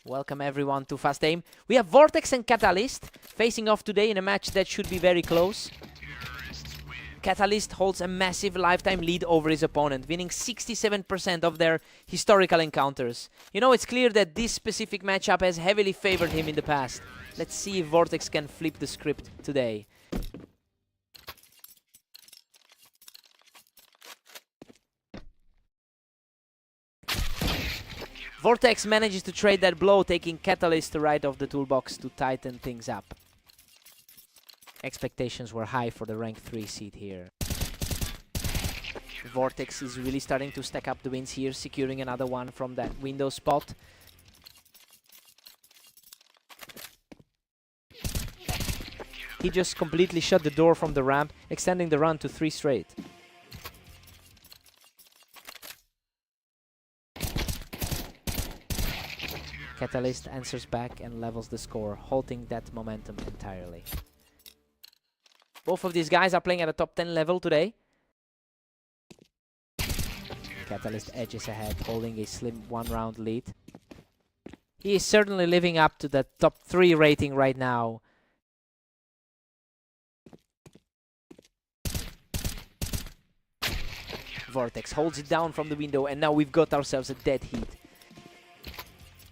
Welcome everyone to Fast Aim. We have Vortex and Catalyst facing off today in a match that should be very close. Catalyst holds a massive lifetime lead over his opponent, winning 67% of their historical encounters. You know, it's clear that this specific matchup has heavily favored him in the past. Let's see if Vortex can flip the script today. Vortex manages to trade that blow, taking Catalyst right off the toolbox to tighten things up. Expectations were high for the rank 3 seed here. Vortex is really starting to stack up the wins here, securing another one from that window spot. He just completely shut the door from the ramp, extending the run to 3 straight. Catalyst answers back and levels the score, halting that momentum entirely. Both of these guys are playing at a top 10 level today. Catalyst edges ahead, holding a slim 1-round lead. He is certainly living up to the top 3 rating right now. Vortex holds it down from the window, and now we've got ourselves a dead heat.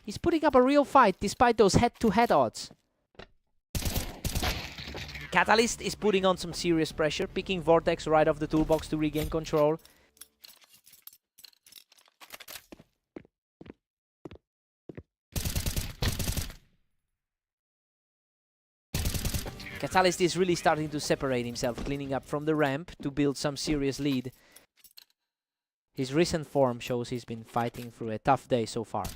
He's putting up a real fight despite those head-to-head odds. Catalyst is putting on some serious pressure, picking Vortex right off the toolbox to regain control. Catalyst is really starting to separate himself, cleaning up from the ramp to build some serious lead. His recent form shows he's been fighting through a tough day so far.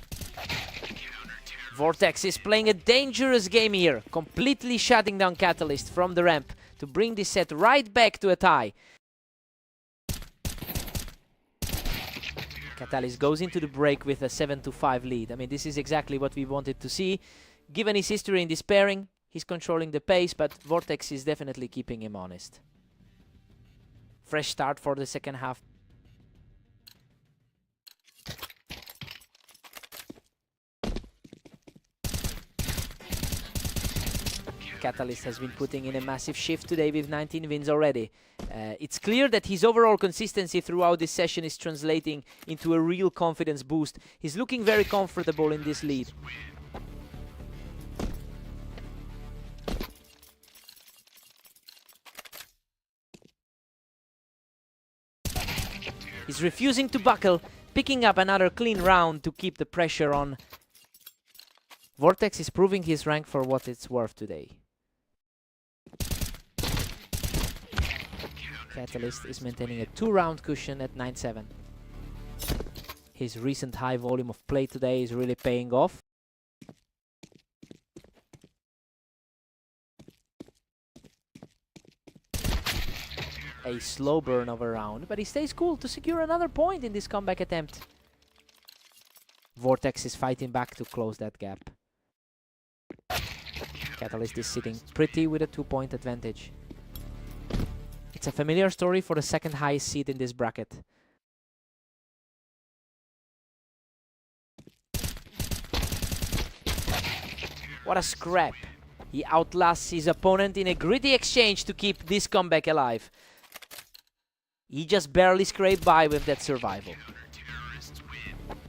Vortex is playing a dangerous game here, completely shutting down Catalyst from the ramp to bring this set right back to a tie. Catalyst goes into the break with a 7-5 lead. I mean, this is exactly what we wanted to see. Given his history in this pairing, he's controlling the pace, but Vortex is definitely keeping him honest. Fresh start for the second half. Catalyst has been putting in a massive shift today with 19 wins already. It's clear that his overall consistency throughout this session is translating into a real confidence boost. He's looking very comfortable in this lead. He's refusing to buckle, picking up another clean round to keep the pressure on. Vortex is proving his rank for what it's worth today. Catalyst is maintaining a 2-round cushion at 9-7. His recent high volume of play today is really paying off. A slow burn of a round, but he stays cool to secure another point in this comeback attempt. Vortex is fighting back to close that gap. Catalyst is sitting pretty with a 2-point advantage. It's a familiar story for the second highest seed in this bracket. What a scrap. He outlasts his opponent in a gritty exchange to keep this comeback alive. He just barely scraped by with that survival.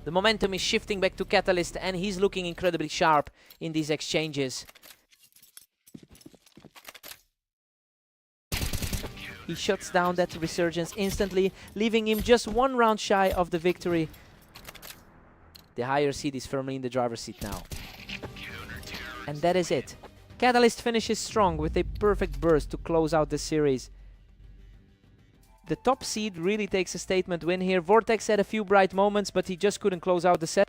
The momentum is shifting back to Catalyst, and he's looking incredibly sharp in these exchanges. He shuts down that resurgence instantly, leaving him just 1 round shy of the victory. The higher seed is firmly in the driver's seat now. And that is it. Catalyst finishes strong with a perfect burst to close out the series. The top seed really takes a statement win here. Vortex had a few bright moments, but he just couldn't close out the set.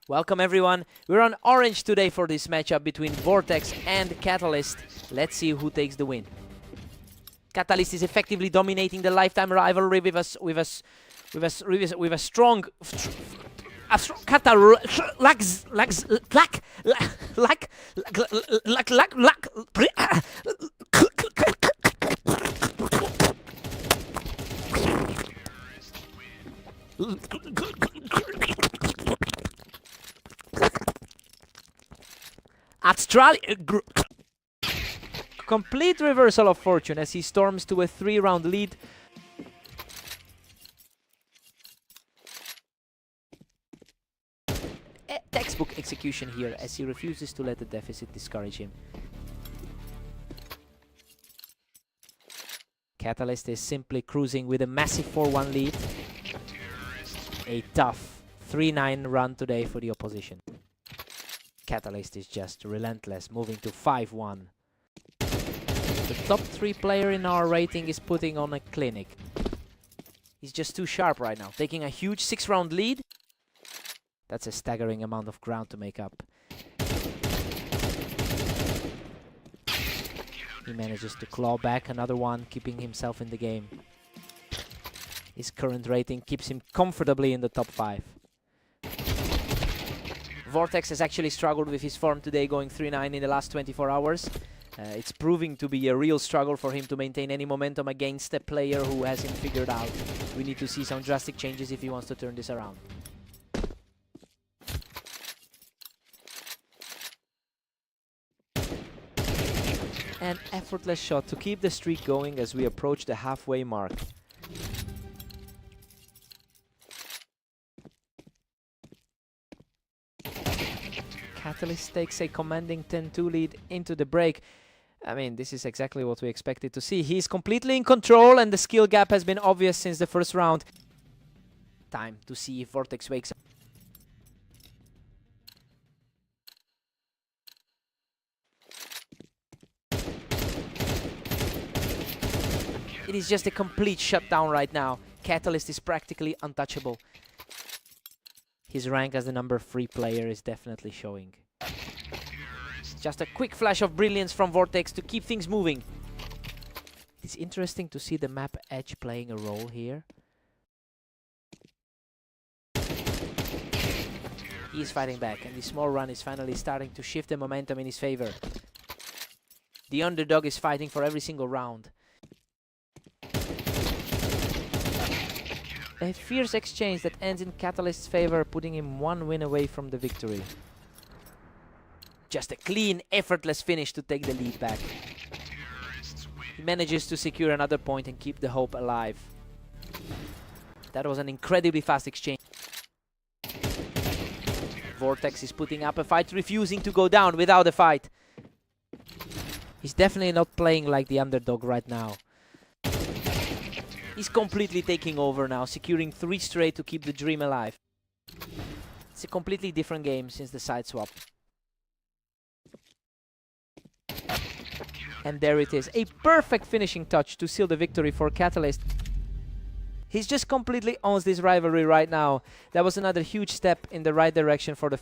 Welcome everyone. We're on orange today for this matchup between Vortex and Catalyst. Let's see who takes the win. Catalyst is effectively dominating the lifetime rivalry with a strong Australia. Complete reversal of fortune as he storms to a 3-round lead. A textbook execution here as he refuses to let the deficit discourage him. Catalyst is simply cruising with a massive 4-1 lead. A tough 3-9 run today for the opposition. Catalyst is just relentless, moving to 5-1. The top 3 player in our rating is putting on a clinic. He's just too sharp right now, taking a huge 6-round lead. That's a staggering amount of ground to make up. He manages to claw back another one, keeping himself in the game. His current rating keeps him comfortably in the top 5. Vortex has actually struggled with his form today, going 3-9 in the last 24 hours. It's proving to be a real struggle for him to maintain any momentum against a player who has him figured out. We need to see some drastic changes if he wants to turn this around. An effortless shot to keep the streak going as we approach the halfway mark. Catalyst takes a commanding 10-2 lead into the break. I mean, this is exactly what we expected to see. He's completely in control and the skill gap has been obvious since the first round. Time to see if Vortex wakes up. It is just a complete shutdown right now. Catalyst is practically untouchable. His rank as the number 3 player is definitely showing. Just a quick flash of brilliance from Vortex to keep things moving. It's interesting to see the map edge playing a role here. He's fighting back and the small run is finally starting to shift the momentum in his favor. The underdog is fighting for every single round. A fierce exchange that ends in Catalyst's favor, putting him 1 win away from the victory. Just a clean, effortless finish to take the lead back. He manages to secure another point and keep the hope alive. That was an incredibly fast exchange. Vortex is putting up a fight, refusing to go down without a fight. He's definitely not playing like the underdog right now. He's completely taking over now, securing 3 straight to keep the dream alive. It's a completely different game since the side swap. And there it is, a perfect finishing touch to seal the victory for Catalyst. He's just completely owns this rivalry right now. That was another huge step in the right direction for the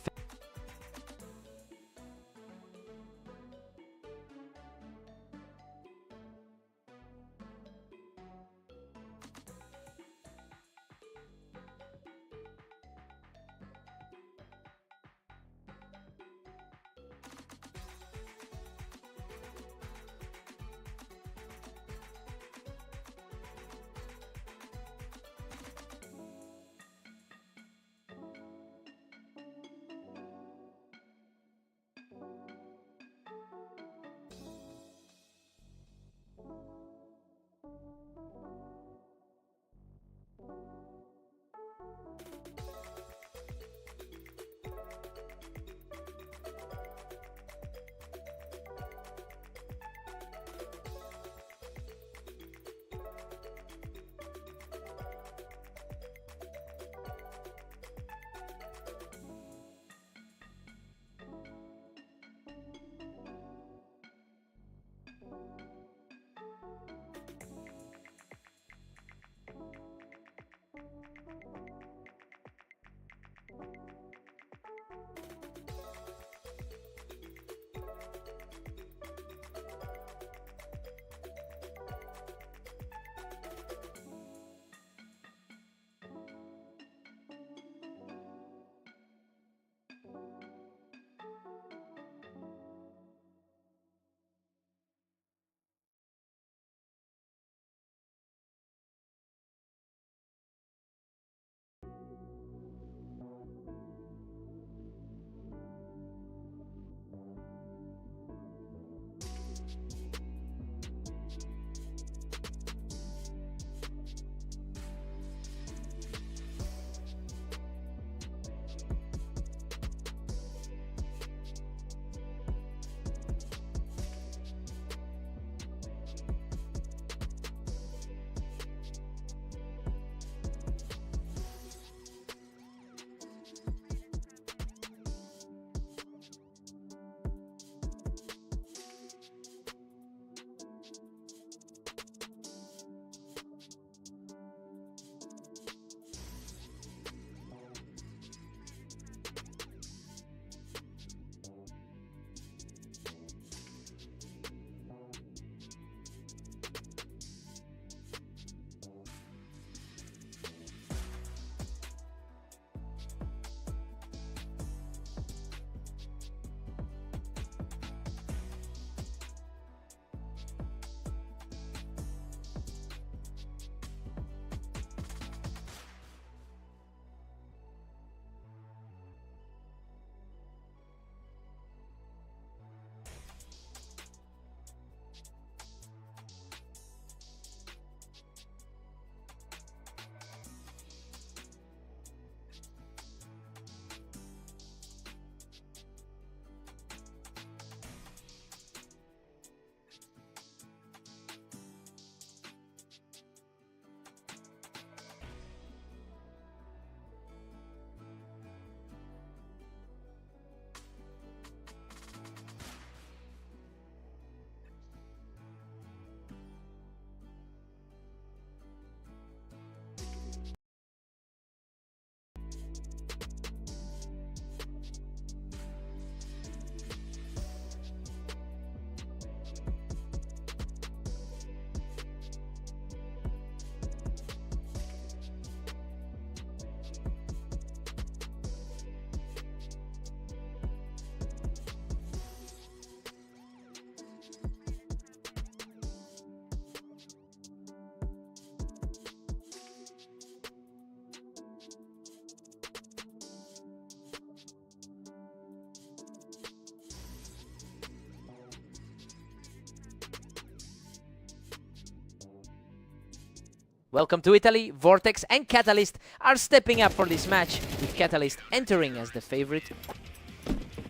Welcome to Italy. Vortex and Catalyst are stepping up for this match, with Catalyst entering as the favorite.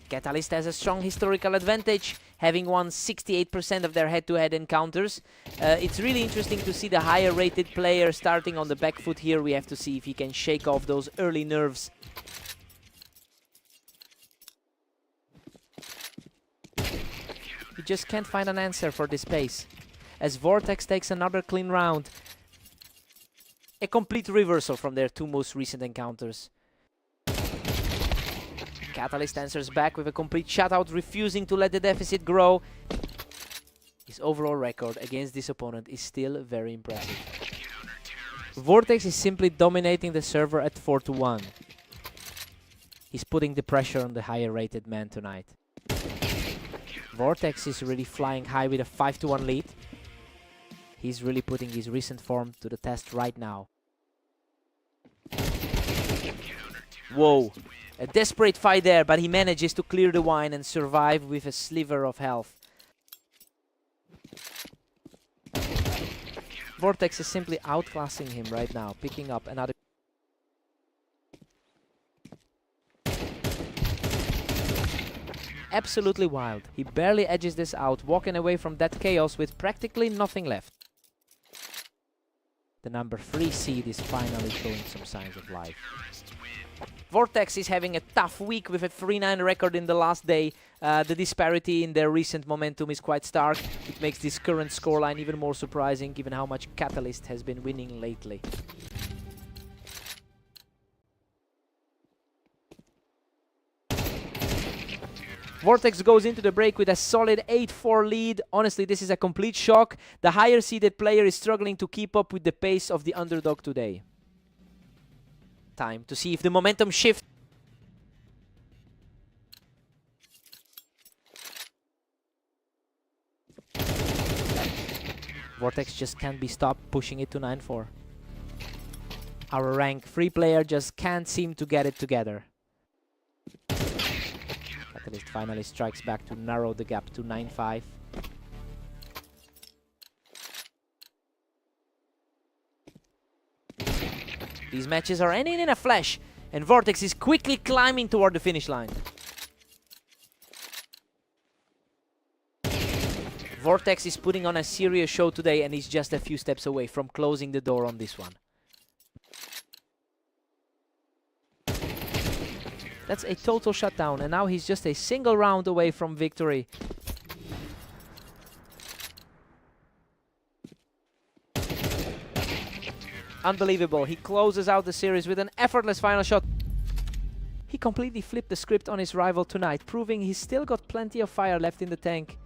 Catalyst has a strong historical advantage, having won 68% of their head-to-head encounters. It's really interesting to see the higher-rated player starting on the back foot here. We have to see if he can shake off those early nerves. He just can't find an answer for this pace, as Vortex takes another clean round. A complete reversal from their two most recent encounters. Catalyst answers back with a complete shutout, refusing to let the deficit grow. His overall record against this opponent is still very impressive. Vortex is simply dominating the server at 4-1. He's putting the pressure on the higher rated man tonight. Vortex is really flying high with a 5-1 lead. He's really putting his recent form to the test right now. Whoa, a desperate fight there, but he manages to clear the wine and survive with a sliver of health. Vortex is simply outclassing him right now, picking up another. Absolutely wild. He barely edges this out, walking away from that chaos with practically nothing left. The number 3 seed is finally showing some signs of life. Vortex is having a tough week with a 3-9 record in the last day. The disparity in their recent momentum is quite stark. It makes this current scoreline even more surprising, given how much Catalyst has been winning lately. Vortex goes into the break with a solid 8-4 lead. Honestly, this is a complete shock. The higher seeded player is struggling to keep up with the pace of the underdog today. Time to see if the momentum shifts. Vortex just can't be stopped, pushing it to 9-4. Our rank 3 player just can't seem to get it together. Catalyst finally strikes back to narrow the gap to 9-5. These matches are ending in a flash, and Vortex is quickly climbing toward the finish line. Vortex is putting on a serious show today, and he's just a few steps away from closing the door on this one. That's a total shutdown, and now he's just a single round away from victory. Unbelievable. He closes out the series with an effortless final shot. He completely flipped the script on his rival tonight, proving he's still got plenty of fire left in the tank.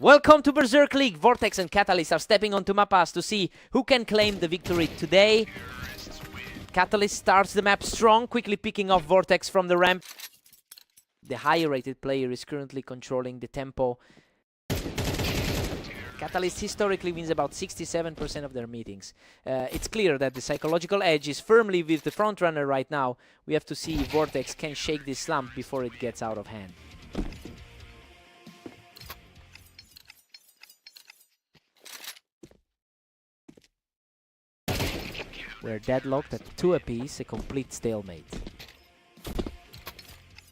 Welcome to Berserk League. Vortex and Catalyst are stepping onto Mapas to see who can claim the victory today. Catalyst starts the map strong, quickly picking off Vortex from the ramp. The higher rated player is currently controlling the tempo. Catalyst historically wins about 67% of their meetings. It's clear that the psychological edge is firmly with the frontrunner right now. We have to see if Vortex can shake this slump before it gets out of hand. We're deadlocked at 2 apiece, a complete stalemate.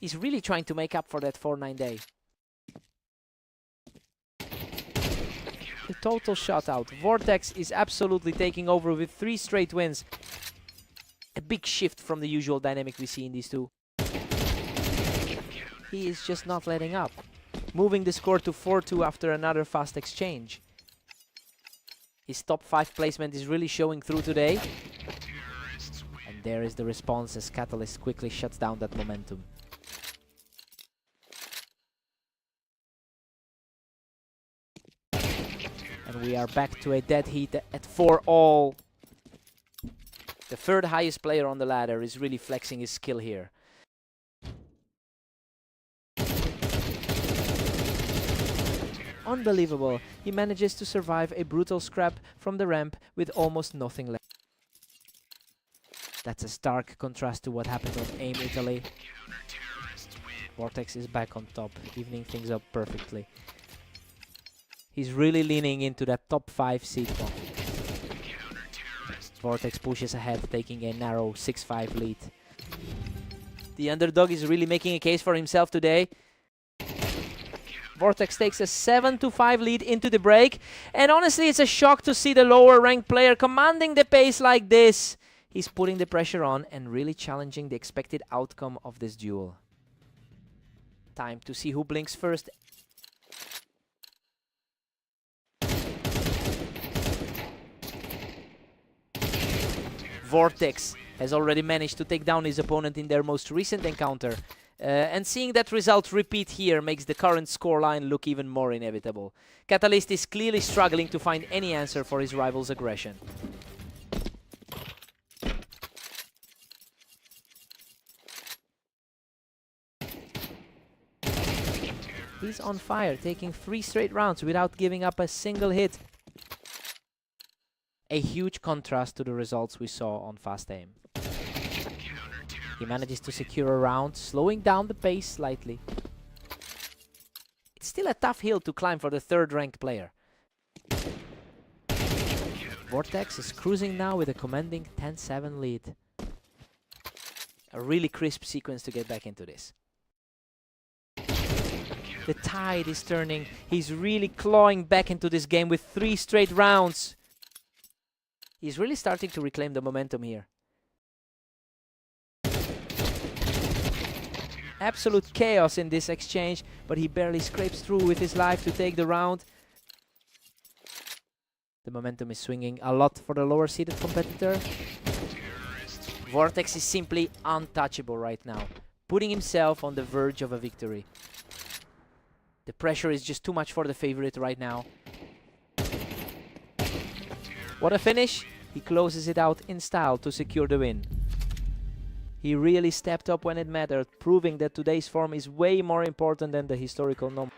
He's really trying to make up for that 4-9 day. The total shutout. Vortex is absolutely taking over with 3 straight wins. A big shift from the usual dynamic we see in these two. He is just not letting up, moving the score to 4-2 after another fast exchange. His top 5 placement is really showing through today. And there is the response as Catalyst quickly shuts down that momentum. And we are back to a dead heat at 4-all. The third highest player on the ladder is really flexing his skill here. Unbelievable. He manages to survive a brutal scrap from the ramp with almost nothing left. That's a stark contrast to what happened on AIM Italy. Vortex is back on top, evening things up perfectly. He's really leaning into that top 5 seed one. Vortex pushes ahead, taking a narrow 6-5 lead. The underdog is really making a case for himself today. Vortex takes a 7-5 lead into the break. And honestly, it's a shock to see the lower ranked player commanding the pace like this. He's putting the pressure on and really challenging the expected outcome of this duel. Time to see who blinks first. Vortex has already managed to take down his opponent in their most recent encounter. And seeing that result repeat here makes the current scoreline look even more inevitable. Catalyst is clearly struggling to find any answer for his rival's aggression. He's on fire, taking 3 straight rounds without giving up a single hit. A huge contrast to the results we saw on Fast Aim. He manages to secure a round, slowing down the pace slightly. It's still a tough hill to climb for the 3rd ranked player. Vortex is cruising now with a commanding 10-7 lead. A really crisp sequence to get back into this. The tide is turning. He's really clawing back into this game with 3 straight rounds. He's really starting to reclaim the momentum here. Absolute chaos in this exchange, but he barely scrapes through with his life to take the round. The momentum is swinging a lot for the lower seeded competitor. Vortex is simply untouchable right now, putting himself on the verge of a victory. The pressure is just too much for the favorite right now. What a finish! He closes it out in style to secure the win. He really stepped up when it mattered, proving that today's form is way more important than the historical number.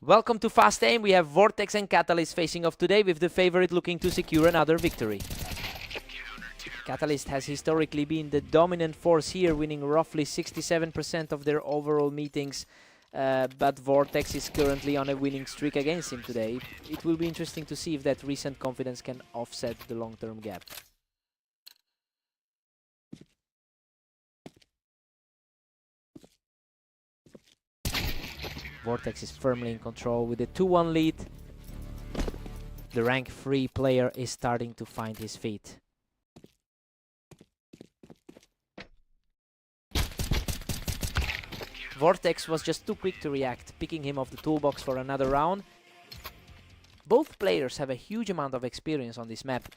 Welcome to Fast Aim. We have Vortex and Catalyst facing off today, with the favorite looking to secure another victory. Catalyst has historically been the dominant force here, winning roughly 67% of their overall meetings, but Vortex is currently on a winning streak against him today. It will be interesting to see if that recent confidence can offset the long-term gap. Vortex is firmly in control with a 2-1 lead. The rank 3 player is starting to find his feet. Vortex was just too quick to react, picking him off the toolbox for another round. Both players have a huge amount of experience on this map.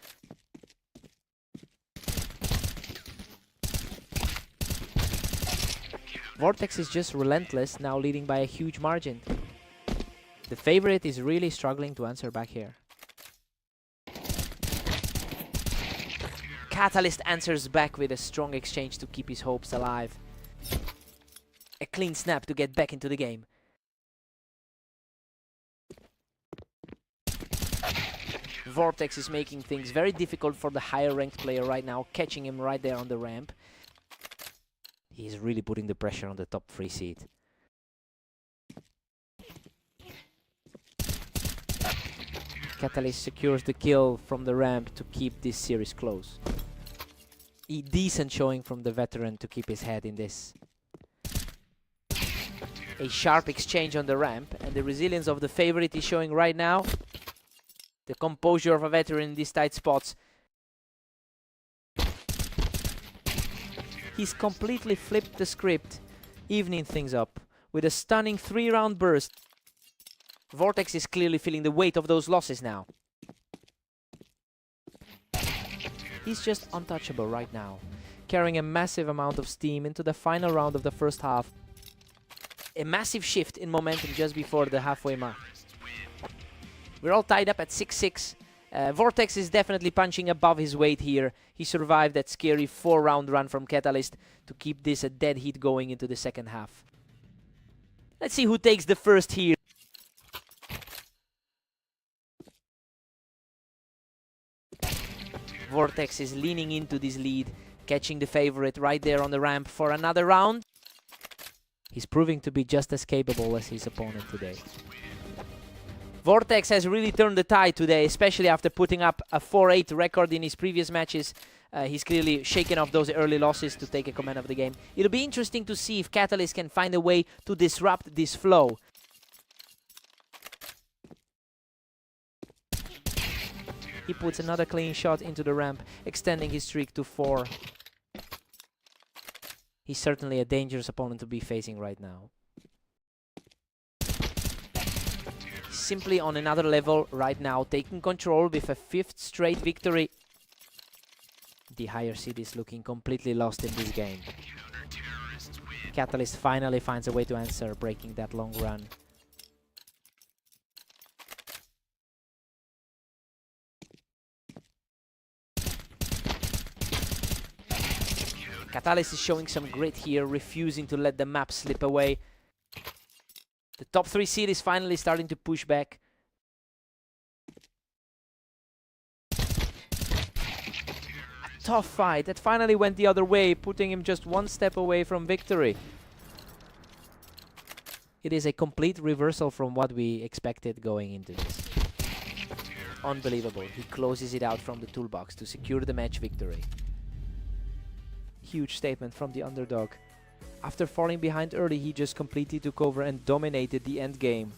Vortex is just relentless, now leading by a huge margin. The favorite is really struggling to answer back here. Catalyst answers back with a strong exchange to keep his hopes alive. A clean snap to get back into the game. Vortex is making things very difficult for the higher ranked player right now, catching him right there on the ramp. He's really putting the pressure on the top 3 seed. Catalyst secures the kill from the ramp to keep this series close. A decent showing from the veteran to keep his head in this. A sharp exchange on the ramp, and the resilience of the favorite is showing right now. The composure of a veteran in these tight spots. He's completely flipped the script, evening things up with a stunning 3-round burst. Vortex is clearly feeling the weight of those losses now. He's just untouchable right now, carrying a massive amount of steam into the final round of the first half. A massive shift in momentum just before the halfway mark. We're all tied up at 6-6. Vortex is definitely punching above his weight here. He survived that scary 4-round run from Catalyst to keep this a dead heat going into the second half. Let's see who takes the first here. Vortex is leaning into this lead, catching the favorite right there on the ramp for another round. He's proving to be just as capable as his opponent today. Vortex has really turned the tide today, especially after putting up a 4-8 record in his previous matches. He's clearly shaken off those early losses to take a command of the game. It'll be interesting to see if Catalyst can find a way to disrupt this flow. He puts another clean shot into the ramp, extending his streak to 4. He's certainly a dangerous opponent to be facing right now. He's simply on another level right now, taking control with a 5th straight victory. The higher seed is looking completely lost in this game. Catalyst finally finds a way to answer, breaking that long run. Catalyst is showing some grit here, refusing to let the map slip away. The top 3 seed is finally starting to push back. A tough fight that finally went the other way, putting him just 1 step away from victory. It is a complete reversal from what we expected going into this. Unbelievable. He closes it out from the toolbox to secure the match victory. Huge statement from the underdog. After falling behind early, he just completely took over and dominated the end game.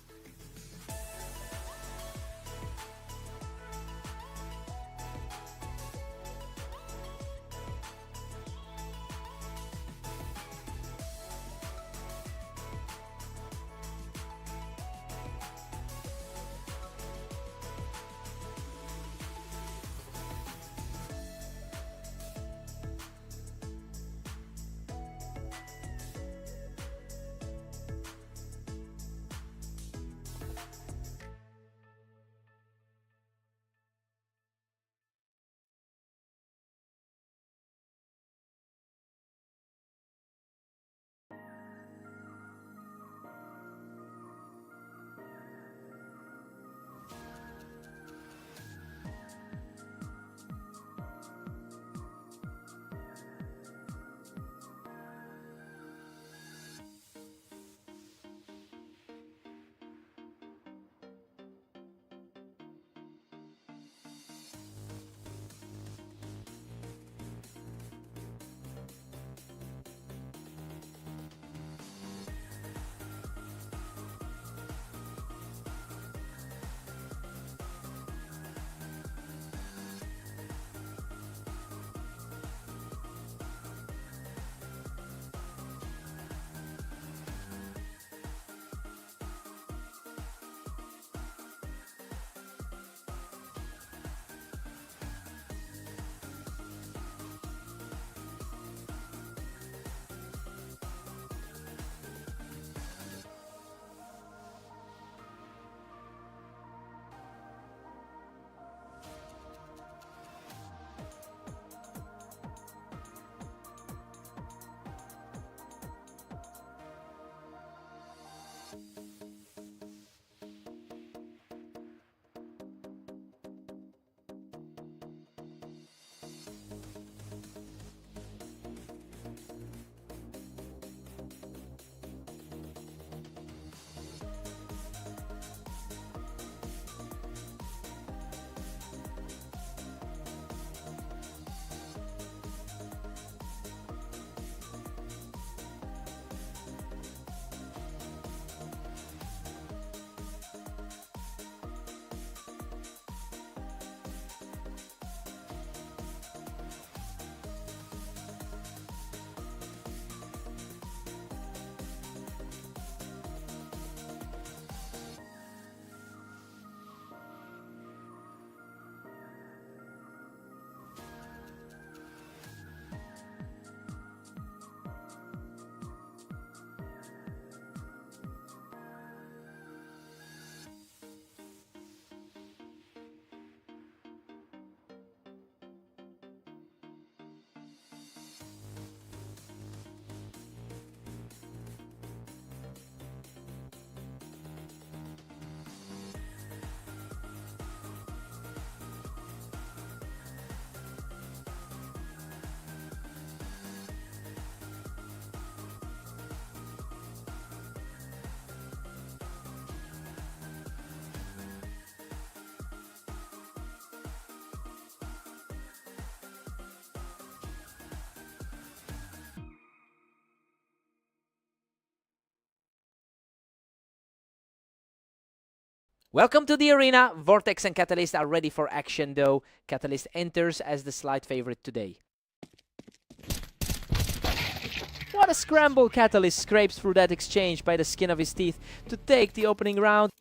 Welcome to the arena. Vortex and Catalyst are ready for action though. Catalyst enters as the slight favorite today. What a scramble! Catalyst scrapes through that exchange by the skin of his teeth to take the opening round.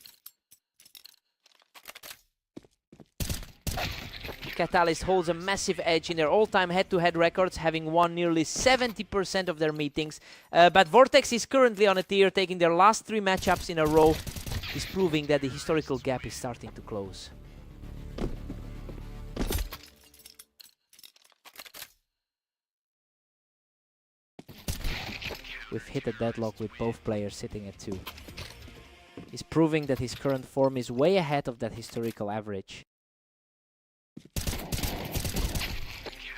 Catalyst holds a massive edge in their all-time head-to-head records, having won nearly 70% of their meetings. But Vortex is currently on a tear, taking their last 3 matchups in a row. Is proving that the historical gap is starting to close. We've hit a deadlock with both players sitting at 2. He's proving that his current form is way ahead of that historical average.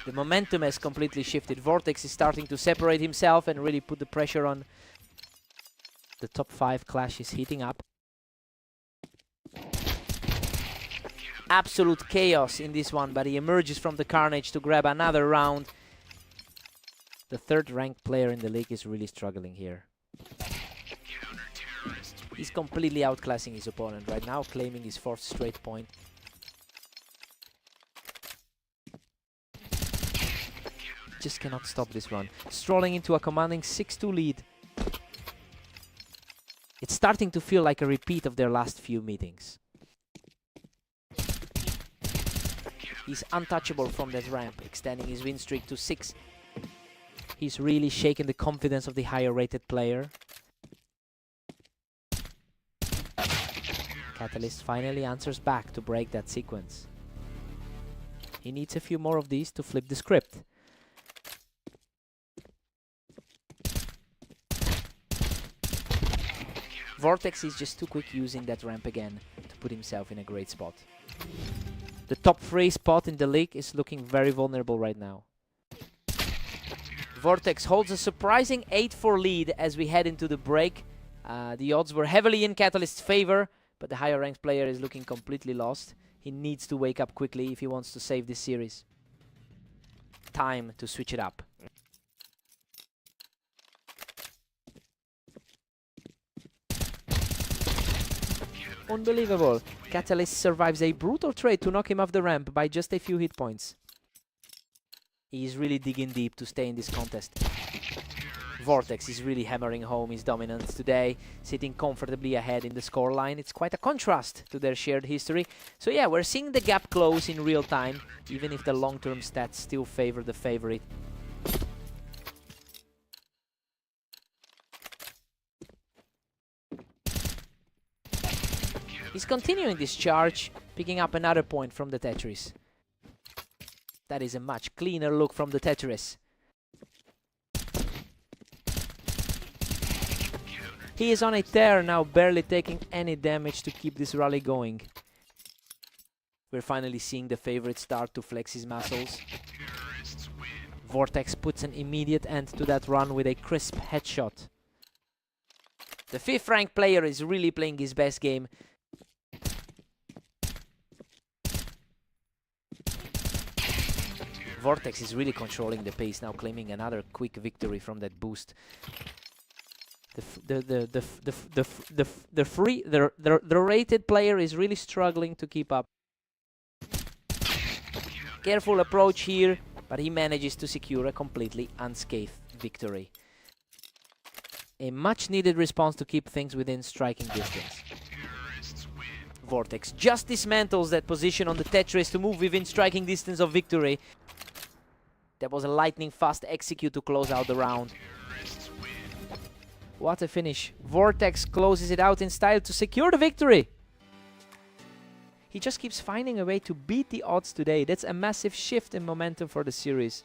The momentum has completely shifted. Vortex is starting to separate himself and really put the pressure on. The top 5 clash is heating up. Absolute chaos in this one, but he emerges from the carnage to grab another round. The 3rd ranked player in the league is really struggling here. He's completely outclassing his opponent right now, claiming his 4th straight point. Just cannot stop this run. Strolling into a commanding 6-2 lead. It's starting to feel like a repeat of their last few meetings. He's untouchable from that ramp, extending his win streak to 6. He's really shaken the confidence of the higher rated player. Catalyst finally answers back to break that sequence. He needs a few more of these to flip the script. Vortex is just too quick using that ramp again to put himself in a great spot. The top 3 spot in the league is looking very vulnerable right now. Vortex holds a surprising 8-4 lead as we head into the break. The odds were heavily in Catalyst's favor, but the higher ranked player is looking completely lost. He needs to wake up quickly if he wants to save this series. Time to switch it up. Unbelievable. Catalyst survives a brutal trade to knock him off the ramp by just a few hit points. He is really digging deep to stay in this contest. Vortex is really hammering home his dominance today, sitting comfortably ahead in the scoreline. It's quite a contrast to their shared history. So yeah, we're seeing the gap close in real time, even if the long-term stats still favor the favorite. He's continuing this charge, picking up another point from the Tetris. That is a much cleaner look from the Tetris. He is on a tear now, barely taking any damage to keep this rally going. We're finally seeing the favorite start to flex his muscles. Vortex puts an immediate end to that run with a crisp headshot. The 5th ranked player is really playing his best game. Vortex is controlling the pace now, claiming another quick victory from that boost. The rated player is really struggling to keep up. Careful approach here, but he manages to secure a completely unscathed victory. A much needed response to keep things within striking distance. Vortex just dismantles that position on the Tetris to move within striking distance of victory. That was a lightning fast execute to close out the round. What a finish. Vortex closes it out in style to secure the victory. He just keeps finding a way to beat the odds today. That's a massive shift in momentum for the series.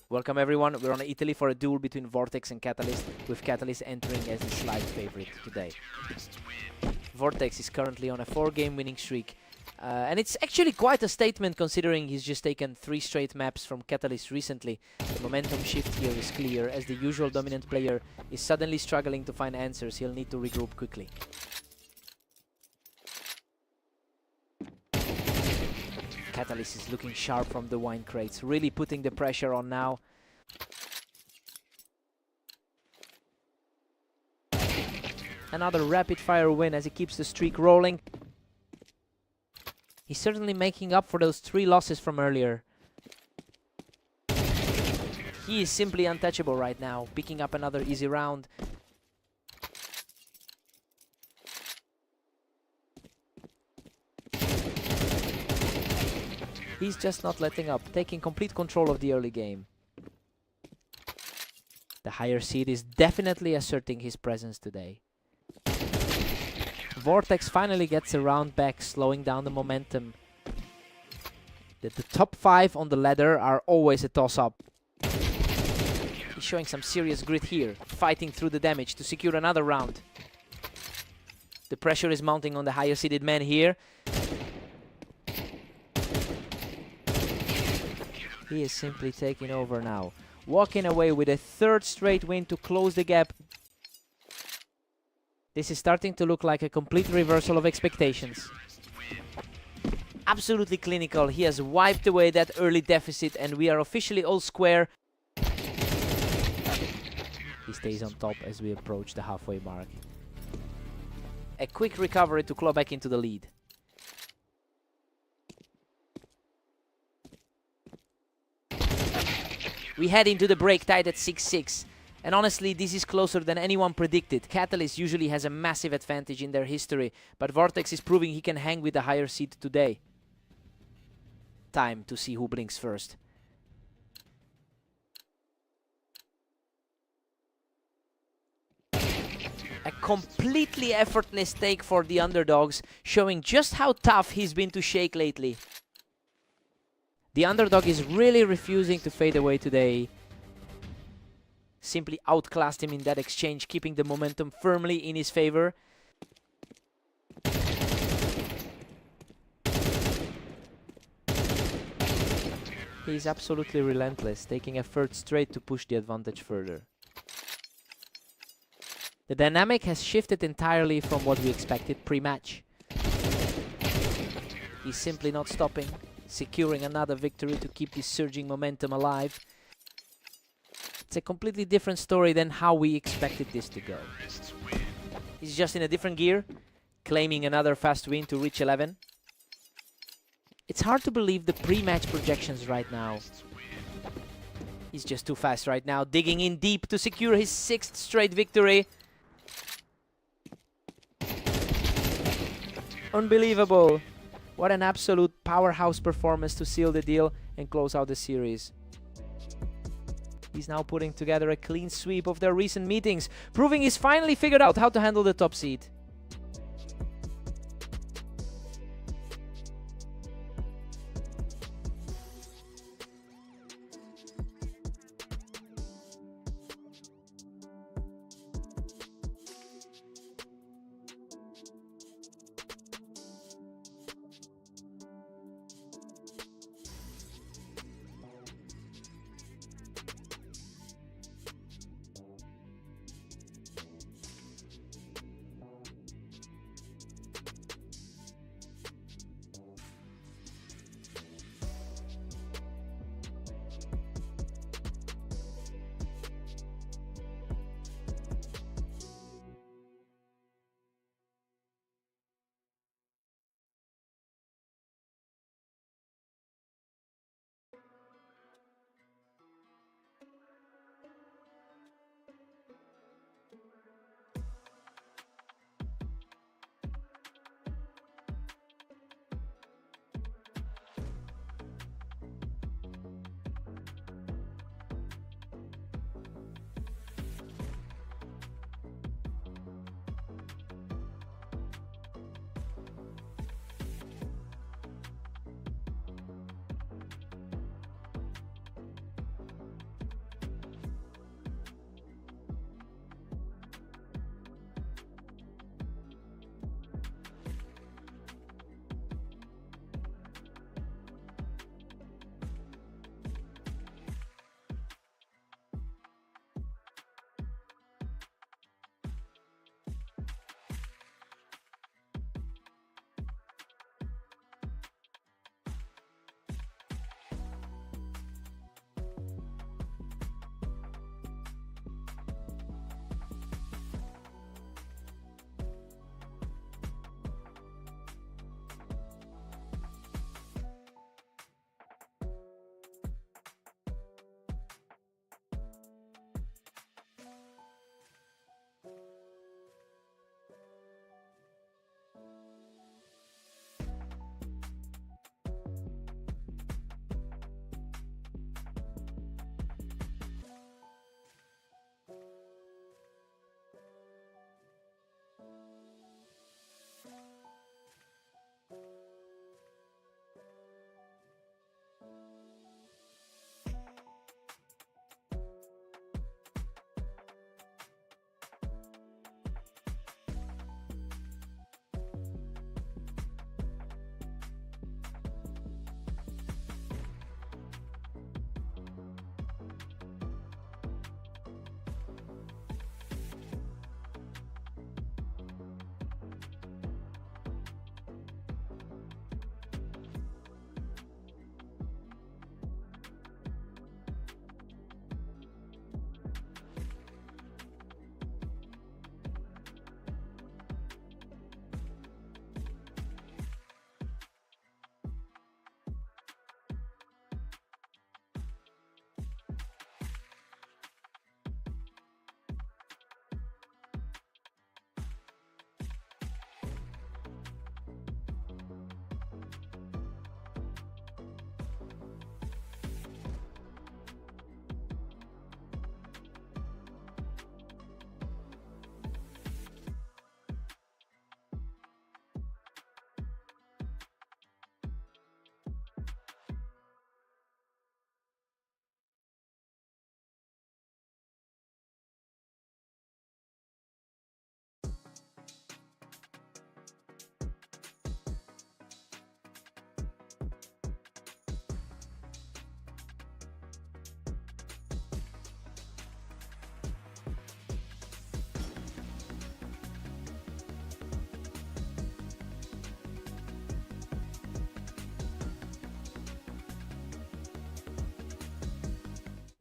Welcome everyone, we're on Italy for a duel between Vortex and Catalyst, with Catalyst entering as the slight favorite today. Vortex is currently on a 4-game winning streak, and it's actually quite a statement considering he's just taken 3 straight maps from Catalyst recently. The momentum shift here is clear, as the usual dominant player is suddenly struggling to find answers. He'll need to regroup quickly. Catalyst is looking sharp from the wine crates, really putting the pressure on now. Another rapid fire win as he keeps the streak rolling. He's certainly making up for those 3 losses from earlier. He is simply untouchable right now, picking up another easy round. He's just not letting up, taking complete control of the early game. The higher seed is definitely asserting his presence today. Vortex finally gets a round back, slowing down the momentum. The top 5 on the ladder are always a toss-up. He's showing some serious grit here, fighting through the damage to secure another round. The pressure is mounting on the higher seeded man here. He is simply taking over now, walking away with a 3rd straight win to close the gap. This is starting to look like a complete reversal of expectations. Absolutely clinical, he has wiped away that early deficit and we are officially all square. He stays on top as we approach the halfway mark. A quick recovery to claw back into the lead. We head into the break tied at 6-6. And honestly, this is closer than anyone predicted. Catalyst usually has a massive advantage in their history, but Vortex is proving he can hang with the higher seed today. Time to see who blinks first. A completely effortless take for the underdogs, showing just how tough he's been to shake lately. The underdog is really refusing to fade away today. Simply outclassed him in that exchange, keeping the momentum firmly in his favor. He's absolutely relentless, taking a 3rd straight to push the advantage further. The dynamic has shifted entirely from what we expected pre-match. He's simply not stopping, securing another victory to keep this surging momentum alive. It's a completely different story than how we expected this to go. He's just in a different gear, claiming another fast win to reach 11. It's hard to believe the pre-match projections right now. He's just too fast right now, digging in deep to secure his 6th straight victory. Unbelievable. What an absolute powerhouse performance to seal the deal and close out the series. He's now putting together a clean sweep of their recent meetings, proving he's finally figured out how to handle the top seed.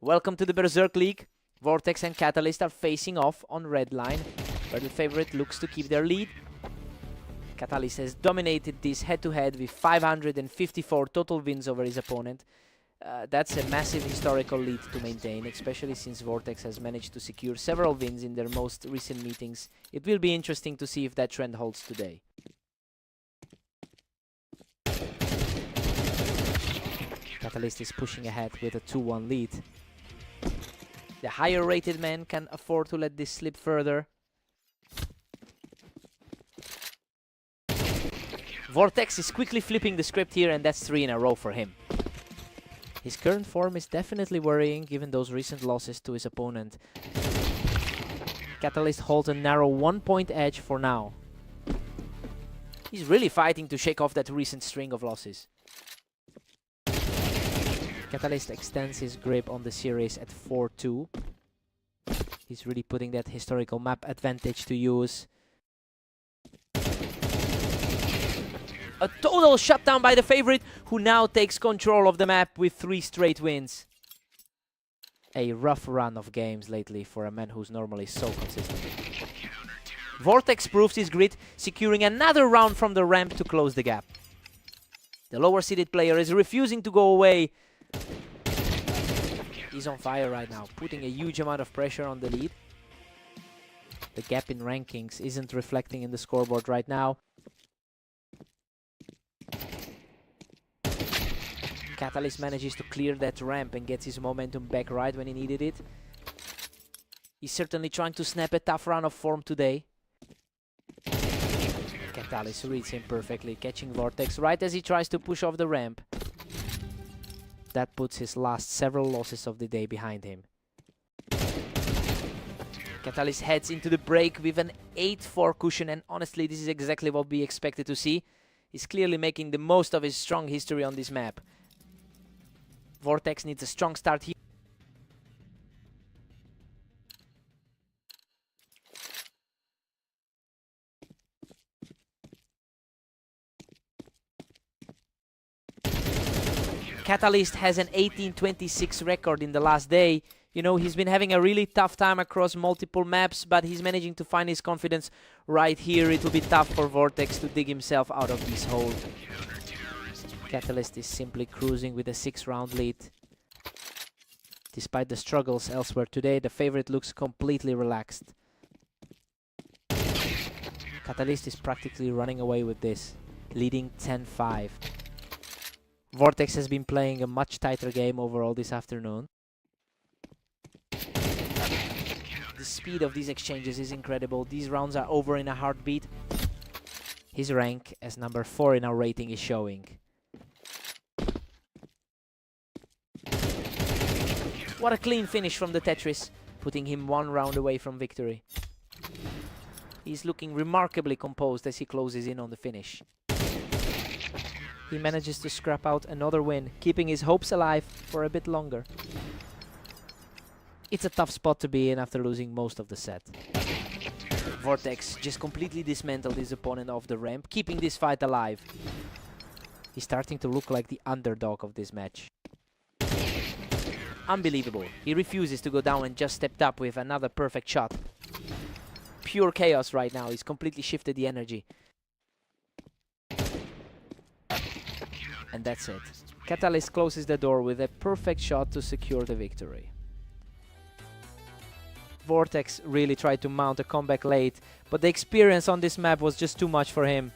Welcome to the Berserk League. Vortex and Catalyst are facing off on red line, where the favorite looks to keep their lead. Catalyst has dominated this head-to-head with 554 total wins over his opponent. That's a massive historical lead to maintain, especially since Vortex has managed to secure several wins in their most recent meetings. It will be interesting to see if that trend holds today. Catalyst is pushing ahead with a 2-1 lead. The higher rated man can afford to let this slip further. Vortex is quickly flipping the script here, and that's 3 in a row for him. His current form is definitely worrying given those recent losses to his opponent. Catalyst holds a narrow 1-point edge for now. He's really fighting to shake off that recent string of losses. Catalyst extends his grip on the series at 4-2. He's really putting that historical map advantage to use. A total shutdown by the favorite, who now takes control of the map with 3 straight wins. A rough run of games lately for a man who's normally so consistent. Vortex proves his grit, securing another round from the ramp to close the gap. The lower seeded player is refusing to go away. He's on fire right now, putting a huge amount of pressure on the lead. The gap in rankings isn't reflecting in the scoreboard right now. Catalyst manages to clear that ramp and gets his momentum back right when he needed it. He's certainly trying to snap a tough run of form today. Catalyst reads him perfectly, catching Vortex right as he tries to push off the ramp. That puts his last several losses of the day behind him. Catalyst heads into the break with an 8-4 cushion, and honestly, this is exactly what we expected to see. He's clearly making the most of his strong history on this map. Vortex needs a strong start here. Catalyst has an 18-26 record in the last day. You know, he's been having a really tough time across multiple maps, but he's managing to find his confidence right here. It will be tough for Vortex to dig himself out of this hole. Catalyst is simply cruising with a 6-round lead. Despite the struggles elsewhere today, the favorite looks completely relaxed. Catalyst is practically running away with this, leading 10-5. Vortex has been playing a much tighter game overall this afternoon. The speed of these exchanges is incredible. These rounds are over in a heartbeat. His rank as number 4 in our rating is showing. What a clean finish from the Tetris, putting him 1 round away from victory. He's looking remarkably composed as he closes in on the finish. He manages to scrap out another win, keeping his hopes alive for a bit longer. It's a tough spot to be in after losing most of the set. Vortex just completely dismantled his opponent off the ramp, keeping this fight alive. He's starting to look like the underdog of this match. Unbelievable. He refuses to go down and just stepped up with another perfect shot. Pure chaos right now. He's completely shifted the energy. And that's it. Catalyst closes the door with a perfect shot to secure the victory. Vortex really tried to mount a comeback late, but the experience on this map was just too much for him.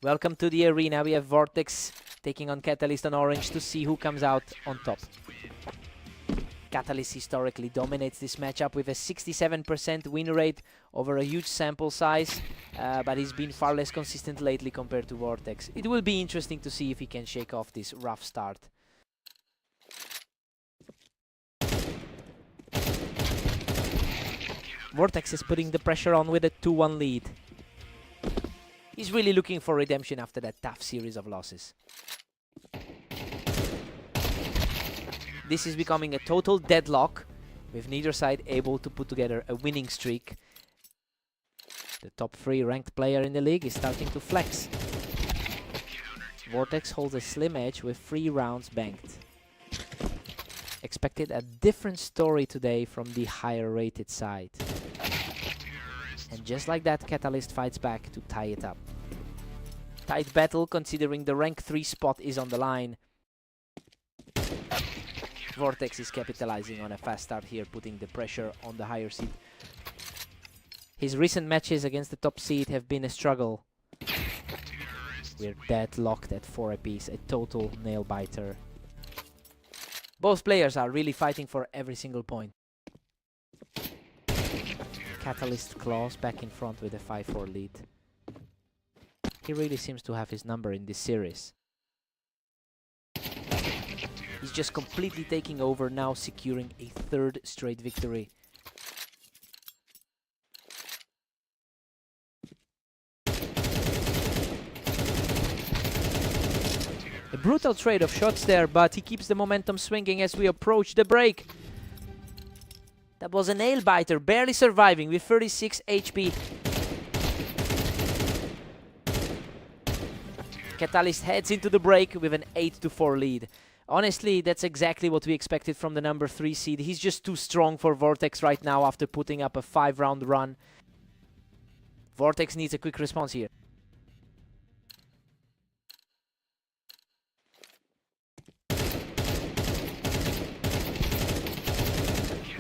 Welcome to the arena. We have Vortex taking on Catalyst on orange to see who comes out on top. Catalyst historically dominates this matchup with a 67% win rate over a huge sample size, but he's been far less consistent lately compared to Vortex. It will be interesting to see if he can shake off this rough start. Vortex is putting the pressure on with a 2-1 lead. He's really looking for redemption after that tough series of losses. This is becoming a total deadlock, with neither side able to put together a winning streak. The top 3 ranked player in the league is starting to flex. Vortex holds a slim edge with 3 rounds banked. Expected a different story today from the higher rated side. And just like that, Catalyst fights back to tie it up. Tight battle considering the rank 3 spot is on the line. Vortex is capitalizing on a fast start here, putting the pressure on the higher seed. His recent matches against the top seed have been a struggle. We're deadlocked at 4 apiece, a total nail-biter. Both players are really fighting for every single point. Catalyst claws back in front with a 5-4 lead. He really seems to have his number in this series. He's just completely taking over now, securing a 3rd straight victory. A brutal trade of shots there, but he keeps the momentum swinging as we approach the break. That was a nail-biter, barely surviving with 36 HP. Catalyst heads into the break with an 8-4 lead. Honestly, that's exactly what we expected from the number 3 seed. He's just too strong for Vortex right now after putting up a 5-round run. Vortex needs a quick response here.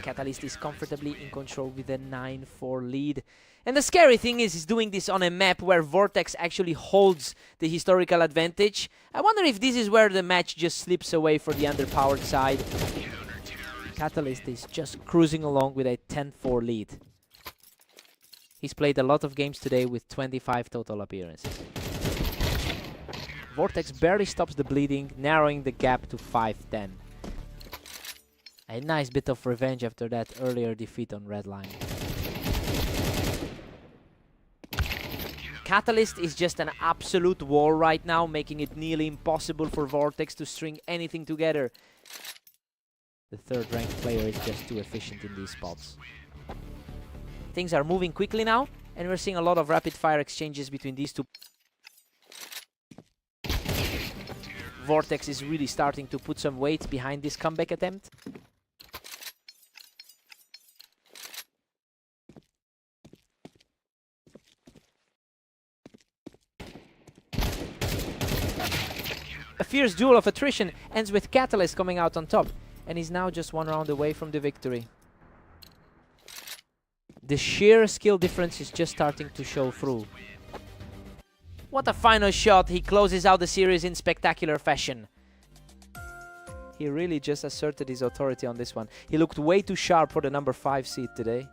Catalyst is comfortably in control with a 9-4 lead. And the scary thing is, he's doing this on a map where Vortex actually holds the historical advantage. I wonder if this is where the match just slips away for the underpowered side. Catalyst is just cruising along with a 10-4 lead. He's played a lot of games today with 25 total appearances. Vortex barely stops the bleeding, narrowing the gap to 5-10. A nice bit of revenge after that earlier defeat on Redline. Catalyst is just an absolute wall right now, making it nearly impossible for Vortex to string anything together. The 3rd ranked player is just too efficient in these spots. Things are moving quickly now, and we're seeing a lot of rapid fire exchanges between these two. Vortex is really starting to put some weight behind this comeback attempt. A fierce duel of attrition ends with Catalyst coming out on top, and he's now just 1 round away from the victory. The sheer skill difference is just starting to show through. What a final shot! He closes out the series in spectacular fashion. He really just asserted his authority on this one. He looked way too sharp for the number 5 seed today.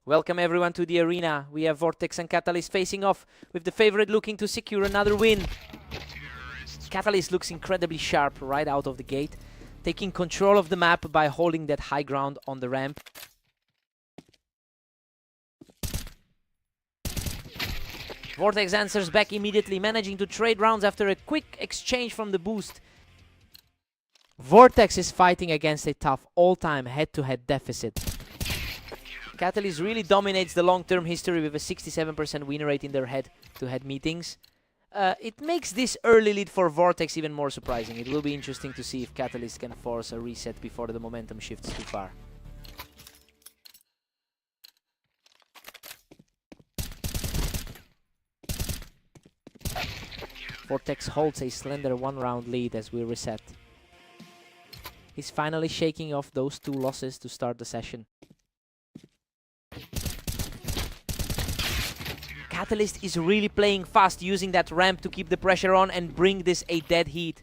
Welcome everyone to the arena. We have Vortex and Catalyst facing off, with the favorite looking to secure another win. Catalyst looks incredibly sharp right out of the gate, taking control of the map by holding that high ground on the ramp. Vortex answers back immediately, managing to trade rounds after a quick exchange from the boost. Vortex is fighting against a tough all-time head-to-head deficit. Catalyst really dominates the long-term history with a 67% win rate in their head-to-head meetings. It makes this early lead for Vortex even more surprising. It will be interesting to see if Catalyst can force a reset before the momentum shifts too far. Vortex holds a slender one-round lead as we reset. He's finally shaking off those 2 losses to start the session. Catalyst is really playing fast, using that ramp to keep the pressure on and bring this a dead heat.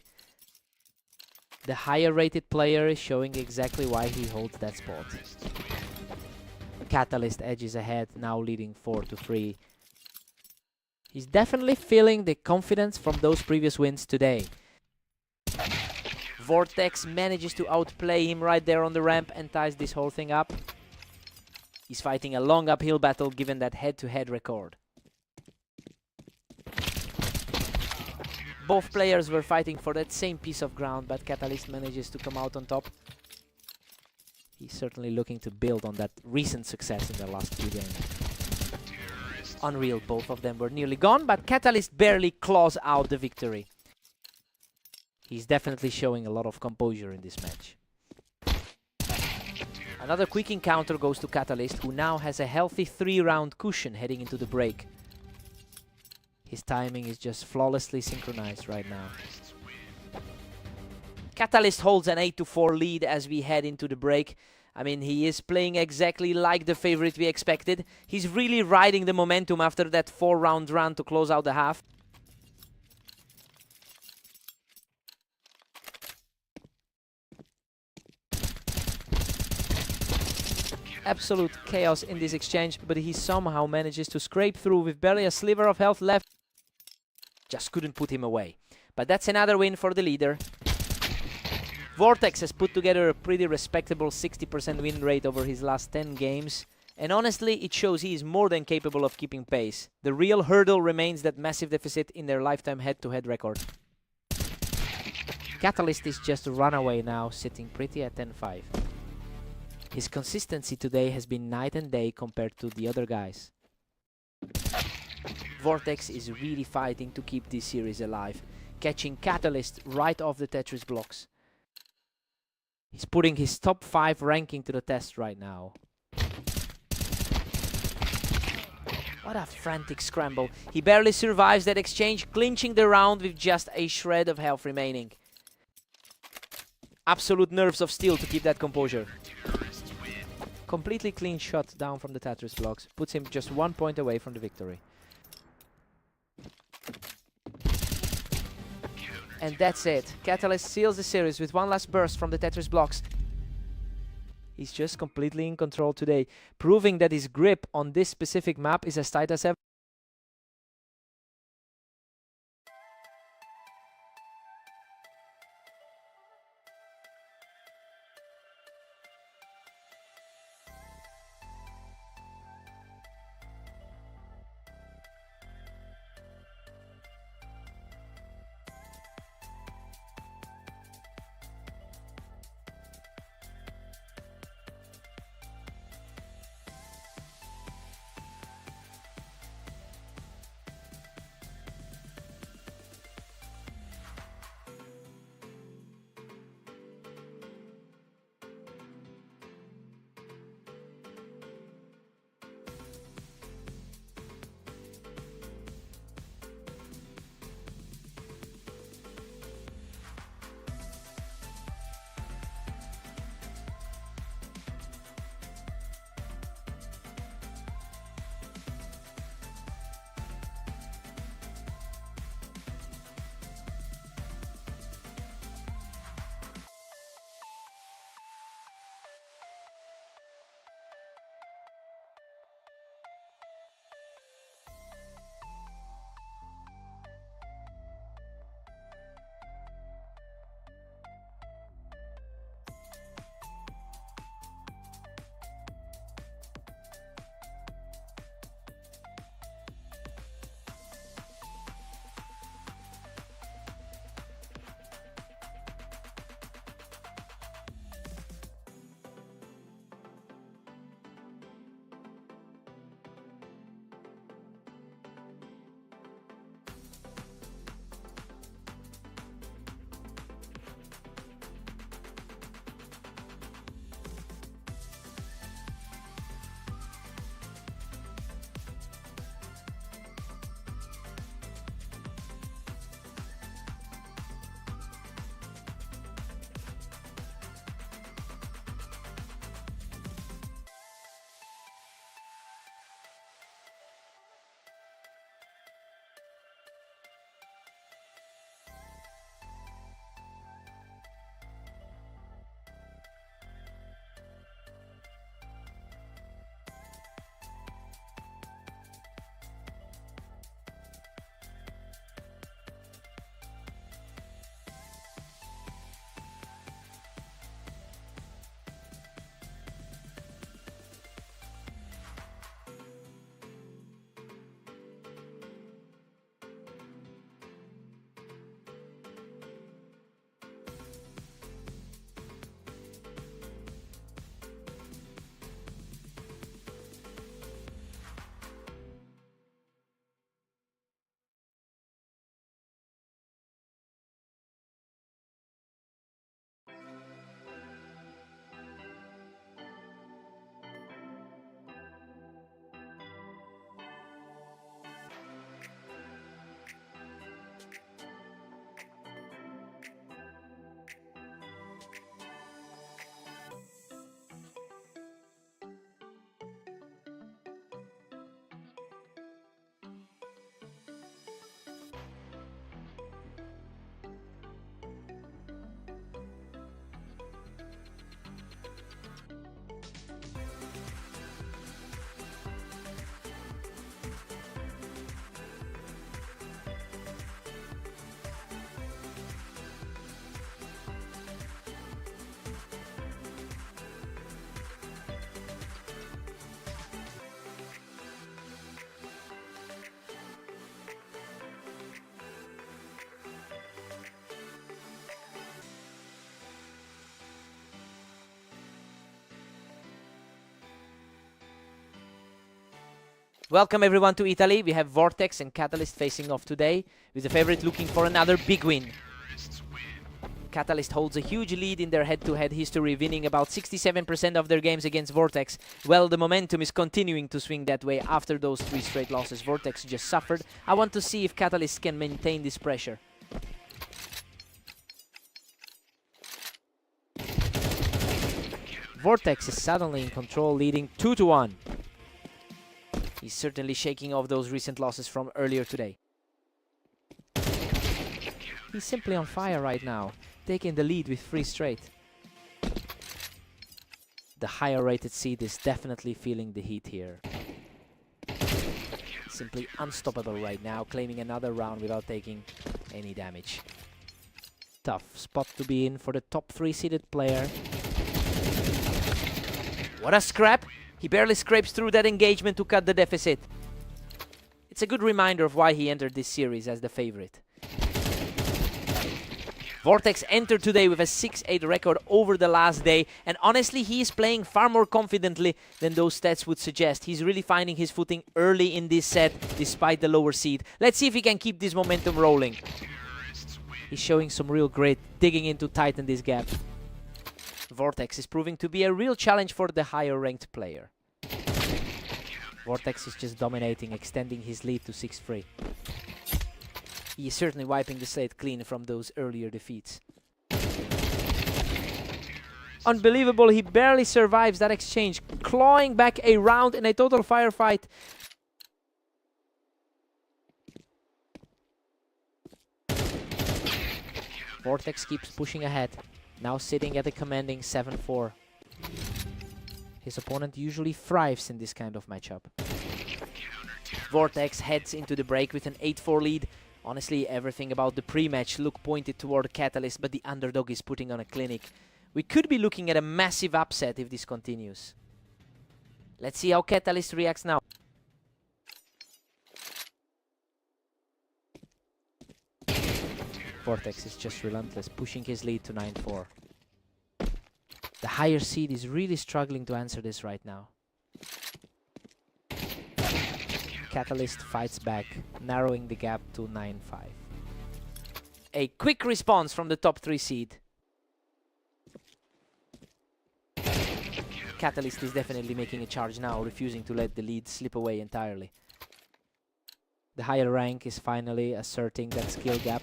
The higher rated player is showing exactly why he holds that spot. Catalyst edges ahead, now leading 4-3. He's definitely feeling the confidence from those previous wins today. Vortex manages to outplay him right there on the ramp and ties this whole thing up. He's fighting a long uphill battle given that head-to-head record. Both players were fighting for that same piece of ground, but Catalyst manages to come out on top. He's certainly looking to build on that recent success in the last few games. Unreal, both of them were nearly gone, but Catalyst barely claws out the victory. He's definitely showing a lot of composure in this match. Another quick encounter goes to Catalyst, who now has a healthy 3-round cushion heading into the break. His timing is just flawlessly synchronized right now. Catalyst holds an 8-4 lead as we head into the break. I mean, he is playing exactly like the favorite we expected. He's really riding the momentum after that 4-round run to close out the half. Absolute chaos in this exchange, but he somehow manages to scrape through with barely a sliver of health left. Just couldn't put him away. But that's another win for the leader. Vortex has put together a pretty respectable 60% win rate over his last 10 games. And honestly, it shows he is more than capable of keeping pace. The real hurdle remains that massive deficit in their lifetime head-to-head record. Catalyst is just a runaway now, sitting pretty at 10-5. His consistency today has been night and day compared to the other guys. Vortex is really fighting to keep this series alive, catching Catalyst right off the Tetris blocks. He's putting his top 5 ranking to the test right now. What a frantic scramble. He barely survives that exchange, clinching the round with just a shred of health remaining. Absolute nerves of steel to keep that composure. Completely clean shot down from the Tetris blocks. Puts him just 1 point away from the victory. And that's it. Catalyst seals the series with one last burst from the Tetris blocks. He's just completely in control today, proving that his grip on this specific map is as tight as ever. Welcome everyone to Italy. We have Vortex and Catalyst facing off today, with the favorite looking for another big win. Catalyst holds a huge lead in their head-to-head history, winning about 67% of their games against Vortex. Well, the momentum is continuing to swing that way after those 3 straight losses Vortex just suffered. I want to see if Catalyst can maintain this pressure. Vortex is suddenly in control, leading 2-1. He's certainly shaking off those recent losses from earlier today. He's simply on fire right now, taking the lead with 3 straight. The higher rated seed is definitely feeling the heat here. Simply unstoppable right now, claiming another round without taking any damage. Tough spot to be in for the top 3 seeded player. What a scrap! He barely scrapes through that engagement to cut the deficit. It's a good reminder of why he entered this series as the favorite. Vortex entered today with a 6-8 record over the last day, and honestly he is playing far more confidently than those stats would suggest. He's really finding his footing early in this set despite the lower seed. Let's see if he can keep this momentum rolling. He's showing some real grit, digging in to tighten this gap. Vortex is proving to be a real challenge for the higher ranked player. Vortex is just dominating, extending his lead to 6-3. He is certainly wiping the slate clean from those earlier defeats. Unbelievable, he barely survives that exchange, clawing back a round in a total firefight. Vortex keeps pushing ahead, now sitting at a commanding 7-4. His opponent usually thrives in this kind of matchup. Vortex heads into the break with an 8-4 lead. Honestly, everything about the pre-match look pointed toward Catalyst, but the underdog is putting on a clinic. We could be looking at a massive upset if this continues. Let's see how Catalyst reacts now. Vortex is just relentless, pushing his lead to 9-4. The higher seed is really struggling to answer this right now. Catalyst fights back, narrowing the gap to 9-5. A quick response from the top 3 seed. Catalyst is definitely making a charge now, refusing to let the lead slip away entirely. The higher rank is finally asserting that skill gap.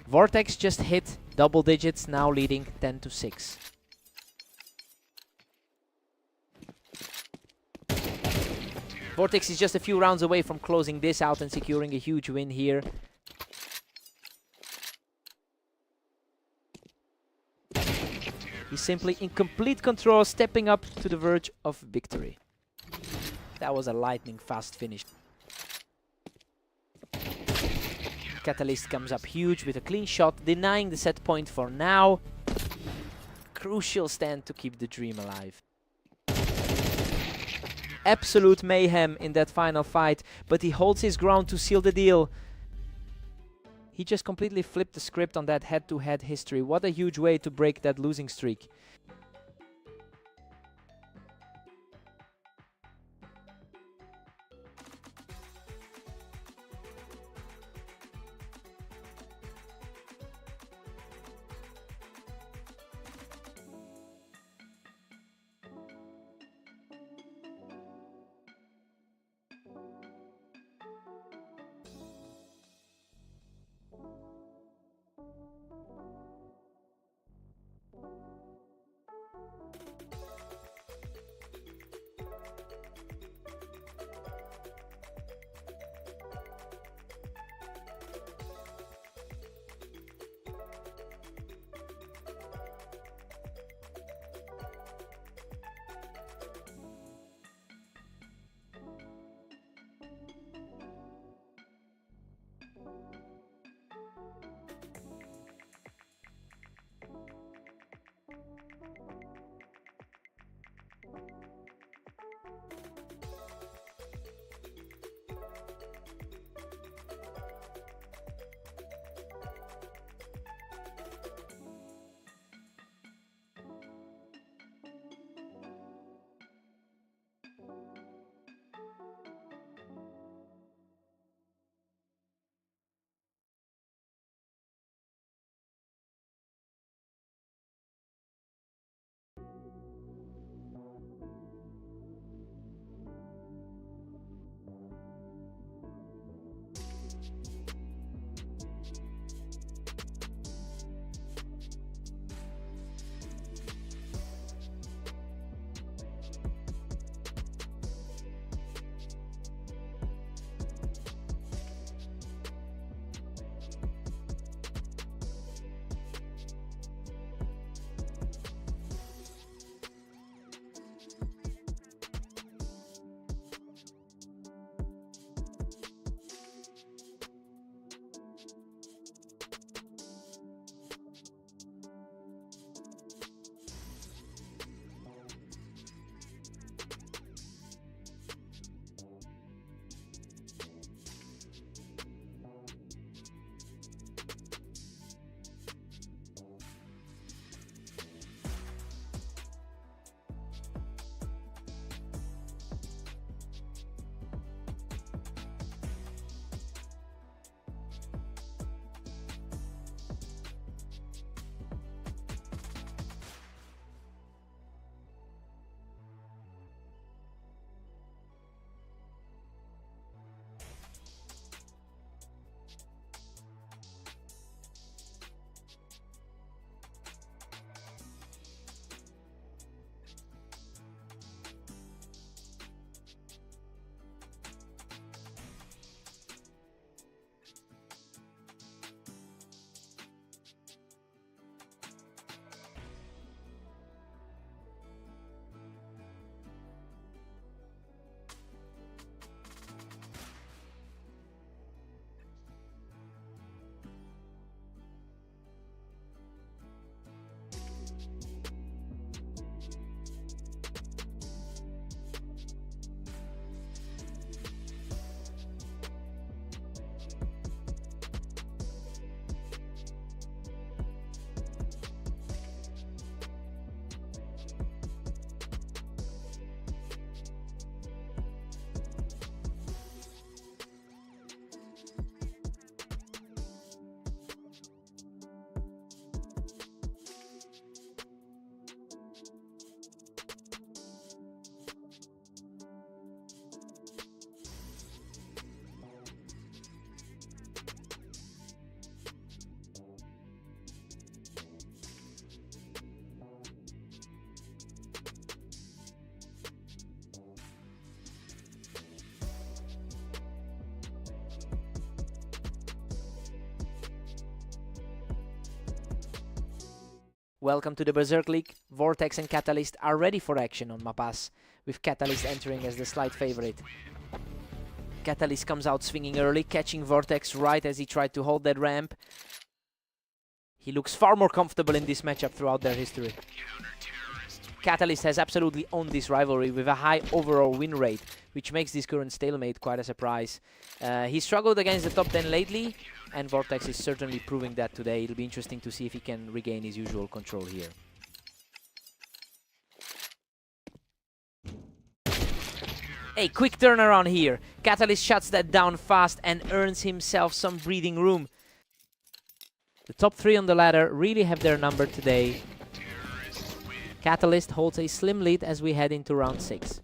Vortex just hit double digits, now leading 10-6. Vortex is just a few rounds away from closing this out and securing a huge win here. He's simply in complete control, stepping up to the verge of victory. That was a lightning fast finish. Catalyst comes up huge with a clean shot, denying the set point for now. Crucial stand to keep the dream alive. Absolute mayhem in that final fight, but he holds his ground to seal the deal. He just completely flipped the script on that head-to-head history. What a huge way to break that losing streak. Welcome to the Berserk League. Vortex and Catalyst are ready for action on Mapas, with Catalyst entering as the slight favorite. Catalyst comes out swinging early, catching Vortex right as he tried to hold that ramp. He looks far more comfortable in this matchup throughout their history. Catalyst has absolutely owned this rivalry with a high overall win rate, which makes this current stalemate quite a surprise. He struggled against the top 10 lately, and Vortex is certainly proving that today. It'll be interesting to see if he can regain his usual control here. A quick turnaround here. Catalyst shuts that down fast and earns himself some breathing room. The top 3 on the ladder really have their number today. Catalyst holds a slim lead as we head into round 6.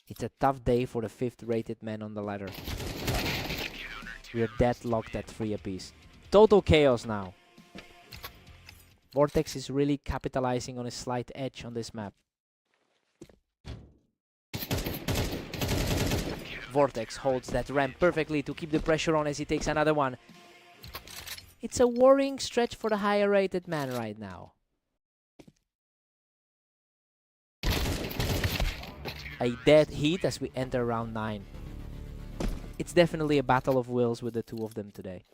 It's a tough day for the 5th rated man on the ladder. We are deadlocked at 3 apiece. Total chaos now. Vortex is really capitalizing on his slight edge on this map. Vortex holds that ramp perfectly to keep the pressure on as he takes another one. It's a worrying stretch for the higher rated man right now. A dead heat as we enter round 9. It's definitely a battle of wills with the two of them today.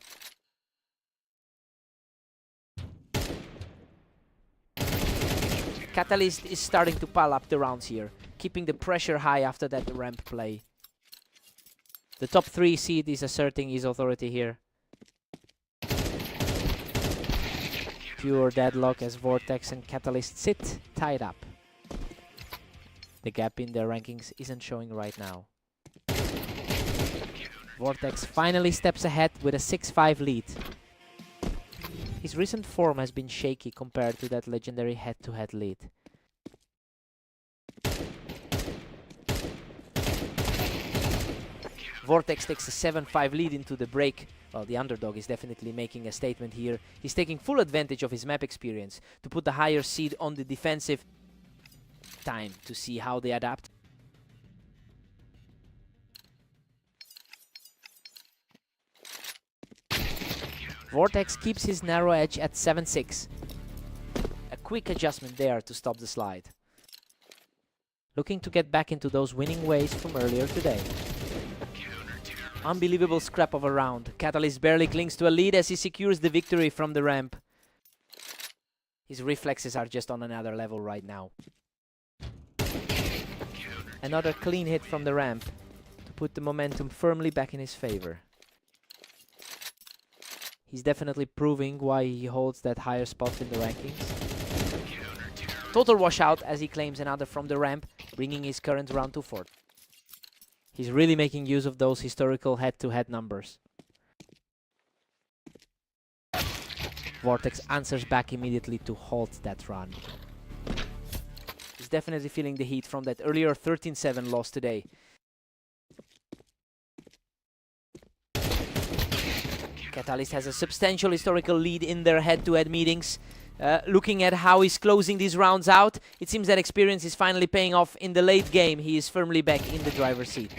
Catalyst is starting to pile up the rounds here, keeping the pressure high after that ramp play. The top 3 seed is asserting his authority here. Pure deadlock as Vortex and Catalyst sit tied up. The gap in their rankings isn't showing right now. Vortex finally steps ahead with a 6-5 lead. His recent form has been shaky compared to that legendary head-to-head lead. Vortex takes a 7-5 lead into the break. Well, the underdog is definitely making a statement here. He's taking full advantage of his map experience to put the higher seed on the defensive. Time to see how they adapt. Vortex keeps his narrow edge at 7-6. A quick adjustment there to stop the slide. Looking to get back into those winning ways from earlier today. Unbelievable scrap of a round. Catalyst barely clings to a lead as he secures the victory from the ramp. His reflexes are just on another level right now. Another clean hit from the ramp to put the momentum firmly back in his favor. He's definitely proving why he holds that higher spot in the rankings. Total washout as he claims another from the ramp, bringing his current round to 4th. He's really making use of those historical head-to-head numbers. Vortex answers back immediately to halt that run. He's definitely feeling the heat from that earlier 13-7 loss today. Catalyst has a substantial historical lead in their head-to-head meetings. Looking at how he's closing these rounds out, it seems that experience is finally paying off in the late game. He is firmly back in the driver's seat.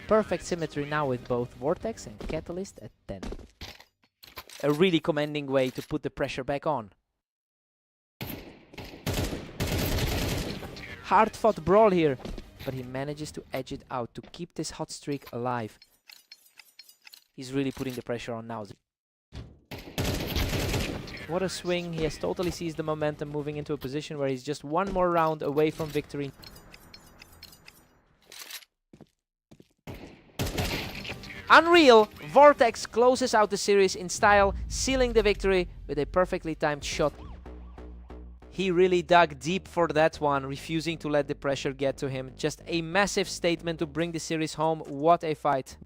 Perfect symmetry now with both Vortex and Catalyst at 10. A really commanding way to put the pressure back on. Hard-fought brawl here, but he manages to edge it out to keep this hot streak alive. He's really putting the pressure on now. What a swing. He has totally seized the momentum, moving into a position where he's just one more round away from victory. Unreal! Vortex closes out the series in style, sealing the victory with a perfectly timed shot. He really dug deep for that one, refusing to let the pressure get to him. Just a massive statement to bring the series home. What a fight.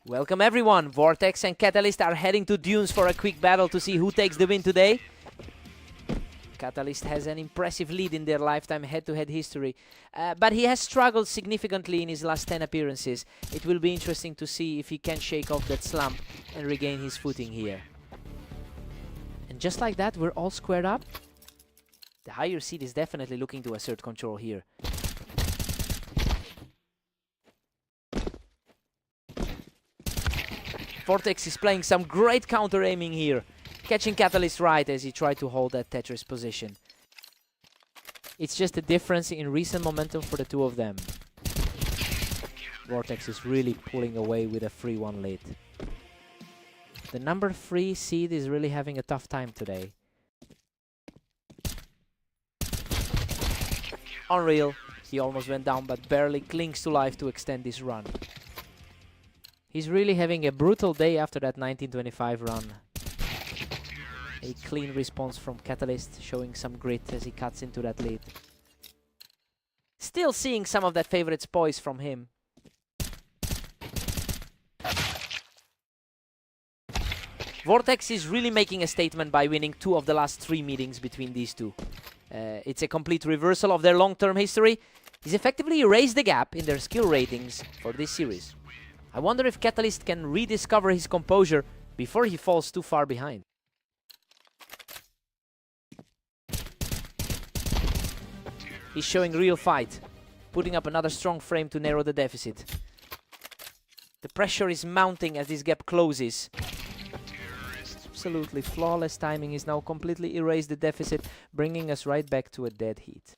Welcome everyone, Vortex and Catalyst are heading to Dunes for a quick battle to see who takes the win today. Catalyst has an impressive lead in their lifetime head-to-head history, but he has struggled significantly in his last 10 appearances. It will be interesting to see if he can shake off that slump and regain his footing here. And just like that, we're all squared up. The higher seed is definitely looking to assert control here. Vortex is playing some great counter-aiming here, catching Catalyst right as he tried to hold that Tetris position. It's just a difference in recent momentum for the two of them. Vortex is really pulling away with a 3-1 lead. The number 3 seed is really having a tough time today. Unreal. He almost went down, but barely clings to life to extend this run. He's really having a brutal day after that 1925 run. A clean response from Catalyst, showing some grit as he cuts into that lead. Still seeing some of that favorite's poise from him. Vortex is really making a statement by winning 2 of the last 3 meetings between these two. It's a complete reversal of their long-term history. He's effectively erased the gap in their skill ratings for this series. I wonder if Catalyst can rediscover his composure before he falls too far behind. He's showing real fight, putting up another strong frame to narrow the deficit. The pressure is mounting as this gap closes. Absolutely flawless timing is now completely erased the deficit, bringing us right back to a dead heat.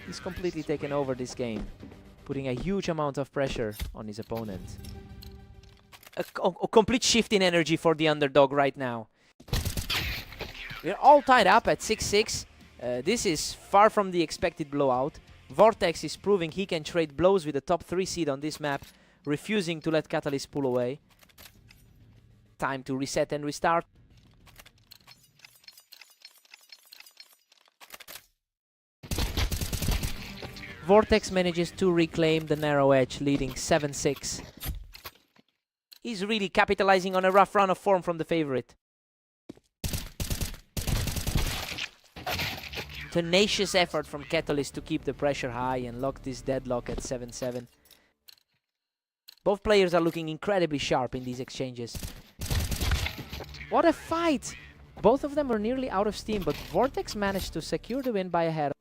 He's completely taken over this game, putting a huge amount of pressure on his opponent. A complete shift in energy for the underdog right now. We're all tied up at 6-6. This is far from the expected blowout. Vortex is proving he can trade blows with the top 3 seed on this map, refusing to let Catalyst pull away. Time to reset and restart. Vortex manages to reclaim the narrow edge, leading 7-6. He's really capitalizing on a rough run of form from the favorite. Tenacious effort from Catalyst to keep the pressure high and lock this deadlock at 7-7. Both players are looking incredibly sharp in these exchanges. What a fight! Both of them were nearly out of steam, but Vortex managed to secure the win by a head.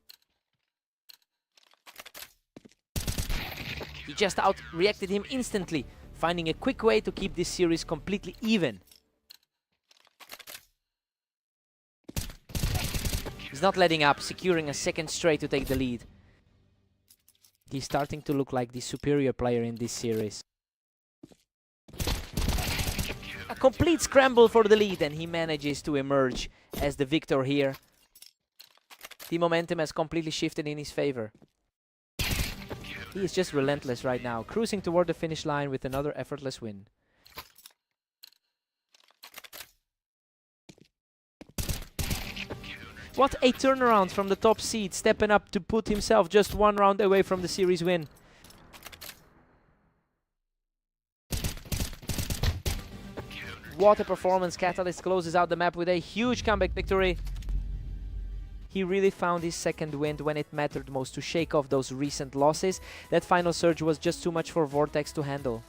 He just out-reacted him instantly, finding a quick way to keep this series completely even. He's not letting up, securing a second straight to take the lead. He's starting to look like the superior player in this series. A complete scramble for the lead, and he manages to emerge as the victor here. The momentum has completely shifted in his favor. He is just relentless right now, cruising toward the finish line with another effortless win. What a turnaround from the top seed, stepping up to put himself just 1 round away from the series win. What a performance. Catalyst closes out the map with a huge comeback victory. He really found his second wind when it mattered most to shake off those recent losses. That final surge was just too much for Vortex to handle.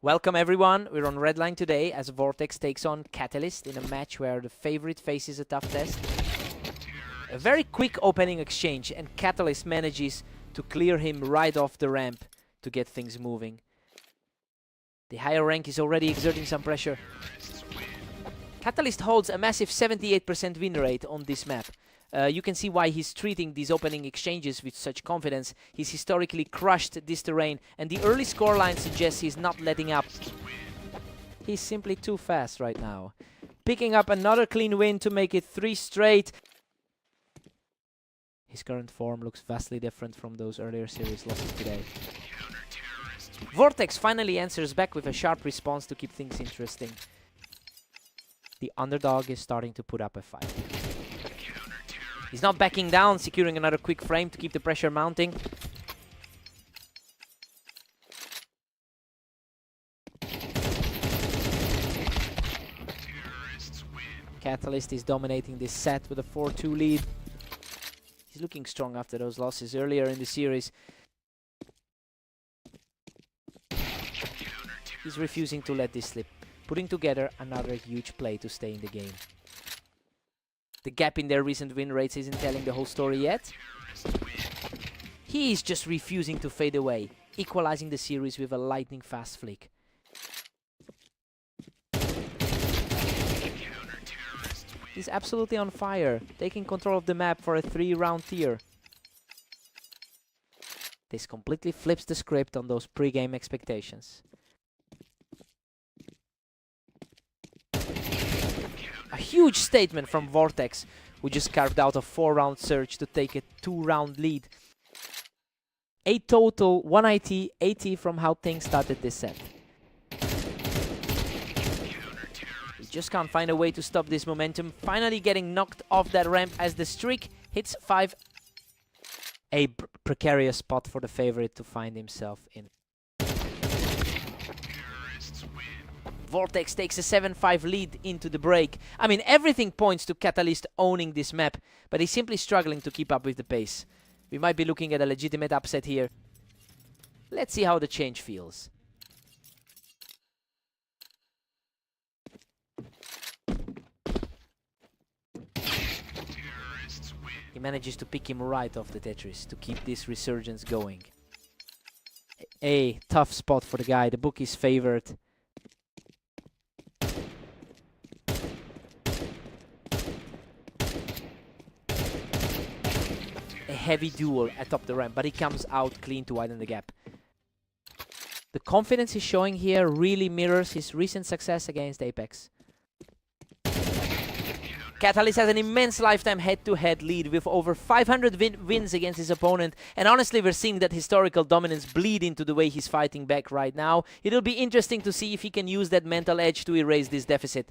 Welcome everyone, we're on Redline today as Vortex takes on Catalyst in a match where the favorite faces a tough test. A very quick opening exchange and Catalyst manages to clear him right off the ramp to get things moving. The higher rank is already exerting some pressure. Catalyst holds a massive 78% win rate on this map. You can see why he's treating these opening exchanges with such confidence. He's historically crushed this terrain, and the early scoreline suggests he's not letting up. He's simply too fast right now. Picking up another clean win to make it 3 straight. His current form looks vastly different from those earlier series losses today. Vortex finally answers back with a sharp response to keep things interesting. The underdog is starting to put up a fight. He's not backing down, securing another quick frame to keep the pressure mounting. Catalyst is dominating this set with a 4-2 lead. He's looking strong after those losses earlier in the series. He's refusing to let this slip, putting together another huge play to stay in the game. The gap in their recent win rates isn't telling the whole story yet. He is just refusing to fade away, equalizing the series with a lightning fast flick. He's absolutely on fire, taking control of the map for a 3-round tier. This completely flips the script on those pre-game expectations. A huge statement from Vortex, who just carved out a 4-round surge to take a 2-round lead. 8 total, 1 IT, 80 from how things started this set. He just can't find a way to stop this momentum, finally getting knocked off that ramp as the streak hits 5. A precarious spot for the favorite to find himself in. Vortex takes a 7-5 lead into the break. I mean, everything points to Catalyst owning this map, but he's simply struggling to keep up with the pace. We might be looking at a legitimate upset here. Let's see how the change feels. He manages to pick him right off the Tetris to keep this resurgence going. A tough spot for the guy. The book is favored. Heavy duel atop the ramp, but he comes out clean to widen the gap. The confidence he's showing here really mirrors his recent success against Apex. Catalyst has an immense lifetime head-to-head lead with over 500 wins against his opponent, and honestly we're seeing that historical dominance bleed into the way he's fighting back right now. It'll be interesting to see if he can use that mental edge to erase this deficit.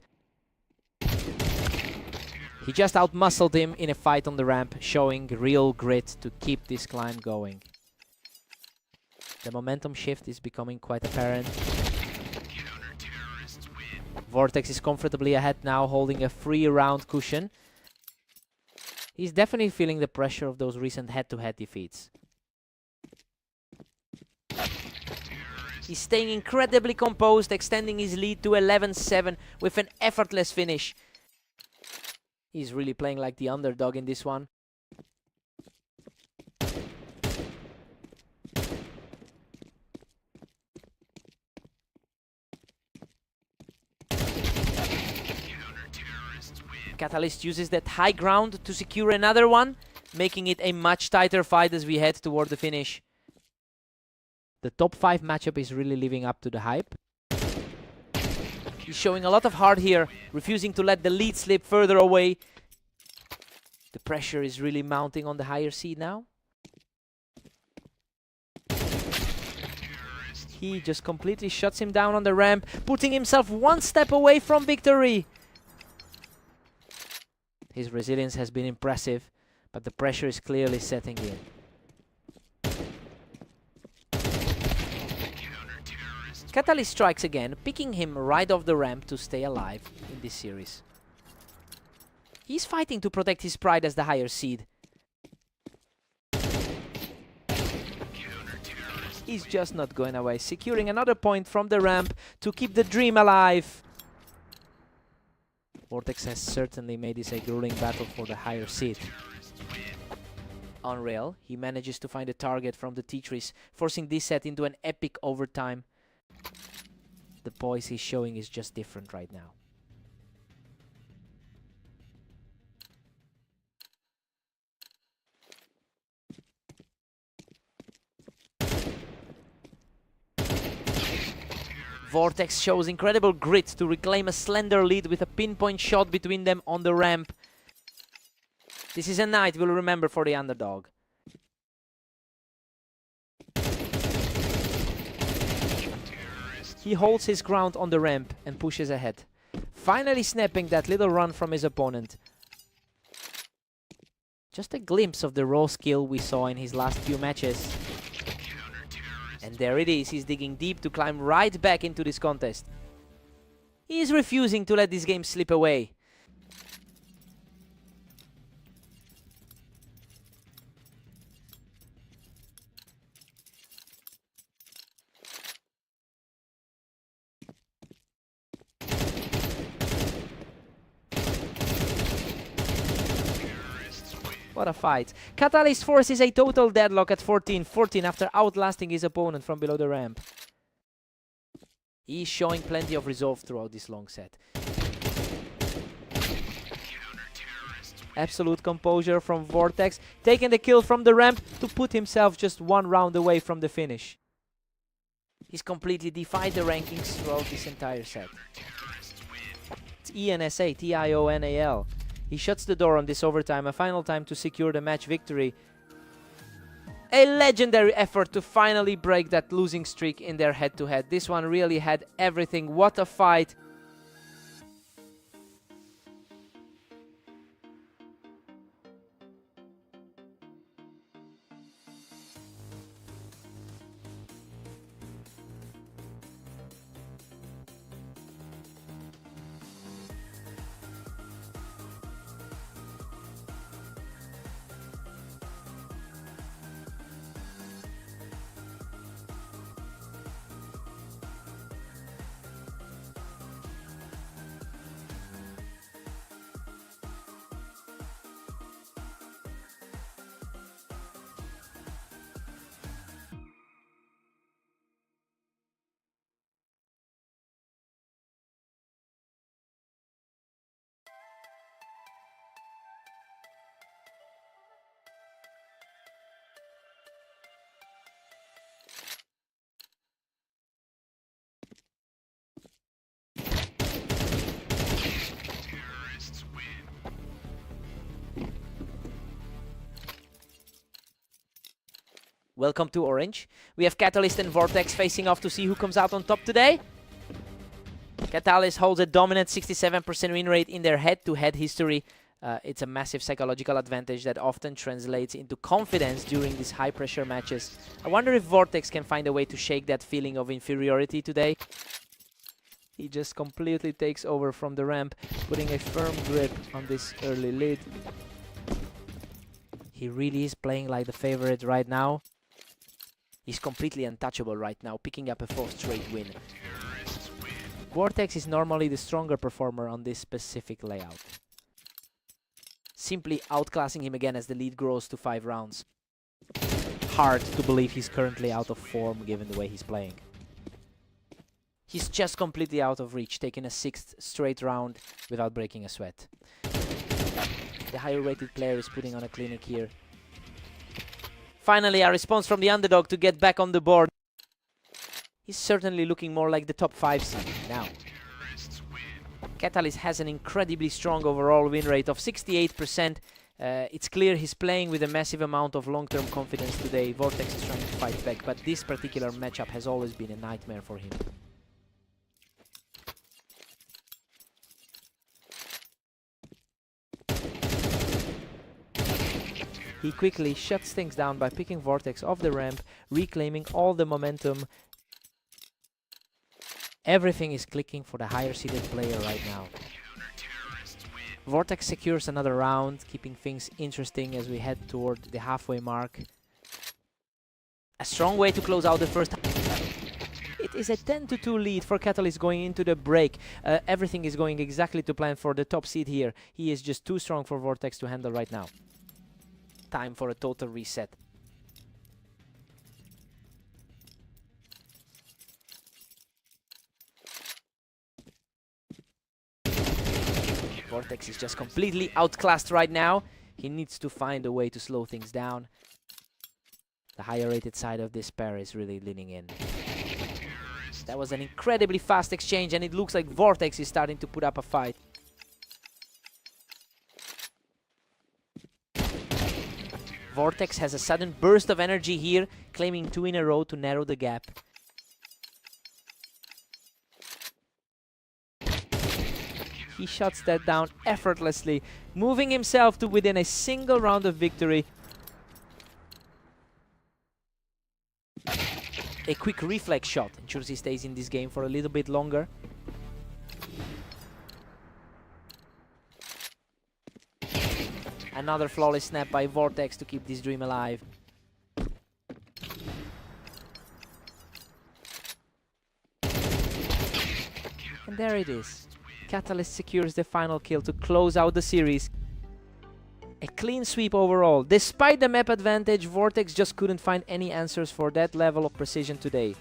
He just outmuscled him in a fight on the ramp, showing real grit to keep this climb going. The momentum shift is becoming quite apparent. Vortex is comfortably ahead now, holding a 3-round cushion. He's definitely feeling the pressure of those recent head-to-head defeats. He's staying incredibly composed, extending his lead to 11-7 with an effortless finish. He's really playing like the underdog in this one. Catalyst uses that high ground to secure another one, making it a much tighter fight as we head toward the finish. The top 5 matchup is really living up to the hype. He's showing a lot of heart here, refusing to let the lead slip further away. The pressure is really mounting on the higher seed now. He just completely shuts him down on the ramp, putting himself 1 step away from victory. His resilience has been impressive, but the pressure is clearly setting in. Catalyst strikes again, picking him right off the ramp to stay alive in this series. He's fighting to protect his pride as the higher seed. is just not going away, securing another point from the ramp to keep the dream alive. Vortex has certainly made this a grueling battle for the higher seed. Unreal, he manages to find a target from the Tetris, forcing this set into an epic overtime. The poise he's showing is just different right now. Vortex shows incredible grit to reclaim a slender lead with a pinpoint shot between them on the ramp. This is a night we'll remember for the underdog. He holds his ground on the ramp and pushes ahead, finally snapping that little run from his opponent. Just a glimpse of the raw skill we saw in his last few matches. And there it is, he's digging deep to climb right back into this contest. He is refusing to let this game slip away. What a fight. Catalyst forces a total deadlock at 14-14 after outlasting his opponent from below the ramp. He's showing plenty of resolve throughout this long set. Absolute composure from Vortex, taking the kill from the ramp to put himself just one round away from the finish. He's completely defied the rankings throughout this entire set. It's ENSA, TIONAL. He shuts the door on this overtime, a final time to secure the match victory. A legendary effort to finally break that losing streak in their head-to-head. This one really had everything. What a fight. Welcome to Orange. We have Catalyst and Vortex facing off to see who comes out on top today. Catalyst holds a dominant 67% win rate in their head-to-head history. It's a massive psychological advantage that often translates into confidence during these high-pressure matches. I wonder if Vortex can find a way to shake that feeling of inferiority today. He just completely takes over from the ramp, putting a firm grip on this early lead. He really is playing like the favorite right now. He's completely untouchable right now, picking up a 4th straight win. Vortex is normally the stronger performer on this specific layout, simply outclassing him again as the lead grows to 5 rounds. Hard to believe he's currently out of form given the way he's playing. He's just completely out of reach, taking a 6th straight round without breaking a sweat. The higher rated player is putting on a clinic here. Finally, a response from the underdog to get back on the board. He's certainly looking more like the top 5 seed now. Catalyst has an incredibly strong overall win rate of 68%. It's clear he's playing with a massive amount of long-term confidence today. Vortex is trying to fight back, but this particular matchup has always been a nightmare for him. He quickly shuts things down by picking Vortex off the ramp, reclaiming all the momentum. Everything is clicking for the higher seeded player right now. Vortex secures another round, keeping things interesting as we head toward the halfway mark. A strong way to close out the first. It is a 10-2 lead for Catalyst going into the break. Everything is going exactly to plan for the top seed here. He is just too strong for Vortex to handle right now. Time for a total reset. Vortex is just completely outclassed right now. He needs to find a way to slow things down. The higher rated side of this pair is really leaning in. That was an incredibly fast exchange, and it looks like Vortex is starting to put up a fight. Vortex has a sudden burst of energy here, claiming 2 in a row to narrow the gap. He shuts that down effortlessly, moving himself to within a single round of victory. A quick reflex shot ensures he stays in this game for a little bit longer. Another flawless snap by Vortex to keep this dream alive. And there it is. Catalyst secures the final kill to close out the series. A clean sweep overall. Despite the map advantage, Vortex just couldn't find any answers for that level of precision today.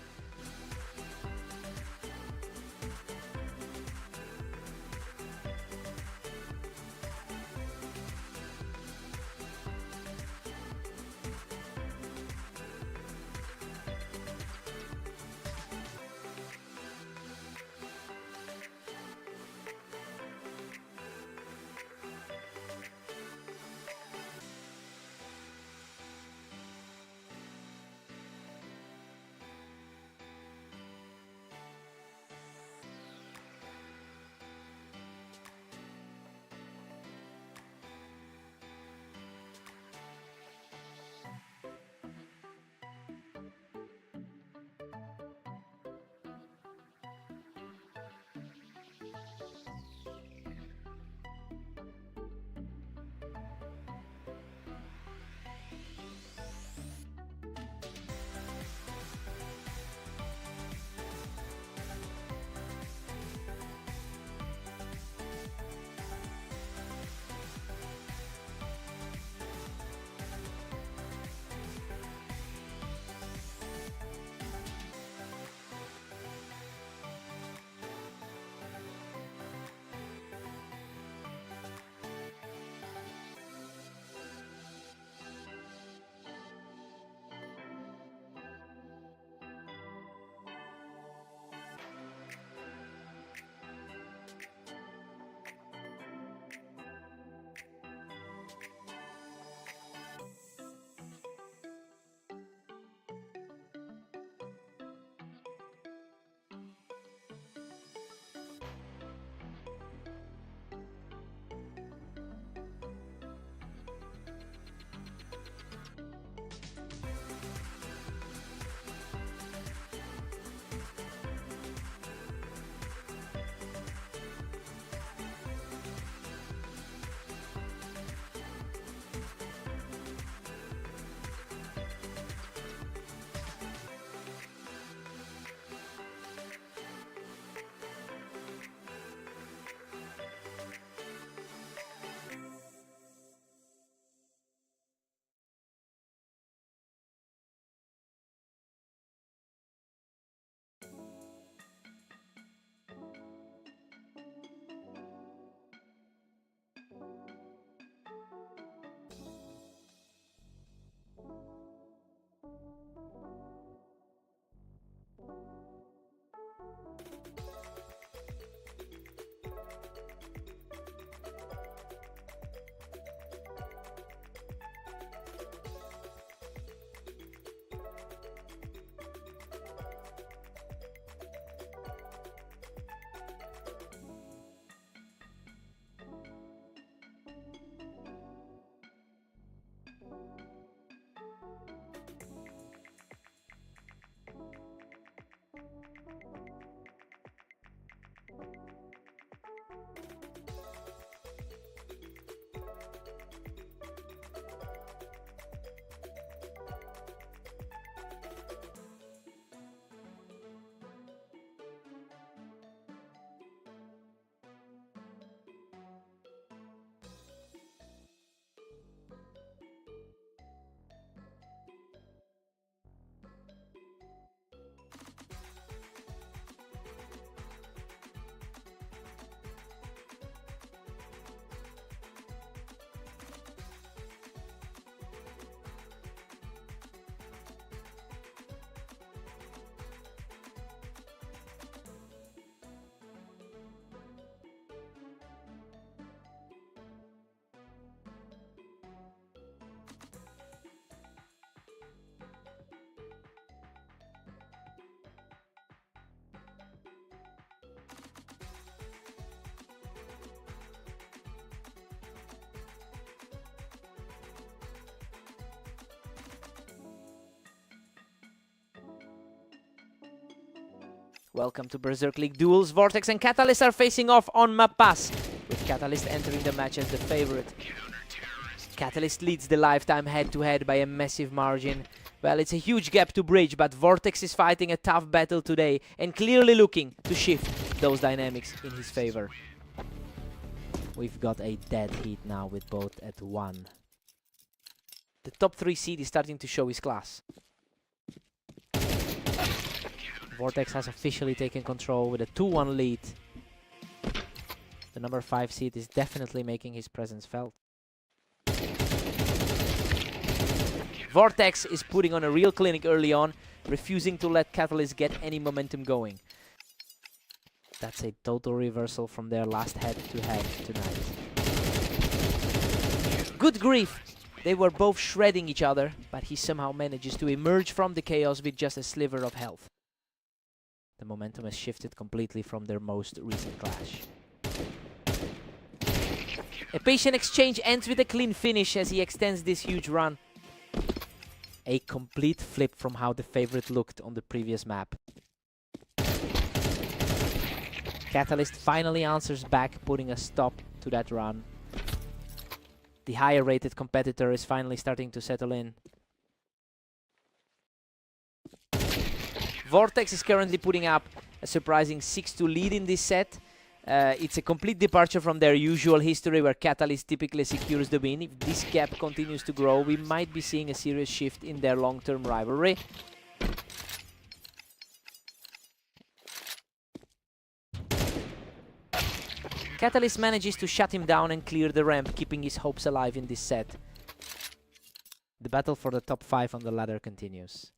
Welcome to Berserk League Duels. Vortex and Catalyst are facing off on map pass, with Catalyst entering the match as the favorite. Catalyst leads the lifetime head-to-head by a massive margin. Well, it's a huge gap to bridge, but Vortex is fighting a tough battle today and clearly looking to shift those dynamics in his favor. We've got a dead heat now with both at 1. The top 3 seed is starting to show his class. Vortex has officially taken control with a 2-1 lead. The number 5 seed is definitely making his presence felt. Vortex is putting on a real clinic early on, refusing to let Catalyst get any momentum going. That's a total reversal from their last head-to-head tonight. Good grief! They were both shredding each other, but he somehow manages to emerge from the chaos with just a sliver of health. The momentum has shifted completely from their most recent clash. A patient exchange ends with a clean finish as he extends this huge run. A complete flip from how the favorite looked on the previous map. Catalyst finally answers back, putting a stop to that run. The higher rated competitor is finally starting to settle in. Vortex is currently putting up a surprising 6-2 lead in this set. It's a complete departure from their usual history where Catalyst typically secures the win. If this gap continues to grow, we might be seeing a serious shift in their long-term rivalry. Catalyst manages to shut him down and clear the ramp, keeping his hopes alive in this set. The battle for the top 5 on the ladder continues.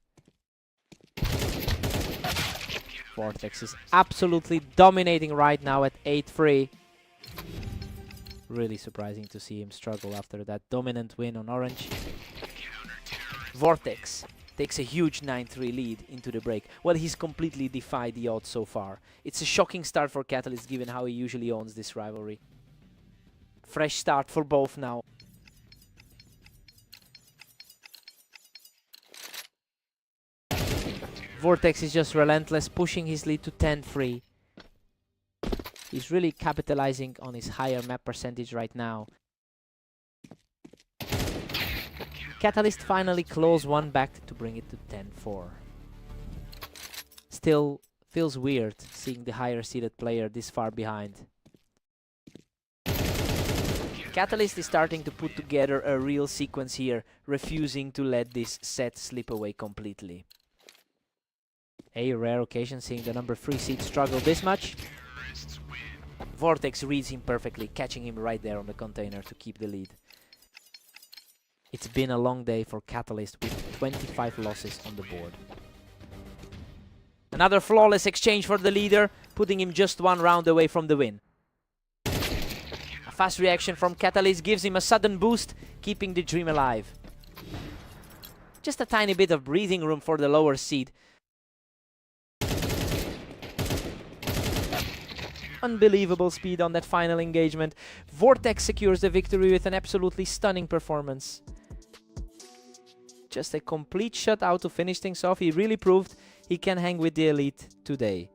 Vortex is absolutely dominating right now at 8-3. Really surprising to see him struggle after that dominant win on Orange. Vortex takes a huge 9-3 lead into the break. Well, he's completely defied the odds so far. It's a shocking start for Catalyst given how he usually owns this rivalry. Fresh start for both now. Vortex is just relentless, pushing his lead to 10-3. He's really capitalizing on his higher map percentage right now. Catalyst finally claws one back to bring it to 10-4. Still feels weird seeing the higher seeded player this far behind. Catalyst is starting to put together a real sequence here, refusing to let this set slip away completely. A rare occasion seeing the number 3 seed struggle this much. Vortex reads him perfectly, catching him right there on the container to keep the lead. It's been a long day for Catalyst with 25 losses on the board. Another flawless exchange for the leader, putting him just 1 round away from the win. A fast reaction from Catalyst gives him a sudden boost, keeping the dream alive. Just a tiny bit of breathing room for the lower seed. Unbelievable speed on that final engagement. Vortex secures the victory with an absolutely stunning performance. Just a complete shutout to finish things off. He really proved he can hang with the elite today.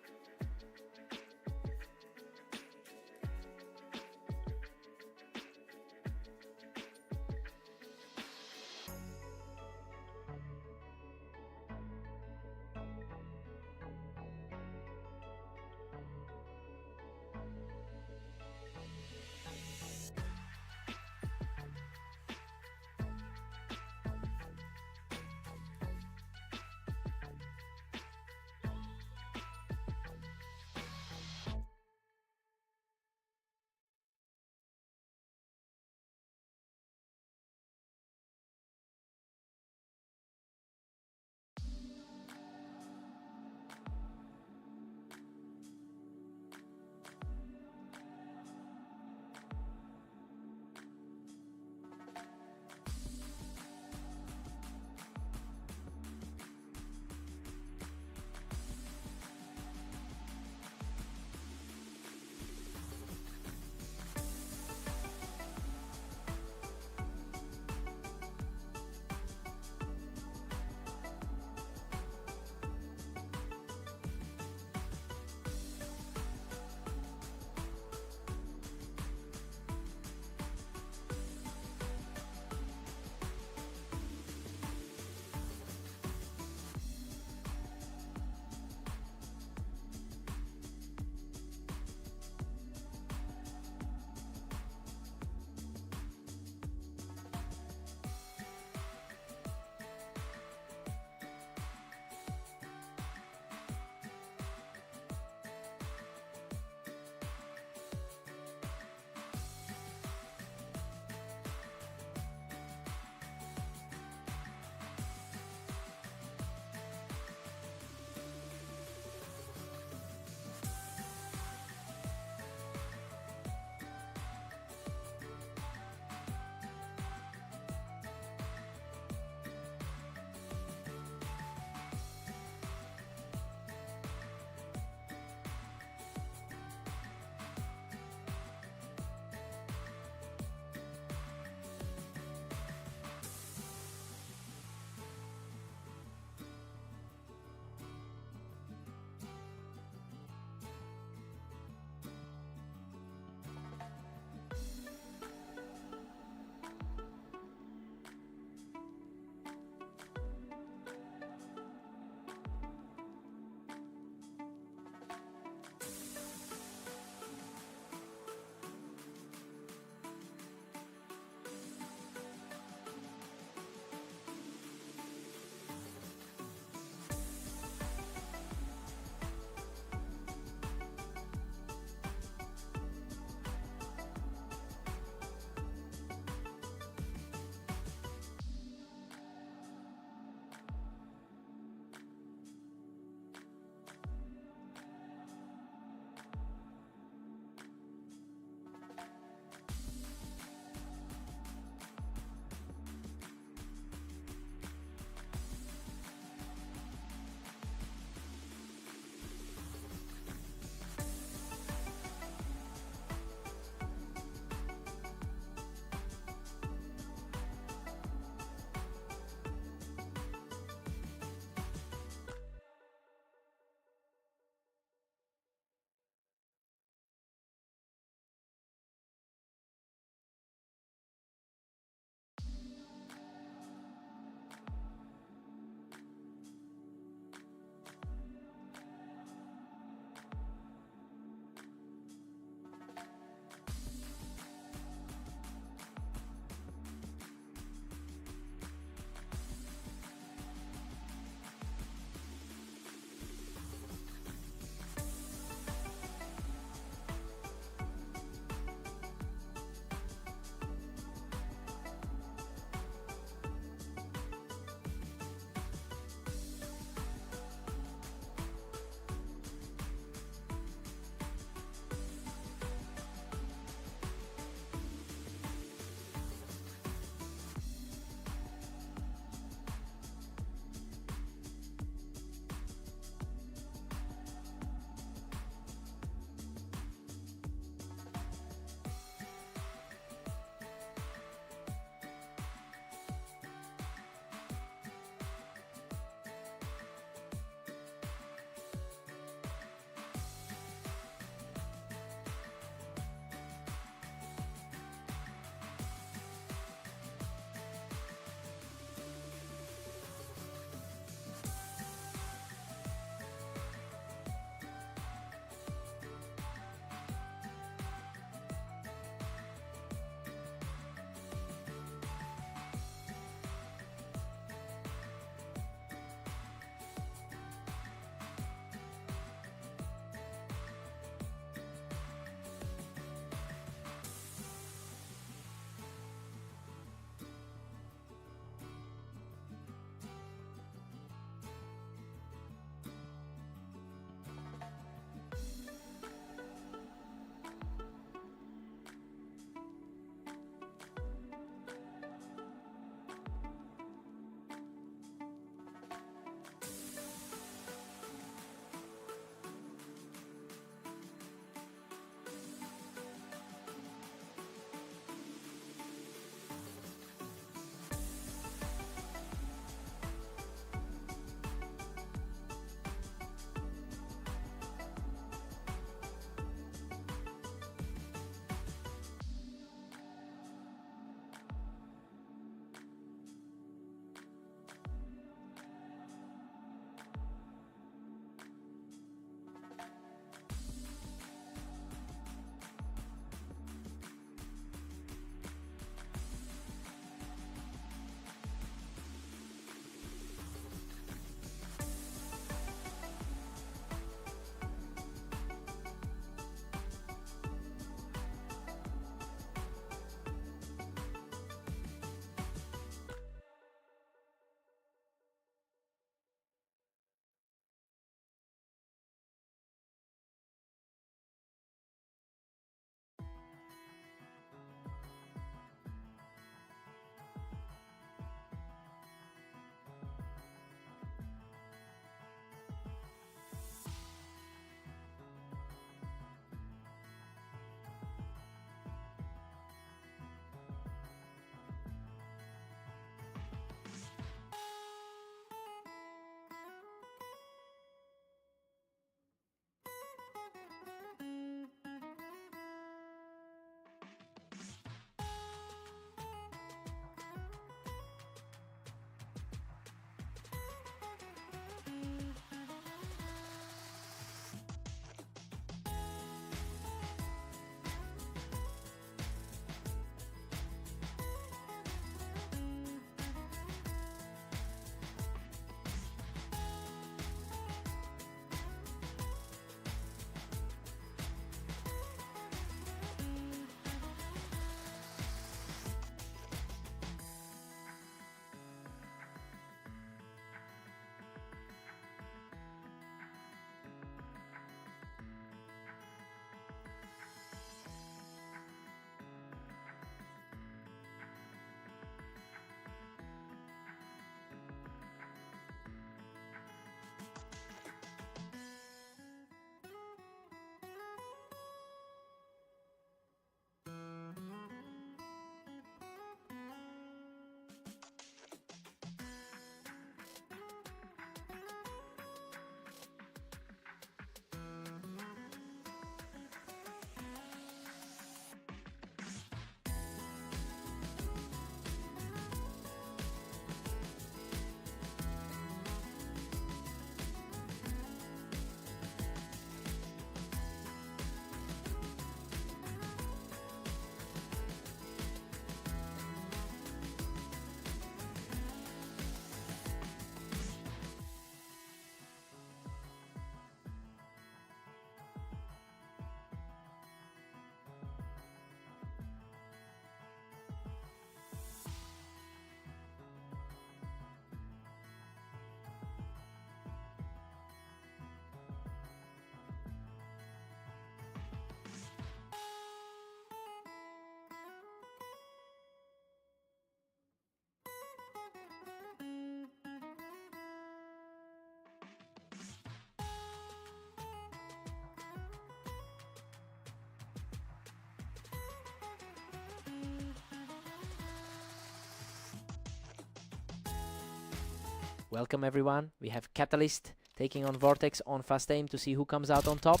Welcome everyone. We have Catalyst taking on Vortex on fast aim to see who comes out on top.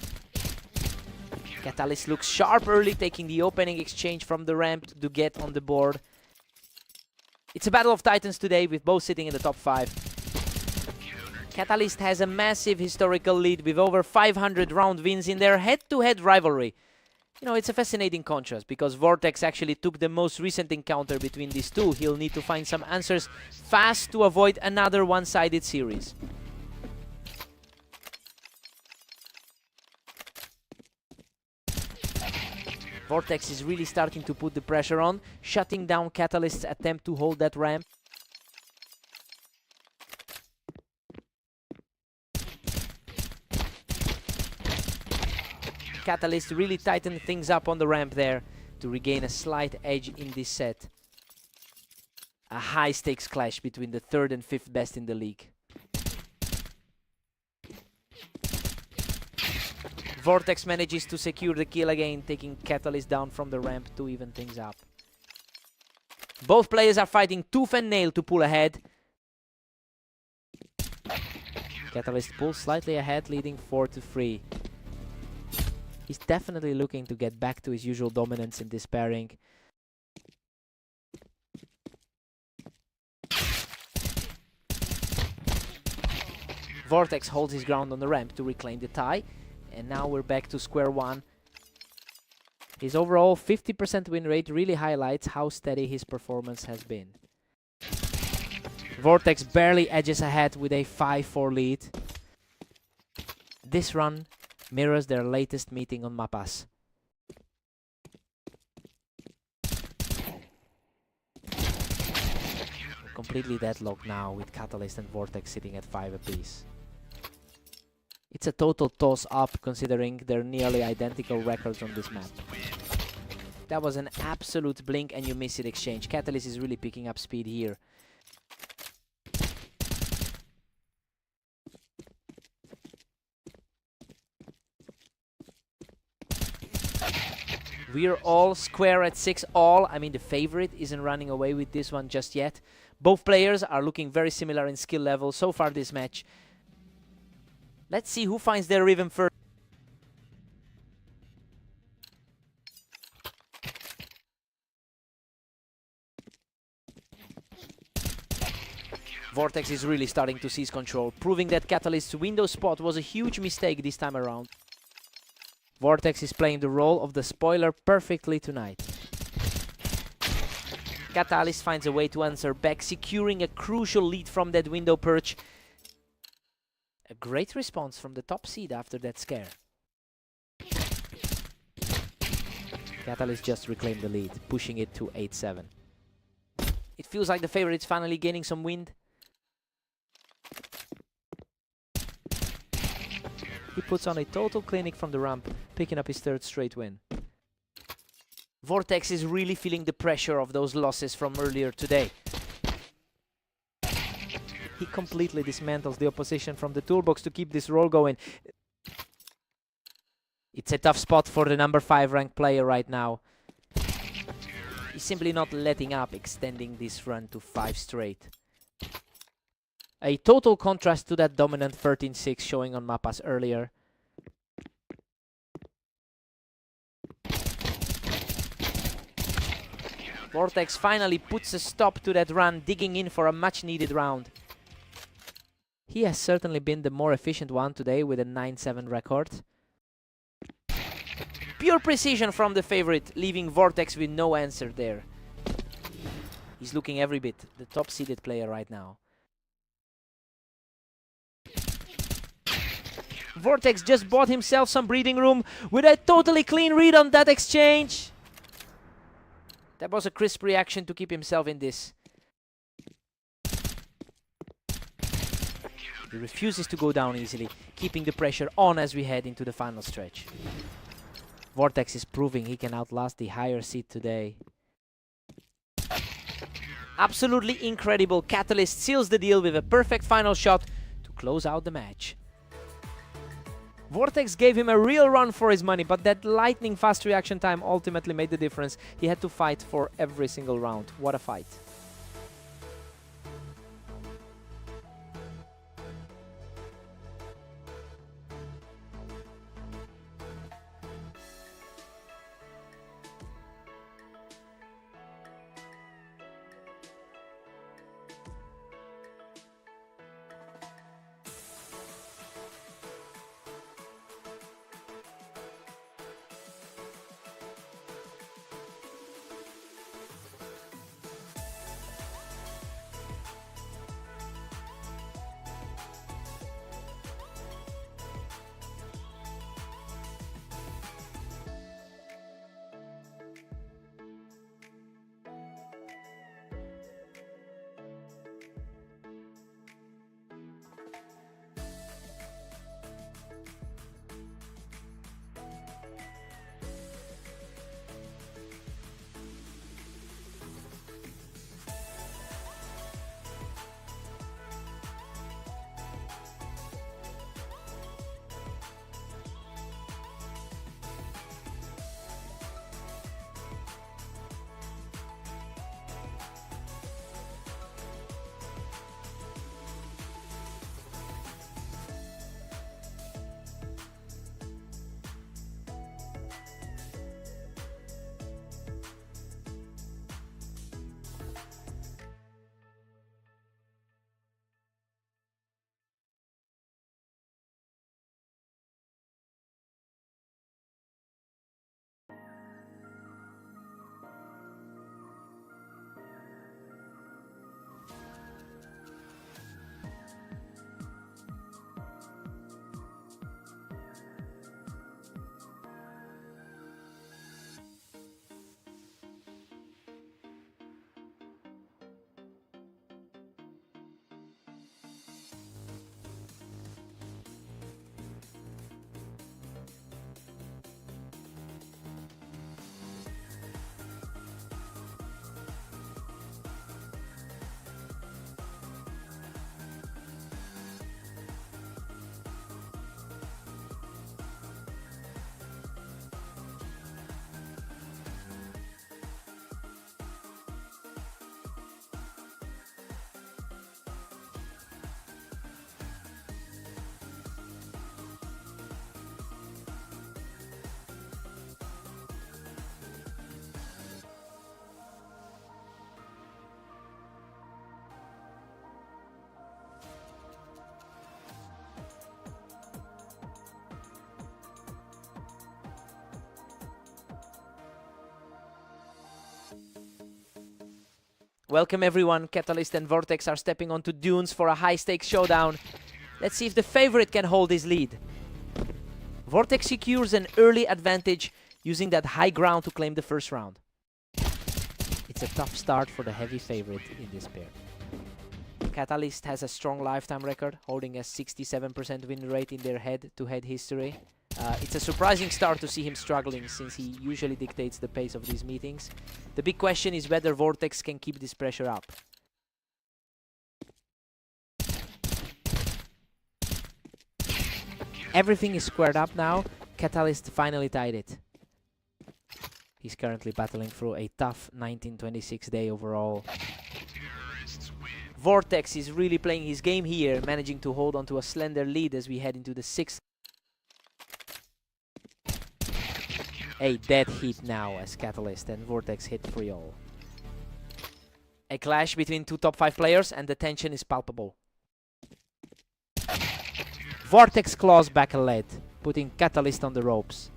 Catalyst looks sharp early, taking the opening exchange from the ramp to get on the board. It's a battle of titans today, with both sitting in the top 5. Catalyst has a massive historical lead with over 500 round wins in their head-to-head rivalry. You know, it's a fascinating contrast because Vortex actually took the most recent encounter between these two. He'll need to find some answers fast to avoid another one-sided series. Vortex is really starting to put the pressure on, shutting down Catalyst's attempt to hold that ramp. Catalyst really tightened things up on the ramp there to regain a slight edge in this set. A high-stakes clash between the 3rd and 5th best in the league. Vortex manages to secure the kill again, taking Catalyst down from the ramp to even things up. Both players are fighting tooth and nail to pull ahead. Catalyst pulls slightly ahead, leading 4-3. He's definitely looking to get back to his usual dominance in this pairing. Vortex holds his ground on the ramp to reclaim the tie. And now we're back to square one. His overall 50% win rate really highlights how steady his performance has been. Vortex barely edges ahead with a 5-4 lead. This run mirrors their latest meeting on Mapas. We're completely deadlocked now with Catalyst and Vortex sitting at 5 apiece. It's a total toss-up considering their nearly identical records on this map. That was an absolute blink and you miss it exchange. Catalyst is really picking up speed here. We're all square at 6 all. I mean, the favorite isn't running away with this one just yet. Both players are looking very similar in skill level so far this match. Let's see who finds their rhythm first. Vortex is really starting to seize control, proving that Catalyst's window spot was a huge mistake this time around. Vortex is playing the role of the spoiler perfectly tonight. Catalyst finds a way to answer back, securing a crucial lead from that window perch. A great response from the top seed after that scare. Catalyst just reclaimed the lead, pushing it to 8-7. It feels like the favorite's finally gaining some wind. He puts on a total clinic from the ramp, picking up his 3rd straight win. Vortex is really feeling the pressure of those losses from earlier today. He completely dismantles the opposition from the toolbox to keep this roll going. It's a tough spot for the number 5 ranked player right now. He's simply not letting up, extending this run to 5 straight. A total contrast to that dominant 13-6 showing on Mapas earlier. Vortex finally puts a stop to that run, digging in for a much-needed round. He has certainly been the more efficient one today with a 9-7 record. Pure precision from the favorite, leaving Vortex with no answer there. He's looking every bit the top-seeded player right now. Vortex just bought himself some breathing room with a totally clean read on that exchange. That was a crisp reaction to keep himself in this. He refuses to go down easily, keeping the pressure on as we head into the final stretch. Vortex is proving he can outlast the higher seed today. Absolutely incredible. Catalyst seals the deal with a perfect final shot to close out the match. Vortex gave him a real run for his money, but that lightning fast reaction time ultimately made the difference. He had to fight for every single round. What a fight. Welcome everyone, Catalyst and Vortex are stepping onto dunes for a high-stakes showdown. Let's see if the favorite can hold his lead. Vortex secures an early advantage using that high ground to claim the first round. It's a tough start for the heavy favorite in this pair. Catalyst has a strong lifetime record, holding a 67% win rate in their head-to-head history. It's a surprising start to see him struggling, since he usually dictates the pace of these meetings. The big question is whether Vortex can keep this pressure up. Everything is squared up now. Catalyst finally tied it. He's currently battling through a tough 1926 day overall. Vortex is really playing his game here, managing to hold on to a slender lead as we head into the 6th. A dead heat now as Catalyst and Vortex hit 3-all. A clash between two top 5 players and the tension is palpable. Vortex claws back a lead, putting Catalyst on the ropes.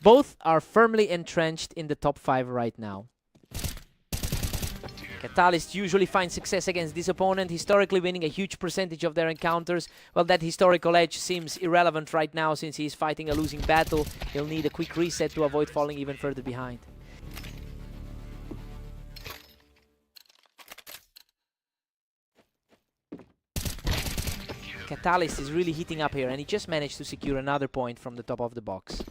Both are firmly entrenched in the top 5 right now. Catalyst usually finds success against this opponent, historically winning a huge percentage of their encounters. Well, that historical edge seems irrelevant right now since he's fighting a losing battle. He'll need a quick reset to avoid falling even further behind. Catalyst is really heating up here, and he just managed to secure another point from the top of the box.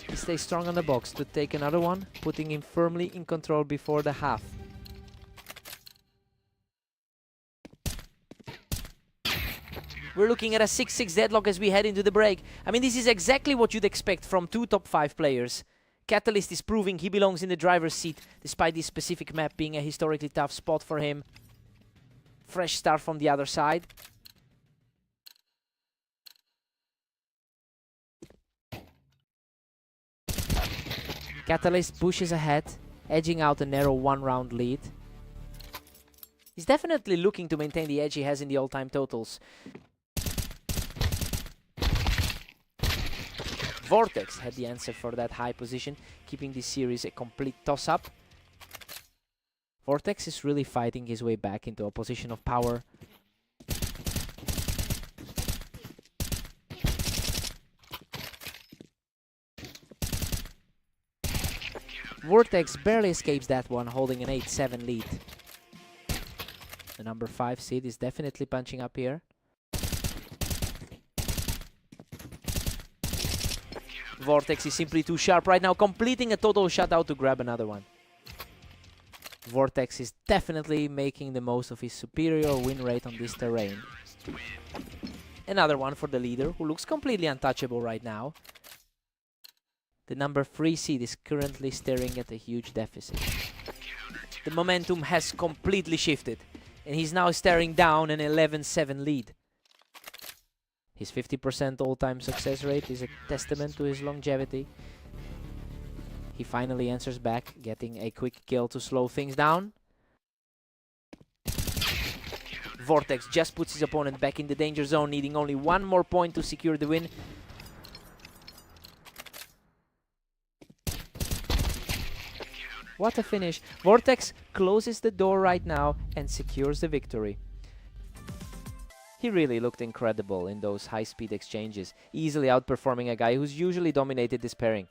He stays strong on the box to take another one, putting him firmly in control before the half. We're looking at a 6-6 deadlock as we head into the break. I mean, this is exactly what you'd expect from two top 5 players. Catalyst is proving he belongs in the driver's seat, despite this specific map being a historically tough spot for him. Fresh start from the other side. Catalyst pushes ahead, edging out a narrow 1-round lead. He's definitely looking to maintain the edge he has in the all-time totals. Vortex had the answer for that high position, keeping this series a complete toss-up. Vortex is really fighting his way back into a position of power. Vortex barely escapes that one, holding an 8-7 lead. The number 5 seed is definitely punching up here. Vortex is simply too sharp right now, completing a total shutout to grab another one. Vortex is definitely making the most of his superior win rate on this terrain. Another one for the leader, who looks completely untouchable right now. The number 3 seed is currently staring at a huge deficit. The momentum has completely shifted, and he's now staring down an 11-7 lead. His 50% all-time success rate is a testament to his longevity. He finally answers back, getting a quick kill to slow things down. Vortex just puts his opponent back in the danger zone, needing only one more point to secure the win. What a finish. Vortex closes the door right now and secures the victory. He really looked incredible in those high-speed exchanges, easily outperforming a guy who's usually dominated this pairing.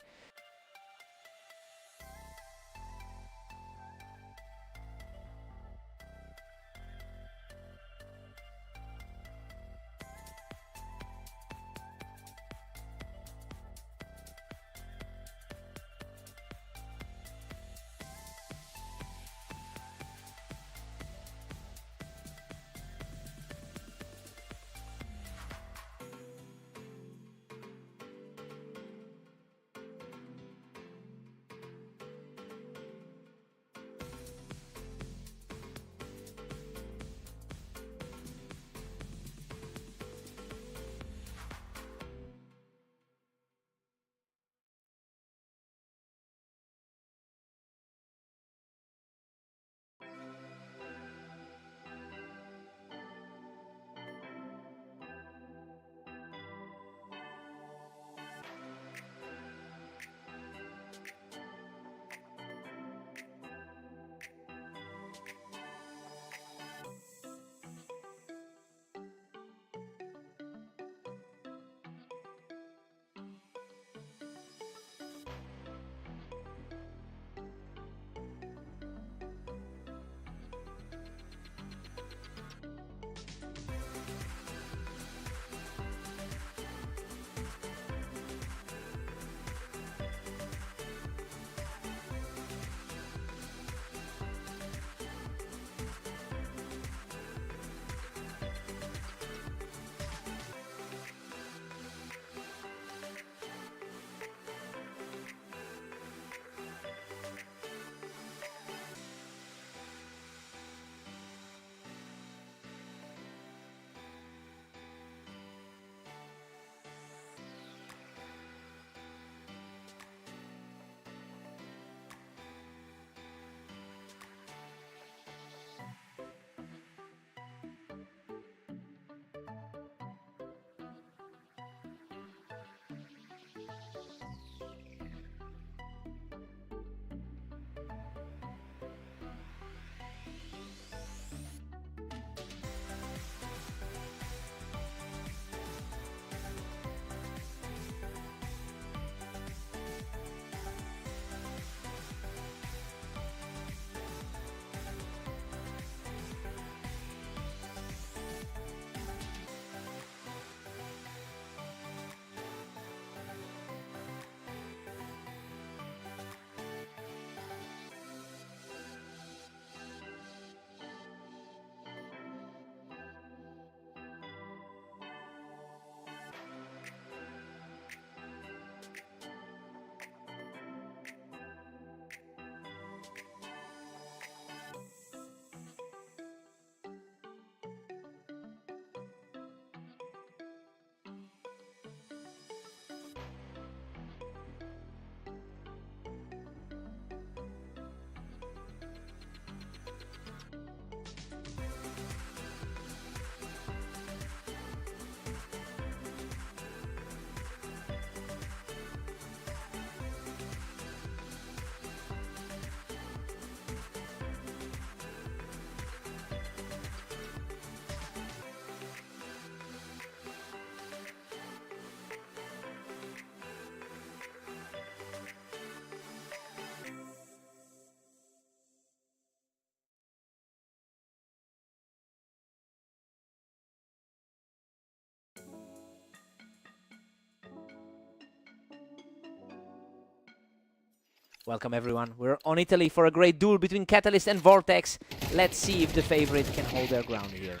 Welcome everyone. We're on Italy for a great duel between Catalyst and Vortex. Let's see if the favorite can hold their ground here.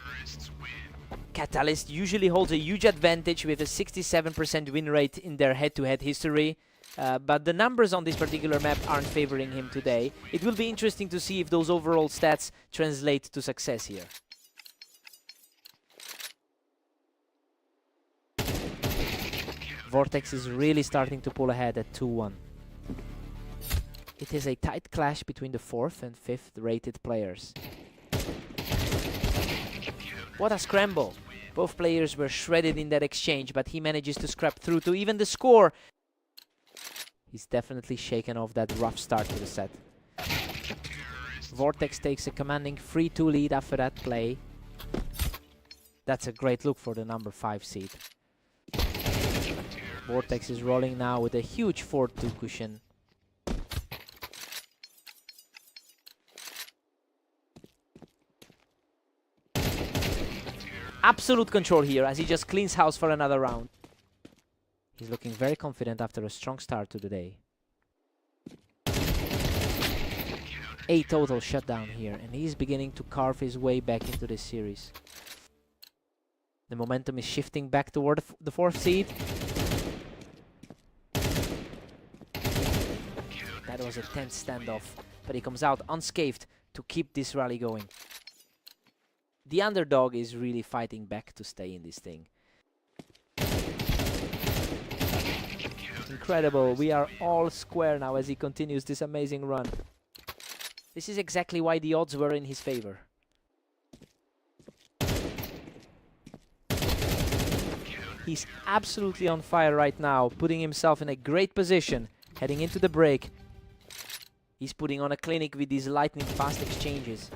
Catalyst usually holds a huge advantage with a 67% win rate in their head-to-head history. But the numbers on this particular map aren't favoring him today. It will be interesting to see if those overall stats translate to success here. Vortex is really starting to pull ahead at 2-1. It is a tight clash between the 4th and 5th rated players. What a scramble! Both players were shredded in that exchange, but he manages to scrap through to even the score. He's definitely shaken off that rough start to the set. Vortex takes a commanding 3-2 lead after that play. That's a great look for the number 5 seed. Vortex is rolling now with a huge 4-2 cushion. Absolute control here as he just cleans house for another round. He's looking very confident after a strong start to the day. 8 total shutdown here, and he's beginning to carve his way back into this series. The momentum is shifting back toward the 4th seed. That was a tense standoff, but he comes out unscathed to keep this rally going. The underdog is really fighting back to stay in this thing. Incredible, we are all square now as he continues this amazing run. This is exactly why the odds were in his favor. He's absolutely on fire right now, putting himself in a great position, heading into the break. He's putting on a clinic with these lightning fast exchanges.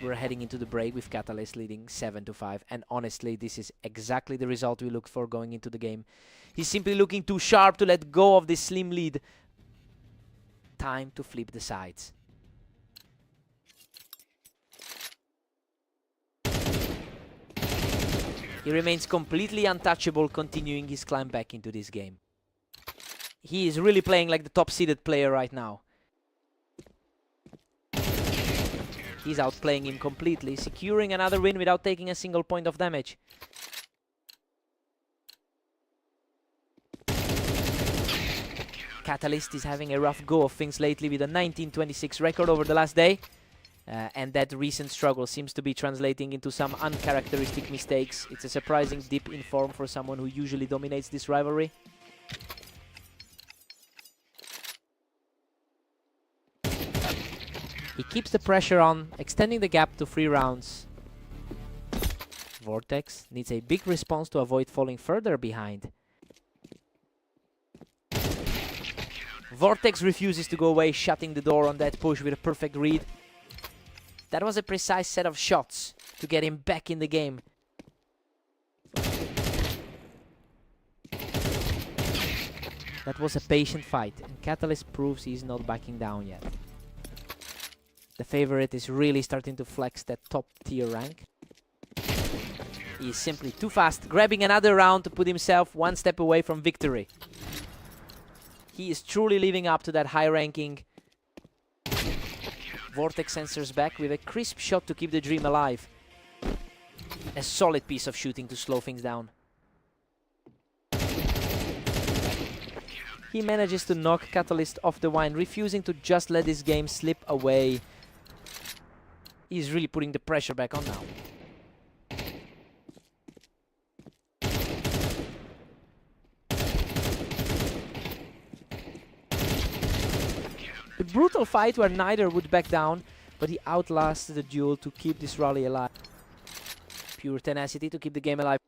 We're heading into the break with Catalyst leading 7-5, and honestly, this is exactly the result we looked for going into the game. He's simply looking too sharp to let go of this slim lead. Time to flip the sides. He remains completely untouchable, continuing his climb back into this game. He is really playing like the top-seeded player right now. He's outplaying him completely, securing another win without taking a single point of damage. Catalyst is having a rough go of things lately with a 19-26 record over the last day. And that recent struggle seems to be translating into some uncharacteristic mistakes. It's a surprising dip in form for someone who usually dominates this rivalry. He keeps the pressure on, extending the gap to 3 rounds. Vortex needs a big response to avoid falling further behind. Vortex refuses to go away, shutting the door on that push with a perfect read. That was a precise set of shots to get him back in the game. That was a patient fight, and Catalyst proves he's not backing down yet. The favorite is really starting to flex that top tier rank. He's simply too fast, grabbing another round to put himself one step away from victory. He is truly living up to that high ranking. Vortex answers back with a crisp shot to keep the dream alive. A solid piece of shooting to slow things down. He manages to knock Catalyst off the wine, refusing to just let this game slip away. He's really putting the pressure back on now. A brutal fight where neither would back down, but he outlasted the duel to keep this rally alive. Pure tenacity to keep the game alive.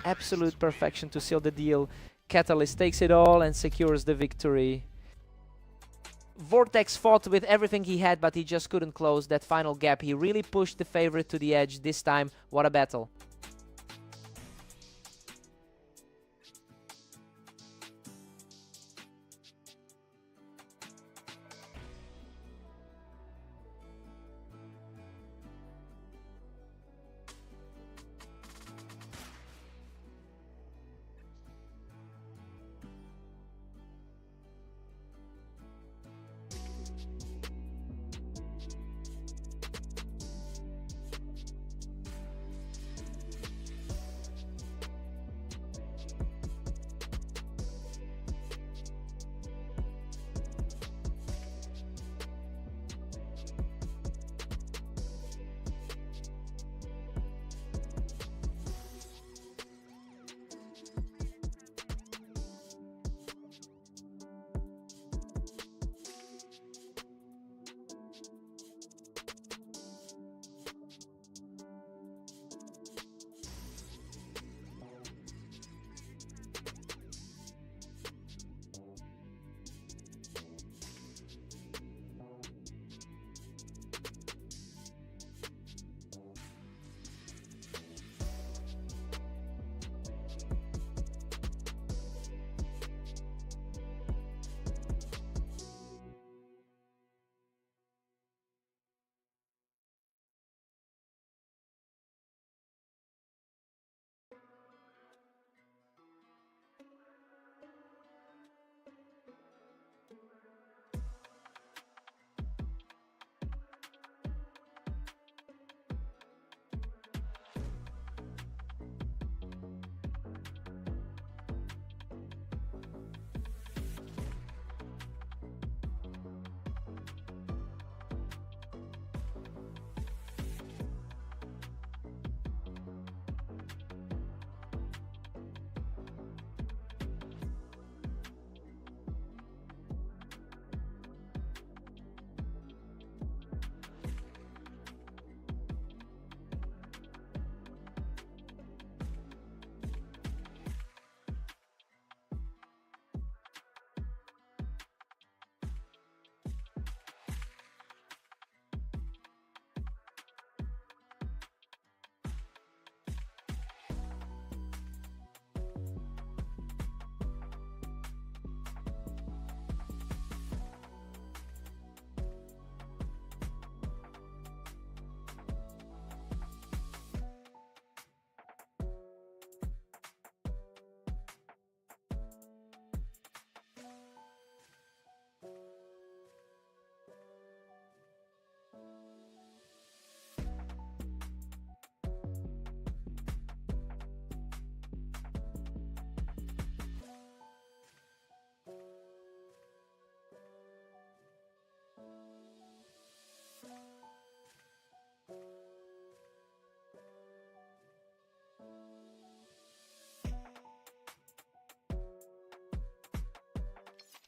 Absolute perfection to seal the deal. Catalyst takes it all and secures the victory. Vortex fought with everything he had, but he just couldn't close that final gap. He really pushed the favorite to the edge this time. What a battle.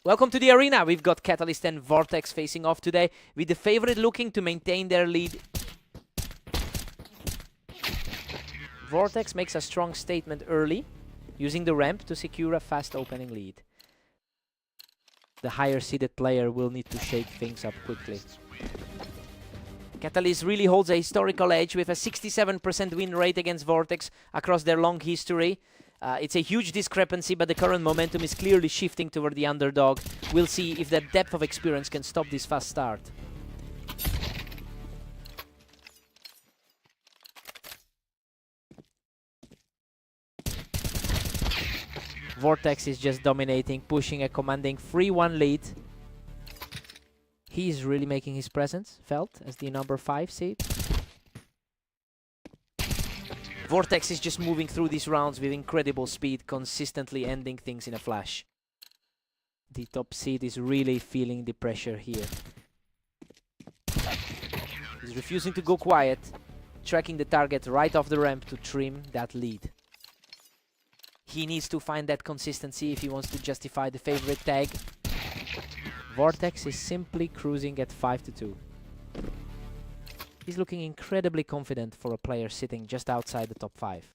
Welcome to the arena. We've got Catalyst and Vortex facing off today, with the favorite looking to maintain their lead. Vortex makes a strong statement early, using the ramp to secure a fast opening lead. The higher seeded player will need to shake things up quickly. Catalyst really holds a historical edge with a 67% win rate against Vortex across their long history. It's a huge discrepancy, but the current momentum is clearly shifting toward the underdog. We'll see if that depth of experience can stop this fast start. Vortex is just dominating, pushing a commanding 3-1 lead. He is really making his presence felt as the number 5 seed. Vortex is just moving through these rounds with incredible speed, consistently ending things in a flash. The top seed is really feeling the pressure here. He's refusing to go quiet, tracking the target right off the ramp to trim that lead. He needs to find that consistency if he wants to justify the favorite tag. Vortex is simply cruising at 5-2. He's looking incredibly confident for a player sitting just outside the top 5.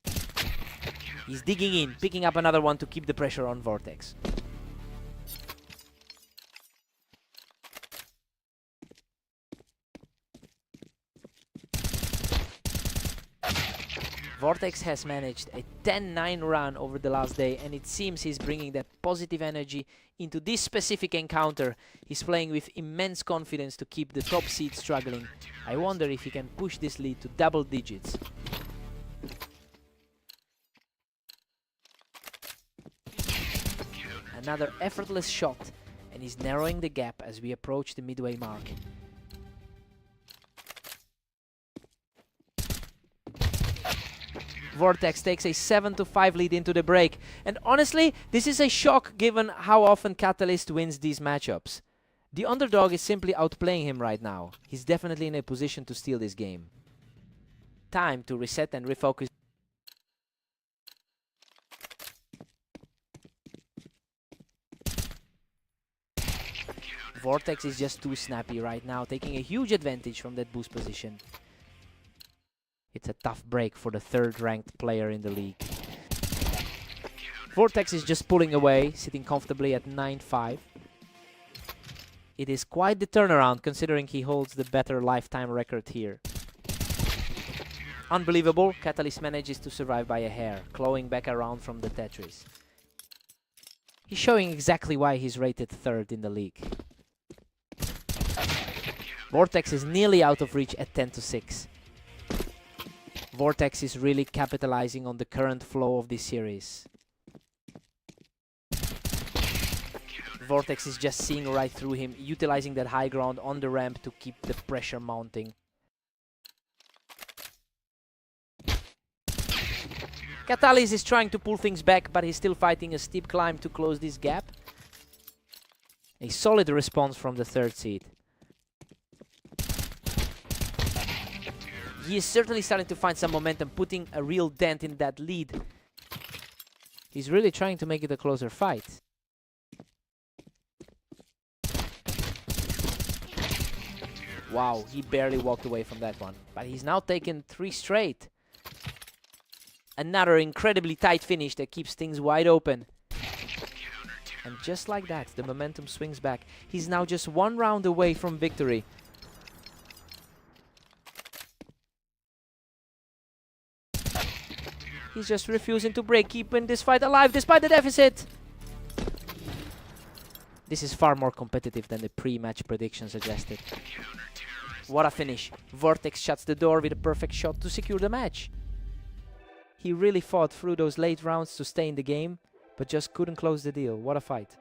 He's digging in, picking up another one to keep the pressure on Vortex. Vortex has managed a 10-9 run over the last day, and it seems he's bringing that positive energy into this specific encounter. He's playing with immense confidence to keep the top seed struggling. I wonder if he can push this lead to double digits. Another effortless shot, and he's narrowing the gap as we approach the midway mark. Vortex takes a 7-5 lead into the break, and honestly, this is a shock given how often Catalyst wins these matchups. The underdog is simply outplaying him right now. He's definitely in a position to steal this game. Time to reset and refocus. Vortex is just too snappy right now, taking a huge advantage from that boost position. It's a tough break for the third-ranked player in the league. Vortex is just pulling away, sitting comfortably at 9-5. It is quite the turnaround considering he holds the better lifetime record here. Unbelievable, Catalyst manages to survive by a hair, clawing back around from the Tetris. He's showing exactly why he's rated 3rd in the league. Vortex is nearly out of reach at 10-6. Vortex is really capitalizing on the current flow of this series. Vortex is just seeing right through him, utilizing that high ground on the ramp to keep the pressure mounting. Catalyst is trying to pull things back, but he's still fighting a steep climb to close this gap. A solid response from the 3rd seed. He is certainly starting to find some momentum, putting a real dent in that lead. He's really trying to make it a closer fight. Wow, he barely walked away from that one. But he's now taken 3 straight. Another incredibly tight finish that keeps things wide open. And just like that, the momentum swings back. He's now just 1 round away from victory. He's just refusing to break, keeping this fight alive despite the deficit. This is far more competitive than the pre-match prediction suggested. What a finish. Vortex shuts the door with a perfect shot to secure the match. He really fought through those late rounds to stay in the game, but just couldn't close the deal. What a fight.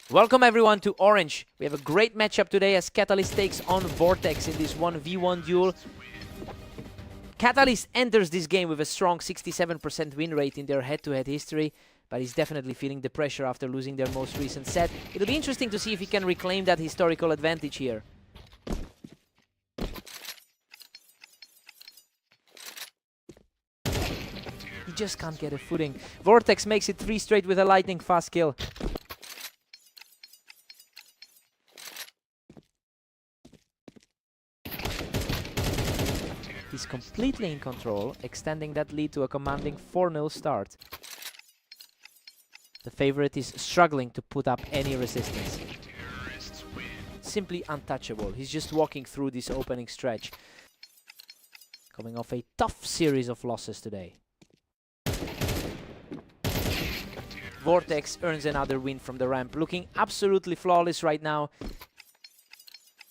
Welcome everyone to Orange. We have a great matchup today as Catalyst takes on Vortex in this 1v1 duel. Catalyst enters this game with a strong 67% win rate in their head-to-head history, but he's definitely feeling the pressure after losing their most recent set. It'll be interesting to see if he can reclaim that historical advantage here. He just can't get a footing. Vortex makes it 3 straight with a lightning fast kill. He's completely in control, extending that lead to a commanding 4-0 start. The favorite is struggling to put up any resistance. Simply untouchable. He's just walking through this opening stretch. Coming off a tough series of losses today. Vortex earns another win from the ramp, looking absolutely flawless right now.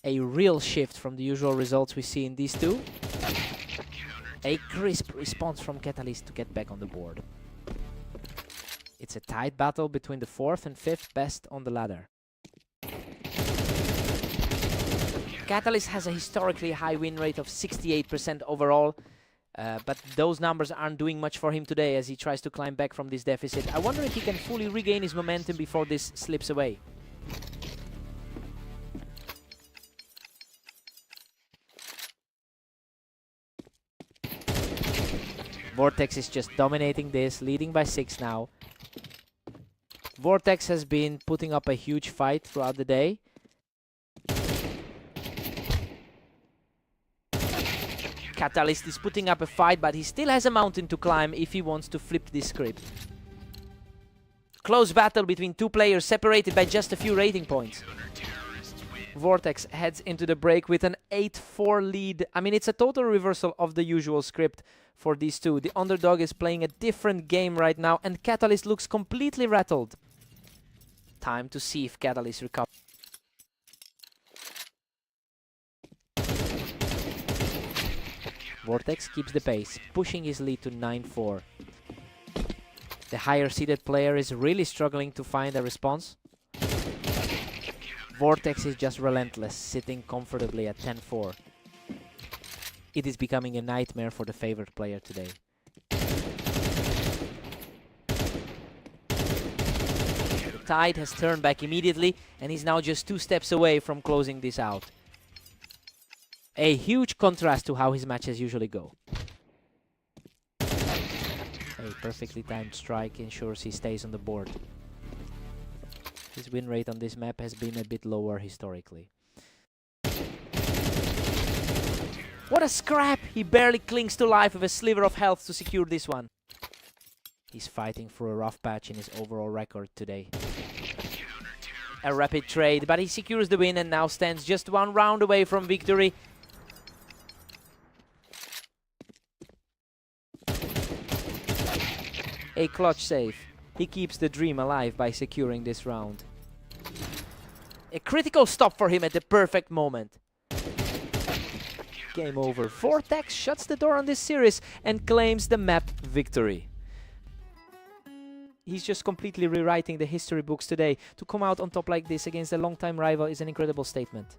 A real shift from the usual results we see in these two. A crisp response from Catalyst to get back on the board. It's a tight battle between the 4th and 5th best on the ladder. Catalyst has a historically high win rate of 68% overall, but those numbers aren't doing much for him today as he tries to climb back from this deficit. I wonder if he can fully regain his momentum before this slips away. Vortex is just dominating this, leading by 6 now. Vortex has been putting up a huge fight throughout the day. Catalyst is putting up a fight, but he still has a mountain to climb if he wants to flip this script. Close battle between two players separated by just a few rating points. Vortex heads into the break with an 8-4 lead. I mean, it's a total reversal of the usual script for these two. The underdog is playing a different game right now, and Catalyst looks completely rattled. Time to see if Catalyst recovers. Vortex keeps the pace, pushing his lead to 9-4. The higher-seeded player is really struggling to find a response. Vortex is just relentless, sitting comfortably at 10-4. It is becoming a nightmare for the favored player today. The tide has turned back immediately, and he's now just 2 steps away from closing this out. A huge contrast to how his matches usually go. A perfectly timed strike ensures he stays on the board. His win rate on this map has been a bit lower historically. What a scrap! He barely clings to life with a sliver of health to secure this one. He's fighting for a rough patch in his overall record today. A rapid trade, but he secures the win and now stands just 1 round away from victory. A clutch save. He keeps the dream alive by securing this round. A critical stop for him at the perfect moment. Game over. Vortex shuts the door on this series and claims the map victory. He's just completely rewriting the history books today. To come out on top like this against a longtime rival is an incredible statement.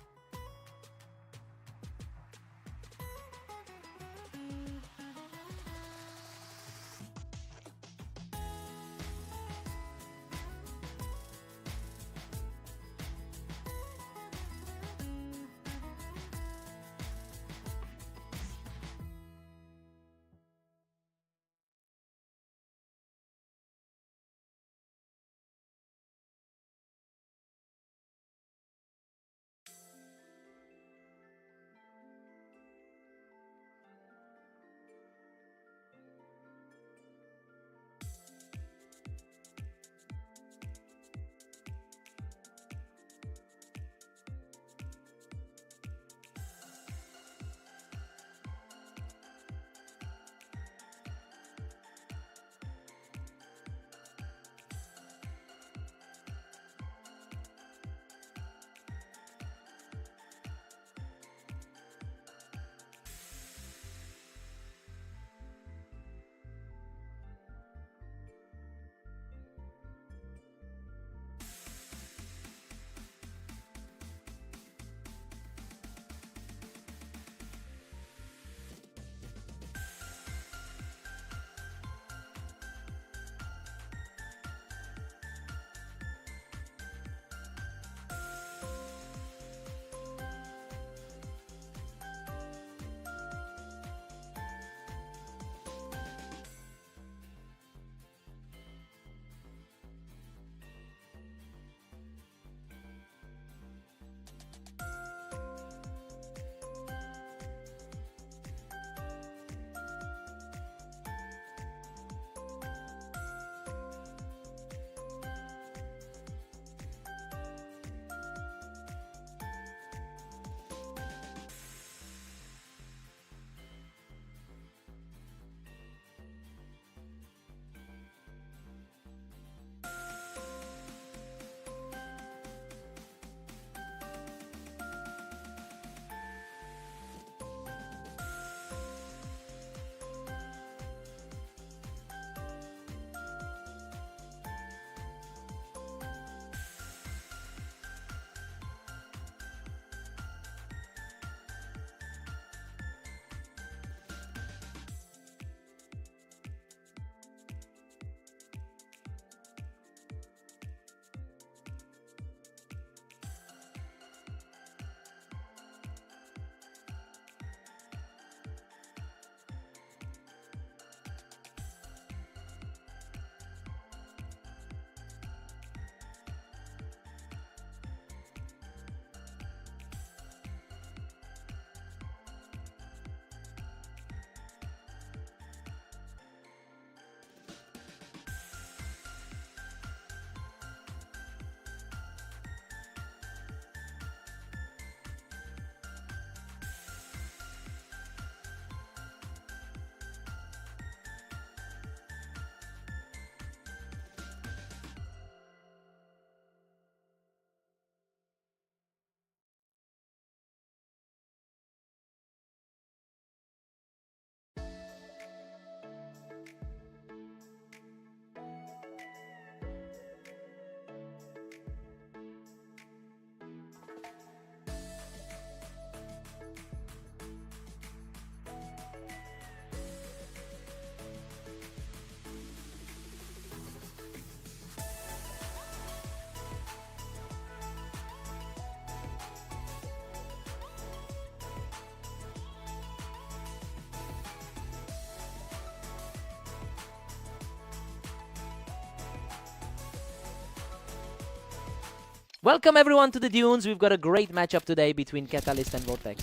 Welcome everyone to the Dunes. We've got a great matchup today between Catalyst and Vortex.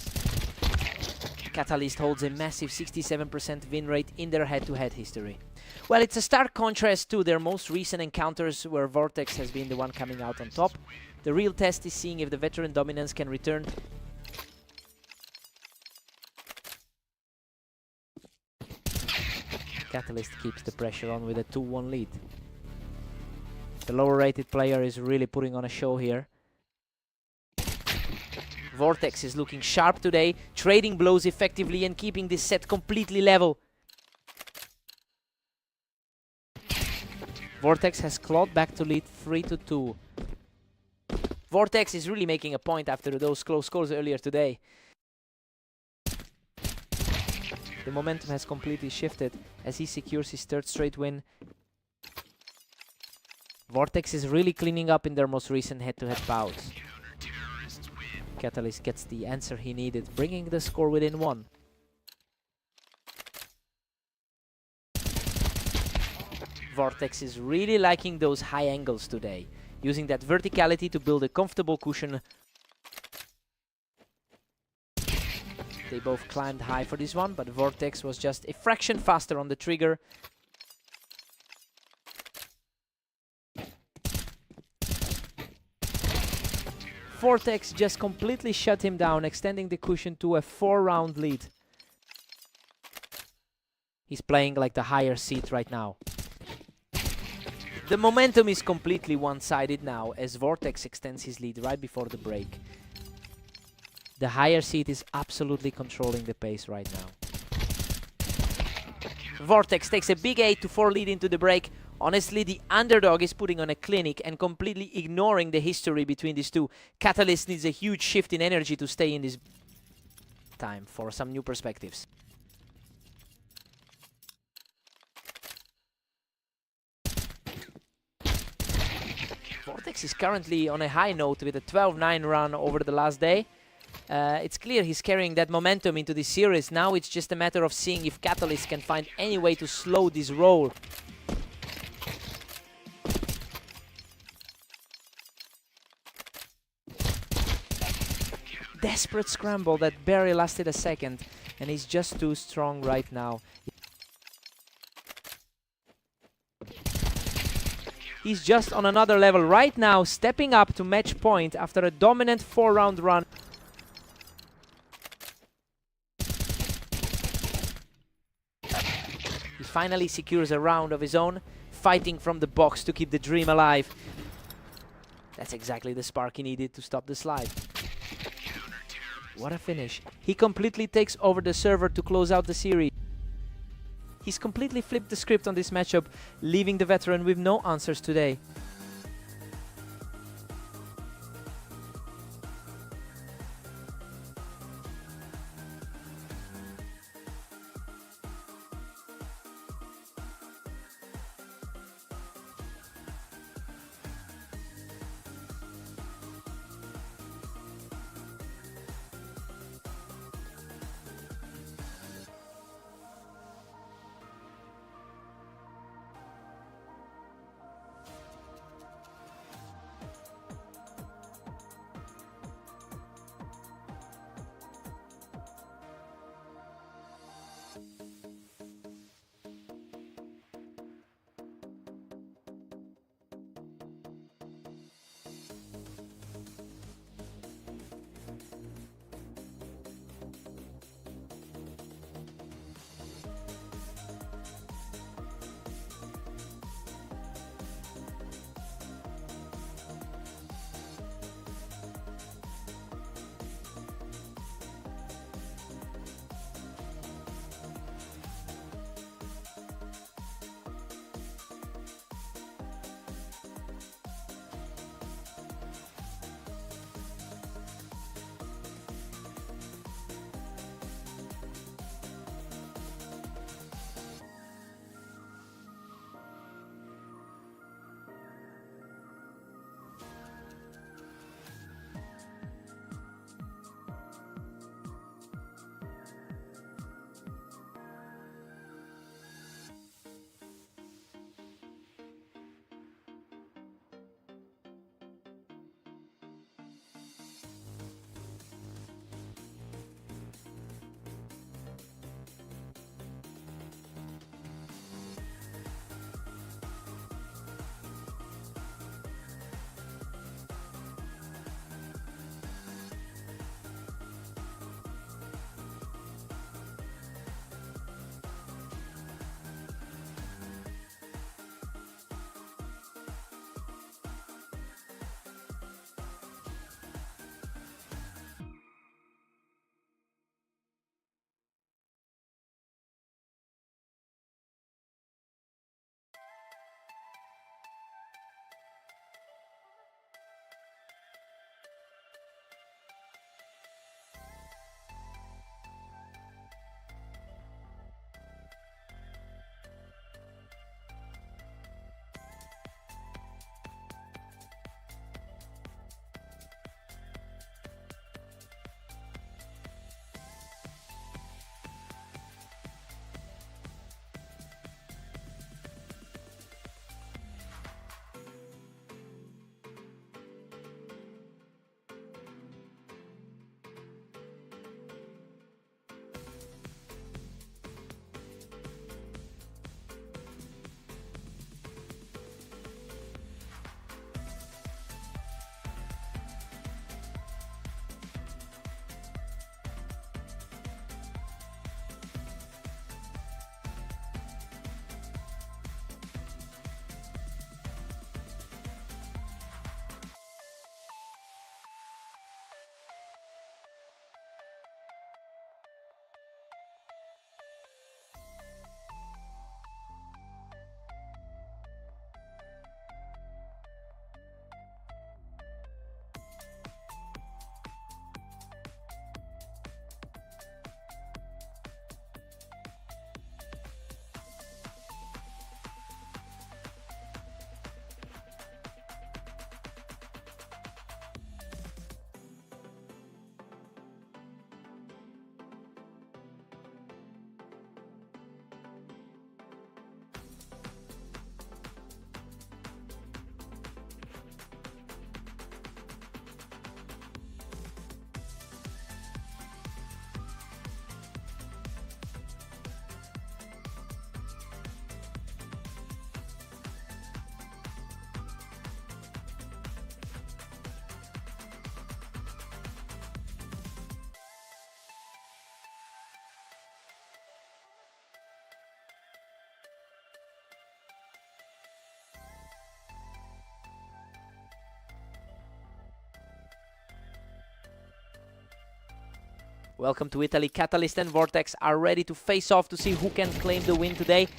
Catalyst holds a massive 67% win rate in their head-to-head history. Well, it's a stark contrast to their most recent encounters where Vortex has been the one coming out on top. The real test is seeing if the veteran dominance can return. Catalyst keeps the pressure on with a 2-1 lead. The lower rated player is really putting on a show here. Vortex is looking sharp today, trading blows effectively and keeping this set completely level. Vortex has clawed back to lead 3-2. Vortex is really making a point after those close scores earlier today. The momentum has completely shifted as he secures his third straight win. Vortex is really cleaning up in their most recent head-to-head bouts. Catalyst gets the answer he needed, bringing the score within 1. Vortex is really liking those high angles today, using that verticality to build a comfortable cushion. They both climbed high for this one, but Vortex was just a fraction faster on the trigger. Vortex just completely shut him down, extending the cushion to a 4-round lead. He's playing like the higher seed right now. The momentum is completely one-sided now as Vortex extends his lead right before the break. The higher seed is absolutely controlling the pace right now. Vortex takes a big 8-4 lead into the break. Honestly, the underdog is putting on a clinic and completely ignoring the history between these two. Catalyst needs a huge shift in energy to stay in this time for some new perspectives. Vortex is currently on a high note with a 12-9 run over the last day. It's clear he's carrying that momentum into this series. Now it's just a matter of seeing if Catalyst can find any way to slow this roll. Desperate scramble that barely lasted a second, and he's just too strong right now. He's just on another level right now, stepping up to match point after a dominant 4-round run. He finally secures a round of his own, fighting from the box to keep the dream alive. That's exactly the spark he needed to stop the slide. What a finish. He completely takes over the server to close out the series. He's completely flipped the script on this matchup, leaving the veteran with no answers today. Welcome to Italy. Catalyst and Vortex are ready to face off to see who can claim the win today.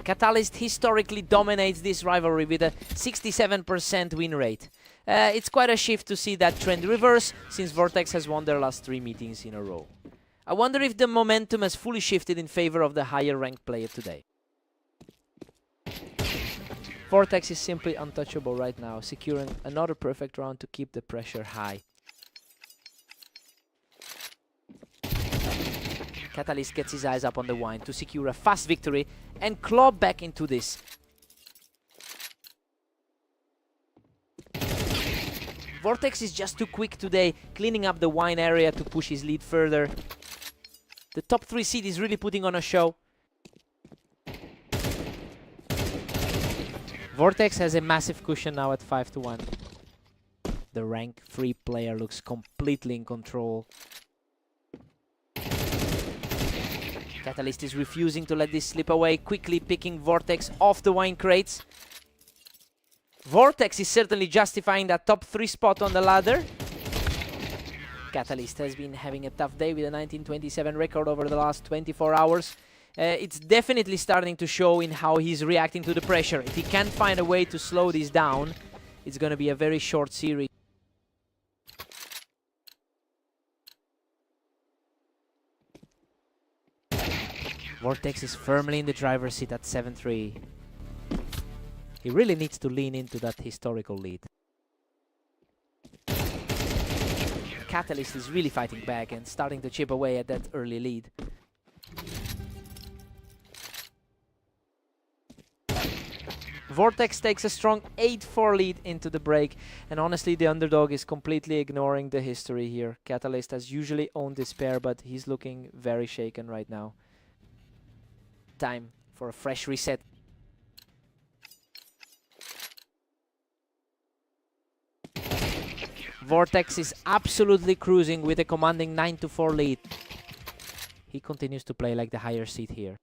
Catalyst historically dominates this rivalry with a 67% win rate. It's quite a shift to see that trend reverse, since Vortex has won their last 3 meetings in a row. I wonder if the momentum has fully shifted in favor of the higher ranked player today. Vortex is simply untouchable right now, securing another perfect round to keep the pressure high. Catalyst gets his eyes up on the wine to secure a fast victory and claw back into this. Vortex is just too quick today, cleaning up the wine area to push his lead further. The top 3 seed is really putting on a show. Vortex has a massive cushion now at 5-1. The rank 3 player looks completely in control. Catalyst is refusing to let this slip away, quickly picking Vortex off the wine crates. Vortex is certainly justifying that top 3 spot on the ladder. Catalyst has been having a tough day with a 1927 record over the last 24 hours. It's definitely starting to show in how he's reacting to the pressure. If he can't find a way to slow this down, it's going to be a very short series. Vortex is firmly in the driver's seat at 7-3. He really needs to lean into that historical lead. Catalyst is really fighting back and starting to chip away at that early lead. Vortex takes a strong 8-4 lead into the break, and honestly the underdog is completely ignoring the history here. Catalyst has usually owned this pair, but he's looking very shaken right now. Time for a fresh reset. Vortex is absolutely cruising with a commanding 9-4 lead. He continues to play like the higher seed here.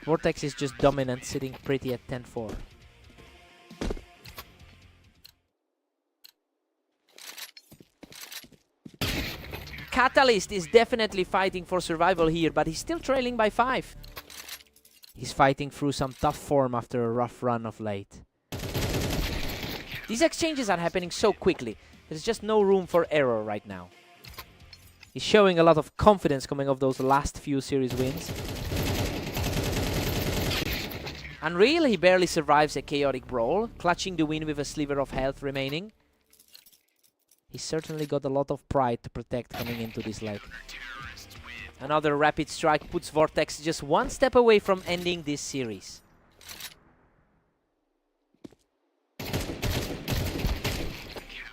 Vortex is just dominant, sitting pretty at 10-4. Catalyst is definitely fighting for survival here, but he's still trailing by 5. He's fighting through some tough form after a rough run of late. These exchanges are happening so quickly. There's just no room for error right now. He's showing a lot of confidence coming off those last few series wins. Unreal, he barely survives a chaotic brawl, clutching the win with a sliver of health remaining. He's certainly got a lot of pride to protect coming into this leg. Another rapid strike puts Vortex just one step away from ending this series.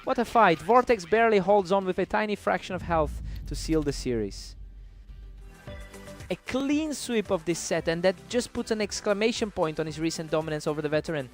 What a fight. Vortex barely holds on with a tiny fraction of health to seal the series. A clean sweep of this set, and that just puts an exclamation point on his recent dominance over the veteran.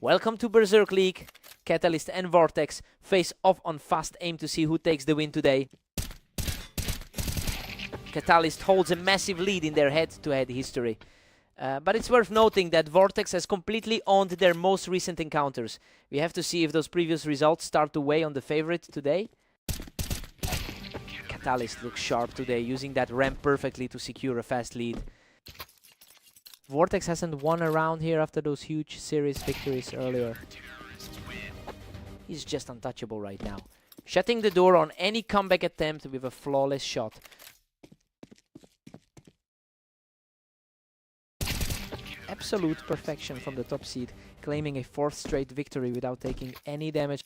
Welcome to Berserk League. Catalyst and Vortex face off on fast aim to see who takes the win today. Catalyst holds a massive lead in their head-to-head history. But it's worth noting that Vortex has completely owned their most recent encounters. We have to see if those previous results start to weigh on the favorite today. Catalyst looks sharp today, using that ramp perfectly to secure a fast lead. Vortex hasn't won a round here after those huge series victories earlier. He's just untouchable right now, shutting the door on any comeback attempt with a flawless shot. Absolute perfection from the top seed, claiming a 4th straight victory without taking any damage.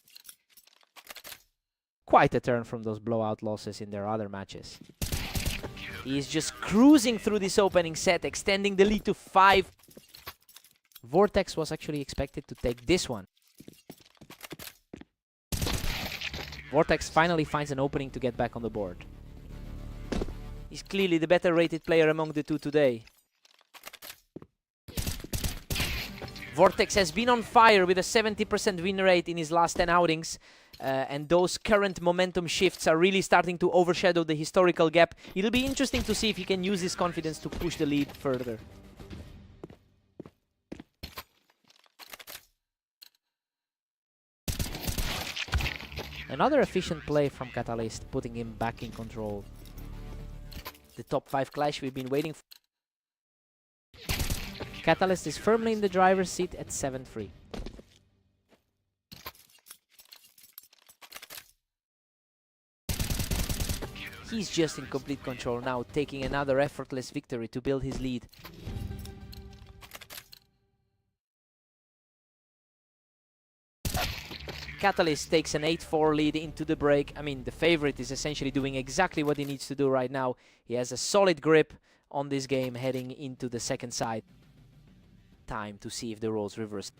Quite a turn from those blowout losses in their other matches. He's just cruising through this opening set, extending the lead to 5. Vortex was actually expected to take this one. Vortex finally finds an opening to get back on the board. He's clearly the better rated player among the two today. Vortex has been on fire with a 70% win rate in his last 10 outings. And those current momentum shifts are really starting to overshadow the historical gap. It'll be interesting to see if he can use his confidence to push the lead further. Another efficient play from Catalyst, putting him back in control. The top 5 clash we've been waiting for. Catalyst is firmly in the driver's seat at 7-3. He's just in complete control now, taking another effortless victory to build his lead. Catalyst takes an 8-4 lead into the break. I mean, the favorite is essentially doing exactly what he needs to do right now. He has a solid grip on this game heading into the second side. Time to see if the roles reverse.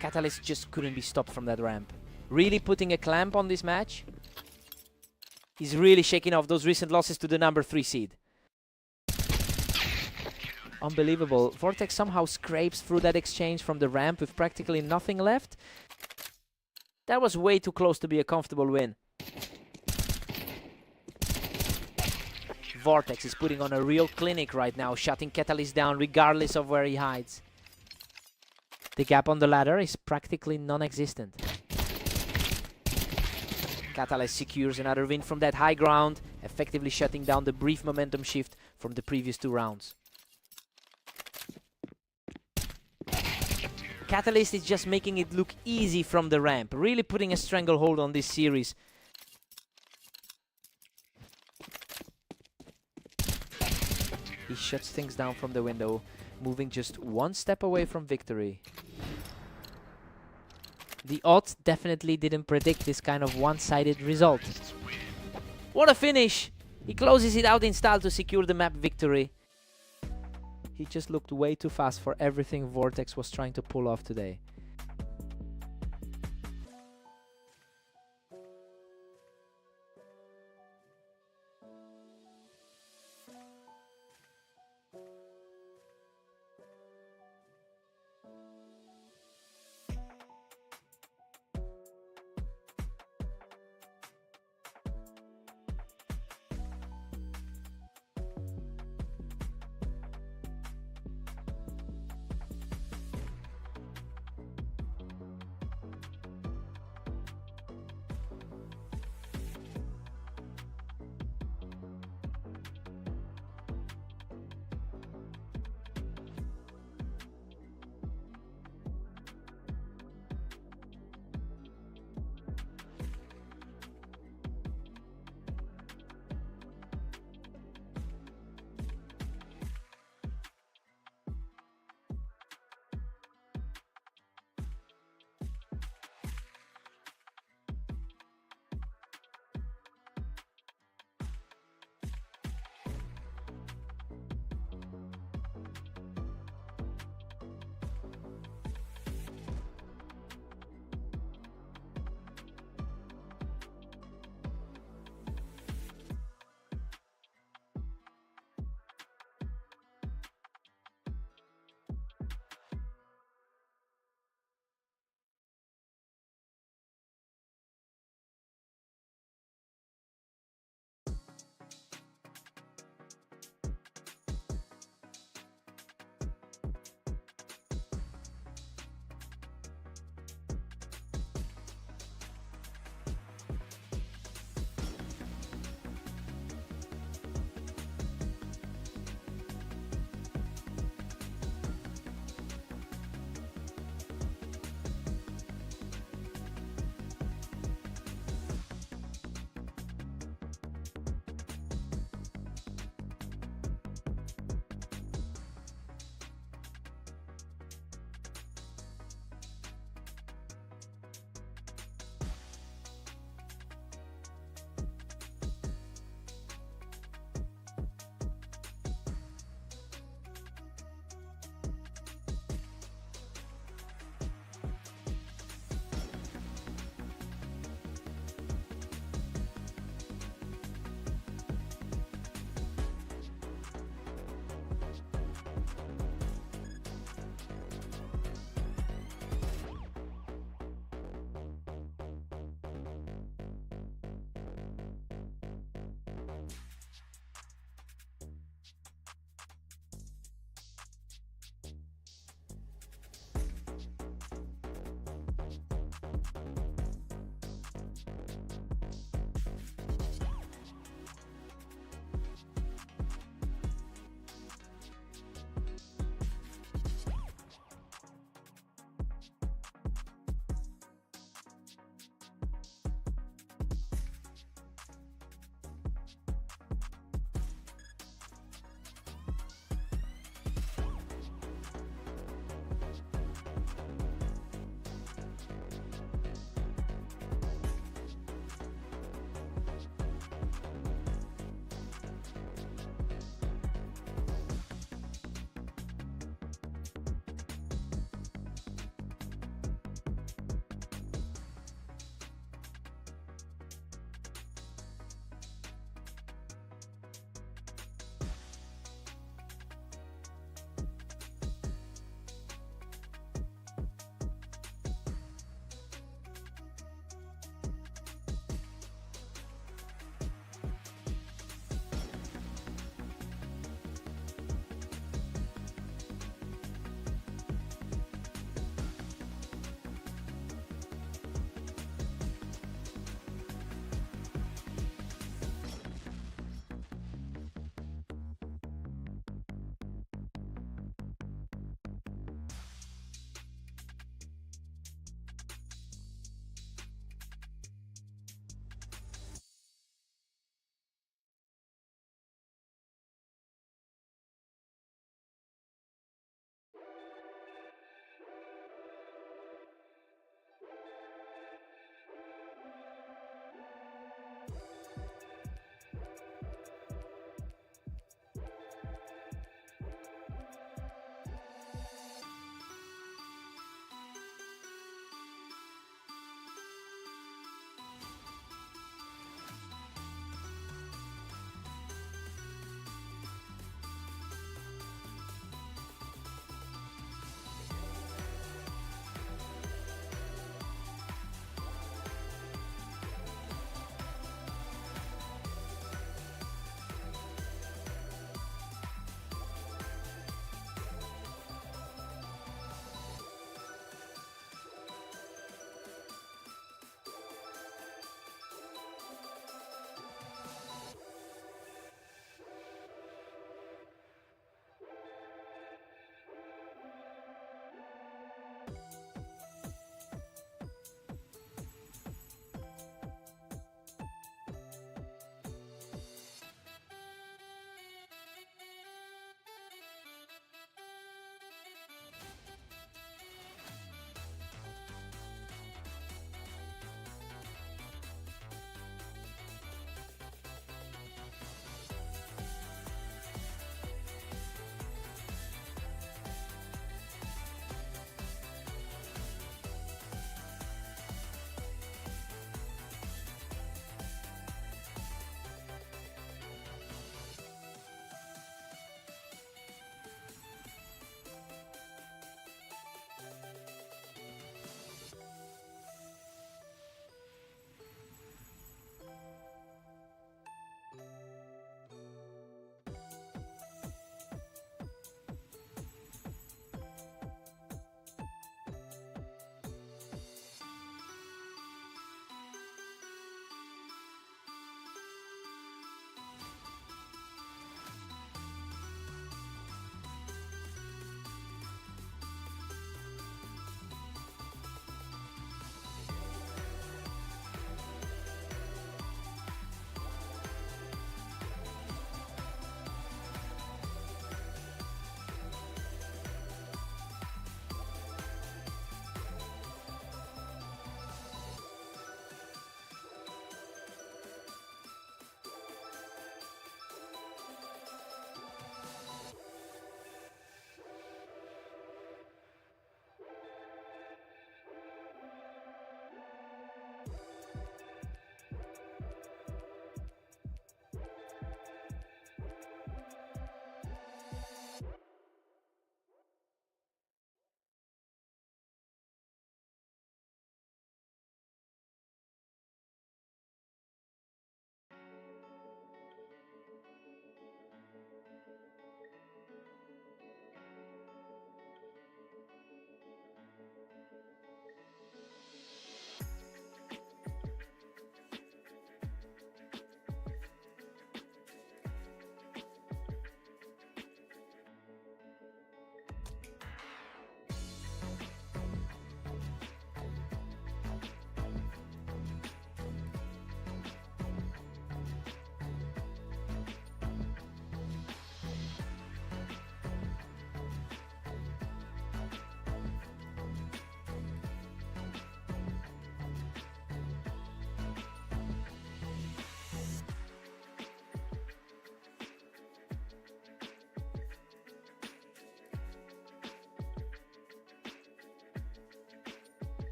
Catalyst just couldn't be stopped from that ramp. Really putting a clamp on this match. He's really shaking off those recent losses to the number 3 seed. Unbelievable. Vortex somehow scrapes through that exchange from the ramp with practically nothing left. That was way too close to be a comfortable win. Vortex is putting on a real clinic right now, shutting Catalyst down regardless of where he hides. The gap on the ladder is practically non-existent. Catalyst secures another win from that high ground, effectively shutting down the brief momentum shift from the previous 2 rounds. Catalyst is just making it look easy from the ramp, really putting a stranglehold on this series. He shuts things down from the window, moving just 1 step away from victory. The odds definitely didn't predict this kind of one-sided result. What a finish! He closes it out in style to secure the map victory. He just looked way too fast for everything Vortex was trying to pull off today.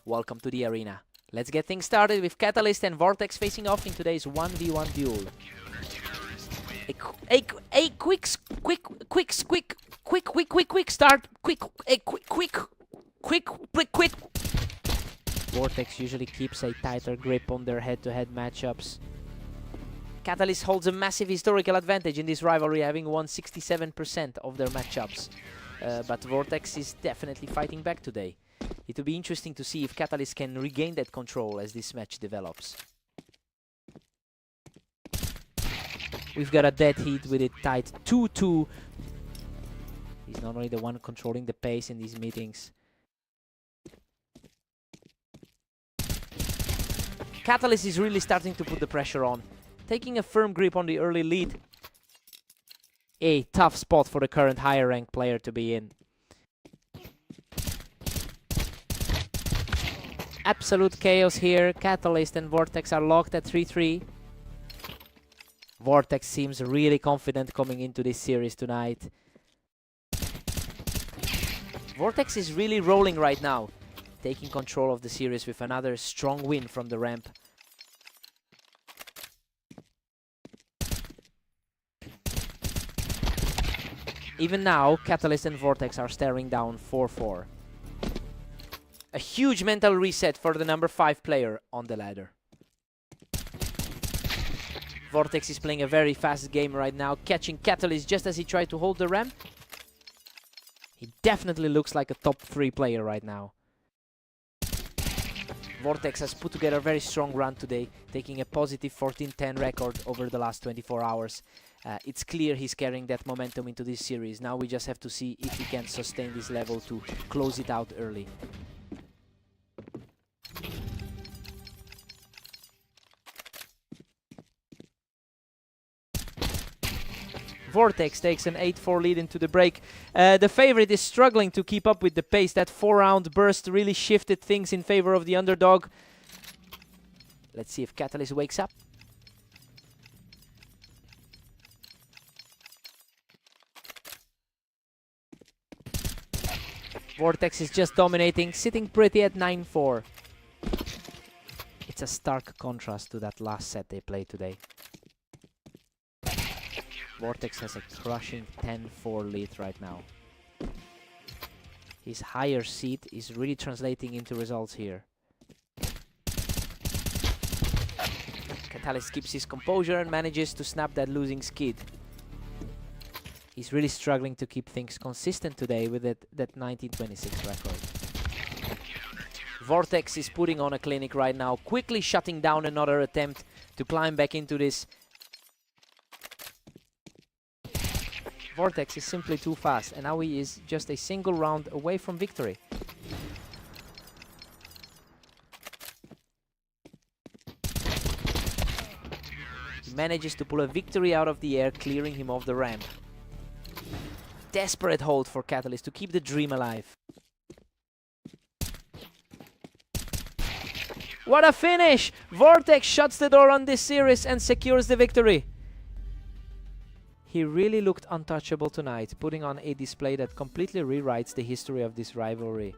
welcome to the arena. Let's get things started with Catalyst and Vortex facing off in today's 1v1 duel. A quick start. Quick. Vortex usually keeps a tighter grip on their head-to-head matchups. Catalyst holds a massive historical advantage in this rivalry, having won 67% of their matchups. But Vortex is definitely fighting back today. It will be interesting to see if Catalyst can regain that control as this match develops. We've got a dead heat with it tied 2-2. He's not only the one controlling the pace in these meetings. Catalyst is really starting to put the pressure on, taking a firm grip on the early lead. A tough spot for the current higher ranked player to be in. Absolute chaos here. Catalyst and Vortex are locked at 3-3. Vortex seems really confident coming into this series tonight. Vortex is really rolling right now, taking control of the series with another strong win from the ramp. Even now, Catalyst and Vortex are staring down 4-4. A huge mental reset for the number 5 player on the ladder. Vortex is playing a very fast game right now, catching Catalyst just as he tried to hold the ramp. He definitely looks like a top 3 player right now. Vortex has put together a very strong run today, taking a positive 14-10 record over the last 24 hours. It's clear he's carrying that momentum into this series. Now we just have to see if he can sustain this level to close it out early. Vortex takes an 8-4 lead into the break. The favorite is struggling to keep up with the pace. That 4-round burst really shifted things in favor of the underdog. Let's see if Catalyst wakes up. Vortex is just dominating, sitting pretty at 9-4. It's a stark contrast to that last set they played today. Vortex has a crushing 10-4 lead right now. His higher seed is really translating into results here. Catalyst keeps his composure and manages to snap that losing skid. He's really struggling to keep things consistent today with that 1926 record. Vortex is putting on a clinic right now, quickly shutting down another attempt to climb back into this. Vortex is simply too fast, and now he is just a single round away from victory. He manages to pull a victory out of the air, clearing him off the ramp. Desperate hold for Catalyst to keep the dream alive. What a finish! Vortex shuts the door on this series and secures the victory. He really looked untouchable tonight, putting on a display that completely rewrites the history of this rivalry.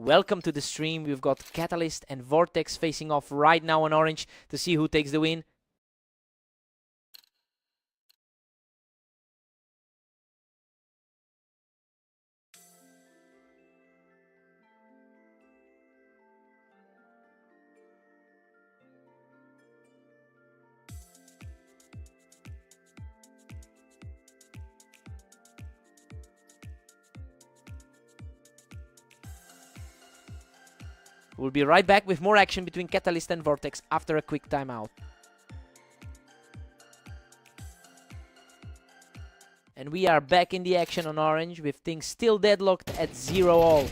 Welcome to the stream. We've got Catalyst and Vortex facing off right now on Orange to see who takes the win. We'll be right back with more action between Catalyst and Vortex after a quick timeout. And we are back in the action on Orange with things still deadlocked at 0-all.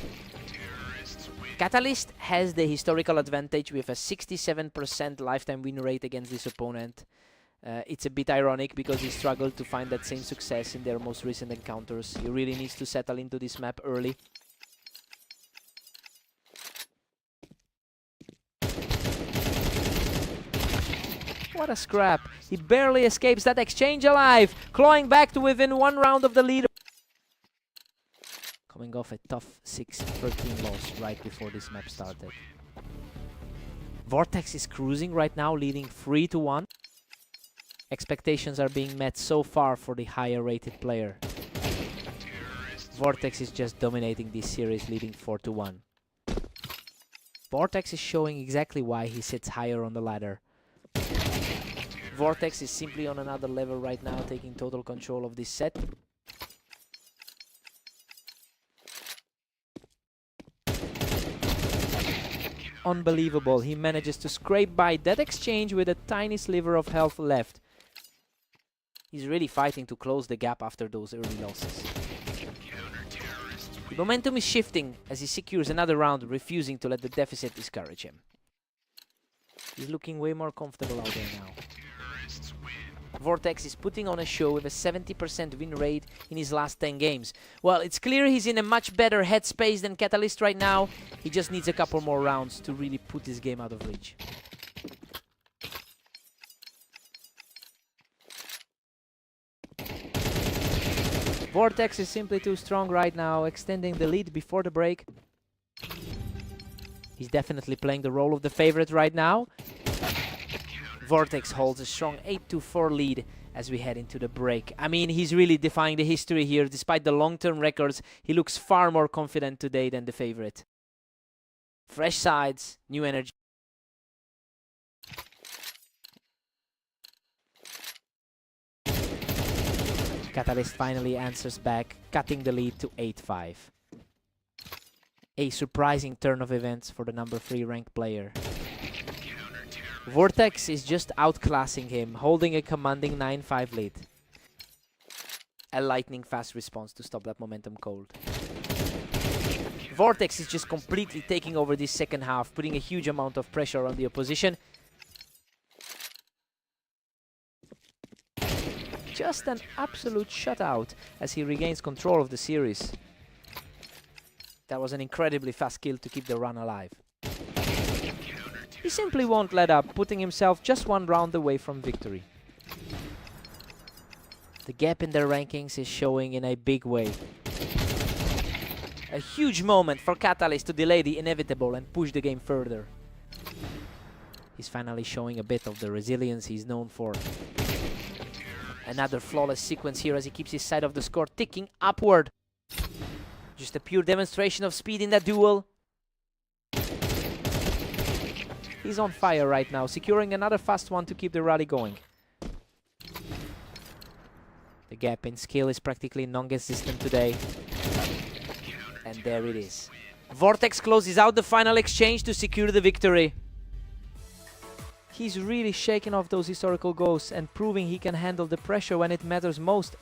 Catalyst has the historical advantage with a 67% lifetime win rate against this opponent. It's a bit ironic because he struggled to find that same success in their most recent encounters. He really needs to settle into this map early. What a scrap. He barely escapes that exchange alive, clawing back to within 1 round of the lead. Coming off a tough 6-13 loss right before this map started. Vortex is cruising right now, leading 3-1. Expectations are being met so far for the higher rated player. Vortex is just dominating this series, leading 4-1. Vortex is showing exactly why he sits higher on the ladder. Vortex is simply on another level right now, taking total control of this set. Unbelievable, he manages to scrape by that exchange with a tiny sliver of health left. He's really fighting to close the gap after those early losses. The momentum is shifting as he secures another round, refusing to let the deficit discourage him. He's looking way more comfortable out there now. Vortex is putting on a show with a 70% win rate in his last 10 games. Well, it's clear he's in a much better headspace than Catalyst right now. He just needs a couple more rounds to really put this game out of reach. Vortex is simply too strong right now, extending the lead before the break. He's definitely playing the role of the favorite right now. Vortex holds a strong 8-4 lead as we head into the break. I mean, he's really defying the history here. Despite the long-term records, he looks far more confident today than the favorite. Fresh sides, new energy. Catalyst finally answers back, cutting the lead to 8-5. A surprising turn of events for the number 3 ranked player. Vortex is just outclassing him, holding a commanding 9-5 lead. A lightning fast response to stop that momentum cold. Vortex is just completely taking over this second half, putting a huge amount of pressure on the opposition. Just an absolute shutout as he regains control of the series. That was an incredibly fast kill to keep the run alive. He simply won't let up, putting himself just 1 round away from victory. The gap in their rankings is showing in a big way. A huge moment for Catalyst to delay the inevitable and push the game further. He's finally showing a bit of the resilience he's known for. Another flawless sequence here as he keeps his side of the score ticking upward. Just a pure demonstration of speed in that duel. He's on fire right now, securing another fast one to keep the rally going. The gap in skill is practically non-existent today. And there it is. Vortex closes out the final exchange to secure the victory. He's really shaking off those historical ghosts and proving he can handle the pressure when it matters most.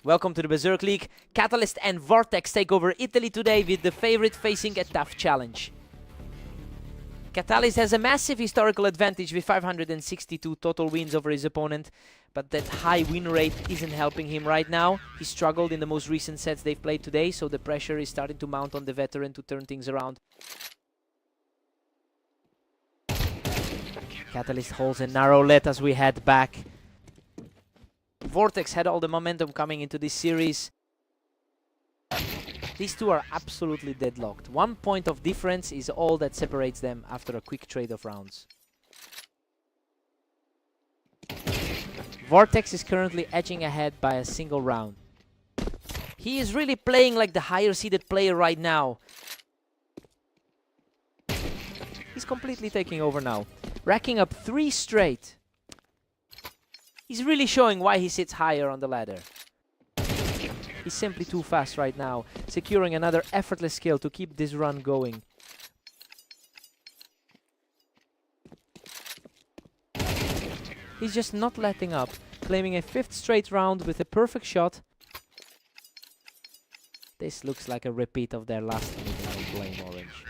Welcome to the Berserk League. Catalyst and Vortex take over Italy today with the favorite facing a tough challenge. Catalyst has a massive historical advantage with 562 total wins over his opponent, but that high win rate isn't helping him right now. He struggled in the most recent sets they've played today, so the pressure is starting to mount on the veteran to turn things around. Catalyst holds a narrow lead as we head back. Vortex had all the momentum coming into this series. These two are absolutely deadlocked. 1 point of difference is all that separates them after a quick trade of rounds. Vortex is currently edging ahead by a single round. He is really playing like the higher seeded player right now. He's completely taking over now, racking up 3 straight. He's really showing why he sits higher on the ladder. He's simply too fast right now, securing another effortless kill to keep this run going. He's just not letting up, claiming a 5th straight round with a perfect shot. This looks like a repeat of their last meeting on Flame Orange.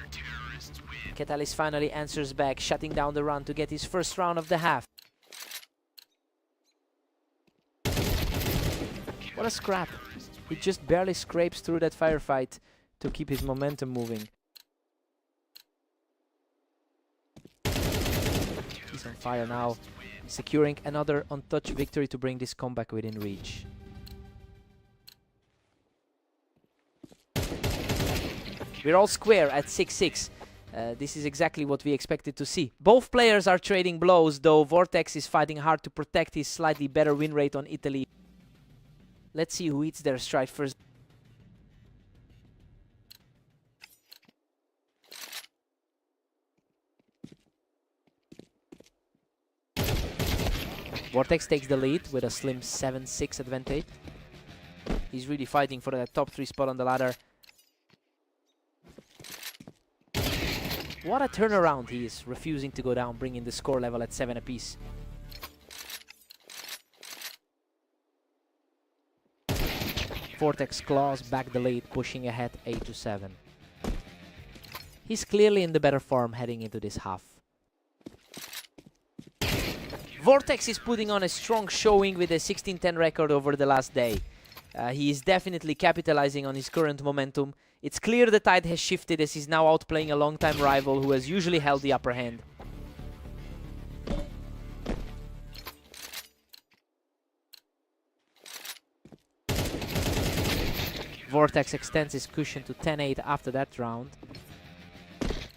Catalyst finally answers back, shutting down the run to get his first round of the half. What a scrap. He just barely scrapes through that firefight to keep his momentum moving. He's on fire now, securing another untouched victory to bring this comeback within reach. We're all square at 6-6. This is exactly what we expected to see. Both players are trading blows, though Vortex is fighting hard to protect his slightly better win rate on Italy. Let's see who eats their stride first. Vortex takes the lead with a slim 7-6 advantage. He's really fighting for that top 3 spot on the ladder. What a turnaround he is, refusing to go down, bringing the score level at 7 apiece. Vortex claws back the lead, pushing ahead 8-7. He's clearly in the better form heading into this half. Vortex is putting on a strong showing with a 16-10 record over the last day. He is definitely capitalizing on his current momentum. It's clear the tide has shifted as he's now outplaying a long-time rival who has usually held the upper hand. Vortex extends his cushion to 10-8 after that round.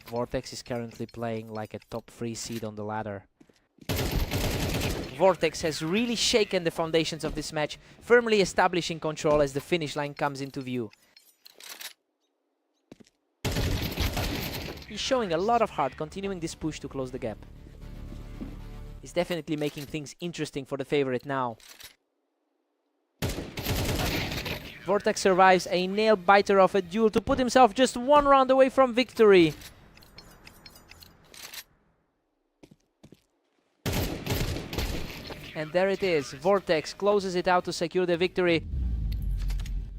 Vortex is currently playing like a top 3 seed on the ladder. Vortex has really shaken the foundations of this match, firmly establishing control as the finish line comes into view. He's showing a lot of heart, continuing this push to close the gap. He's definitely making things interesting for the favorite now. Vortex survives a nail-biter of a duel to put himself just 1 round away from victory. And there it is. Vortex closes it out to secure the victory.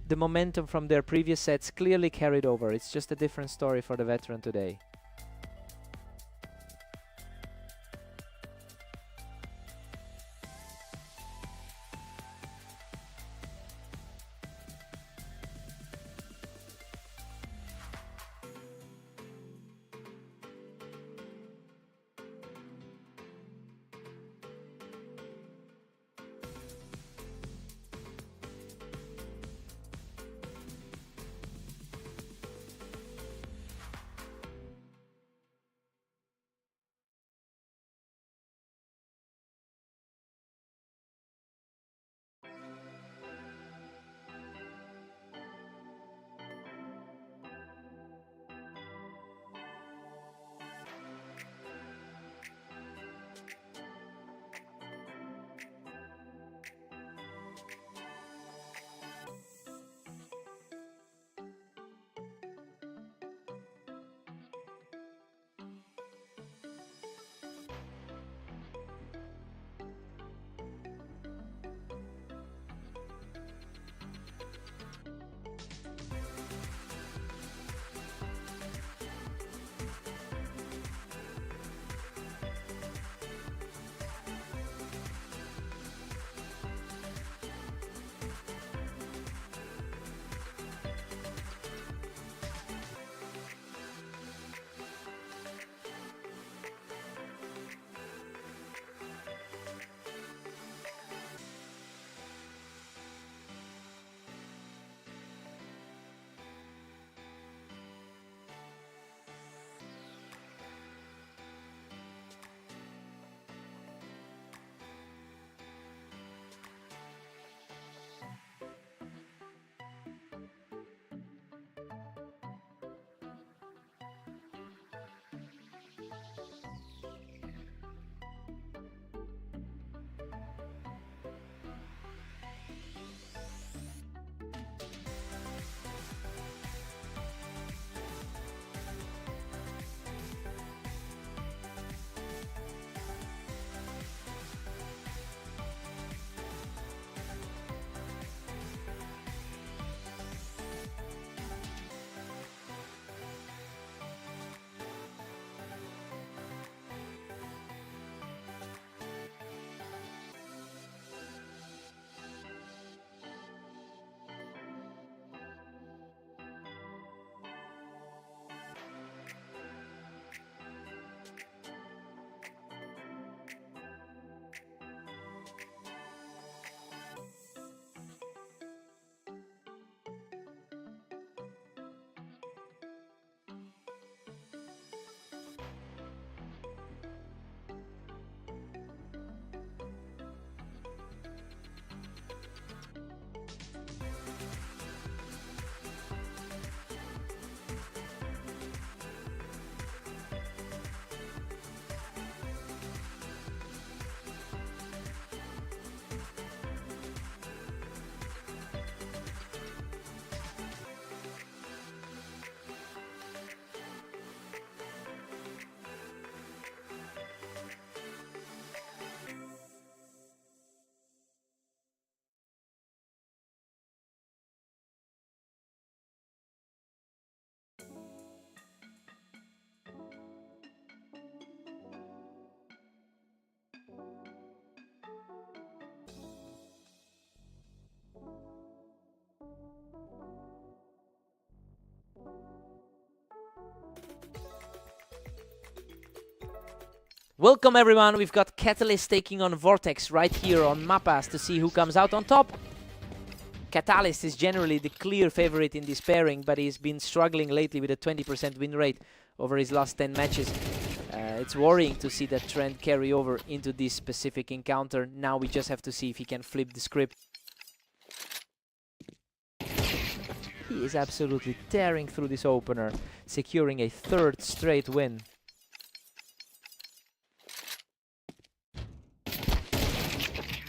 The momentum from their previous sets clearly carried over. It's just a different story for the veteran today. Welcome everyone, we've got Catalyst taking on Vortex right here on Mapas to see who comes out on top. Catalyst is generally the clear favorite in this pairing, but he's been struggling lately with a 20% win rate over his last 10 matches. It's worrying to see that trend carry over into this specific encounter. Now we just have to see if he can flip the script. He is absolutely tearing through this opener, securing a third straight win.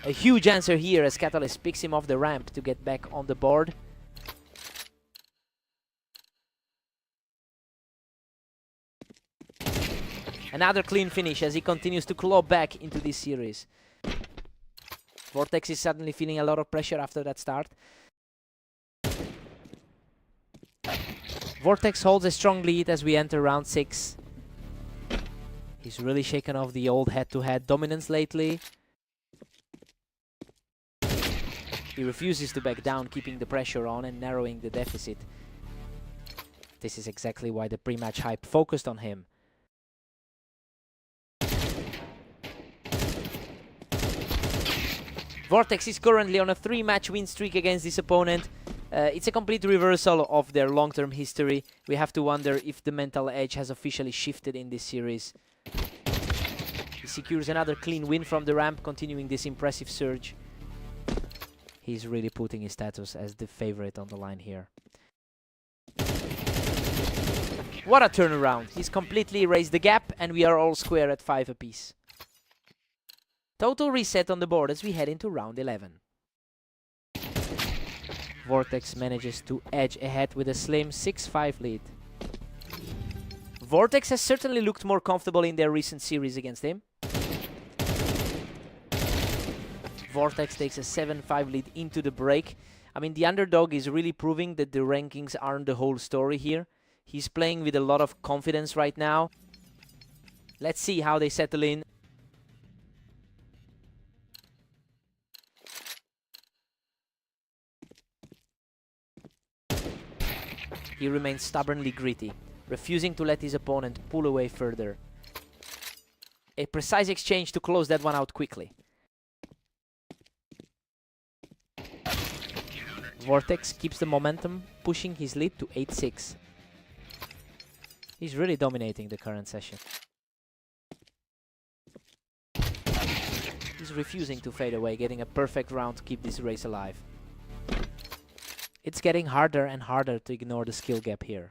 A huge answer here as Catalyst picks him off the ramp to get back on the board. Another clean finish as he continues to claw back into this series. Vortex is suddenly feeling a lot of pressure after that start. Vortex holds a strong lead as we enter round 6. He's really shaken off the old head-to-head dominance lately. He refuses to back down, keeping the pressure on and narrowing the deficit. This is exactly why the pre-match hype focused on him. Vortex is currently on a 3-match win streak against this opponent. It's a complete reversal of their long-term history. We have to wonder if the mental edge has officially shifted in this series. He secures another clean win from the ramp, continuing this impressive surge. He's really putting his status as the favorite on the line here. What a turnaround! He's completely raised the gap and we are all square at 5 apiece. Total reset on the board as we head into round 11. Vortex manages to edge ahead with a slim 6-5 lead. Vortex has certainly looked more comfortable in their recent series against him. Vortex takes a 7-5 lead into the break. I mean, the underdog is really proving that the rankings aren't the whole story here. He's playing with a lot of confidence right now. Let's see how they settle in. He remains stubbornly gritty, refusing to let his opponent pull away further. A precise exchange to close that one out quickly. Vortex keeps the momentum, pushing his lead to 8-6. He's really dominating the current session. He's refusing to fade away, getting a perfect round to keep this race alive. It's getting harder and harder to ignore the skill gap here.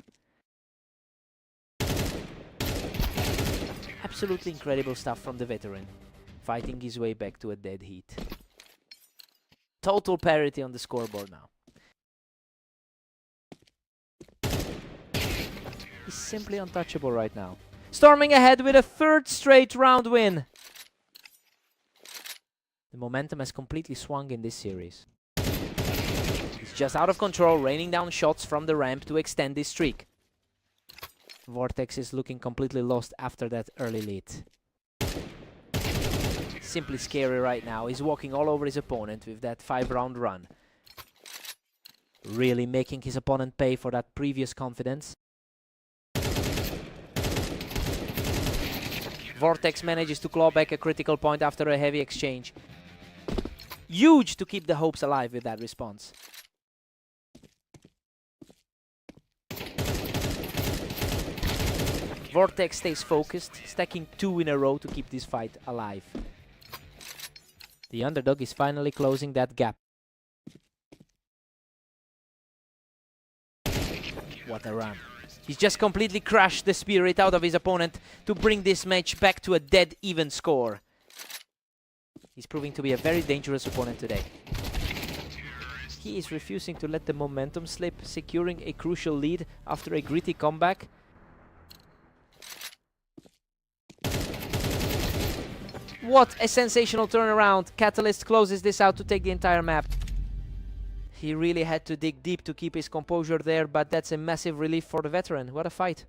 Absolutely incredible stuff from the veteran, fighting his way back to a dead heat. Total parity on the scoreboard now. He's simply untouchable right now. Storming ahead with a third straight round win. The momentum has completely swung in this series. He's just out of control, raining down shots from the ramp to extend this streak. Vortex is looking completely lost after that early lead. Simply scary right now. He's walking all over his opponent with that 5-round run. Really making his opponent pay for that previous confidence. Vortex manages to claw back a critical point after a heavy exchange. Huge to keep the hopes alive with that response. Vortex stays focused, stacking 2 in a row to keep this fight alive. The underdog is finally closing that gap. What a run. He's just completely crushed the spirit out of his opponent to bring this match back to a dead even score. He's proving to be a very dangerous opponent today. He is refusing to let the momentum slip, securing a crucial lead after a gritty comeback. What a sensational turnaround. Catalyst closes this out to take the entire map. He really had to dig deep to keep his composure there, but that's a massive relief for the veteran. What a fight.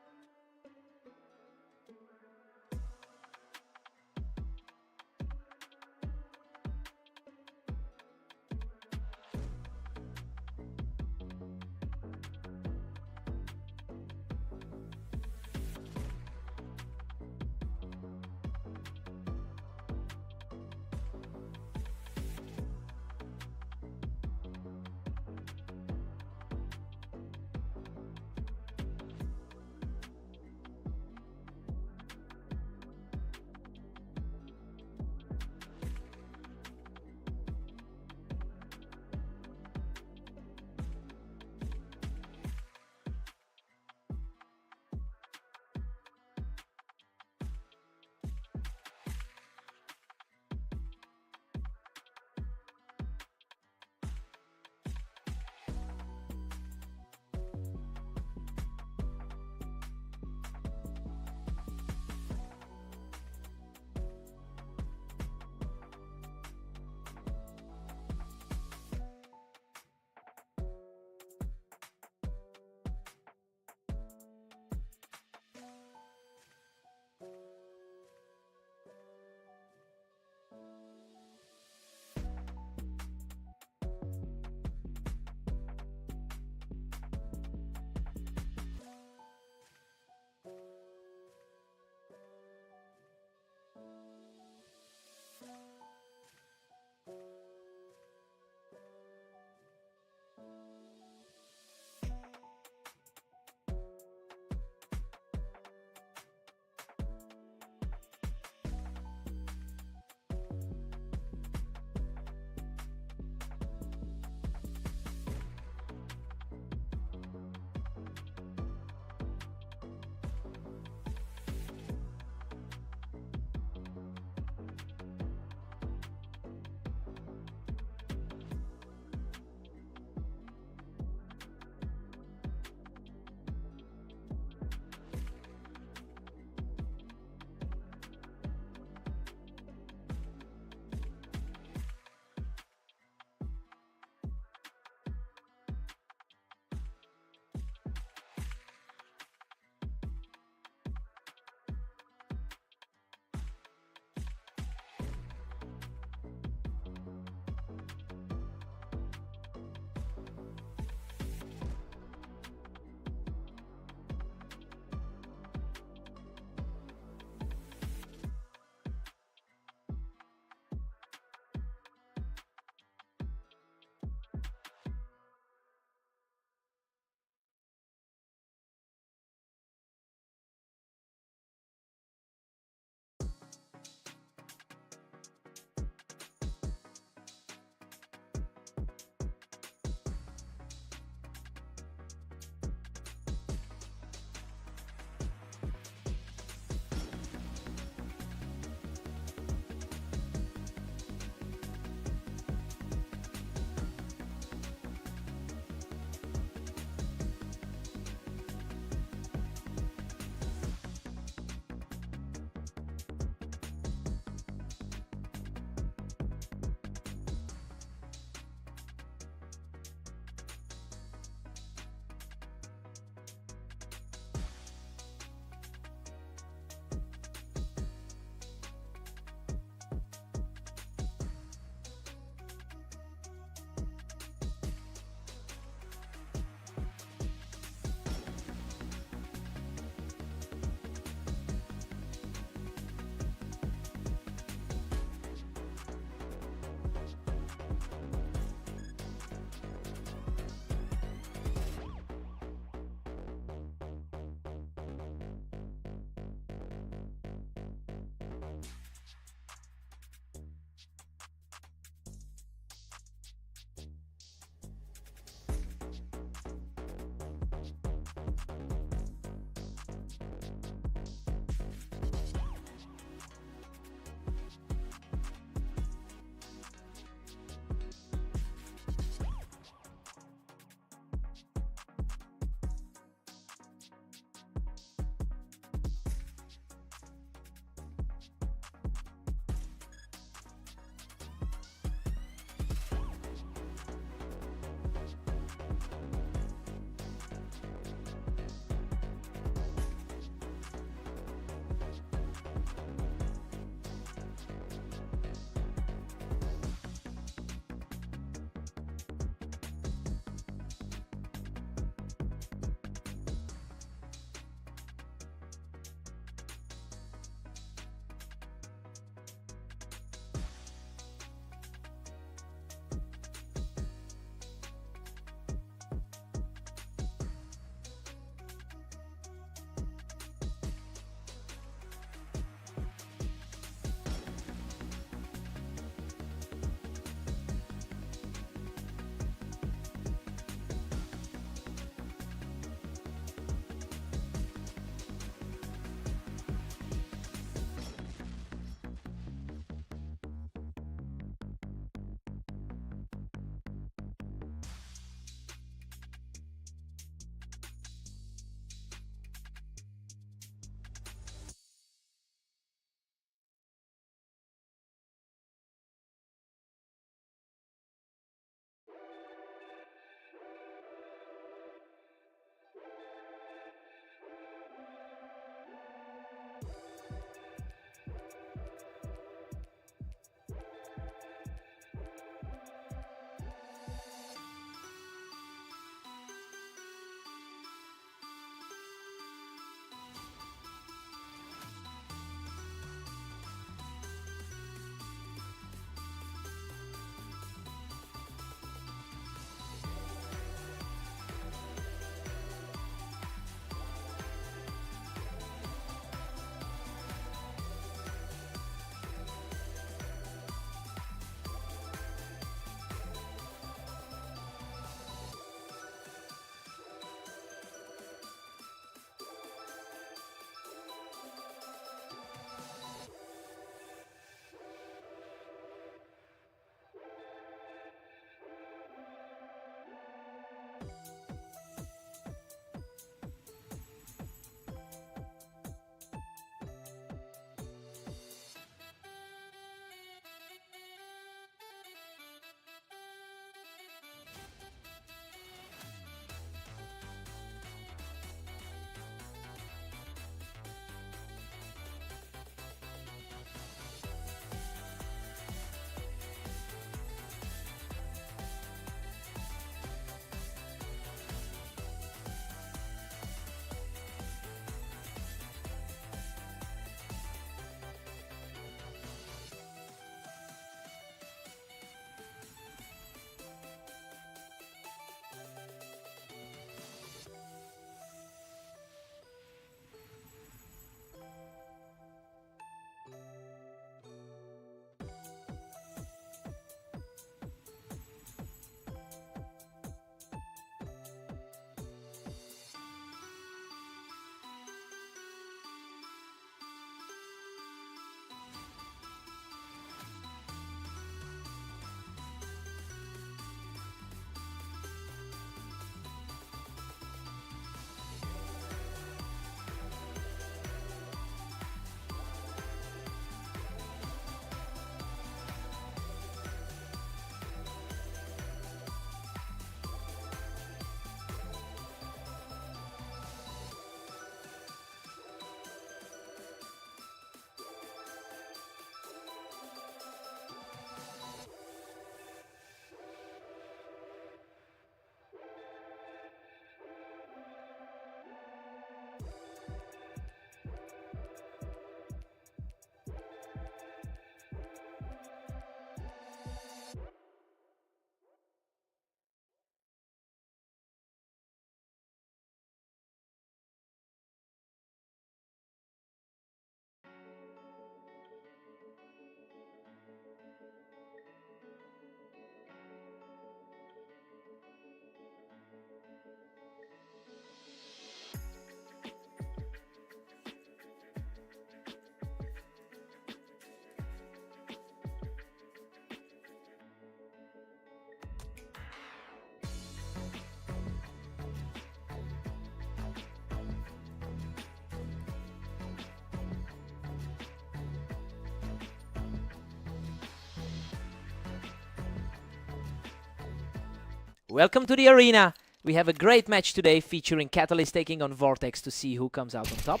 Welcome to the arena. We have a great match today featuring Catalyst taking on Vortex to see who comes out on top.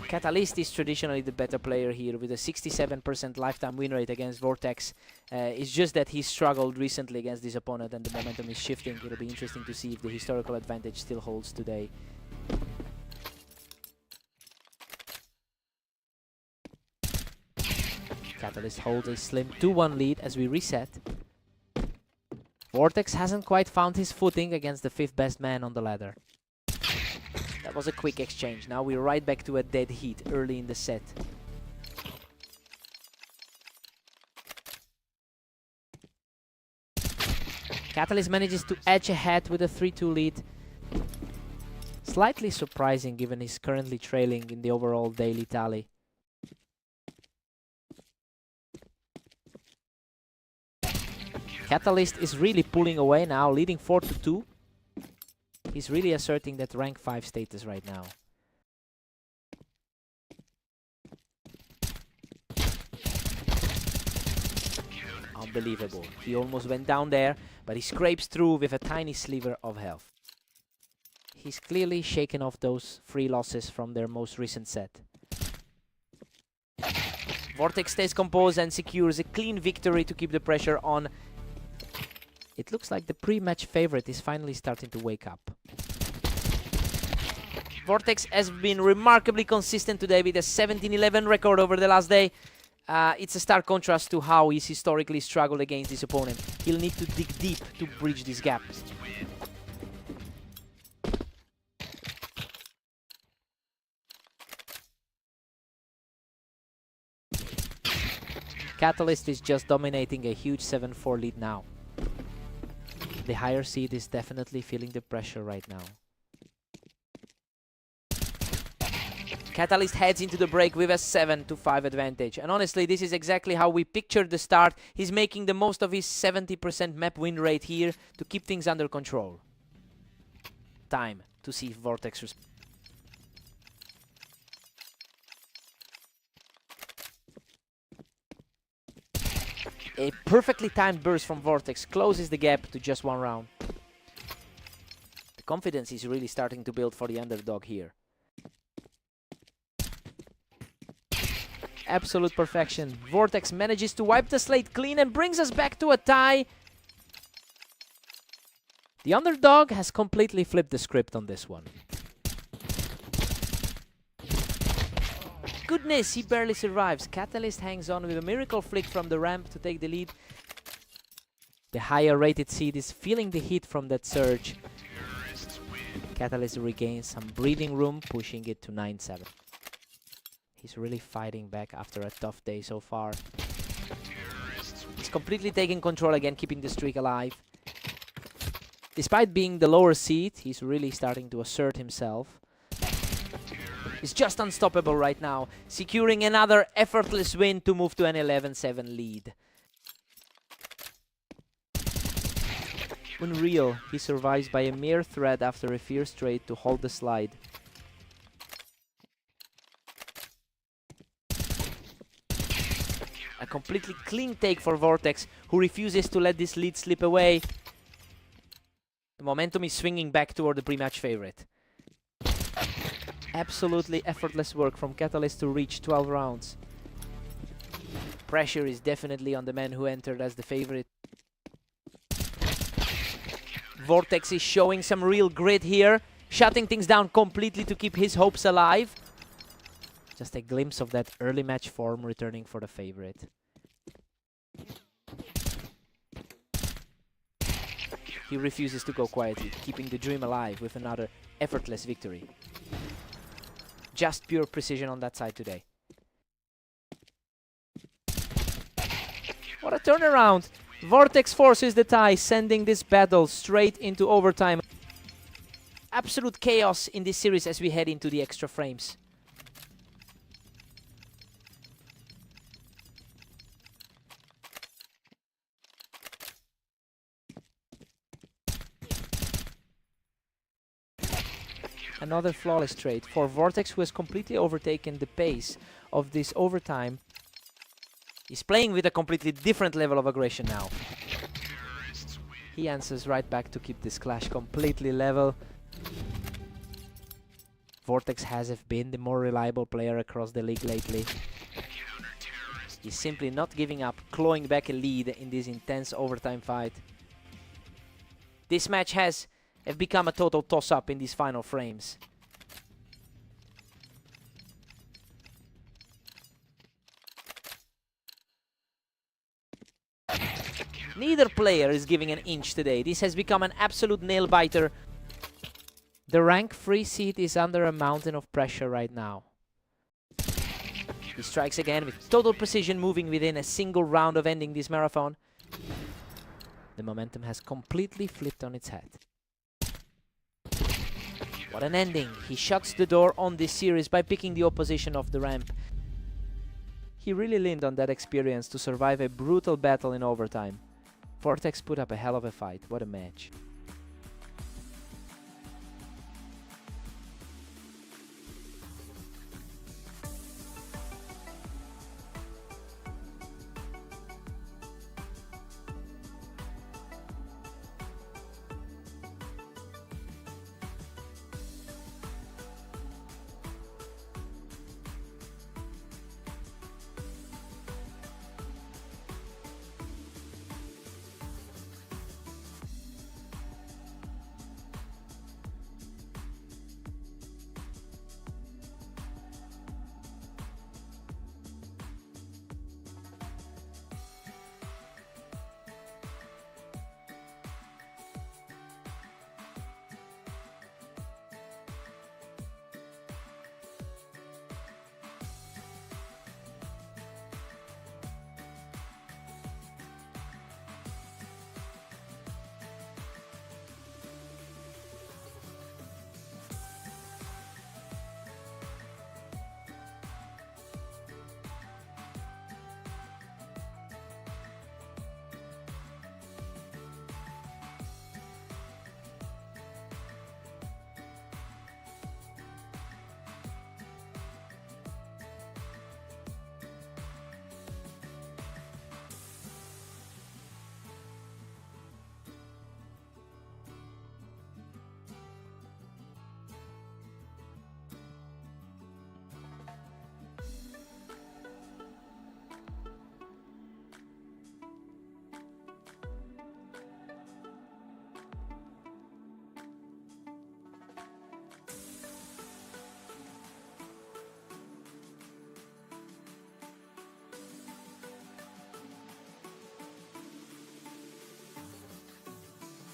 Catalyst is traditionally the better player here with a 67% lifetime win rate against Vortex. It's just that he struggled recently against this opponent and the momentum is shifting. It'll be interesting to see if the historical advantage still holds today. Catalyst holds a slim 2-1 lead as we reset. Vortex hasn't quite found his footing against the 5th best man on the ladder. That was a quick exchange. Now we're right back to a dead heat early in the set. Catalyst manages to edge ahead with a 3-2 lead. Slightly surprising given he's currently trailing in the overall daily tally. Catalyst is really pulling away now, leading 4-2. He's really asserting that rank 5 status right now. Unbelievable. He almost went down there, but he scrapes through with a tiny sliver of health. He's clearly shaken off those 3 losses from their most recent set. Vortex stays composed and secures a clean victory to keep the pressure on. It looks like the pre-match favorite is finally starting to wake up. Vortex has been remarkably consistent today with a 17-11 record over the last day. It's a stark contrast to how he's historically struggled against this opponent. He'll need to dig deep to bridge this gap. Catalyst is just dominating a huge 7-4 lead now. The higher seed is definitely feeling the pressure right now. Catalyst heads into the break with a 7-5 advantage. And honestly, this is exactly how we pictured the start. He's making the most of his 70% map win rate here to keep things under control. Time to see if Vortex responds. A perfectly timed burst from Vortex closes the gap to just 1 round. The confidence is really starting to build for the underdog here. Absolute perfection. Vortex manages to wipe the slate clean and brings us back to a tie. The underdog has completely flipped the script on this one. Goodness, he barely survives. Catalyst hangs on with a miracle flick from the ramp to take the lead. The higher rated seed is feeling the heat from that surge. Catalyst regains some breathing room, pushing it to 9-7. He's really fighting back after a tough day so far. He's completely taking control again, keeping the streak alive. Despite being the lower seed, he's really starting to assert himself. He's just unstoppable right now, securing another effortless win to move to an 11-7 lead. Unreal, he survives by a mere thread after a fierce trade to hold the slide. A completely clean take for Vortex, who refuses to let this lead slip away. The momentum is swinging back toward the pre-match favorite. Absolutely effortless work from Catalyst to reach 12 rounds. Pressure is definitely on the man who entered as the favorite. Vortex is showing some real grit here, shutting things down completely to keep his hopes alive. Just a glimpse of that early match form returning for the favorite. He refuses to go quietly, keeping the dream alive with another effortless victory. Just pure precision on that side today. What a turnaround! Vortex forces the tie, sending this battle straight into overtime. Absolute chaos in this series as we head into the extra frames. Another flawless trade for Vortex, who has completely overtaken the pace of this overtime. He's playing with a completely different level of aggression now. He answers right back to keep this clash completely level. Vortex has been the more reliable player across the league lately. He's simply not giving up, clawing back a lead in this intense overtime fight. This match has become a total toss-up in these final frames. Neither player is giving an inch today. This has become an absolute nail-biter. The rank 3 seed is under a mountain of pressure right now. He strikes again with total precision, moving within a single round of ending this marathon. The momentum has completely flipped on its head. What an ending. He shuts the door on this series by picking the opposition off the ramp. He really leaned on that experience to survive a brutal battle in overtime. Vortex put up a hell of a fight. What a match.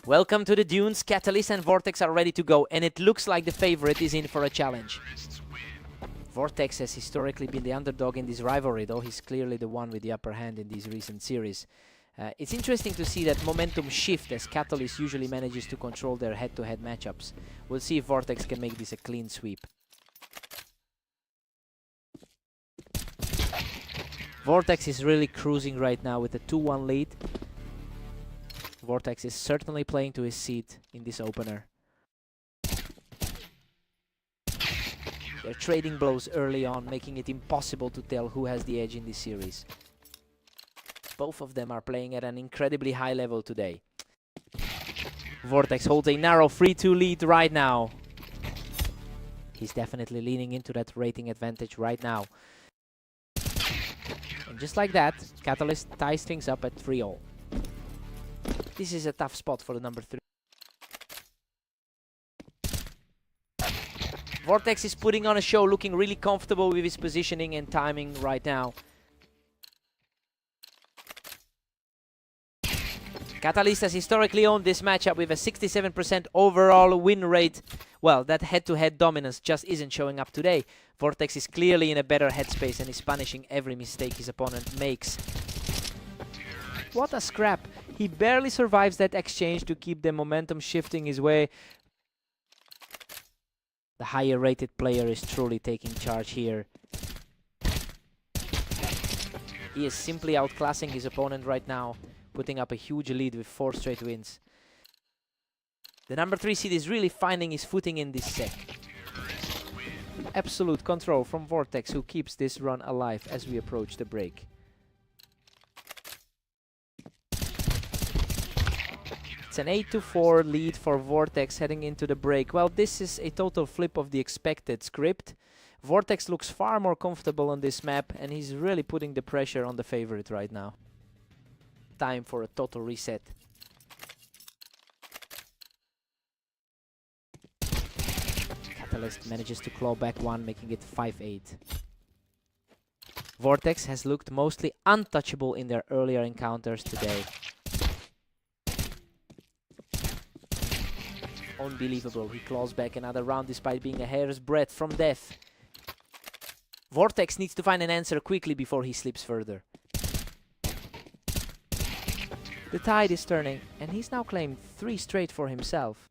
Welcome to the Dunes. Catalyst and Vortex are ready to go, and it looks like the favorite is in for a challenge. Vortex has historically been the underdog in this rivalry, though he's clearly the one with the upper hand in these recent series. It's interesting to see that momentum shift as Catalyst usually manages to control their head-to-head matchups. We'll see if Vortex can make this a clean sweep. Vortex is really cruising right now with a 2-1 lead. Vortex is certainly playing to his seat in this opener. They're trading blows early on, making it impossible to tell who has the edge in this series. Both of them are playing at an incredibly high level today. Vortex holds a narrow 3-2 lead right now. He's definitely leaning into that rating advantage right now. And just like that, Catalyst ties things up at 3-all. This is a tough spot for the number 3. Vortex is putting on a show, looking really comfortable with his positioning and timing right now. Catalyst has historically owned this matchup with a 67% overall win rate. Well, that head-to-head dominance just isn't showing up today. Vortex is clearly in a better headspace and is punishing every mistake his opponent makes. What a scrap. He barely survives that exchange to keep the momentum shifting his way. The higher rated player is truly taking charge here. He is simply outclassing his opponent right now, putting up a huge lead with 4 straight wins. The number 3 seed is really finding his footing in this set. Absolute control from Vortex, who keeps this run alive as we approach the break. It's an 8-4 lead for Vortex heading into the break. Well, this is a total flip of the expected script. Vortex looks far more comfortable on this map, and he's really putting the pressure on the favorite right now. Time for a total reset. Catalyst manages to claw back one, making it 5-8. Vortex has looked mostly untouchable in their earlier encounters today. Unbelievable, he claws back another round despite being a hair's breadth from death. Vortex needs to find an answer quickly before he slips further. The tide is turning, and he's now claimed 3 straight for himself.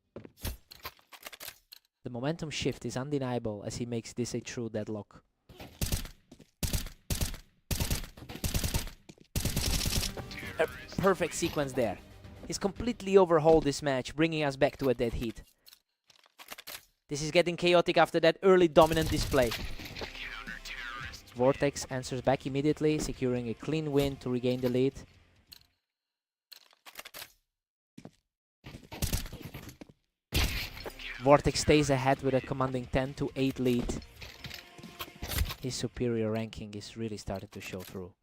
The momentum shift is undeniable as he makes this a true deadlock. A perfect sequence there. He's completely overhauled this match, bringing us back to a dead heat. This is getting chaotic after that early dominant display. Vortex answers back immediately, securing a clean win to regain the lead. Vortex stays ahead with a commanding 10-8 lead. His superior ranking is really starting to show through.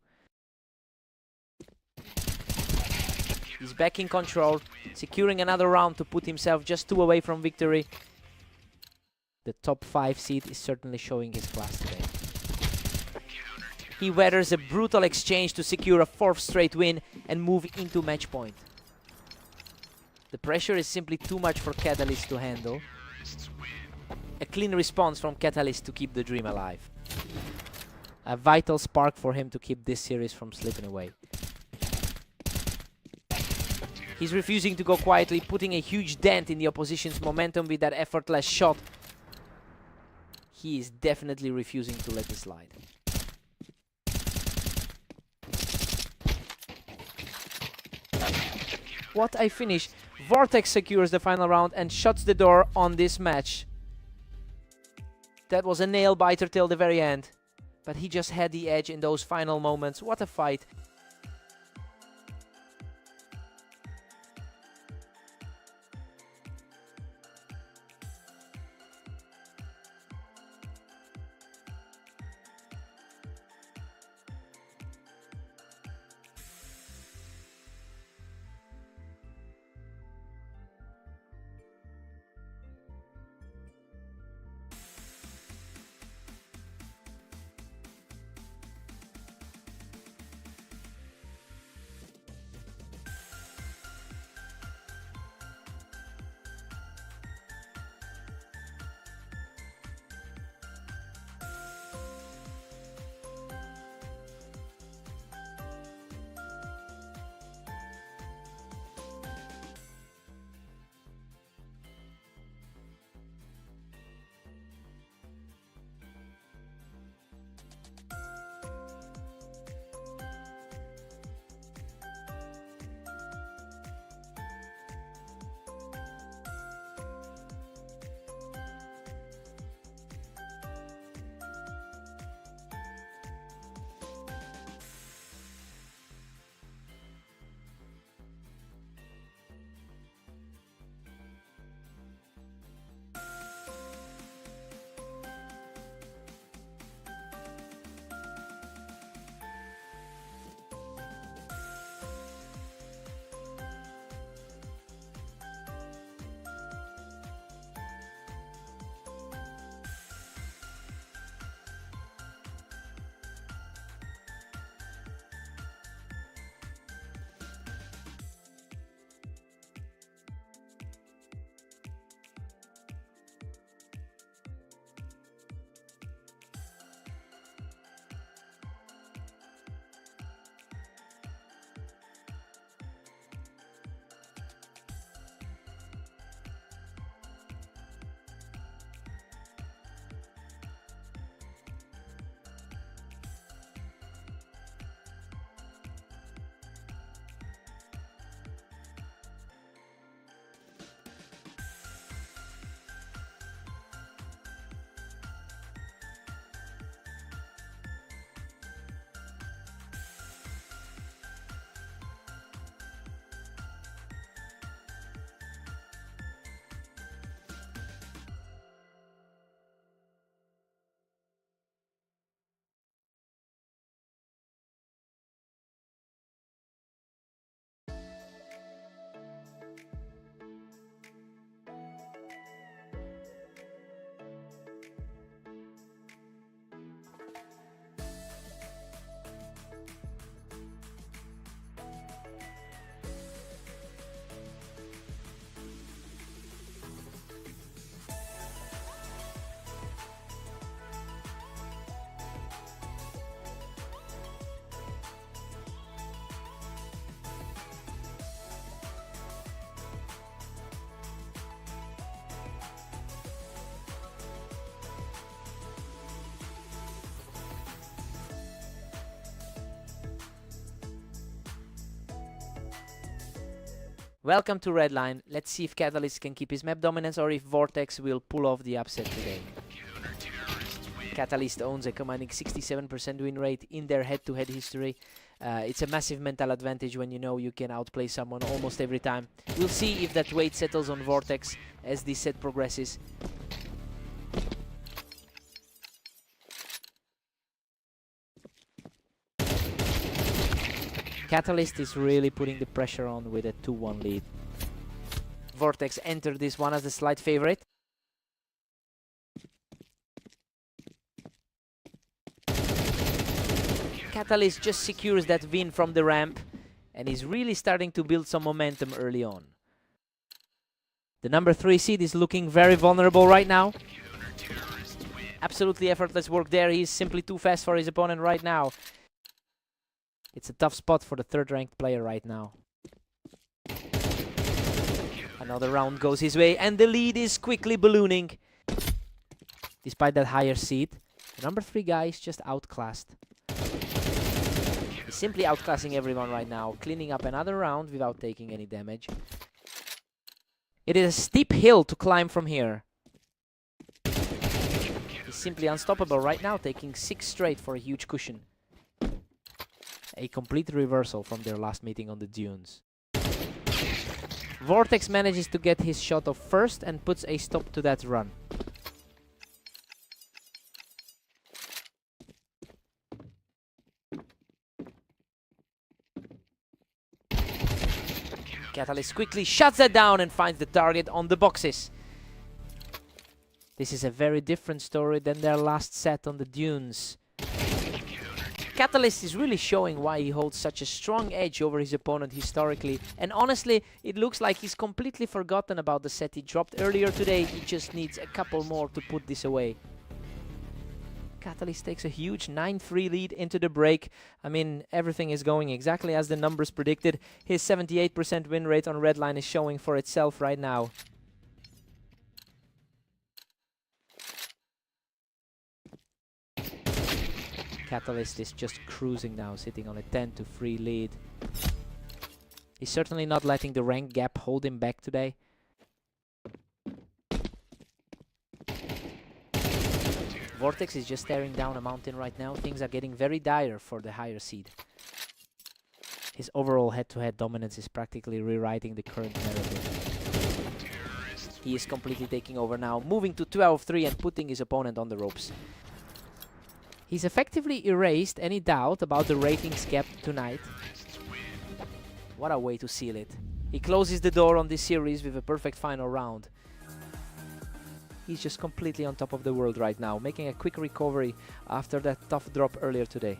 He's back in control, securing another round to put himself just 2 away from victory. The top 5 seed is certainly showing his class today. He weathers a brutal exchange to secure a 4th straight win and move into match point. The pressure is simply too much for Catalyst to handle. A clean response from Catalyst to keep the dream alive. A vital spark for him to keep this series from slipping away. He's refusing to go quietly, putting a huge dent in the opposition's momentum with that effortless shot. He is definitely refusing to let this slide. What a finish. Vortex secures the final round and shuts the door on this match. That was a nail-biter till the very end. But he just had the edge in those final moments. What a fight. Welcome to Redline. Let's see if Catalyst can keep his map dominance or if Vortex will pull off the upset today. Catalyst owns a commanding 67% win rate in their head-to-head history. It's a massive mental advantage when you know you can outplay someone almost every time. We'll see if that weight settles on Vortex as this set progresses. Catalyst is really putting the pressure on with a 2-1 lead. Vortex entered this one as the slight favorite. Catalyst just secures that win from the ramp and is really starting to build some momentum early on. The number 3 seed is looking very vulnerable right now. Absolutely effortless work there. He's simply too fast for his opponent right now. It's a tough spot for the 3rd ranked player right now. Another round goes his way and the lead is quickly ballooning. Despite that higher seed, the number 3 guy is just outclassed. He's simply outclassing everyone right now, cleaning up another round without taking any damage. It is a steep hill to climb from here. He's simply unstoppable right now, taking 6 straight for a huge cushion. A complete reversal from their last meeting on the dunes. Vortex manages to get his shot off first and puts a stop to that run. Catalyst quickly shuts that down and finds the target on the boxes. This is a very different story than their last set on the dunes. Catalyst is really showing why he holds such a strong edge over his opponent historically, and honestly, it looks like he's completely forgotten about the set he dropped earlier today. He just needs a couple more to put this away. Catalyst takes a huge 9-3 lead into the break. I mean, everything is going exactly as the numbers predicted. His 78% win rate on Redline is showing for itself right now. Catalyst is just cruising now, sitting on a 10-3 lead. He's certainly not letting the rank gap hold him back today. Vortex is just staring down a mountain right now. Things are getting very dire for the higher seed. His overall head-to-head dominance is practically rewriting the current narrative. He is completely taking over now, moving to 12-3 and putting his opponent on the ropes. He's effectively erased any doubt about the ratings gap tonight. What a way to seal it. He closes the door on this series with a perfect final round. He's just completely on top of the world right now, making a quick recovery after that tough drop earlier today.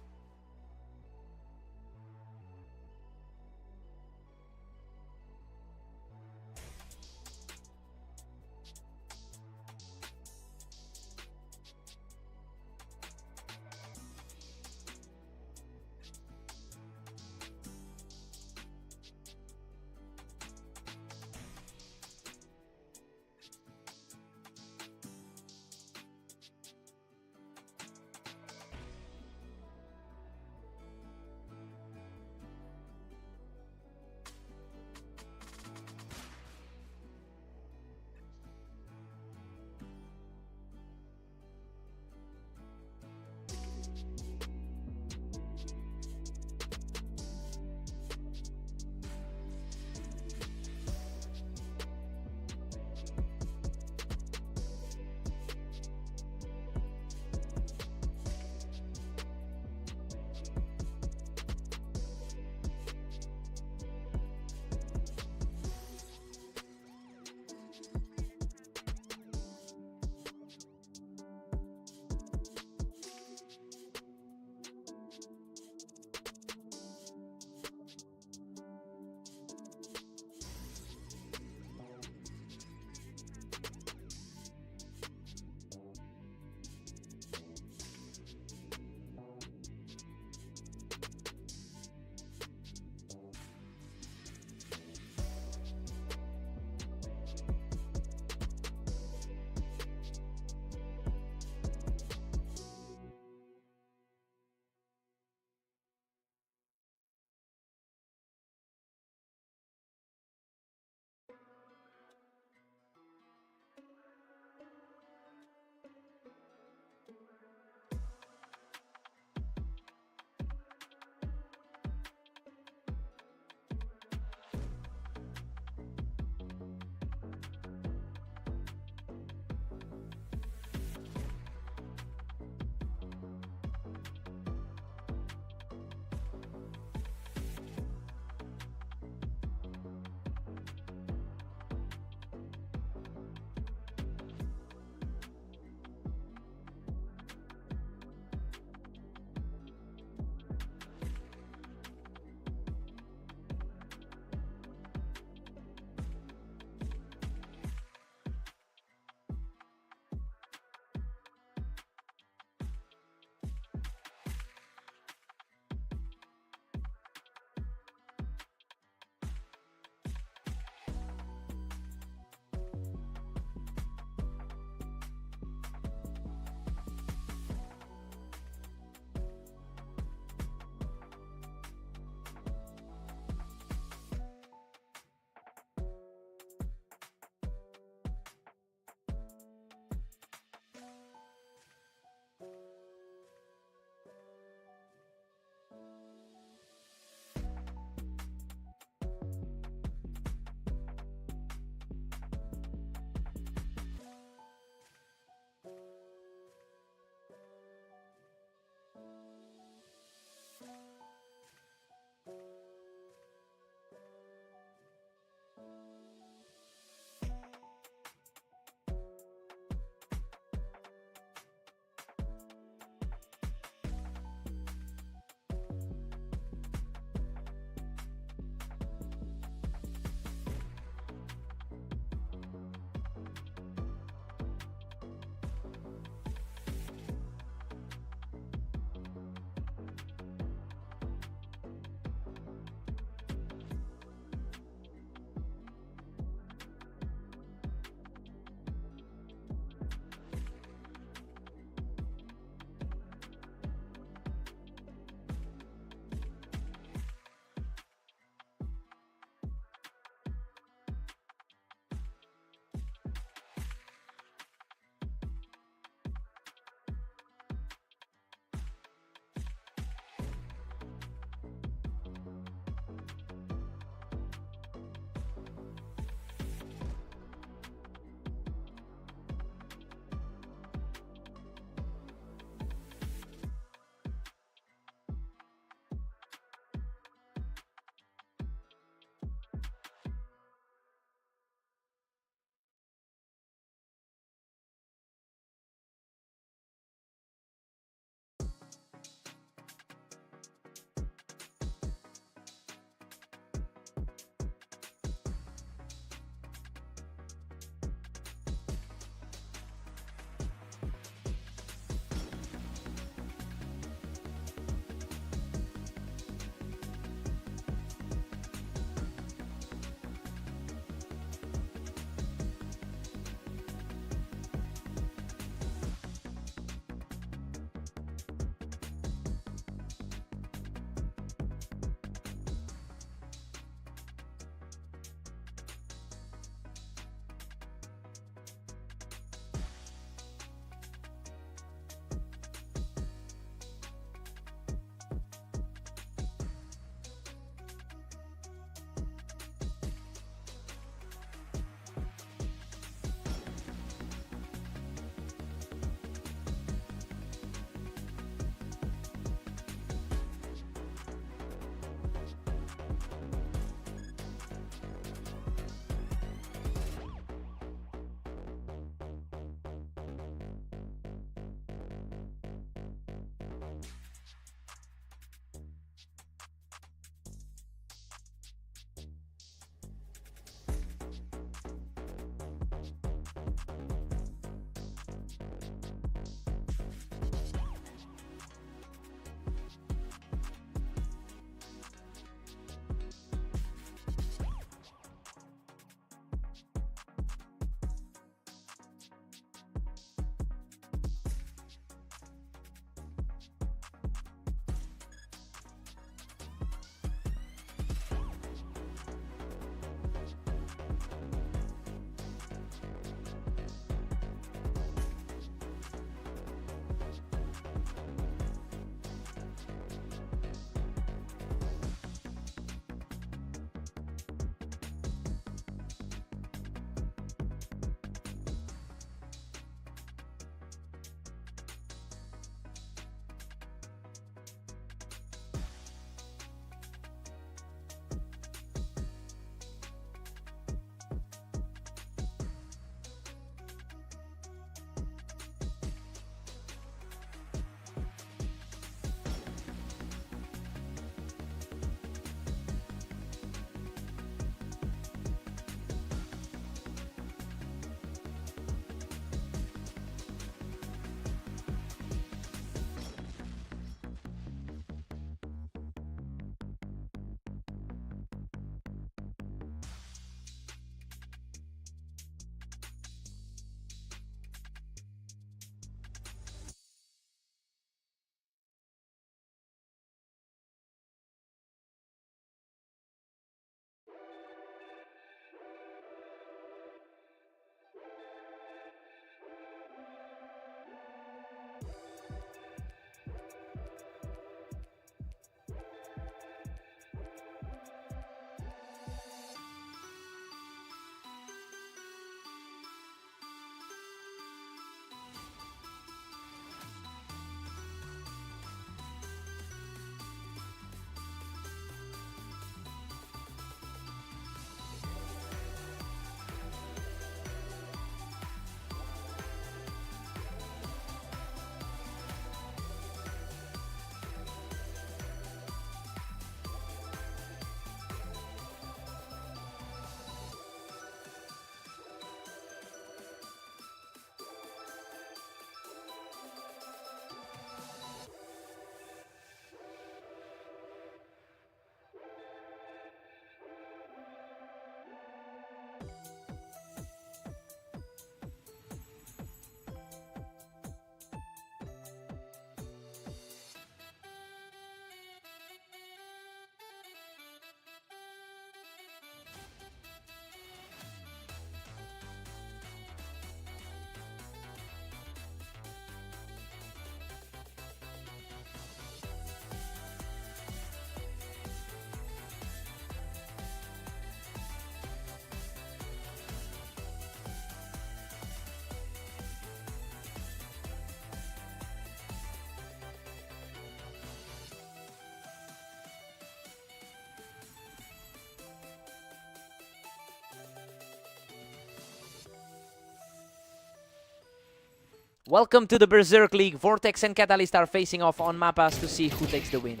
Welcome to the Berserk League. Vortex and Catalyst are facing off on Mapas to see who takes the win.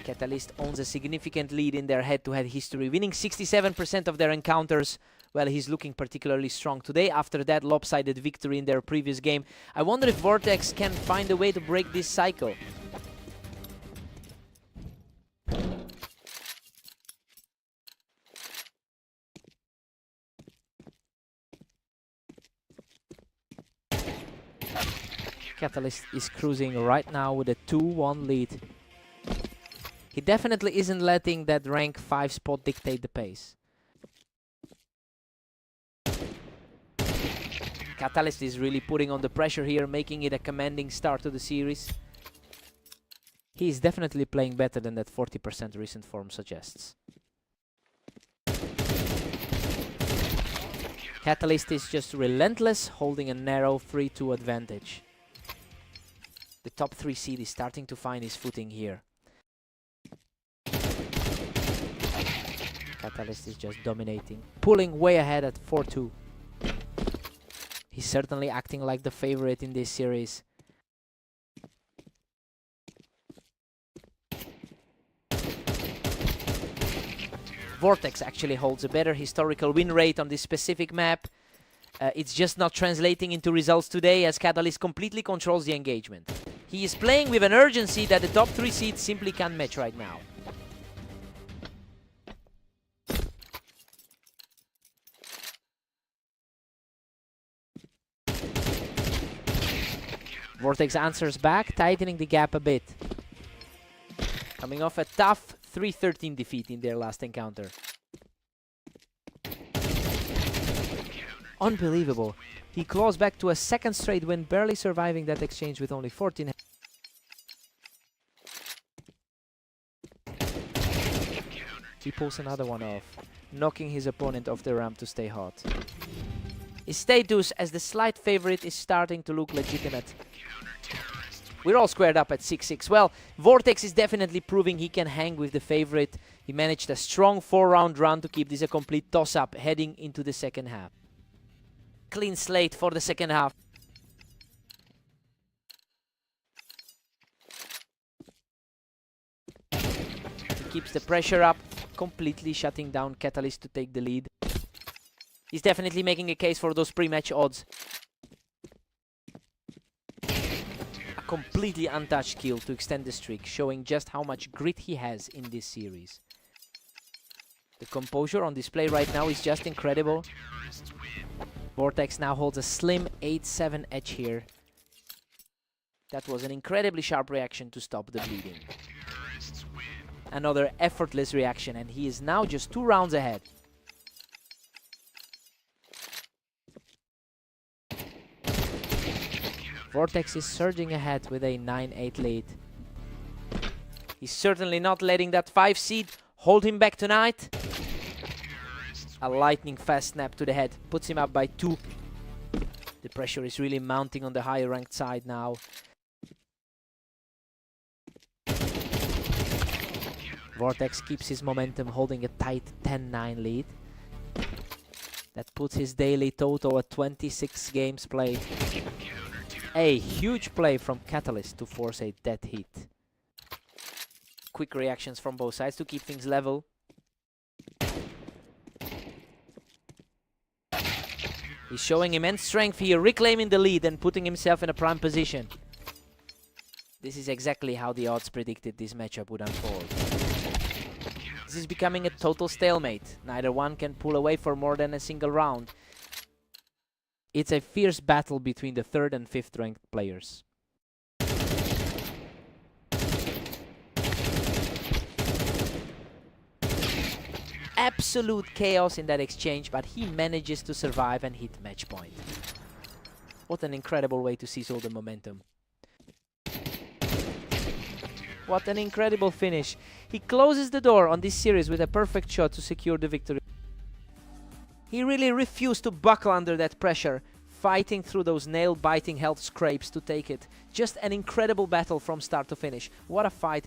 Catalyst owns a significant lead in their head-to-head history, winning 67% of their encounters. Well, he's looking particularly strong today after that lopsided victory in their previous game. I wonder if Vortex can find a way to break this cycle. Catalyst is cruising right now with a 2-1 lead. He definitely isn't letting that rank 5 spot dictate the pace. Catalyst is really putting on the pressure here, making it a commanding start to the series. He is definitely playing better than that 40% recent form suggests. Catalyst is just relentless, holding a narrow 3-2 advantage. The top 3 seed is starting to find his footing here. Catalyst is just dominating, pulling way ahead at 4-2. He's certainly acting like the favorite in this series. Vortex actually holds a better historical win rate on this specific map. It's just not translating into results today as Catalyst completely controls the engagement. He is playing with an urgency that the top 3 seeds simply can't match right now. Vortex answers back, tightening the gap a bit. Coming off a tough 3-13 defeat in their last encounter. Unbelievable. He claws back to a second straight win, barely surviving that exchange with only 14. He pulls another one off, knocking his opponent off the ramp to stay hot. His status as the slight favorite is starting to look legitimate. We're all squared up at 6-6. Well, Vortex is definitely proving he can hang with the favorite. He managed a strong 4-round run to keep this a complete toss-up heading into the second half. Clean slate for the second half. He keeps the pressure up, completely shutting down Catalyst to take the lead. He's definitely making a case for those pre-match odds. A completely untouched kill to extend the streak, showing just how much grit he has in this series. The composure on display right now is just incredible. Vortex now holds a slim 8-7 edge here. That was an incredibly sharp reaction to stop the bleeding. Another effortless reaction, and he is now just 2 rounds ahead. Vortex is surging ahead with a 9-8 lead. He's certainly not letting that 5 seed hold him back tonight. A lightning fast snap to the head puts him up by 2. The pressure is really mounting on the higher ranked side now. Vortex keeps his momentum, holding a tight 10-9 lead. That puts his daily total at 26 games played. A huge play from Catalyst to force a dead heat. Quick reactions from both sides to keep things level. He's showing immense strength here, reclaiming the lead and putting himself in a prime position. This is exactly how the odds predicted this matchup would unfold. This is becoming a total stalemate. Neither one can pull away for more than a single round. It's a fierce battle between the 3rd and 5th ranked players. Absolute chaos in that exchange, but he manages to survive and hit match point. What an incredible way to seize all the momentum. What an incredible finish. He closes the door on this series with a perfect shot to secure the victory. He really refused to buckle under that pressure, fighting through those nail-biting health scrapes to take it. Just an incredible battle from start to finish. What a fight.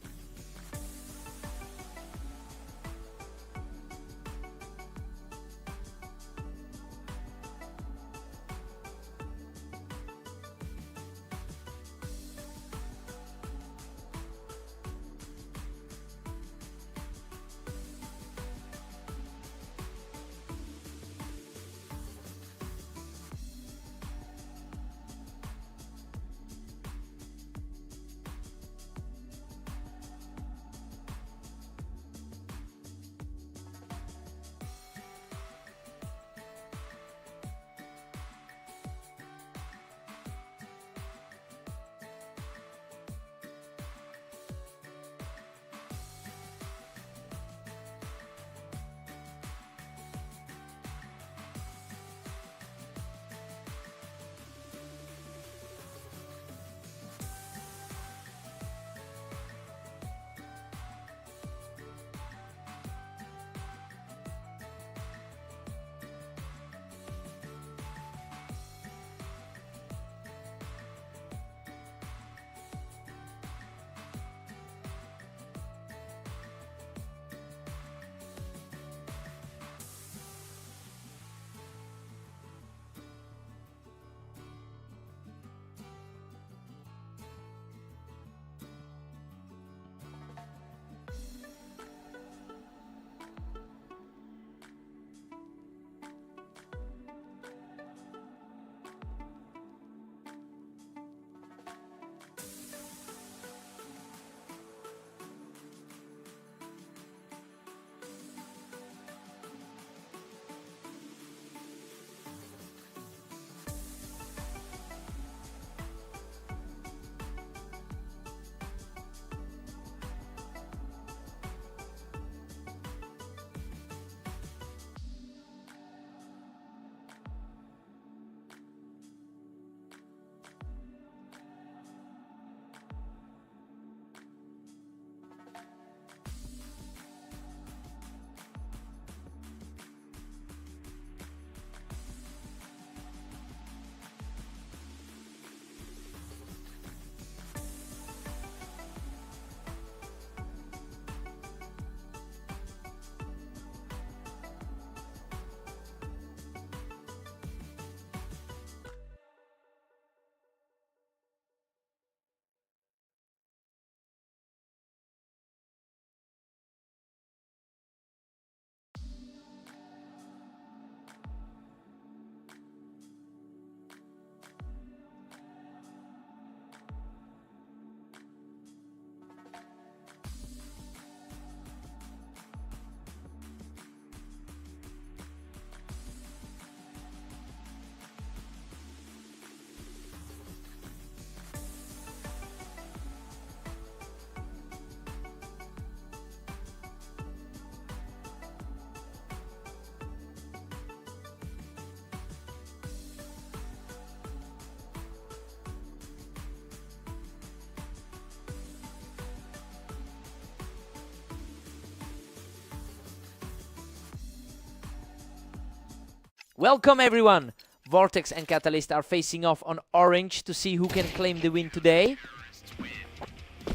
Welcome everyone! Vortex and Catalyst are facing off on orange to see who can claim the win today.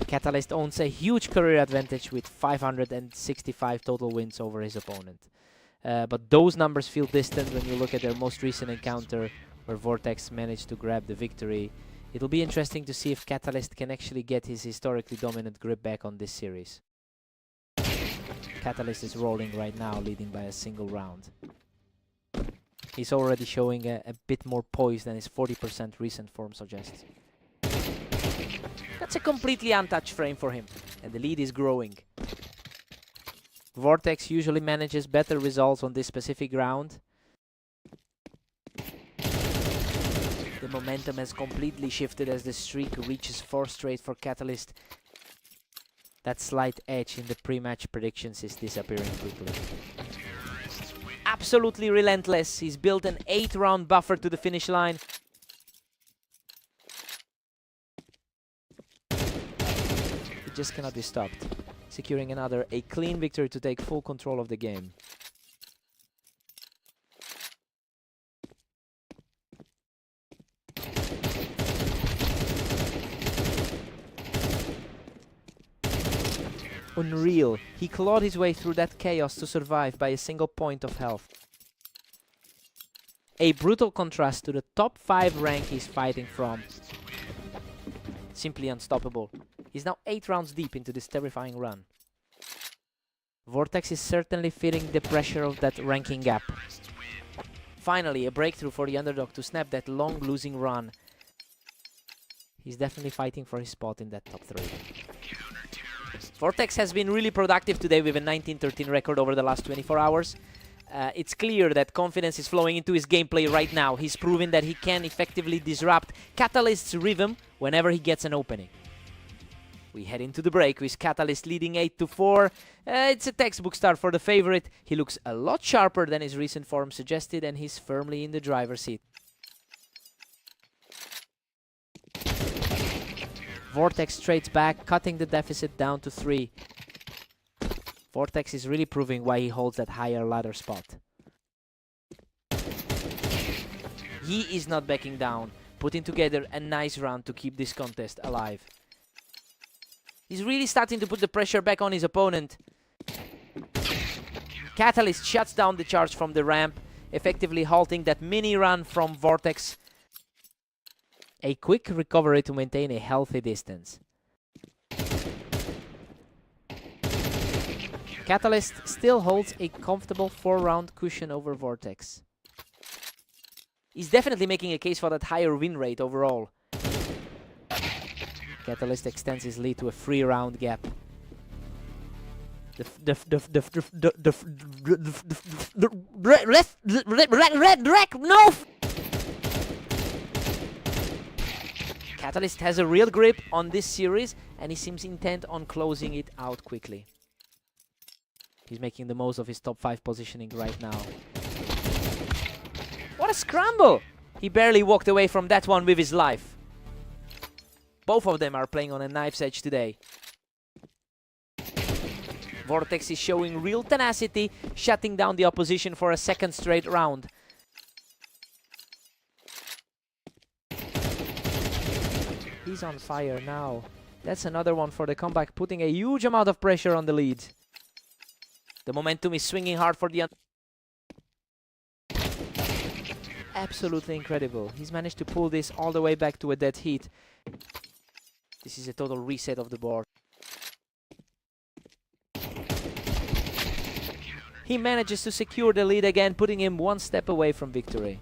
Catalyst owns a huge career advantage with 565 total wins over his opponent. But those numbers feel distant when you look at their most recent encounter where Vortex managed to grab the victory. It'll be interesting to see if Catalyst can actually get his historically dominant grip back on this series. Catalyst is rolling right now, leading by a single round. He's already showing a bit more poise than his 40% recent form suggests. That's a completely untouched frame for him, and the lead is growing. Vortex usually manages better results on this specific round. The momentum has completely shifted as the streak reaches 4 straight for Catalyst. That slight edge in the pre-match predictions is disappearing quickly. Absolutely relentless. He's built an 8-round buffer to the finish line. It just cannot be stopped. Securing a clean victory to take full control of the game. Unreal. He clawed his way through that chaos to survive by a single point of health. A brutal contrast to the top 5 rank he's fighting from. Simply unstoppable. He's now 8 rounds deep into this terrifying run. Vortex is certainly feeling the pressure of that ranking gap. Finally, a breakthrough for the underdog to snap that long losing run. He's definitely fighting for his spot in that top 3. Vortex has been really productive today with a 19-13 record over the last 24 hours. It's clear that confidence is flowing into his gameplay right now. He's proven that he can effectively disrupt Catalyst's rhythm whenever he gets an opening. We head into the break with Catalyst leading 8-4. It's a textbook start for the favorite. He looks a lot sharper than his recent form suggested, and he's firmly in the driver's seat. Vortex trades back, cutting the deficit down to 3. Vortex is really proving why he holds that higher ladder spot. He is not backing down, putting together a nice round to keep this contest alive. He's really starting to put the pressure back on his opponent. Catalyst shuts down the charge from the ramp, effectively halting that mini run from Vortex. A quick recovery to maintain a healthy distance. Catalyst still holds a comfortable 4-round cushion over Vortex. He's definitely making a case for that higher win rate overall. Catalyst extends his lead to a 3-round gap. No! Catalyst has a real grip on this series, and he seems intent on closing it out quickly. He's making the most of his top 5 positioning right now. What a scramble! He barely walked away from that one with his life. Both of them are playing on a knife's edge today. Vortex is showing real tenacity, shutting down the opposition for a 2nd straight round. He's on fire now. That's another one for the comeback, putting a huge amount of pressure on the lead. The momentum is swinging hard for the... Absolutely incredible. He's managed to pull this all the way back to a dead heat. This is a total reset of the board. He manages to secure the lead again, putting him 1 step away from victory.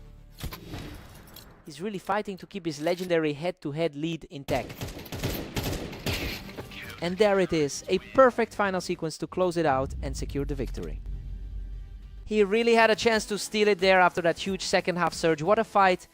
He's really fighting to keep his legendary head-to-head lead intact. And there it is, a perfect final sequence to close it out and secure the victory. He really had a chance to steal it there after that huge second half surge. What a fight.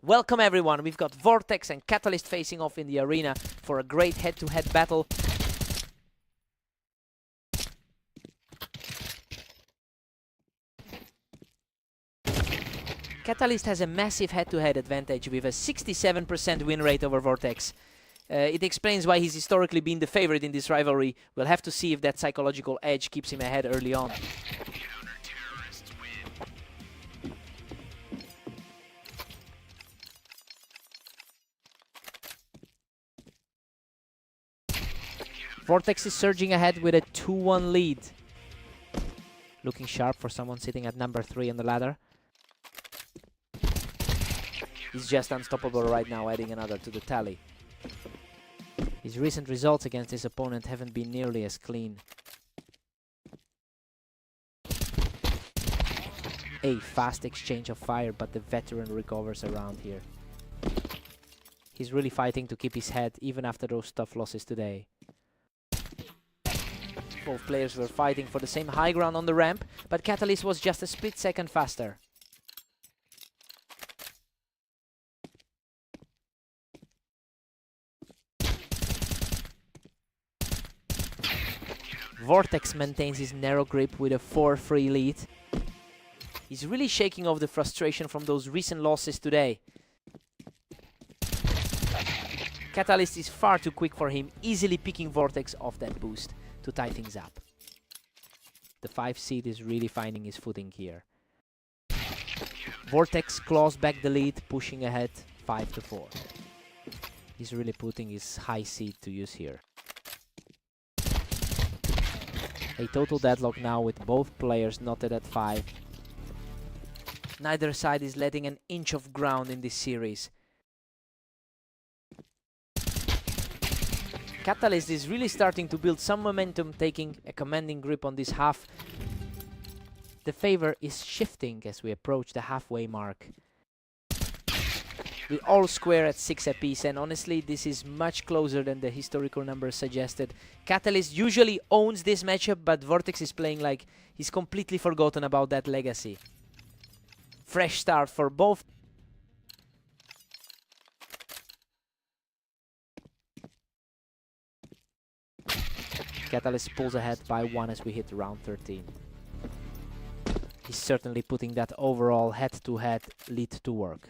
Welcome everyone, we've got Vortex and Catalyst facing off in the arena for a great head-to-head battle. Catalyst has a massive head-to-head advantage with a 67% win rate over Vortex. It explains why he's historically been the favorite in this rivalry. We'll have to see if that psychological edge keeps him ahead early on. Vortex is surging ahead with a 2-1 lead. Looking sharp for someone sitting at number 3 on the ladder. He's just unstoppable right now, adding another to the tally. His recent results against his opponent haven't been nearly as clean. A fast exchange of fire, but the veteran recovers around here. He's really fighting to keep his head, even after those tough losses today. Both players were fighting for the same high ground on the ramp, but Catalyst was just a split second faster. Vortex maintains his narrow grip with a 4-3 lead. He's really shaking off the frustration from those recent losses today. Catalyst is far too quick for him, easily picking Vortex off that boost to tie things up. The 5 seed is really finding his footing here. Vortex claws back the lead, pushing ahead 5-4. He's really putting his high seed to use here. A total deadlock now with both players knotted at 5. Neither side is letting an inch of ground in this series. Catalyst is really starting to build some momentum, taking a commanding grip on this half. The favor is shifting as we approach the halfway mark. We all square at 6 apiece, and honestly this is much closer than the historical numbers suggested. Catalyst usually owns this matchup, but Vortex is playing like he's completely forgotten about that legacy. Fresh start for both. Catalyst pulls ahead by 1 as we hit round 13. He's certainly putting that overall head-to-head lead to work.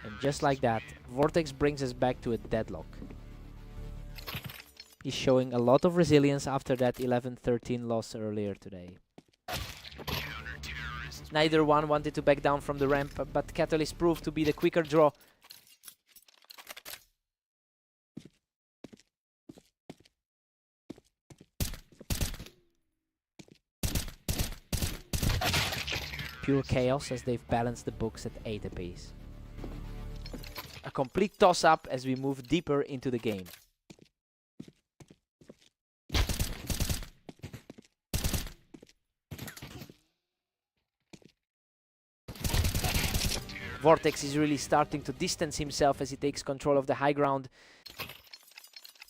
And just like that, Vortex brings us back to a deadlock. He's showing a lot of resilience after that 11-13 loss earlier today. Neither one wanted to back down from the ramp, but Catalyst proved to be the quicker draw. Pure chaos as they've balanced the books at 8 apiece. A complete toss-up as we move deeper into the game. Vortex is really starting to distance himself as he takes control of the high ground.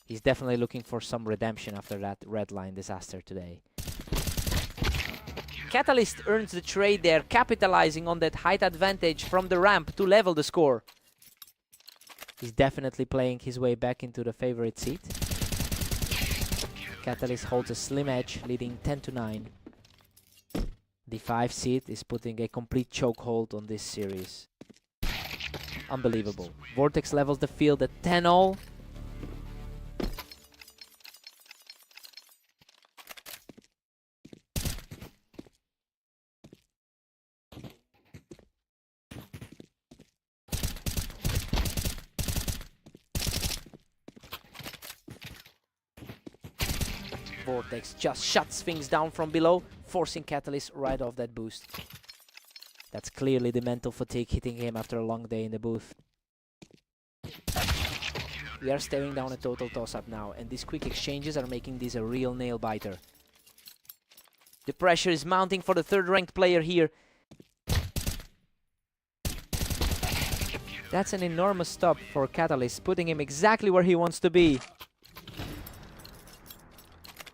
He's definitely looking for some redemption after that red line disaster today. Catalyst earns the trade there, capitalizing on that height advantage from the ramp to level the score. He's definitely playing his way back into the favorite seat. Catalyst holds a slim edge, leading 10-9. The 5 seed is putting a complete chokehold on this series. Unbelievable. Vortex levels the field at 10-all. Vortex just shuts things down from below, forcing Catalyst right off that boost. That's clearly the mental fatigue hitting him after a long day in the booth. We are staring down a total toss-up now, and these quick exchanges are making this a real nail-biter. The pressure is mounting for the third-ranked player here. That's an enormous stop for Catalyst, putting him exactly where he wants to be.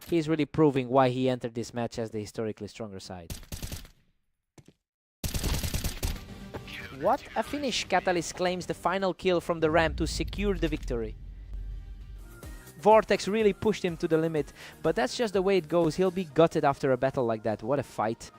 He's really proving why he entered this match as the historically stronger side. What a finish! Catalyst claims the final kill from the ramp to secure the victory. Vortex really pushed him to the limit, but that's just the way it goes. He'll be gutted after a battle like that. What a fight.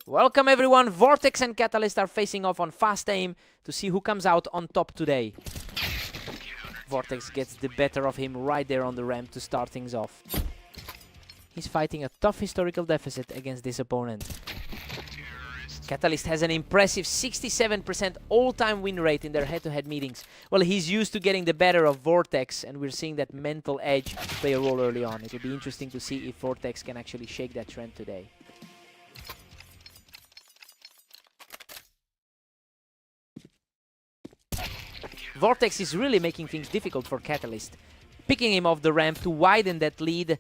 Welcome everyone, Vortex and Catalyst are facing off on fast aim to see who comes out on top today. Vortex gets the better of him right there on the ramp to start things off. He's fighting a tough historical deficit against this opponent. Catalyst has an impressive 67% all-time win rate in their head-to-head meetings. Well, he's used to getting the better of Vortex, and we're seeing that mental edge play a role early on. It will be interesting to see if Vortex can actually shake that trend today. Vortex is really making things difficult for Catalyst, picking him off the ramp to widen that lead.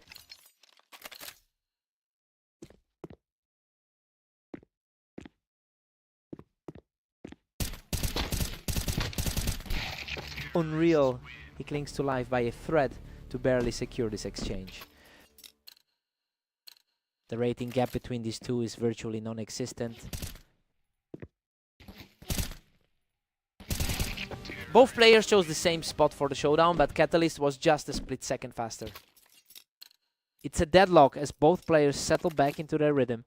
Unreal. He clings to life by a thread to barely secure this exchange. The rating gap between these two is virtually non-existent. Both players chose the same spot for the showdown, but Catalyst was just a split second faster. It's a deadlock as both players settle back into their rhythm.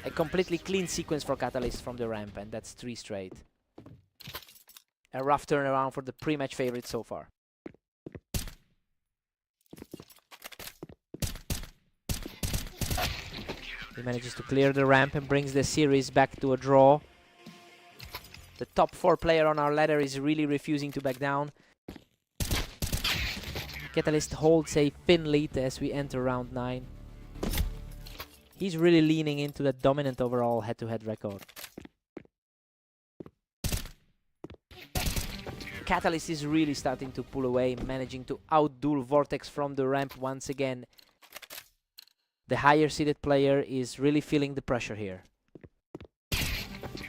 A completely clean sequence for Catalyst from the ramp, and that's 3 straight. A rough turnaround for the pre-match favorite so far. He manages to clear the ramp and brings the series back to a draw. The top 4 player on our ladder is really refusing to back down. Catalyst holds a thin lead as we enter round 9. He's really leaning into the dominant overall head-to-head record. Catalyst is really starting to pull away, managing to outduel Vortex from the ramp once again. The higher seeded player is really feeling the pressure here.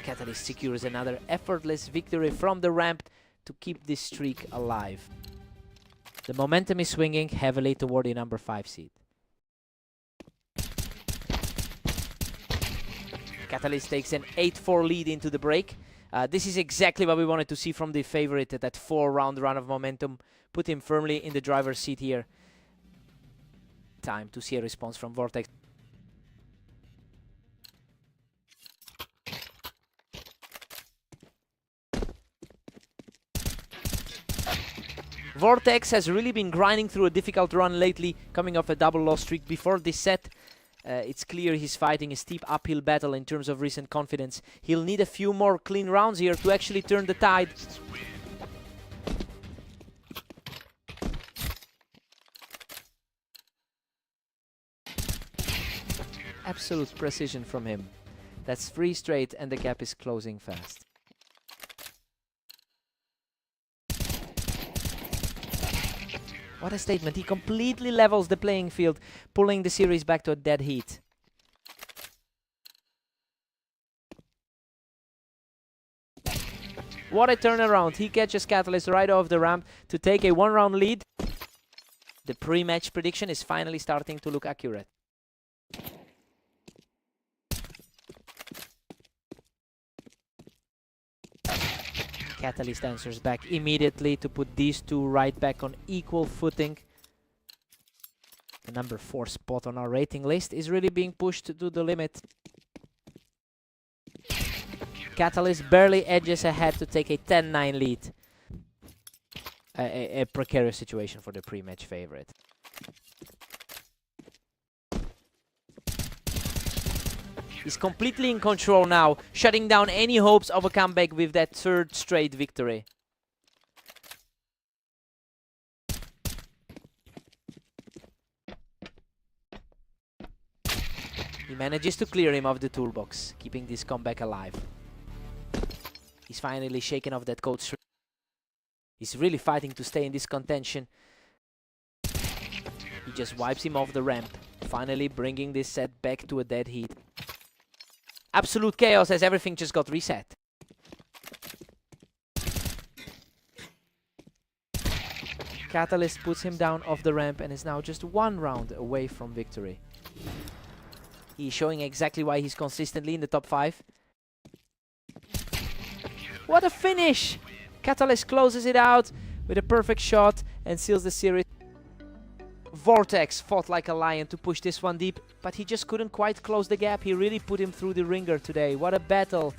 Catalyst secures another effortless victory from the ramp to keep this streak alive. The momentum is swinging heavily toward the number 5 seed. Catalyst takes an 8-4 lead into the break. This is exactly what we wanted to see from the favorite. That 4-round run of momentum put him firmly in the driver's seat here. Time to see a response from Vortex. Vortex has really been grinding through a difficult run lately, coming off a double loss streak before this set. It's clear he's fighting a steep uphill battle in terms of recent confidence. He'll need a few more clean rounds here to actually turn the tide. Absolute precision from him. That's 3 straight and the gap is closing fast. What a statement. He completely levels the playing field, pulling the series back to a dead heat. What a turnaround. He catches Catalyst right off the ramp to take a 1-round lead. The pre-match prediction is finally starting to look accurate. Catalyst answers back immediately to put these two right back on equal footing. The number 4 spot on our rating list is really being pushed to the limit. Catalyst barely edges ahead to take a 10-9 lead. A precarious situation for the pre-match favorite. He's completely in control now, shutting down any hopes of a comeback with that 3rd straight victory. He manages to clear him of the toolbox, keeping this comeback alive. He's finally shaken off that cold streak. He's really fighting to stay in this contention. He just wipes him off the ramp, finally bringing this set back to a dead heat. Absolute chaos as everything just got reset. Catalyst puts him down off the ramp and is now just 1 round away from victory. He's showing exactly why he's consistently in the top 5. What a finish! Catalyst closes it out with a perfect shot and seals the series. Vortex fought like a lion to push this one deep, but he just couldn't quite close the gap. He really put him through the ringer today. What a battle.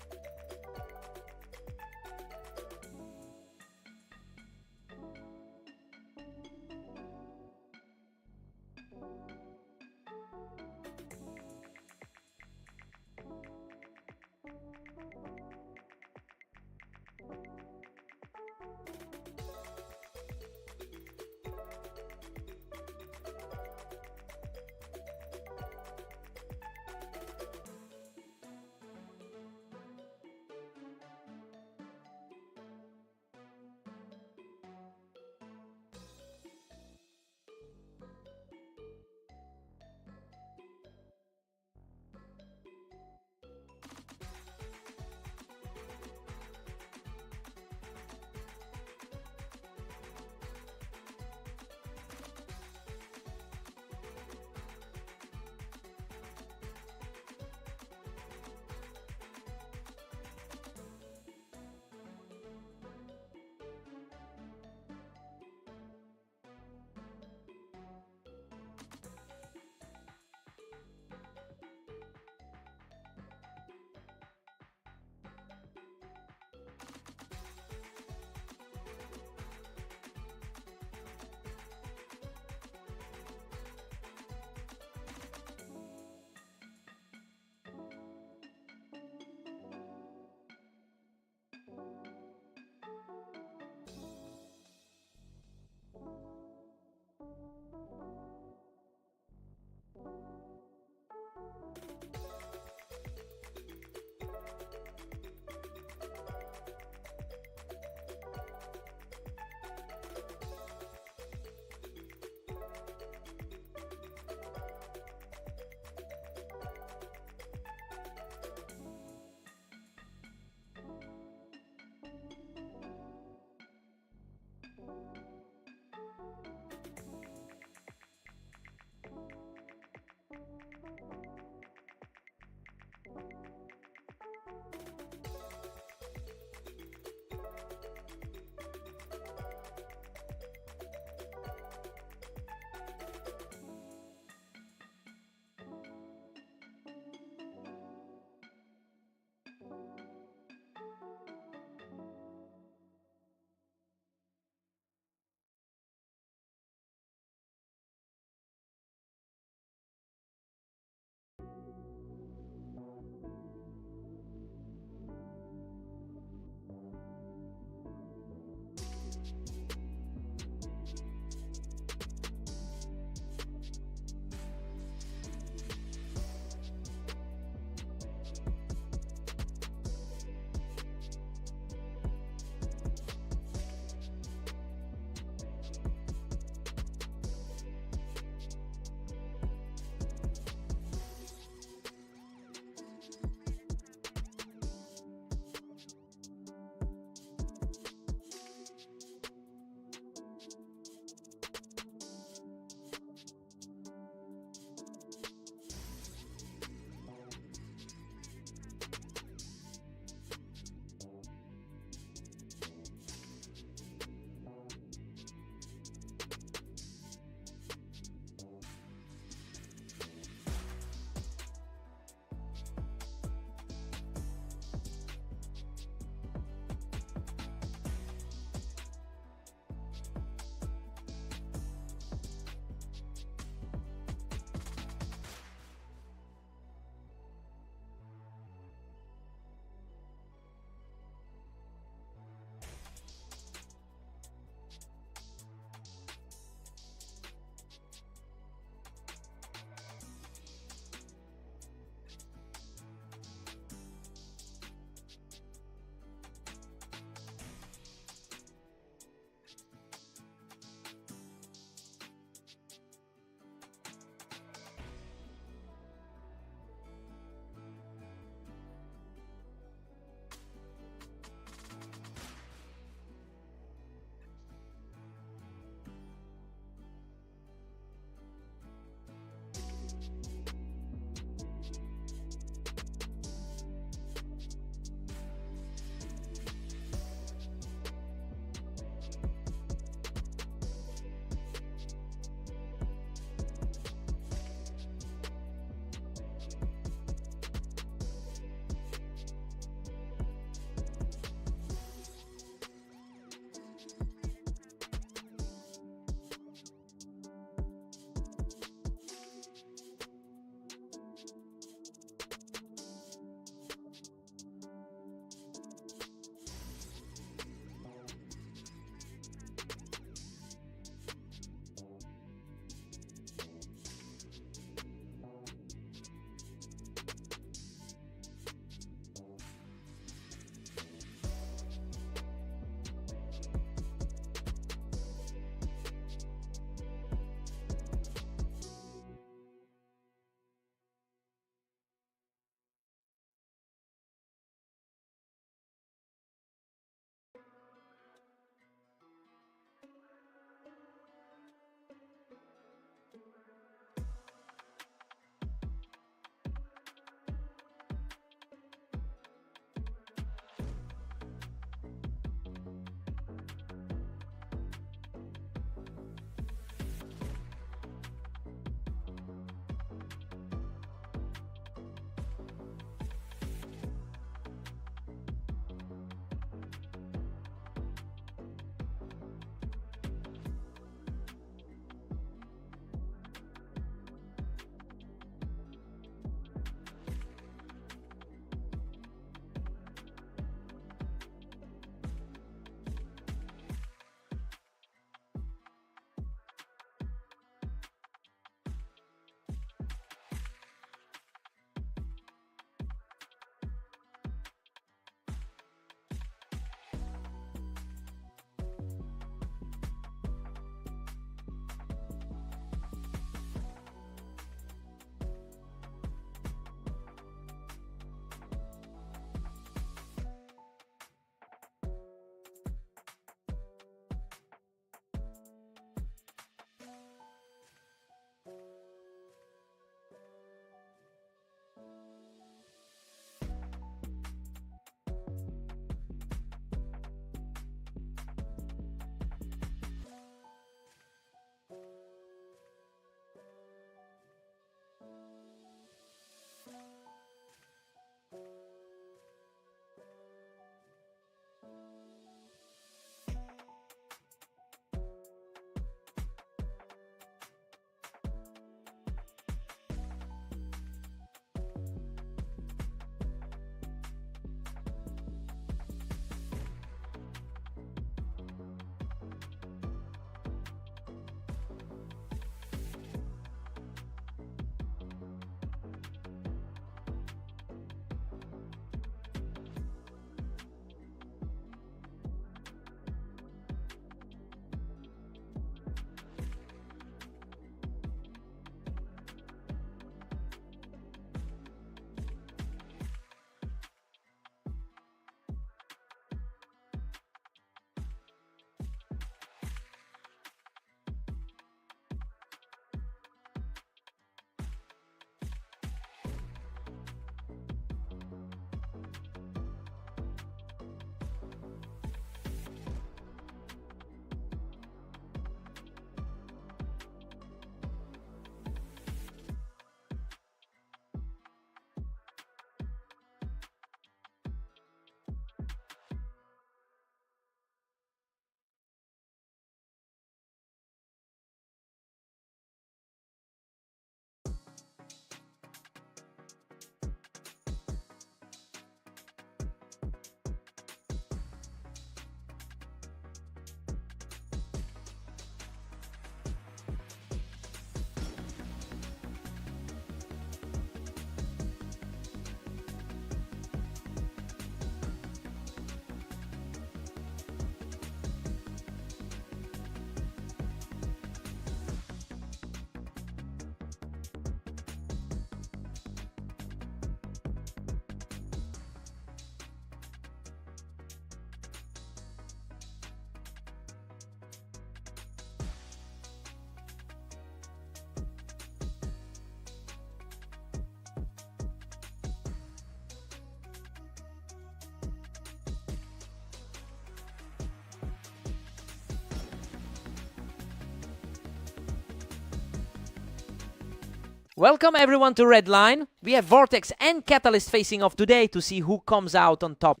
Welcome everyone to Red Line. We have Vortex and Catalyst facing off today to see who comes out on top.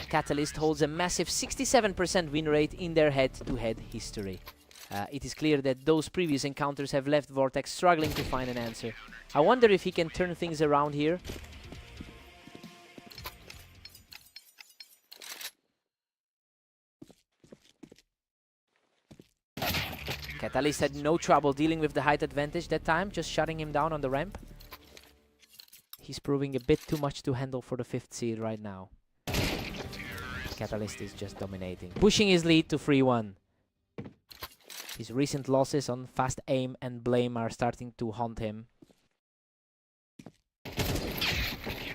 Catalyst holds a massive 67% win rate in their head-to-head history. It is clear that those previous encounters have left Vortex struggling to find an answer. I wonder if he can turn things around here. Catalyst had no trouble dealing with the height advantage that time, just shutting him down on the ramp. He's proving a bit too much to handle for the 5th seed right now. Catalyst is just dominating, pushing his lead to 3-1. His recent losses on fast aim and blame are starting to haunt him.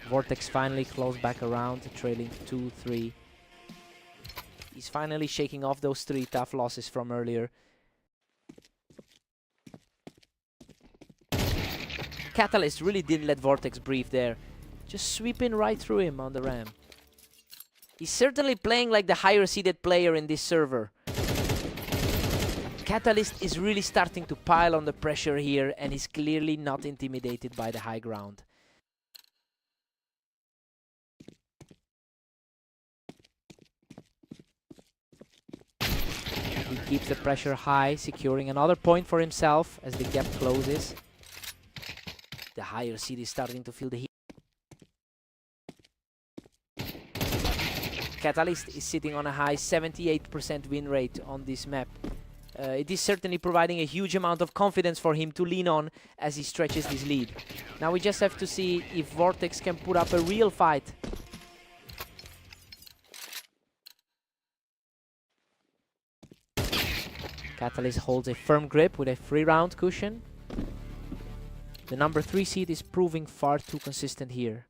Vortex finally close back around, trailing 2-3. He's finally shaking off those 3 tough losses from earlier. Catalyst really didn't let Vortex breathe there, just sweeping right through him on the ramp. He's certainly playing like the higher seeded player in this server. Catalyst is really starting to pile on the pressure here and is clearly not intimidated by the high ground. He keeps the pressure high, securing another point for himself as the gap closes. The higher seed is starting to feel the heat. Catalyst is sitting on a high 78% win rate on this map. It is certainly providing a huge amount of confidence for him to lean on as he stretches this lead. Now we just have to see if Vortex can put up a real fight. Catalyst holds a firm grip with a 3-round cushion. The number 3 seed is proving far too consistent here.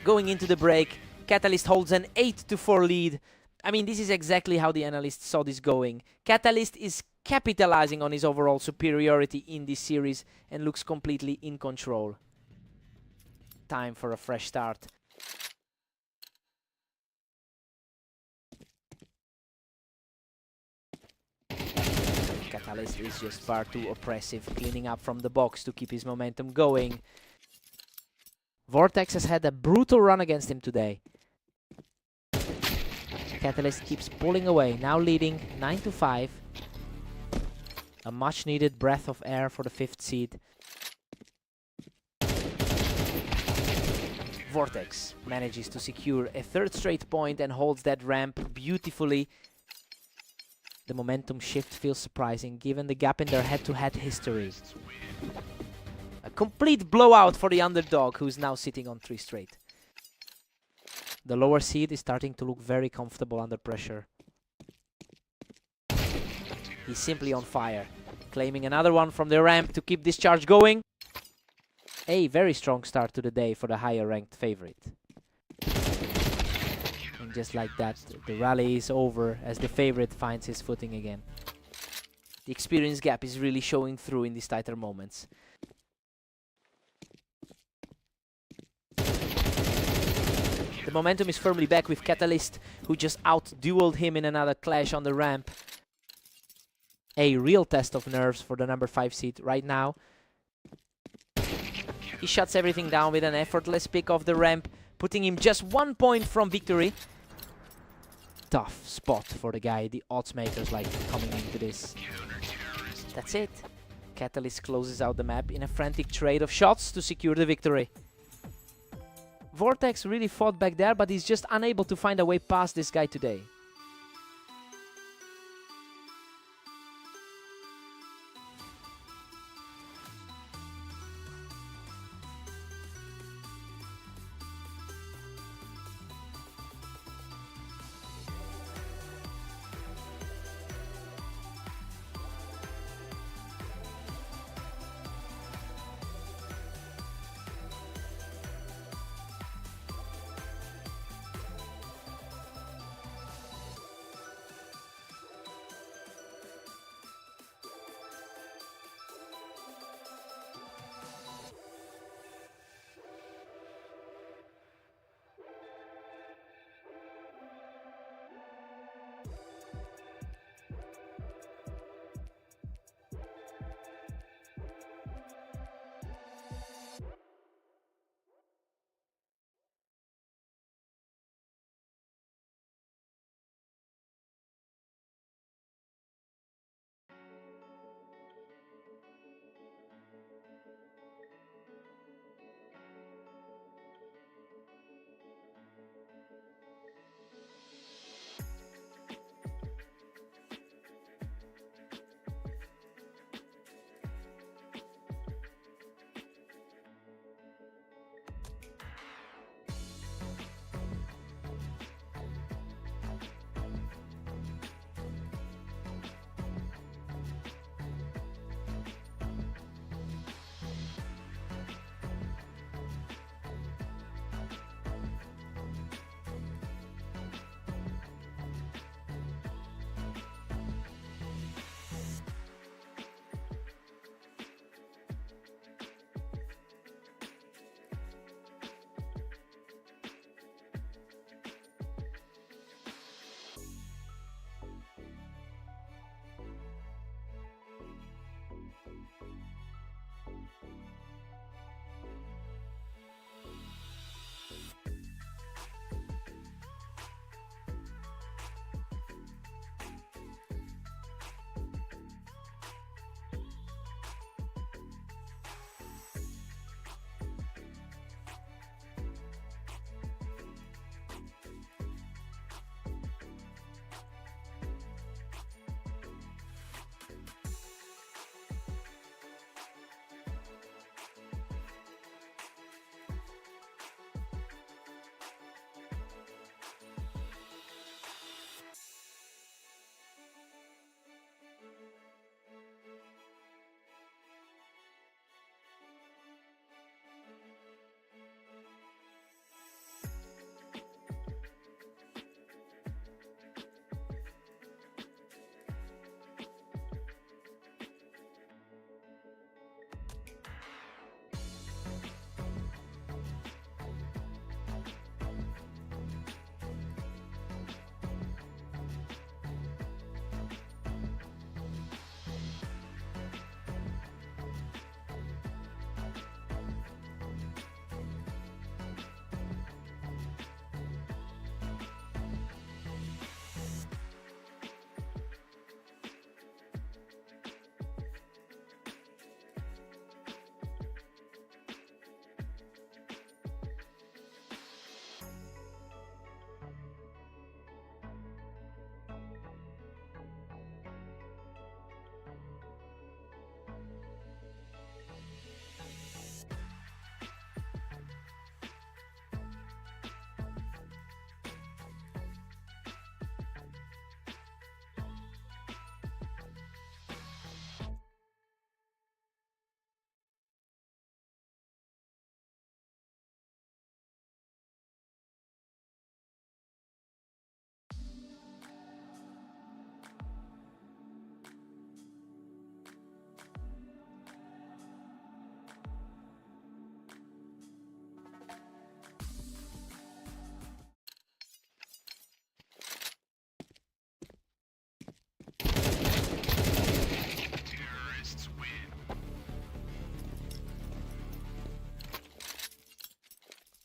Going into the break, Catalyst holds an 8-4 lead. I mean, this is exactly how the analysts saw this going. Catalyst is capitalizing on his overall superiority in this series and looks completely in control. Time for a fresh start. Catalyst is just far too oppressive, cleaning up from the box to keep his momentum going. Vortex has had a brutal run against him today. Catalyst keeps pulling away, now leading 9-5. A much needed breath of air for the 5th seed. Vortex manages to secure a 3rd straight point and holds that ramp beautifully. The momentum shift feels surprising given the gap in their head-to-head history. A complete blowout for the underdog, who's now sitting on 3 straight. The lower seed is starting to look very comfortable under pressure. He's simply on fire, claiming another one from the ramp to keep this charge going. A very strong start to the day for the higher ranked favorite. And just like that, the rally is over as the favorite finds his footing again. The experience gap is really showing through in these tighter moments. The momentum is firmly back with Catalyst, who just out-dueled him in another clash on the ramp. A real test of nerves for the number 5 seed right now. He shuts everything down with an effortless pick off the ramp, putting him just 1 point from victory. Tough spot for the guy the odds makers like coming into this. That's it. Catalyst closes out the map in a frantic trade of shots to secure the victory. Vortex really fought back there, but he's just unable to find a way past this guy today.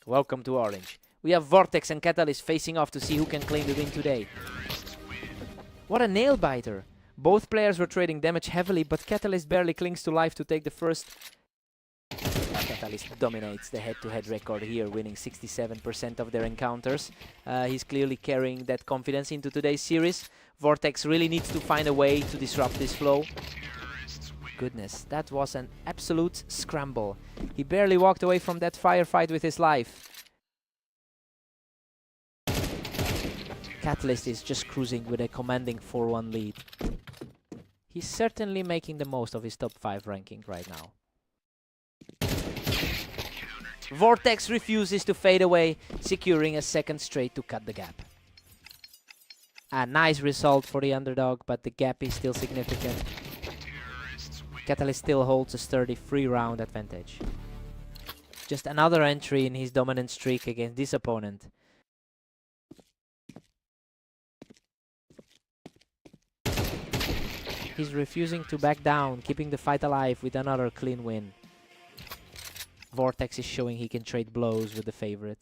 Welcome to Orange. We have Vortex and Catalyst facing off to see who can claim the win today. What a nail-biter. Both players were trading damage heavily, but Catalyst barely clings to life to take the first. Catalyst dominates the head-to-head record here, winning 67% of their encounters. He's clearly carrying that confidence into today's series. Vortex really needs to find a way to disrupt this flow. Goodness, that was an absolute scramble. He barely walked away from that firefight with his life. Catalyst is just cruising with a commanding 4-1 lead. He's certainly making the most of his top 5 ranking right now. Vortex refuses to fade away, securing a second straight to cut the gap. A nice result for the underdog, but the gap is still significant. Catalyst still holds a sturdy 3-round advantage. Just another entry in his dominant streak against this opponent. He's refusing to back down, keeping the fight alive with another clean win. Vortex is showing he can trade blows with the favorite.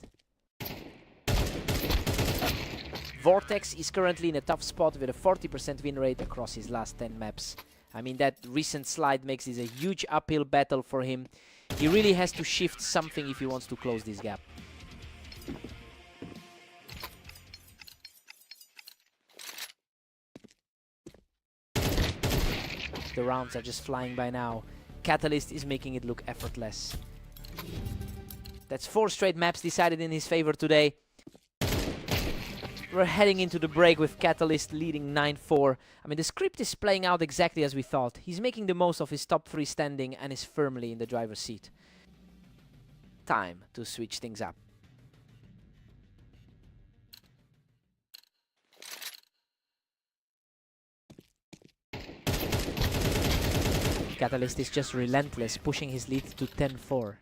Vortex is currently in a tough spot with a 40% win rate across his last 10 maps. I mean, that recent slide makes this a huge uphill battle for him. He really has to shift something if he wants to close this gap. The rounds are just flying by now. Catalyst is making it look effortless. That's 4 straight maps decided in his favor today. We're heading into the break with Catalyst leading 9-4. I mean, the script is playing out exactly as we thought. He's making the most of his top 3 standing and is firmly in the driver's seat. Time to switch things up. Catalyst is just relentless, pushing his lead to 10-4.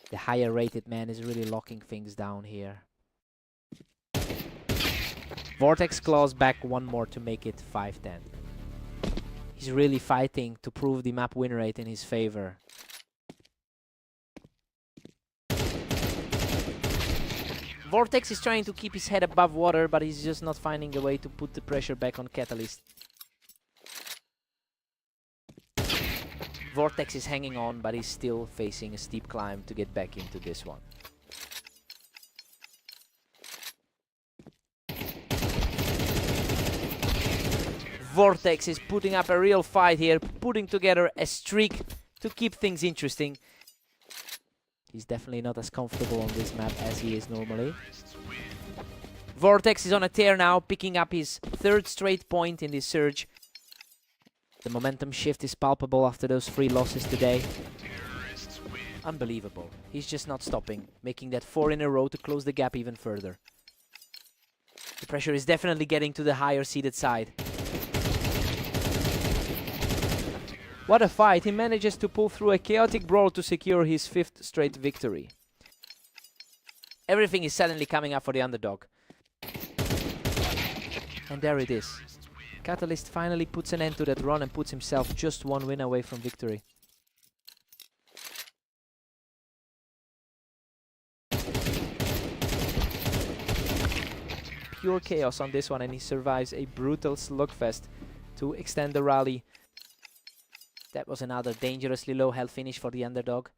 The higher rated man is really locking things down here. Vortex claws back one more to make it 5-10. He's really fighting to prove the map win rate in his favor. Vortex is trying to keep his head above water, but he's just not finding a way to put the pressure back on Catalyst. Vortex is hanging on, but he's still facing a steep climb to get back into this one. Vortex is putting up a real fight here, putting together a streak to keep things interesting. He's definitely not as comfortable on this map as he is normally. Vortex is on a tear now, picking up his 3rd straight point in this surge. The momentum shift is palpable after those 3 losses today. Unbelievable. He's just not stopping, making that 4 in a row to close the gap even further. The pressure is definitely getting to the higher seeded side. What a fight. He manages to pull through a chaotic brawl to secure his 5th straight victory. Everything is suddenly coming up for the underdog. And there it is. Catalyst finally puts an end to that run and puts himself just 1 win away from victory. Pure chaos on this one, and he survives a brutal slugfest to extend the rally. That was another dangerously low health finish for the underdog.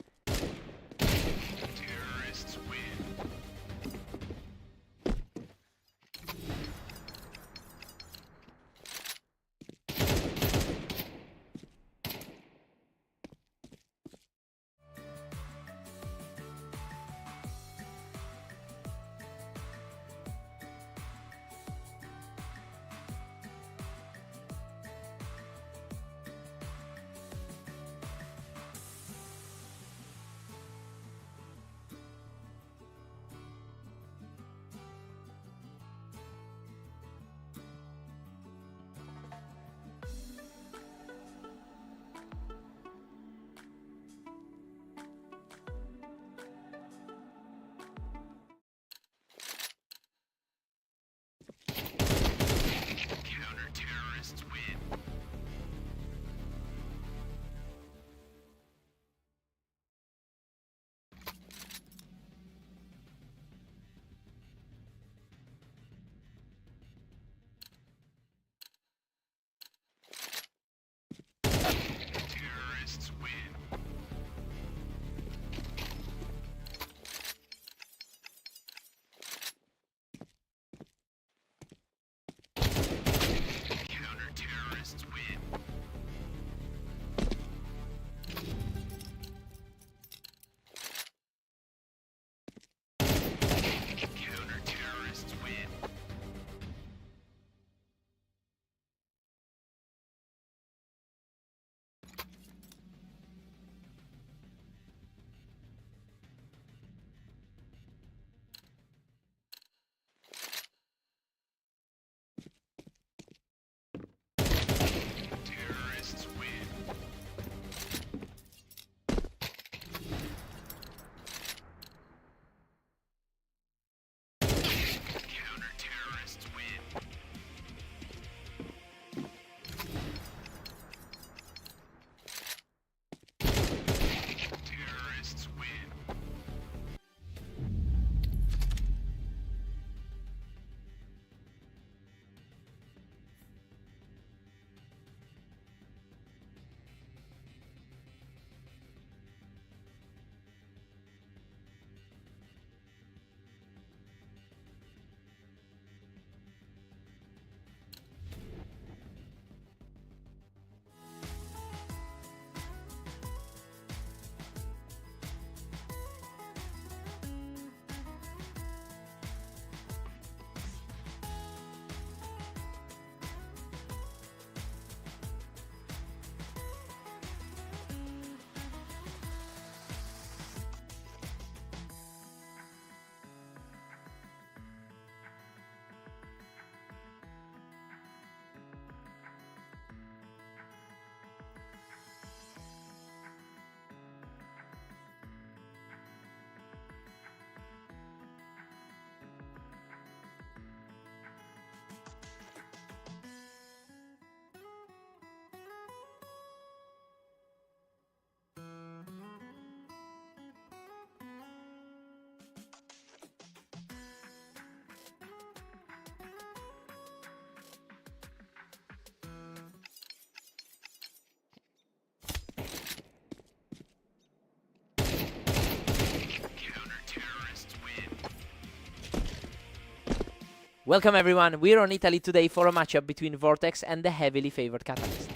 Welcome everyone, we're on Italy today for a matchup between Vortex and the heavily favored Catalyst.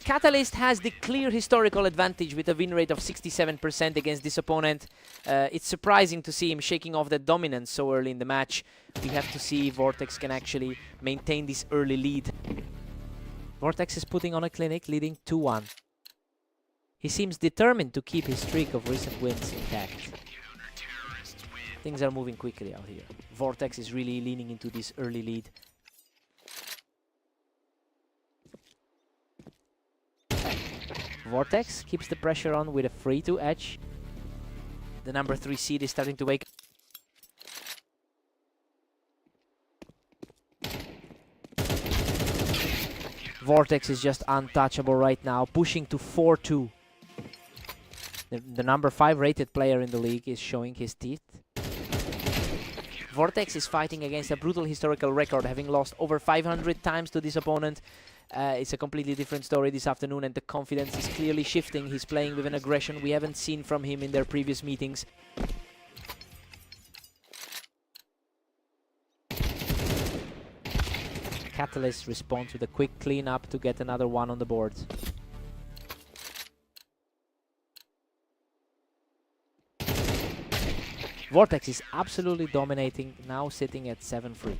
Catalyst has the clear historical advantage with a win rate of 67% against this opponent. It's surprising to see him shaking off that dominance so early in the match. We have to see if Vortex can actually maintain this early lead. Vortex is putting on a clinic, leading 2-1. He seems determined to keep his streak of recent wins intact. Things are moving quickly out here. Vortex is really leaning into this early lead. Vortex keeps the pressure on with a 3-2 edge. The number 3 seed is starting to wake up. Vortex is just untouchable right now, pushing to 4-2. The number 5 rated player in the league is showing his teeth. Vortex is fighting against a brutal historical record, having lost over 500 times to this opponent. It's a completely different story this afternoon, and the confidence is clearly shifting. He's playing with an aggression we haven't seen from him in their previous meetings. Catalyst responds with a quick cleanup to get another one on the board. Vortex is absolutely dominating, now sitting at 7-3.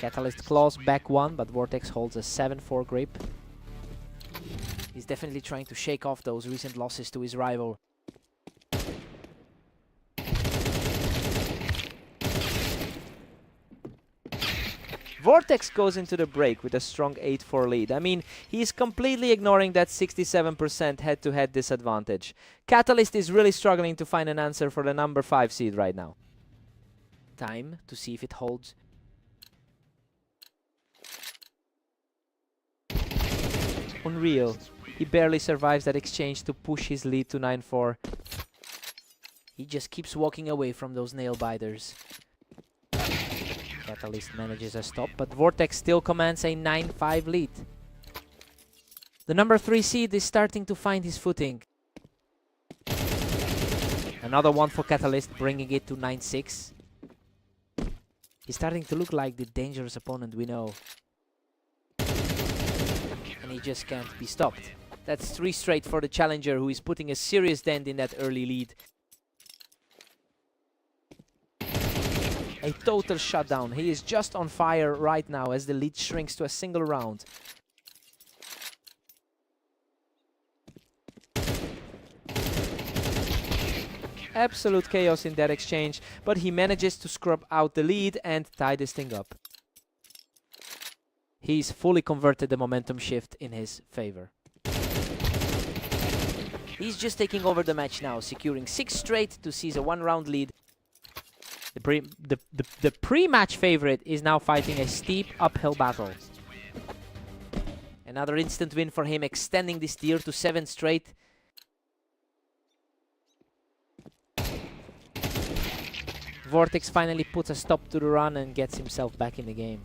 Catalyst claws back one, but Vortex holds a 7-4 grip. He's definitely trying to shake off those recent losses to his rival. Vortex goes into the break with a strong 8-4 lead. I mean, he's completely ignoring that 67% head-to-head disadvantage. Catalyst is really struggling to find an answer for the number 5 seed right now. Time to see if it holds. Unreal. He barely survives that exchange to push his lead to 9-4. He just keeps walking away from those nail-biters. Catalyst manages a stop, but Vortex still commands a 9-5 lead. The number 3 seed is starting to find his footing. Another one for Catalyst, bringing it to 9-6. He's starting to look like the dangerous opponent we know. And he just can't be stopped. That's 3 straight for the challenger, who is putting a serious dent in that early lead. A total shutdown. He is just on fire right now as the lead shrinks to a single round. Absolute chaos in that exchange, but he manages to scrub out the lead and tie this thing up. He's fully converted the momentum shift in his favor. He's just taking over the match now, securing 6 straight to seize a 1-round lead. The pre-match favorite is now fighting a steep uphill battle. Another instant win for him, extending this tier to 7 straight. Vortex finally puts a stop to the run and gets himself back in the game.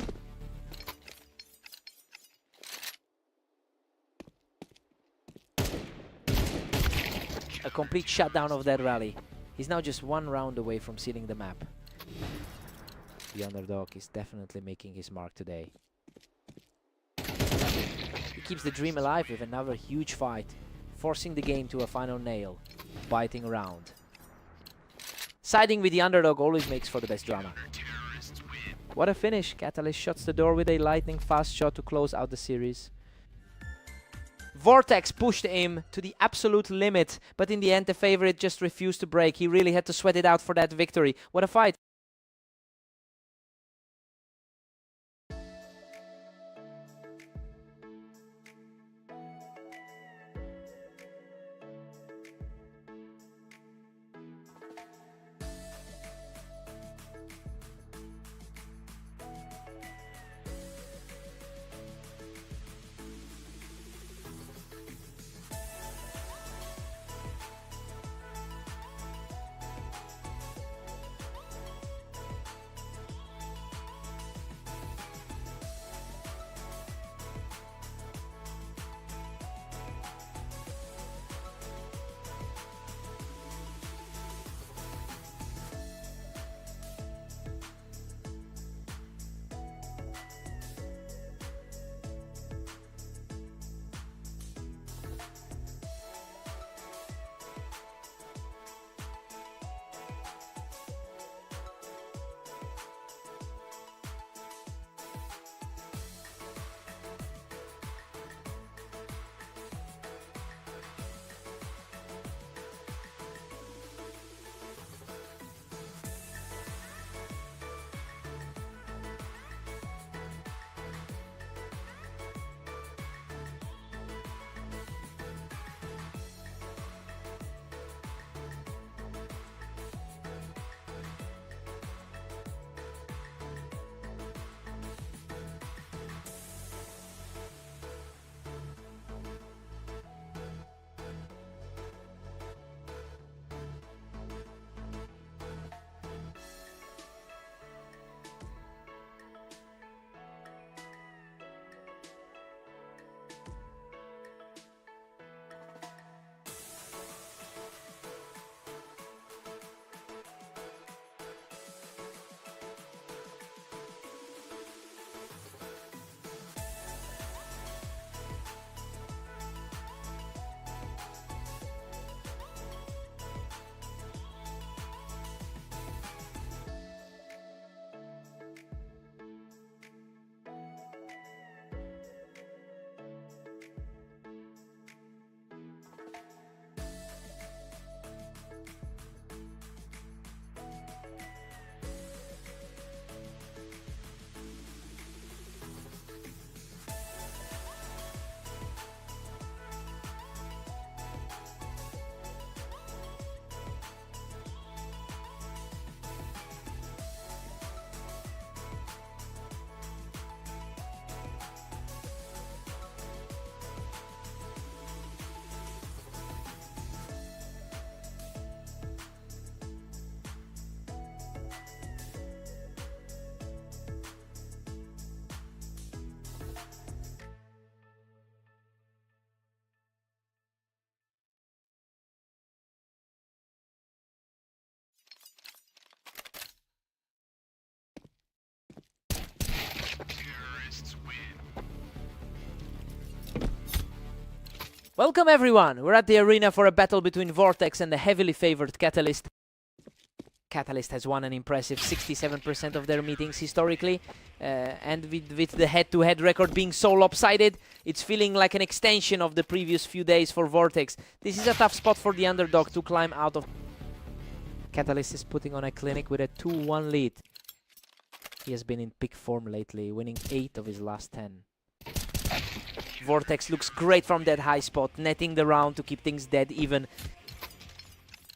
A complete shutdown of that rally. He's now just 1 round away from sealing the map. The underdog is definitely making his mark today. He keeps the dream alive with another huge fight, forcing the game to a final nail, biting round. Siding with the underdog always makes for the best drama. What a finish! Catalyst shuts the door with a lightning fast shot to close out the series. Vortex pushed him to the absolute limit, but in the end the favorite just refused to break. He really had to sweat it out for that victory. What a fight! Welcome everyone! We're at the arena for a battle between Vortex and the heavily favored Catalyst. Catalyst has won an impressive 67% of their meetings historically, and with the head-to-head record being so lopsided, it's feeling like an extension of the previous few days for Vortex. This is a tough spot for the underdog to climb out of. Catalyst is putting on a clinic with a 2-1 lead. He has been in peak form lately, winning 8 of his last 10. Vortex looks great from that high spot, netting the round to keep things dead even.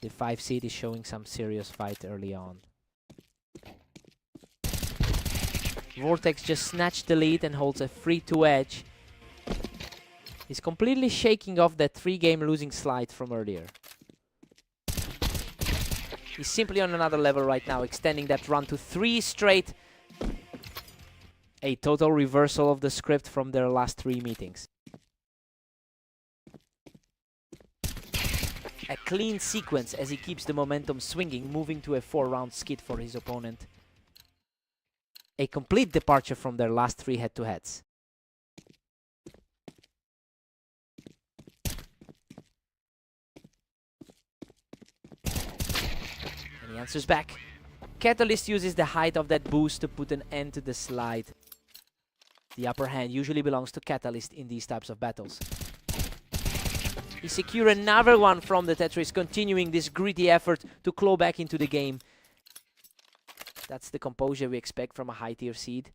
The 5 seed is showing some serious fight early on. Vortex just snatched the lead and holds a 3-2 edge. He's completely shaking off that 3-game losing slide from earlier. He's simply on another level right now, extending that run to 3 straight. A total reversal of the script from their last 3 meetings. A clean sequence as he keeps the momentum swinging, moving to a 4-round skid for his opponent. A complete departure from their last 3 head-to-heads. And he answers back. Catalyst uses the height of that boost to put an end to the slide. The upper hand usually belongs to Catalyst in these types of battles. He secured another one from the Tetris, continuing this gritty effort to claw back into the game. That's the composure we expect from a high-tier seed.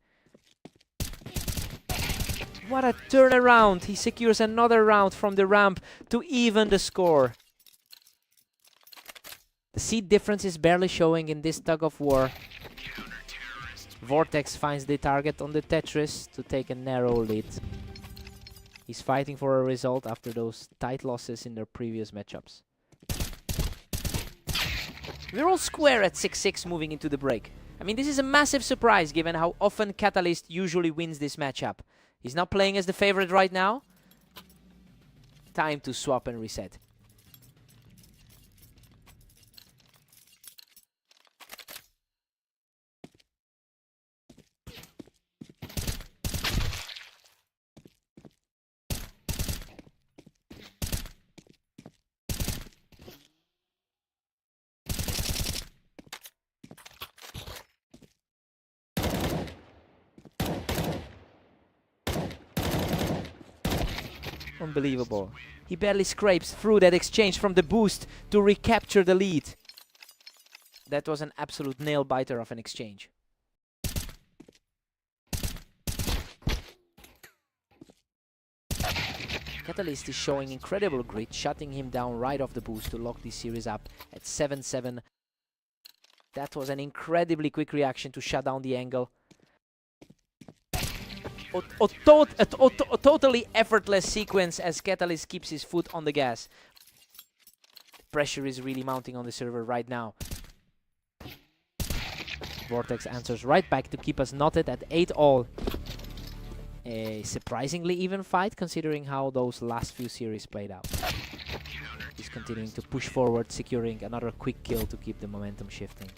What a turnaround! He secures another round from the ramp to even the score. The seed difference is barely showing in this tug of war. Vortex finds the target on the Tetris to take a narrow lead. He's fighting for a result after those tight losses in their previous matchups. We're all square at 6-6 moving into the break. I mean, this is a massive surprise given how often Catalyst usually wins this matchup. He's not playing as the favorite right now. Time to swap and reset. Unbelievable. He barely scrapes through that exchange from the boost to recapture the lead. That was an absolute nail-biter of an exchange. Catalyst is showing incredible grit, shutting him down right off the boost to lock this series up at 7-7. That was an incredibly quick reaction to shut down the angle. A totally effortless sequence as Catalyst keeps his foot on the gas. Pressure is really mounting on the server right now. Vortex answers right back to keep us knotted at 8-all. A surprisingly even fight considering how those last few series played out. He's continuing to push forward, securing another quick kill to keep the momentum shifting.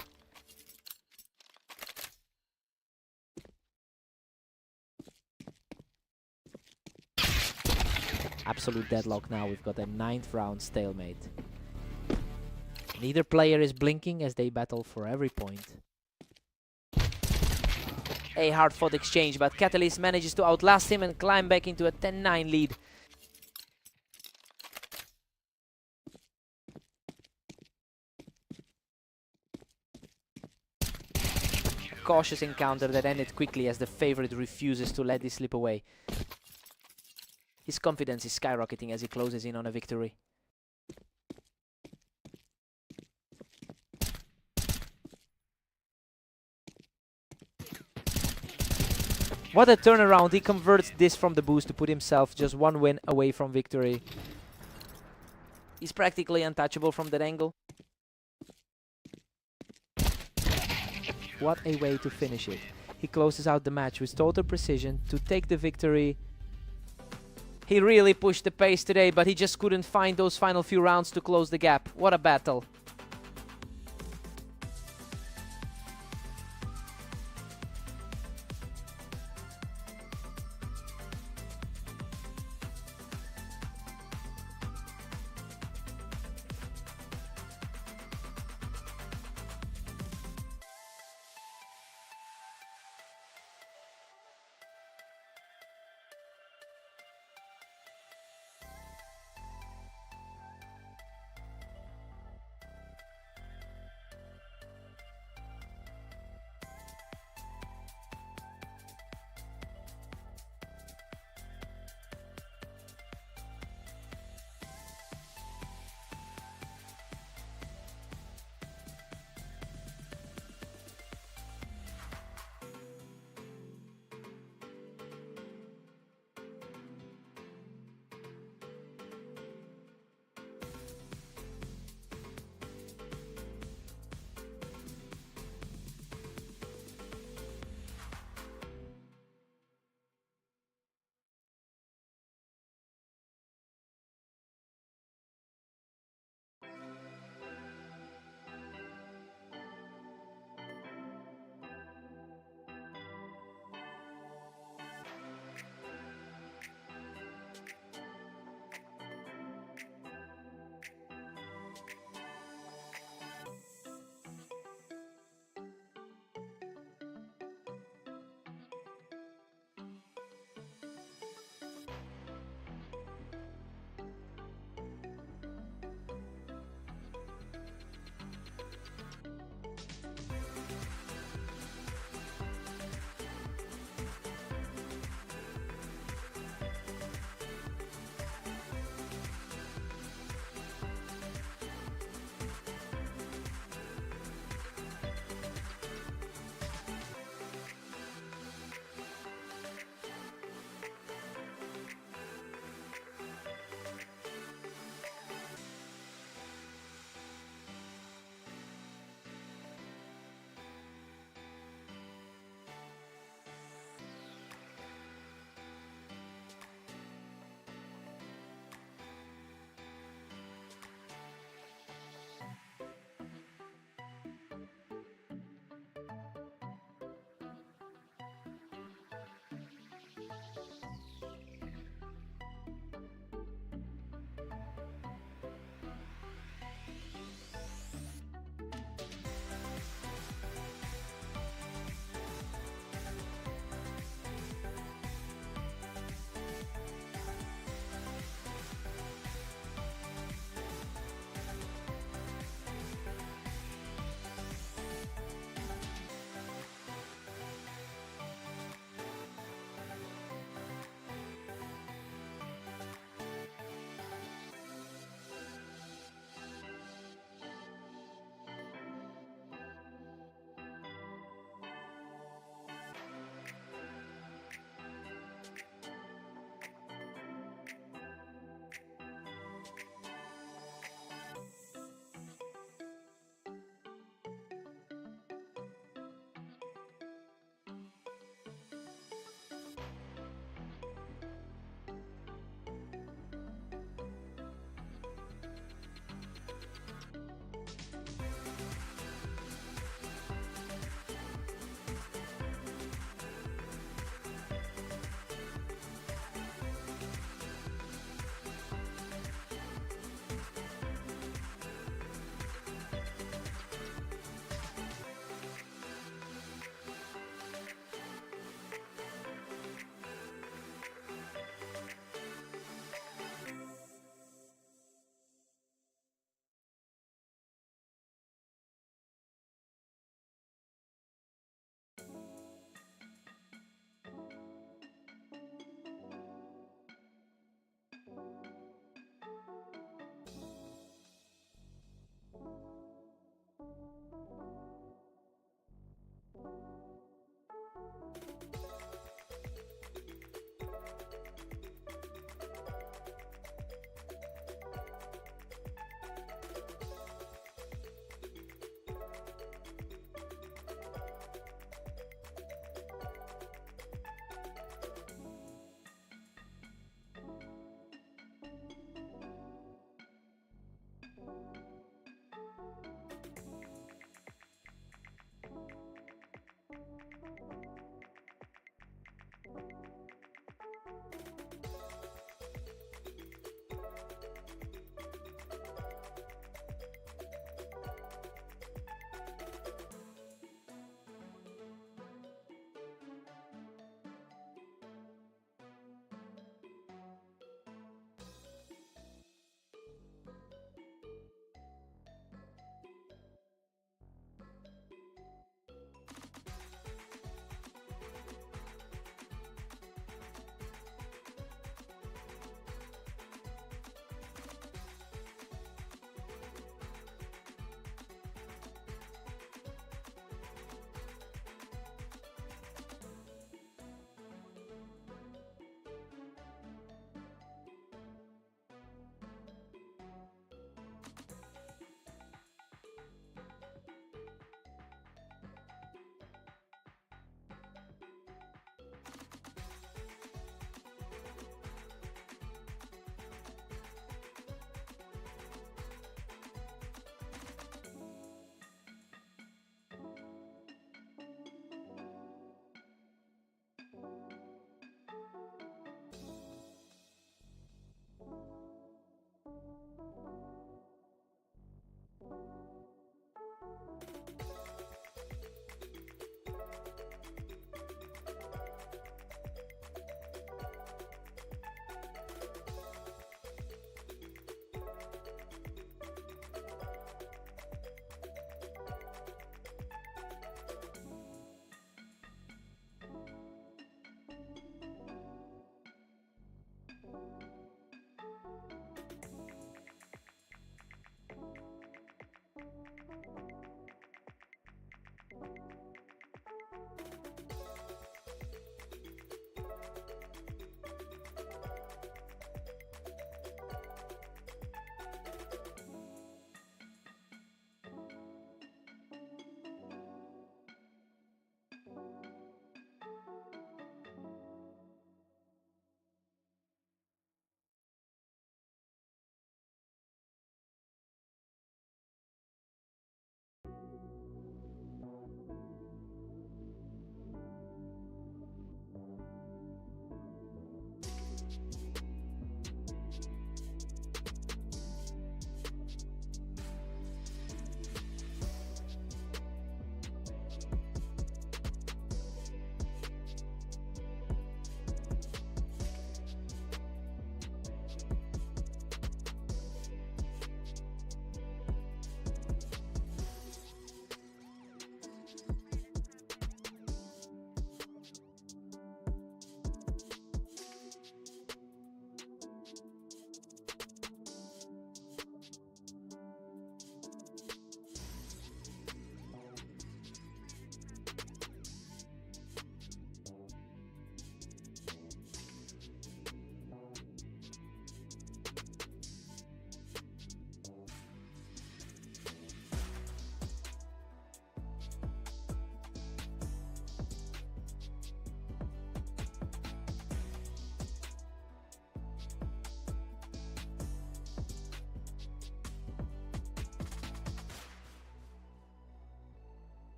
Absolute deadlock now. We've got a 9th round stalemate. Neither player is blinking as they battle for every point. A hard-fought exchange, but Catalyst manages to outlast him and climb back into a 10-9 lead. A cautious encounter that ended quickly as the favorite refuses to let this slip away. His confidence is skyrocketing as he closes in on a victory. What a turnaround. He converts this from the boost to put himself just 1 win away from victory. He's practically untouchable from that angle. What a way to finish it. He closes out the match with total precision to take the victory. He really pushed the pace today, but he just couldn't find those final few rounds to close the gap. What a battle.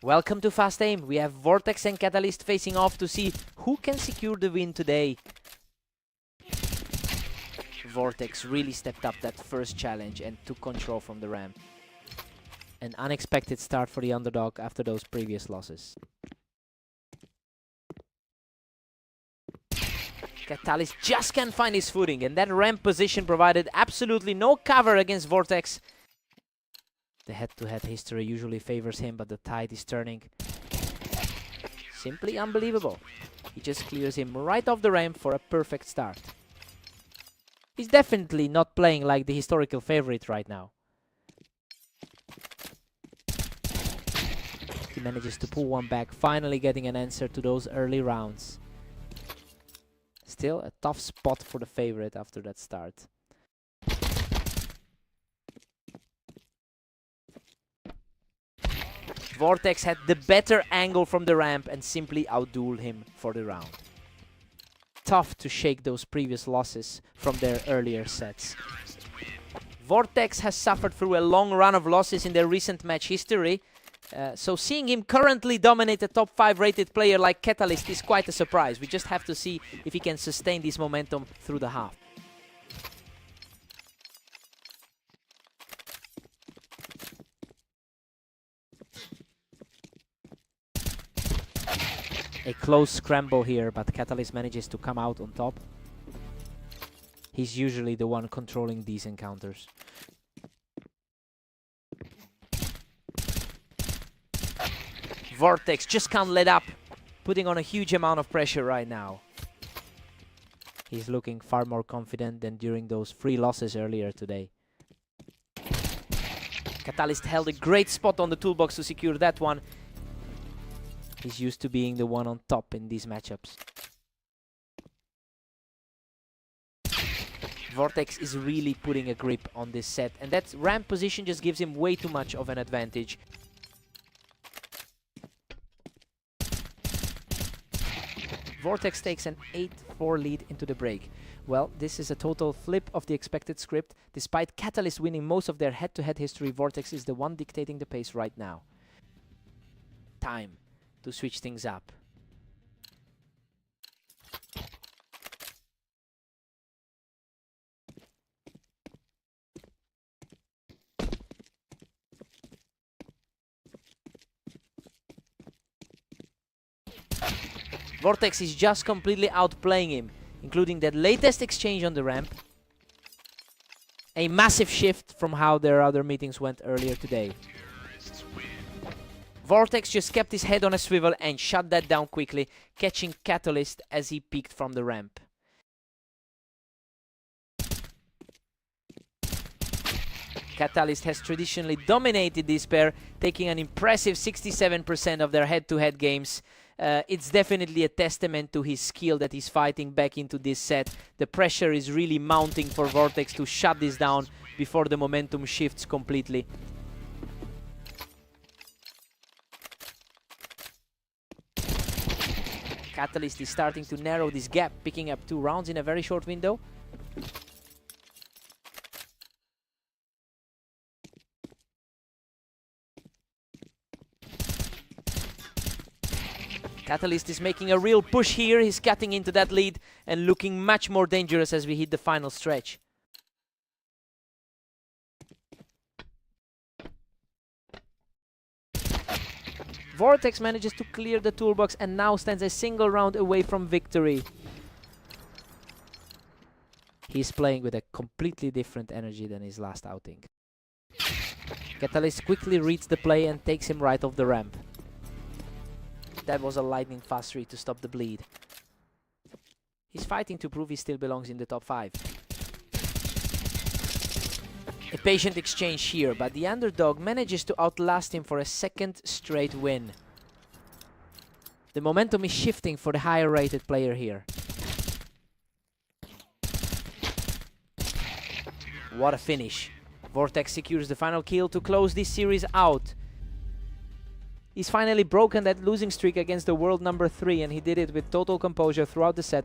Welcome to Fast Aim. We have Vortex and Catalyst facing off to see who can secure the win today. Vortex really stepped up that first challenge and took control from the ramp. An unexpected start for the underdog after those previous losses. Catalyst just can't find his footing, and that ramp position provided absolutely no cover against Vortex. The head-to-head history usually favors him, but the tide is turning. Simply unbelievable. He just clears him right off the ramp for a perfect start. He's definitely not playing like the historical favorite right now. He manages to pull one back, finally getting an answer to those early rounds. Still a tough spot for the favorite after that start. Vortex had the better angle from the ramp and simply outdueled him for the round. Tough to shake those previous losses from their earlier sets. Vortex has suffered through a long run of losses in their recent match history, so seeing him currently dominate a top 5 rated player like Catalyst is quite a surprise. We just have to see if he can sustain this momentum through the half. A close scramble here, but Catalyst manages to come out on top. He's usually the one controlling these encounters. Vortex just can't let up, putting on a huge amount of pressure right now. He's looking far more confident than during those 3 losses earlier today. Catalyst held a great spot on the toolbox to secure that one. He's used to being the one on top in these matchups. Vortex is really putting a grip on this set, and that ramp position just gives him way too much of an advantage. Vortex takes an 8-4 lead into the break. Well, this is a total flip of the expected script. Despite Catalyst winning most of their head-to-head history, Vortex is the one dictating the pace right now. Time to switch things up. Vortex is just completely outplaying him, including that latest exchange on the ramp. A massive shift from how their other meetings went earlier today. Vortex just kept his head on a swivel and shut that down quickly, catching Catalyst as he peeked from the ramp. Catalyst has traditionally dominated this pair, taking an impressive 67% of their head-to-head games. It's definitely a testament to his skill that he's fighting back into this set. The pressure is really mounting for Vortex to shut this down before the momentum shifts completely. Catalyst is starting to narrow this gap, picking up 2 rounds in a very short window. Catalyst is making a real push here. He's cutting into that lead and looking much more dangerous as we hit the final stretch. Vortex manages to clear the toolbox and now stands a single round away from victory. He's playing with a completely different energy than his last outing. Catalyst quickly reads the play and takes him right off the ramp. That was a lightning fast read to stop the bleed. He's fighting to prove he still belongs in the top 5. A patient exchange here, but the underdog manages to outlast him for a second straight win. The momentum is shifting for the higher rated player here. What a finish. Vortex secures the final kill to close this series out. He's finally broken that losing streak against the world number 3, and he did it with total composure throughout the set.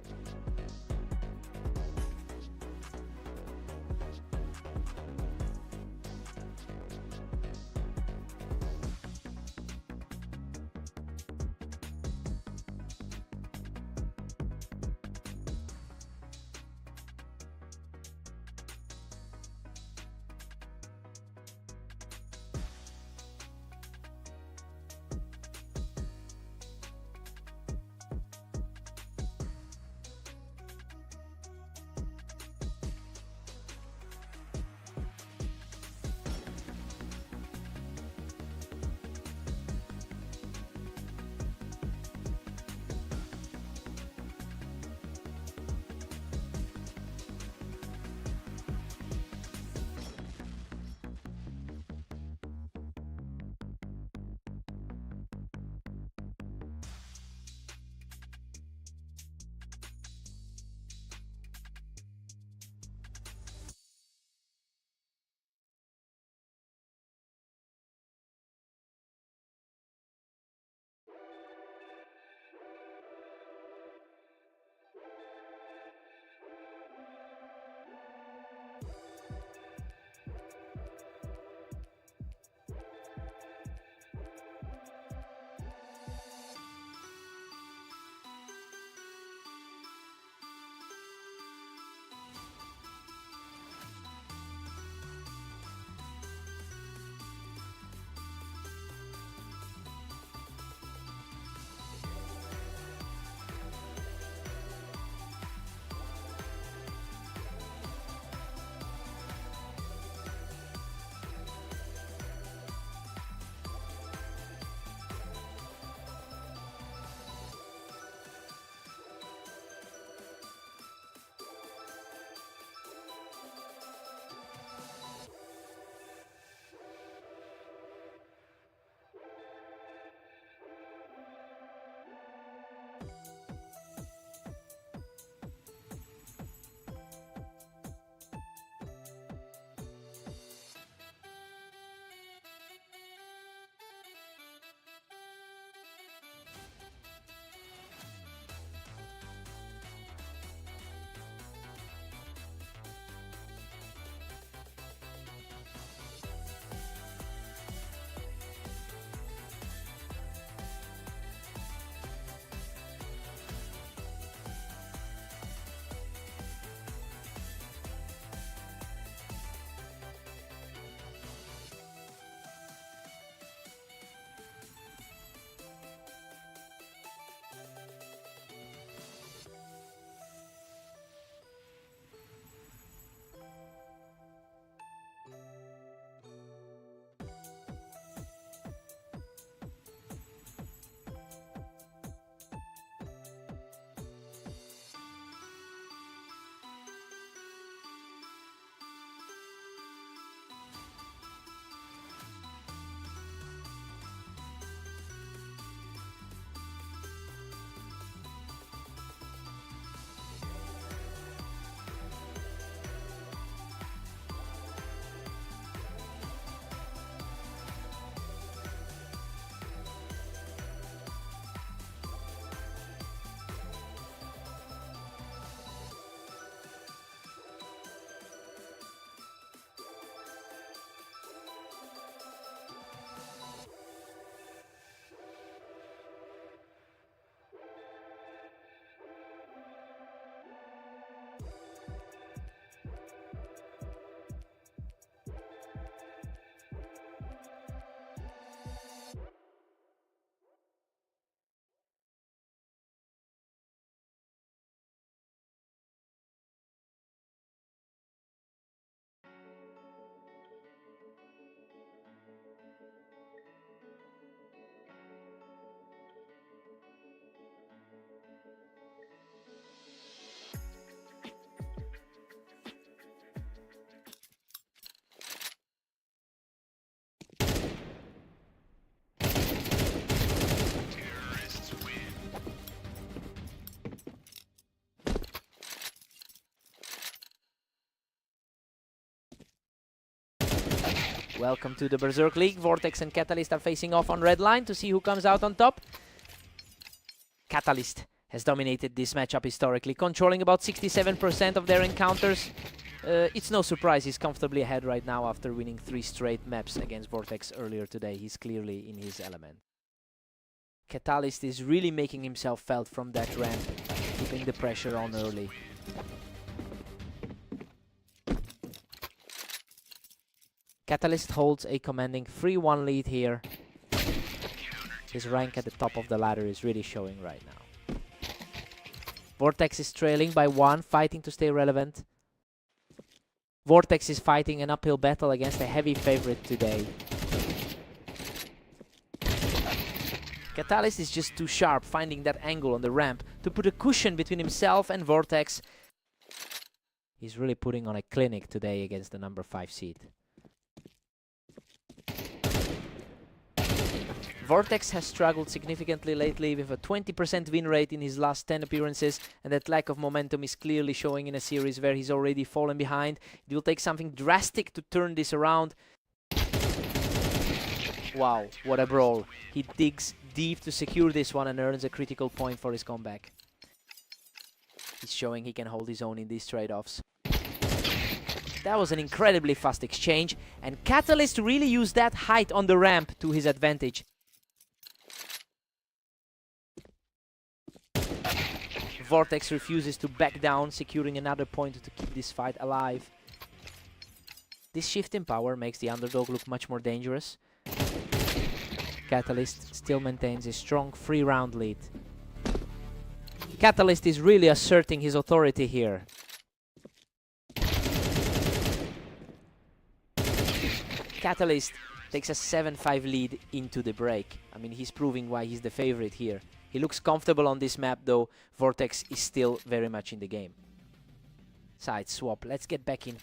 Welcome to the Berserk League. Vortex and Catalyst are facing off on red line to see who comes out on top. Catalyst has dominated this matchup historically, controlling about 67% of their encounters. It's no surprise he's comfortably ahead right now after winning 3 straight maps against Vortex earlier today. He's clearly in his element. Catalyst is really making himself felt from that ramp, keeping the pressure on early. Catalyst holds a commanding 3-1 lead here. His rank at the top of the ladder is really showing right now. Vortex is trailing by 1, fighting to stay relevant. Vortex is fighting an uphill battle against a heavy favorite today. Catalyst is just too sharp, finding that angle on the ramp to put a cushion between himself and Vortex. He's really putting on a clinic today against the number 5 seed. Vortex has struggled significantly lately with a 20% win rate in his last 10 appearances, and that lack of momentum is clearly showing in a series where he's already fallen behind. It will take something drastic to turn this around. Wow, what a brawl. He digs deep to secure this one and earns a critical point for his comeback. He's showing he can hold his own in these trade-offs. That was an incredibly fast exchange, and Catalyst really used that height on the ramp to his advantage. Vortex refuses to back down, securing another point to keep this fight alive. This shift in power makes the underdog look much more dangerous. Catalyst still maintains a strong 3-round lead. Catalyst is really asserting his authority here. Catalyst takes a 7-5 lead into the break. I mean, he's proving why he's the favorite here. He looks comfortable on this map, though. Vortex is still very much in the game. Side swap. Let's get back in.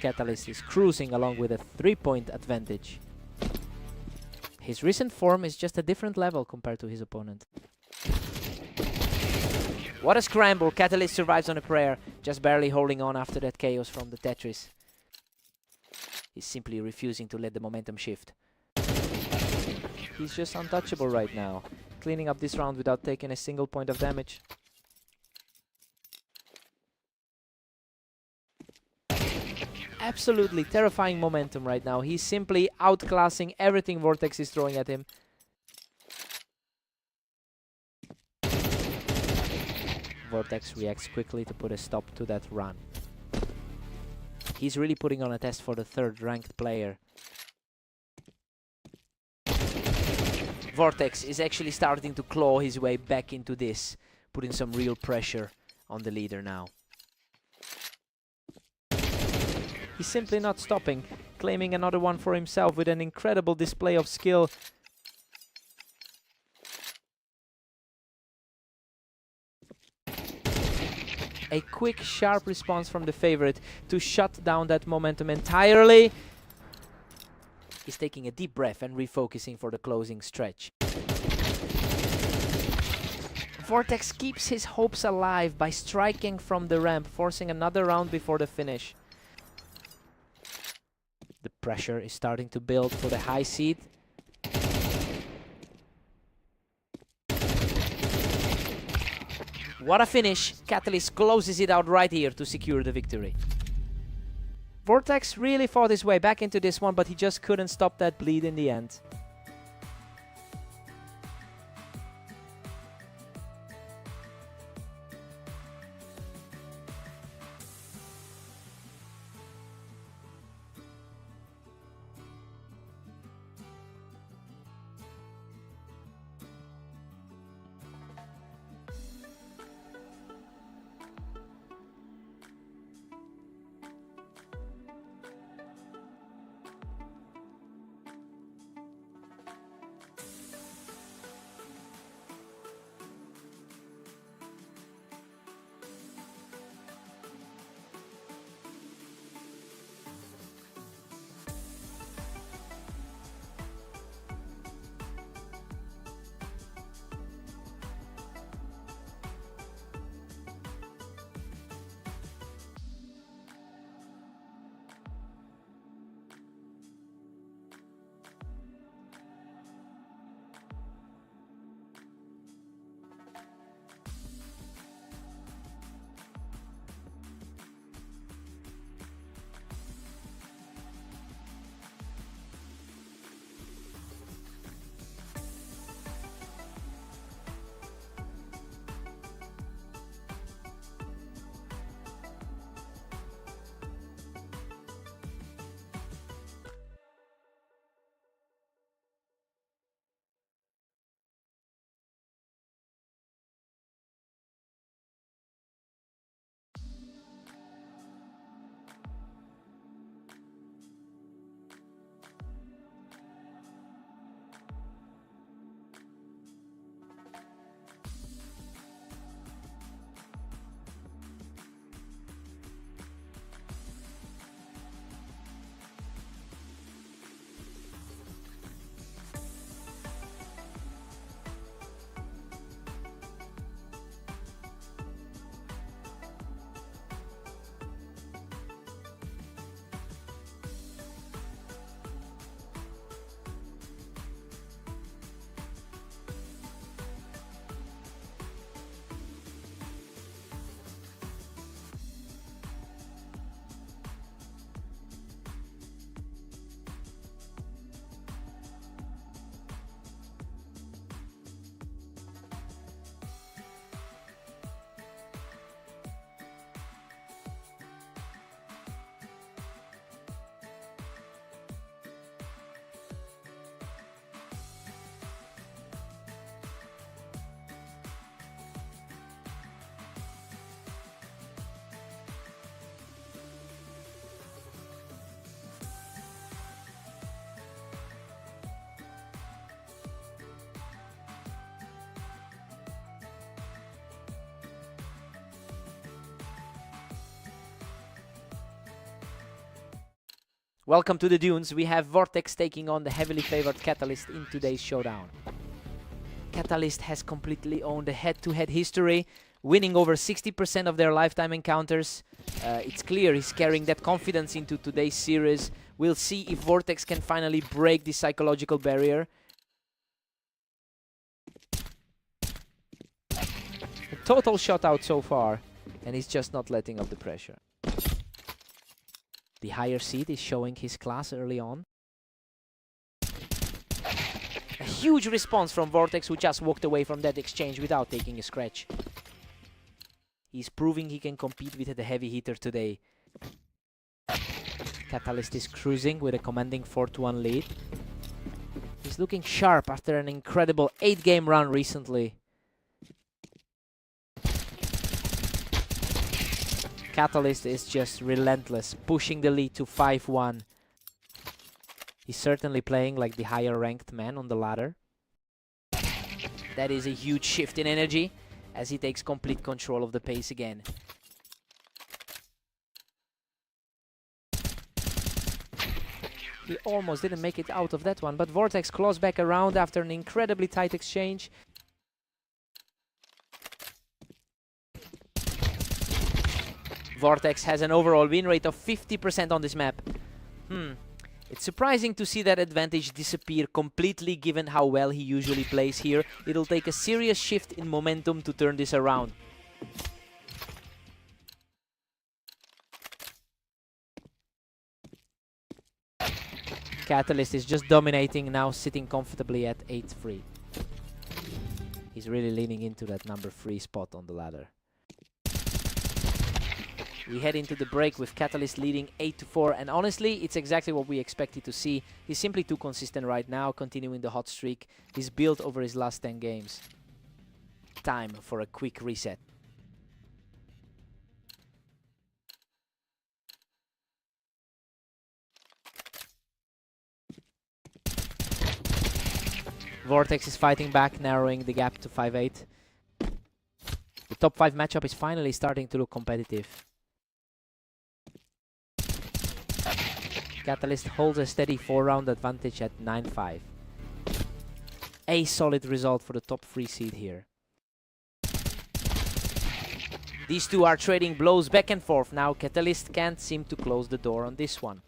Catalyst is cruising along with a 3-point advantage. His recent form is just a different level compared to his opponent. What a scramble. Catalyst survives on a prayer, just barely holding on after that chaos from the Tetris. He's simply refusing to let the momentum shift. He's just untouchable right now, cleaning up this round without taking a single point of damage. Absolutely terrifying momentum right now. He's simply outclassing everything Vortex is throwing at him. Vortex reacts quickly to put a stop to that run. He's really putting on a test for the 3rd ranked player. Vortex is actually starting to claw his way back into this, putting some real pressure on the leader now. He's simply not stopping, claiming another one for himself with an incredible display of skill. A quick, sharp response from the favorite to shut down that momentum entirely. He's taking a deep breath and refocusing for the closing stretch. Vortex keeps his hopes alive by striking from the ramp, forcing another round before the finish. The pressure is starting to build for the high seed. What a finish. Catalyst closes it out right here to secure the victory. Vortex really fought his way back into this one, but he just couldn't stop that bleed in the end. Welcome to the Dunes. We have Vortex taking on the heavily favored Catalyst in today's showdown. Catalyst has completely owned the head-to-head history, winning over 60% of their lifetime encounters. It's clear he's carrying that confidence into today's series. We'll see if Vortex can finally break the psychological barrier. A total shutout so far, and he's just not letting up the pressure. The higher seed is showing his class early on. A huge response from Vortex, who just walked away from that exchange without taking a scratch. He's proving he can compete with the heavy hitter today. Catalyst is cruising with a commanding 4-1 lead. He's looking sharp after an incredible 8-game run recently. Catalyst is just relentless, pushing the lead to 5-1. He's certainly playing like the higher ranked man on the ladder. That is a huge shift in energy as he takes complete control of the pace again. He almost didn't make it out of that one, but Vortex claws back around after an incredibly tight exchange. Vortex has an overall win rate of 50% on this map. It's surprising to see that advantage disappear completely given how well he usually plays here. It'll take a serious shift in momentum to turn this around. Catalyst is just dominating now, sitting comfortably at 8-3. He's really leaning into that number 3 spot on the ladder. We head into the break with Catalyst leading 8-4, and honestly, it's exactly what we expected to see. He's simply too consistent right now, continuing the hot streak he's built over his last 10 games. Time for a quick reset. Vortex is fighting back, narrowing the gap to 5-8. The top 5 matchup is finally starting to look competitive. Catalyst holds a steady 4-round advantage at 9-5. A solid result for the top 3 seed here. These two are trading blows back and forth now. Catalyst can't seem to close the door on this one.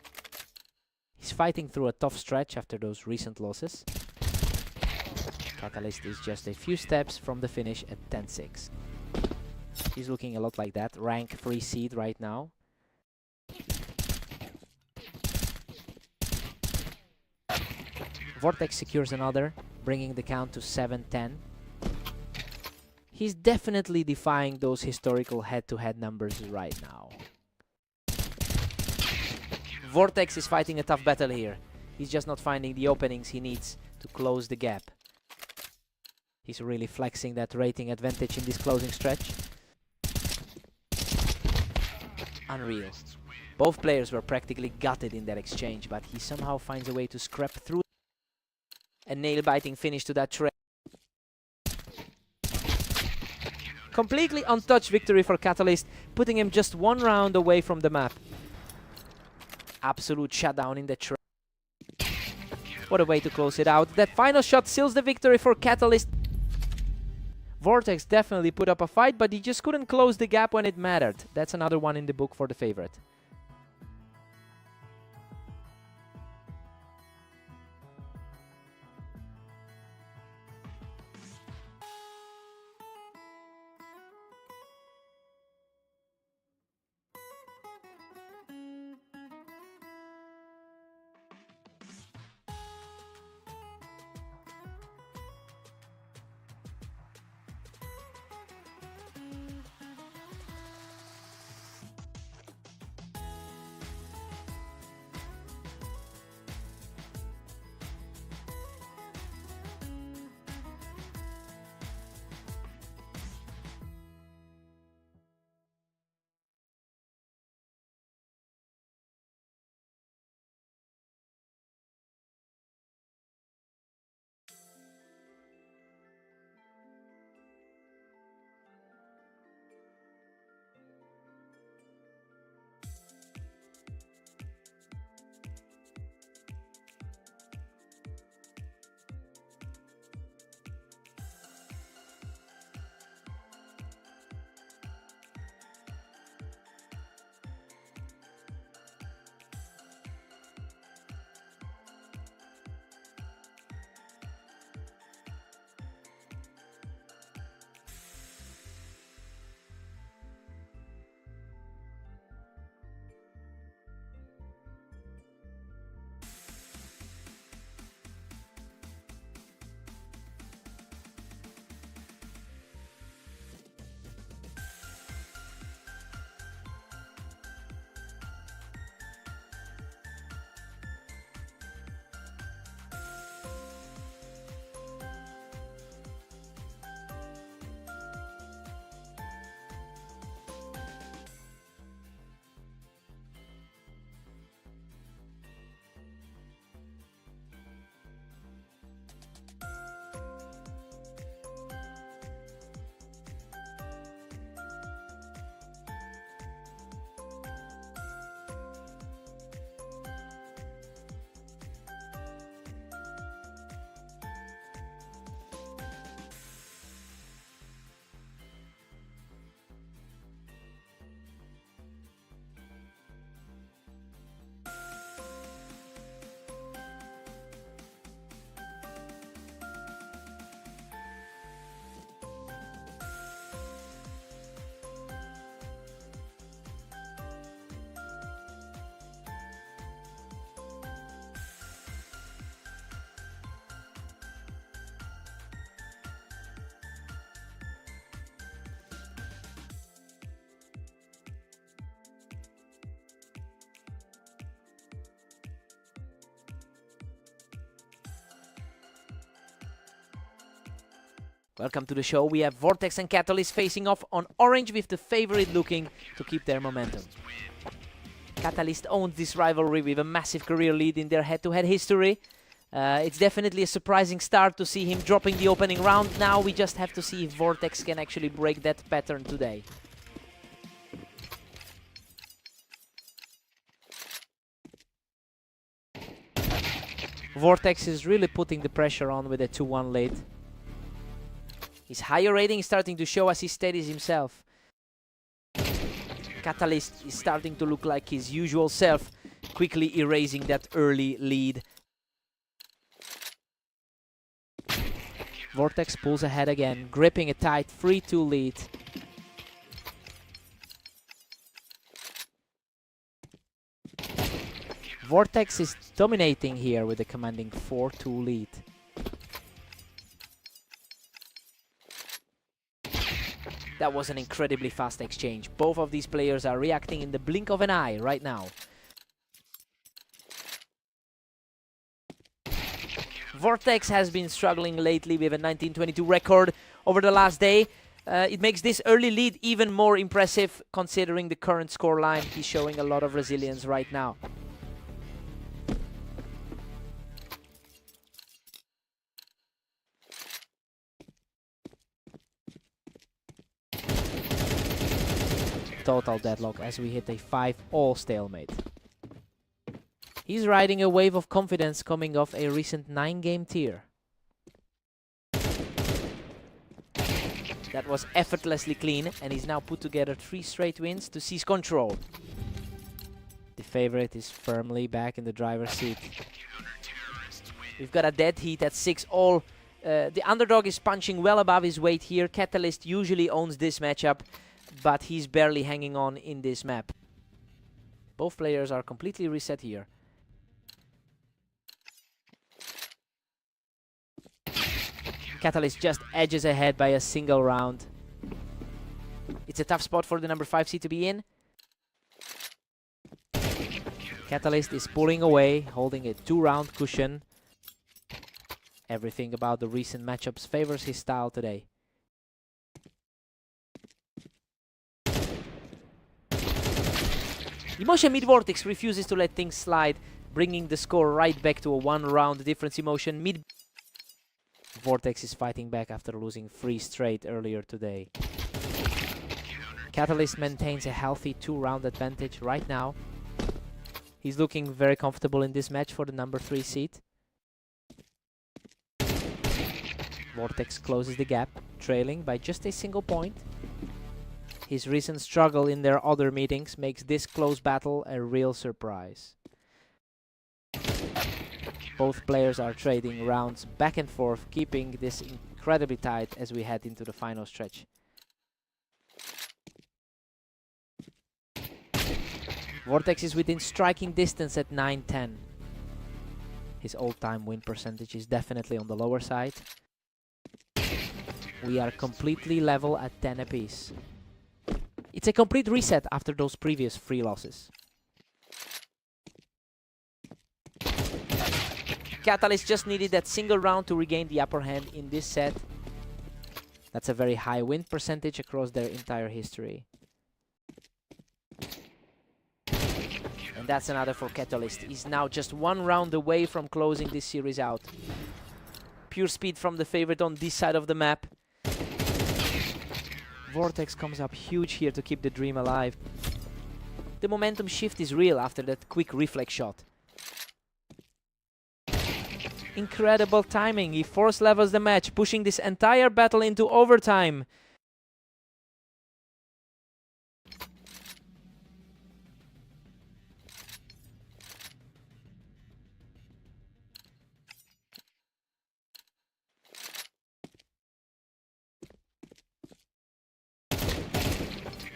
He's fighting through a tough stretch after those recent losses. Catalyst is just a few steps from the finish at 10-6. He's looking a lot like that rank 3 seed right now. Vortex secures another, bringing the count to 7-10. He's definitely defying those historical head-to-head numbers right now. Vortex is fighting a tough battle here. He's just not finding the openings he needs to close the gap. He's really flexing that rating advantage in this closing stretch. Unreal. Both players were practically gutted in that exchange, but he somehow finds a way to scrap through. A nail-biting finish to that trade. Completely untouched victory for Catalyst, putting him just 1 round away from the map. Absolute shutdown in the trade. What a way to close it out. That final shot seals the victory for Catalyst. Vortex definitely put up a fight, but he just couldn't close the gap when it mattered. That's another one in the book for the favorite. Welcome to the show. We have Vortex and Catalyst facing off on orange, with the favorite looking to keep their momentum. Catalyst owns this rivalry with a massive career lead in their head-to-head history. It's definitely a surprising start to see him dropping the opening round. Now we just have to see if Vortex can actually break that pattern today. Vortex is really putting the pressure on with a 2-1 lead. His higher rating is starting to show as he steadies himself. Catalyst is starting to look like his usual self, quickly erasing that early lead. Vortex pulls ahead again, gripping a tight 3-2 lead. Vortex is dominating here with a commanding 4-2 lead. That was an incredibly fast exchange. Both of these players are reacting in the blink of an eye right now. Vortex has been struggling lately with a 1922 record over the last day. It makes this early lead even more impressive considering the current scoreline. He's showing a lot of resilience right now. Total deadlock as we hit a 5-all stalemate. He's riding a wave of confidence coming off a recent 9-game tier. That was effortlessly clean, and he's now put together 3 straight wins to seize control. The favorite is firmly back in the driver's seat. We've got a dead heat at 6-all. The underdog is punching well above his weight here. Catalyst usually owns this matchup, but he's barely hanging on in this map. Both players are completely reset here. Catalyst just edges ahead by a single round. It's a tough spot for the number 5 seed to be in. Catalyst is pulling away, holding a 2-round cushion. Everything about the recent matchups favors his style today. Emotion mid Vortex refuses to let things slide, bringing the score right back to a 1-round difference. Emotion mid Vortex is fighting back after losing 3 straight earlier today. Catalyst maintains a healthy 2-round advantage right now. He's looking very comfortable in this match for the number 3 seed. Vortex closes the gap, trailing by just a single point. His recent struggle in their other meetings makes this close battle a real surprise. Both players are trading rounds back and forth, keeping this incredibly tight as we head into the final stretch. Vortex is within striking distance at 9-10. His all-time win percentage is definitely on the lower side. We are completely level at 10 apiece. It's a complete reset after those previous 3 losses. Catalyst just needed that single round to regain the upper hand in this set. That's a very high win percentage across their entire history. And that's another for Catalyst. He's now just 1 round away from closing this series out. Pure speed from the favorite on this side of the map. Vortex comes up huge here to keep the dream alive. The momentum shift is real after that quick reflex shot. Incredible timing. He force levels the match, pushing this entire battle into overtime.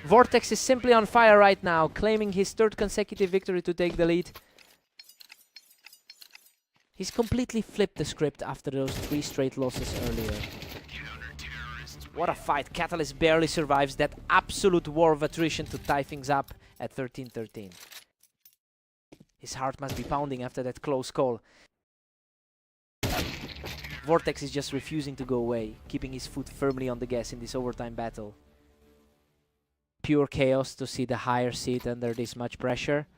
Vortex is simply on fire right now, claiming his 3rd consecutive victory to take the lead. He's completely flipped the script after those 3 straight losses earlier. What a fight. Catalyst barely survives that absolute war of attrition to tie things up at 13-13. His heart must be pounding after that close call. Vortex is just refusing to go away, keeping his foot firmly on the gas in this overtime battle. Pure chaos to see the higher seed under this much pressure.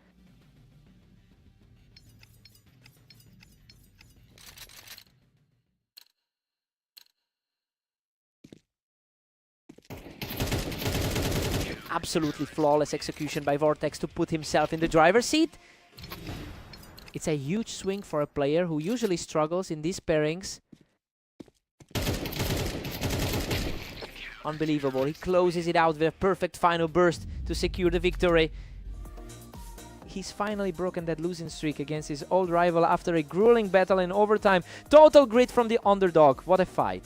Absolutely flawless execution by Vortex to put himself in the driver's seat. It's a huge swing for a player who usually struggles in these pairings. Unbelievable. He closes it out with a perfect final burst to secure the victory. He's finally broken that losing streak against his old rival after a grueling battle in overtime. Total grit from the underdog. What a fight.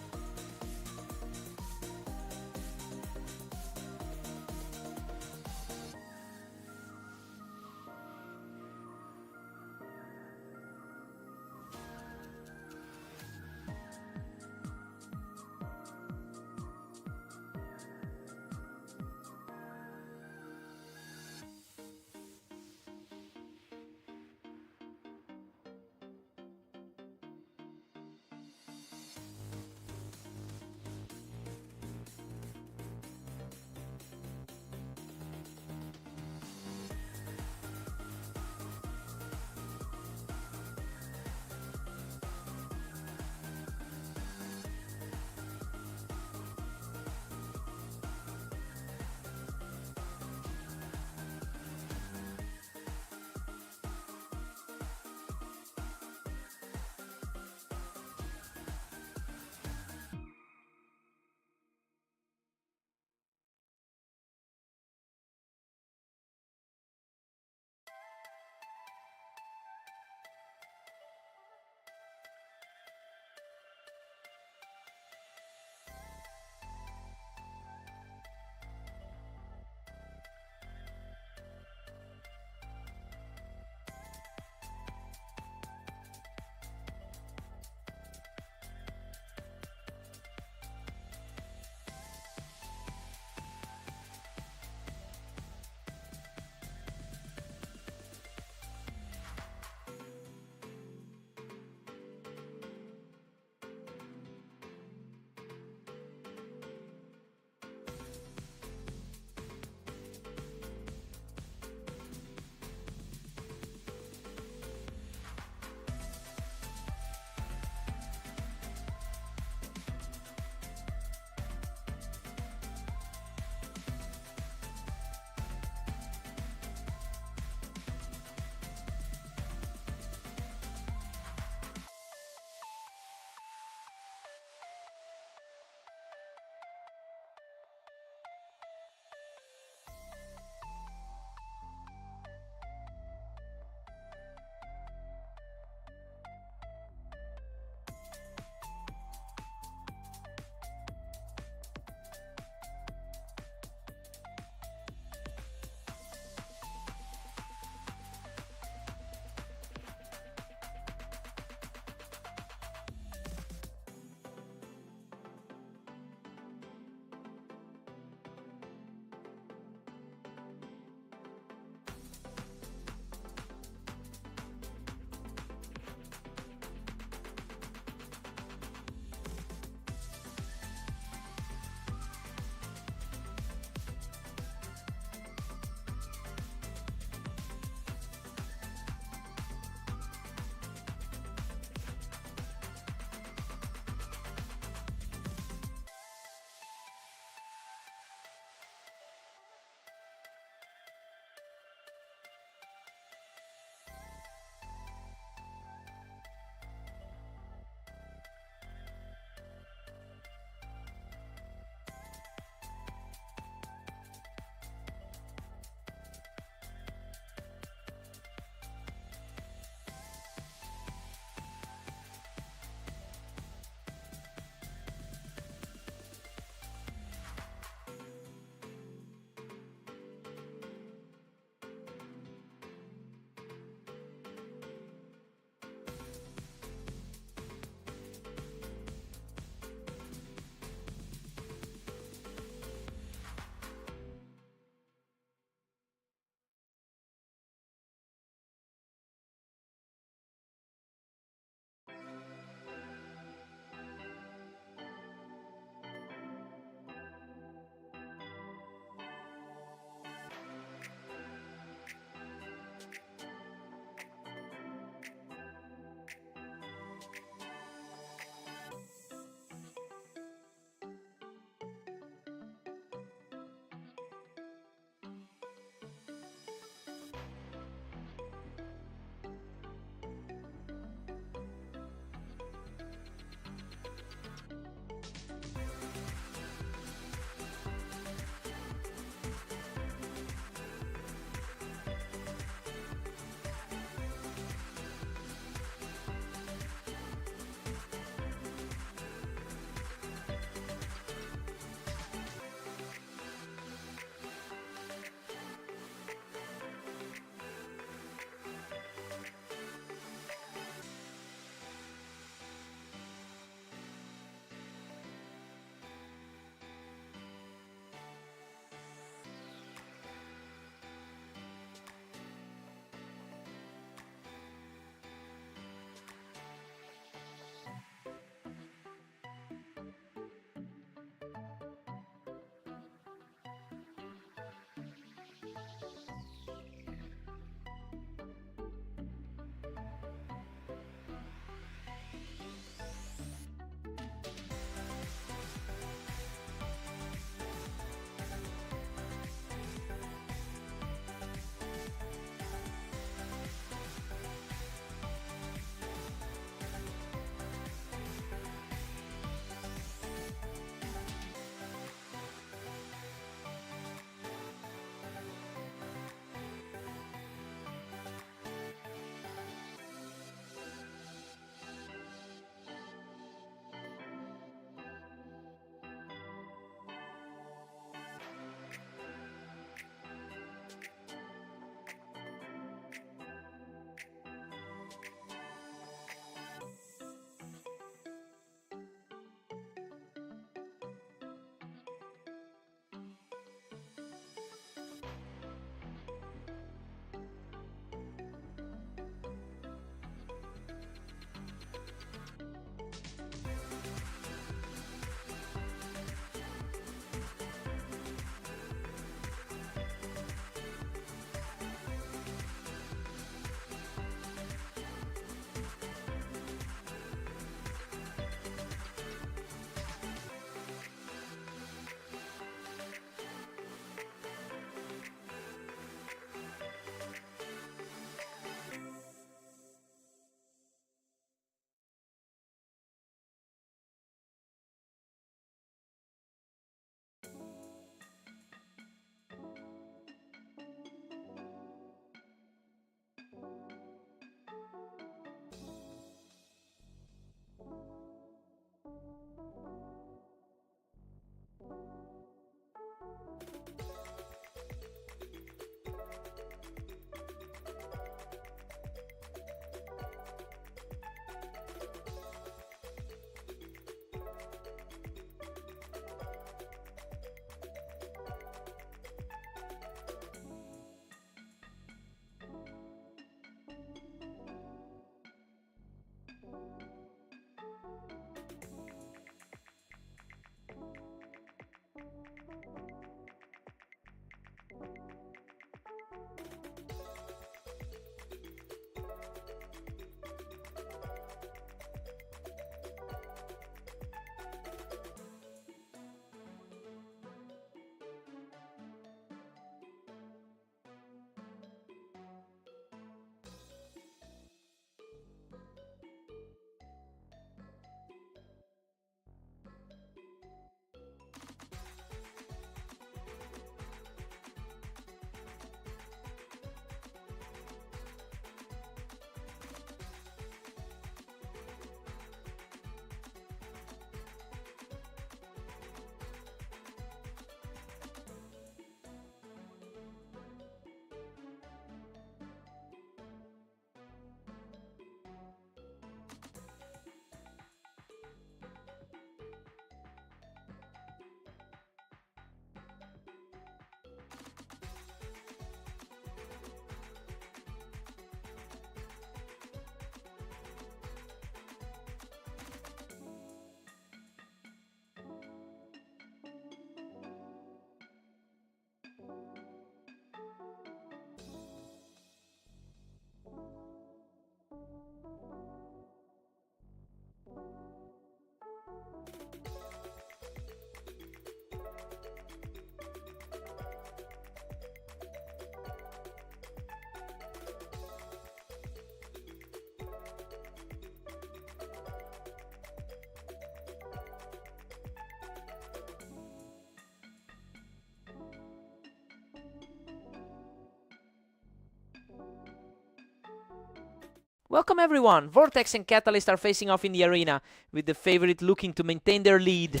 Welcome everyone! Vortex and Catalyst are facing off in the arena, with the favorite looking to maintain their lead.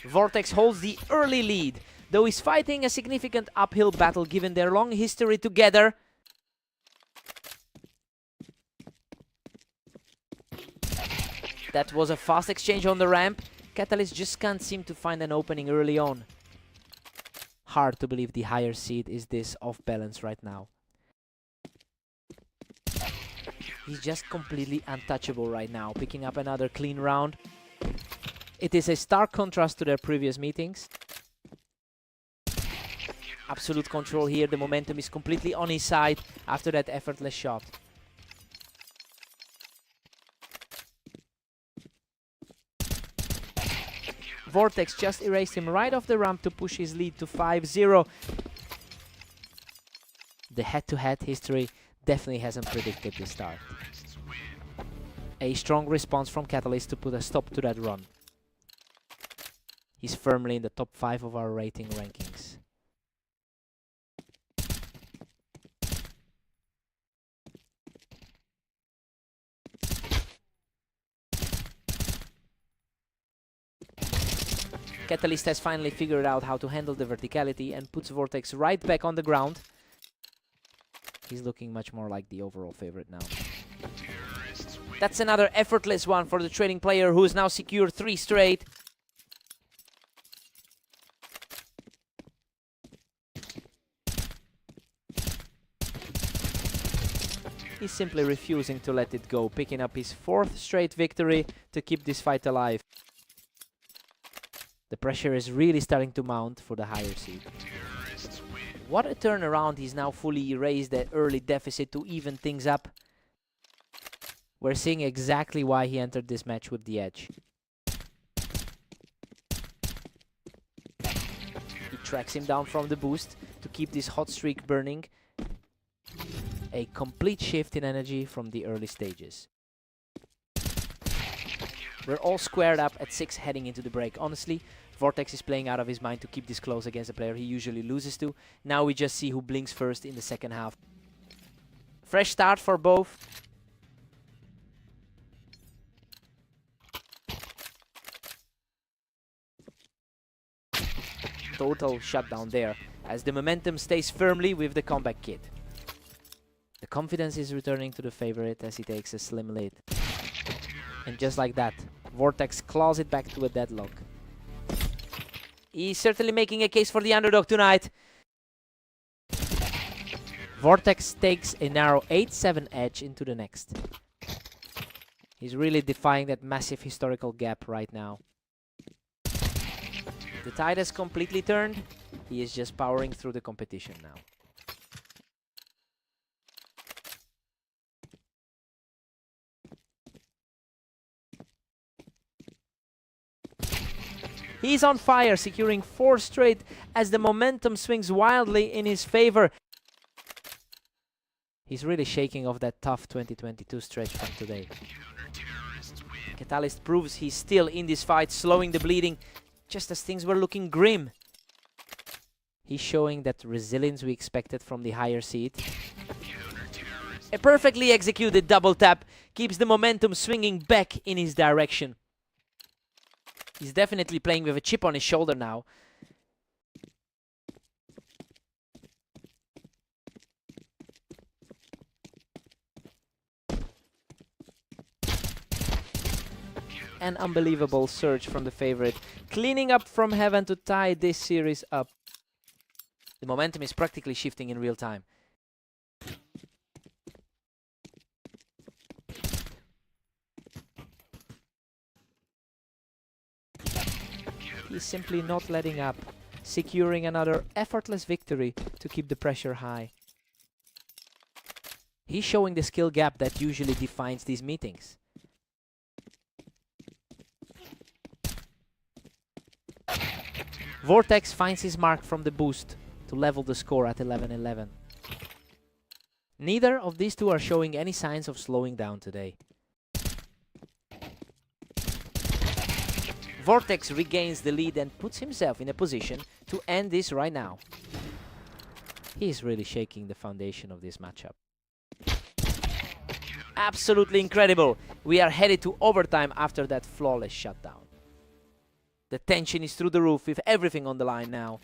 Vortex holds the early lead, though he's fighting a significant uphill battle given their long history together. That was a fast exchange on the ramp. Catalyst just can't seem to find an opening early on. Hard to believe the higher seed is this off balance right now. He's just completely untouchable right now, picking up another clean round. It is a stark contrast to their previous meetings. Absolute control here, the momentum is completely on his side after that effortless shot. Vortex just erased him right off the ramp to push his lead to 5-0. The head-to-head history definitely hasn't predicted this start. A strong response from Catalyst to put a stop to that run. He's firmly in the top 5 of our rating rankings. Catalyst has finally figured out how to handle the verticality and puts Vortex right back on the ground. He's looking much more like the overall favorite now. That's another effortless one for the trailing player, who has now secured 3 straight. He's simply refusing to let it go, picking up his 4th straight victory to keep this fight alive. The pressure is really starting to mount for the higher seed. What a turnaround, he's now fully erased that early deficit to even things up. We're seeing exactly why he entered this match with the edge. He tracks him down from the boost to keep this hot streak burning. A complete shift in energy from the early stages. We're all squared up at 6 heading into the break. Honestly, Vortex is playing out of his mind to keep this close against a player he usually loses to. Now we just see who blinks first in the second half. Fresh start for both. Total shutdown there, as the momentum stays firmly with the comeback kit. The confidence is returning to the favorite as he takes a slim lead. And just like that, Vortex claws it back to a deadlock. He's certainly making a case for the underdog tonight. Vortex takes a narrow 8-7 edge into the next. He's really defying that massive historical gap right now. The tide has completely turned. He is just powering through the competition now. He's on fire, securing 4 straight as the momentum swings wildly in his favor. He's really shaking off that tough 2022 stretch from today. Catalyst proves he's still in this fight, slowing the bleeding, just as things were looking grim. He's showing that resilience we expected from the higher seed. A perfectly executed double tap keeps the momentum swinging back in his direction. He's definitely playing with a chip on his shoulder now. An unbelievable surge from the favorite, cleaning up from heaven to tie this series up. The momentum is practically shifting in real time. He's simply not letting up, securing another effortless victory to keep the pressure high. He's showing the skill gap that usually defines these meetings. Vortex finds his mark from the boost to level the score at 11-11. Neither of these two are showing any signs of slowing down today. Vortex regains the lead and puts himself in a position to end this right now. He's really shaking the foundation of this matchup. Absolutely incredible. We are headed to overtime after that flawless shutdown. The tension is through the roof with everything on the line now.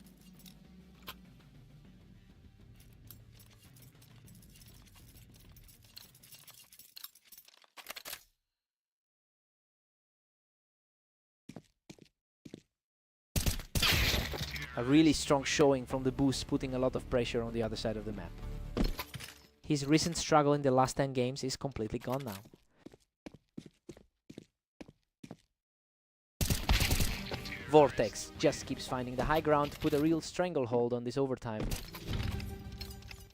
A really strong showing from the boost, putting a lot of pressure on the other side of the map. His recent struggle in the last 10 games is completely gone now. Vortex just keeps finding the high ground to put a real stranglehold on this overtime.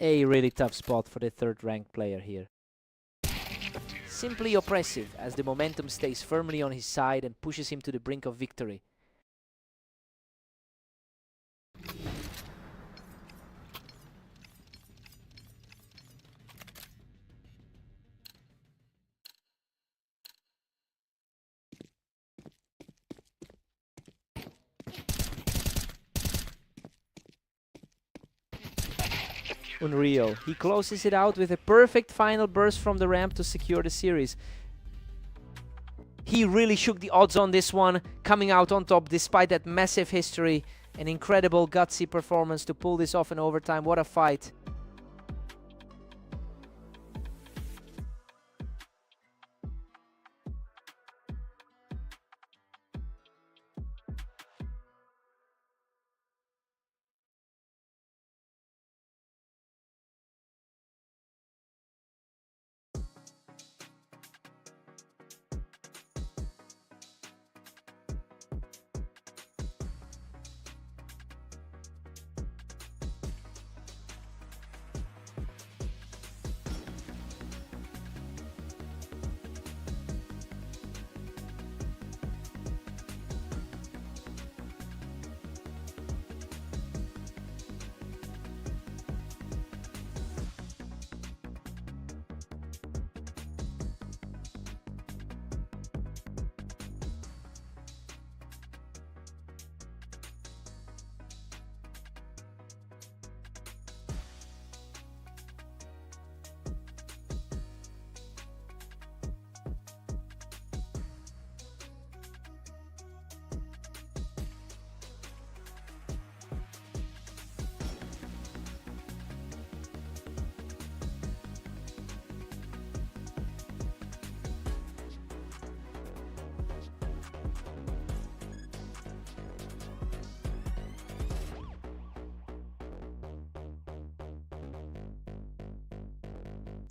A really tough spot for the third ranked player here. Simply oppressive as the momentum stays firmly on his side and pushes him to the brink of victory. Unreal. He closes it out with a perfect final burst from the ramp to secure the series. He really shook the odds on this one, coming out on top despite that massive history. An incredible gutsy performance to pull this off in overtime. What a fight.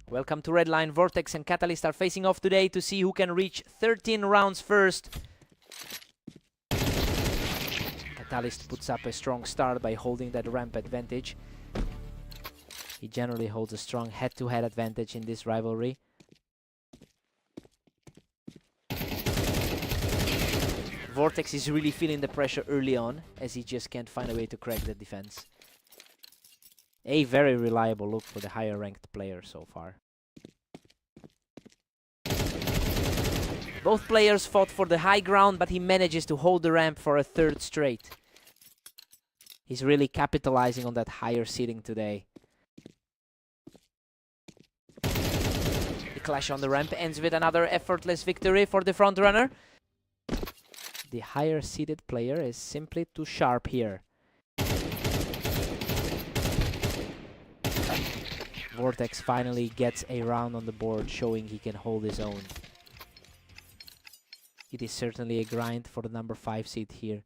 Welcome to Redline. Vortex and Catalyst are facing off today to see who can reach 13 rounds first. Catalyst puts up a strong start by holding that ramp advantage. He generally holds a strong head-to-head advantage in this rivalry. Vortex is really feeling the pressure early on, as he just can't find a way to crack the defense. A very reliable look for the higher ranked player so far. Both players fought for the high ground, but he manages to hold the ramp for a third straight. He's really capitalizing on that higher seeding today. The clash on the ramp ends with another effortless victory for the front runner. The higher seeded player is simply too sharp here. Vortex finally gets a round on the board, showing he can hold his own. It is certainly a grind for the number 5 seed here.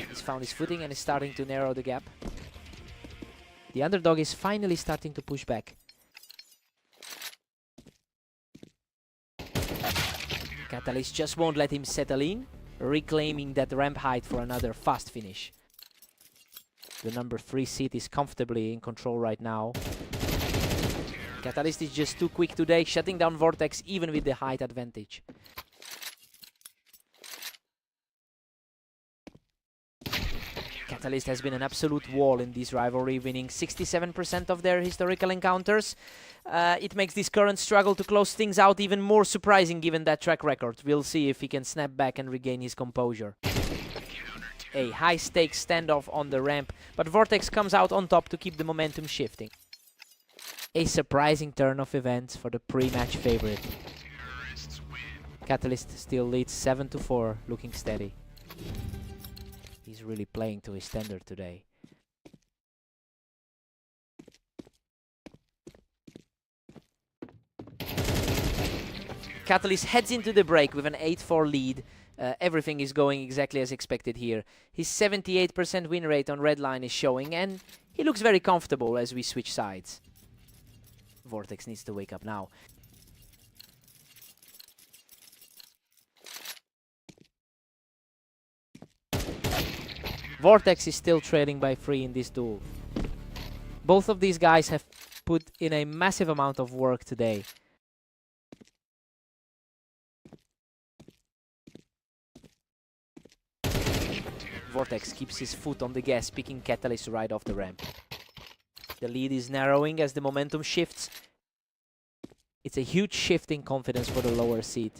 He's found his footing and is starting to narrow the gap. The underdog is finally starting to push back. Catalyst just won't let him settle in, reclaiming that ramp height for another fast finish. The number 3 seed is comfortably in control right now. Catalyst is just too quick today, shutting down Vortex even with the height advantage. Catalyst has been an absolute wall in this rivalry, winning 67% of their historical encounters. It makes this current struggle to close things out even more surprising given that track record. We'll see if he can snap back and regain his composure. a high-stakes standoff on the ramp, but Vortex comes out on top to keep the momentum shifting. A surprising turn of events for the pre-match favorite. Catalyst still leads 7-4, looking steady. He's really playing to his standard today. Catalyst heads into the break with an 8-4 lead. Everything is going exactly as expected here. His 78% win rate on red line is showing, and he looks very comfortable as we switch sides. Vortex needs to wake up now. Vortex is still trailing by 3 in this duel. Both of these guys have put in a massive amount of work today. Vortex keeps his foot on the gas, picking Catalyst right off the ramp. The lead is narrowing as the momentum shifts. It's a huge shift in confidence for the lower seed.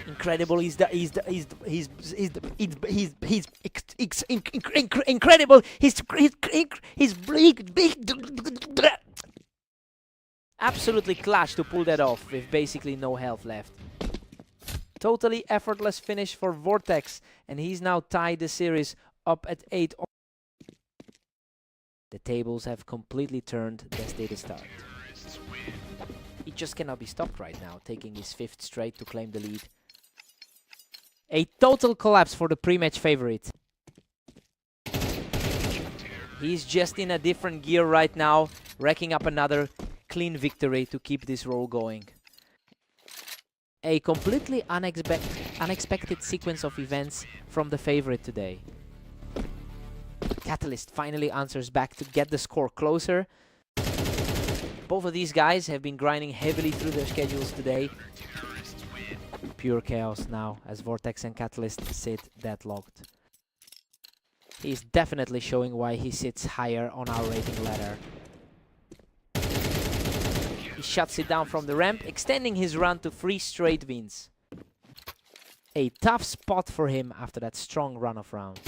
Incredible! Incredible! He's absolutely clutch to pull that off with basically no health left. Totally effortless finish for Vortex, and he's now tied the series up at 8. The tables have completely turned as they start. He just cannot be stopped right now, taking his 5th straight to claim the lead. A total collapse for the pre-match favorite. He's just in a different gear right now, racking up another clean victory to keep this roll going. A completely unexpected sequence of events from the favorite today. Catalyst finally answers back to get the score closer. Both of these guys have been grinding heavily through their schedules today. Pure chaos now as Vortex and Catalyst sit deadlocked. He's definitely showing why he sits higher on our rating ladder. He shuts it down from the ramp, extending his run to 3 straight wins. A tough spot for him after that strong run of rounds.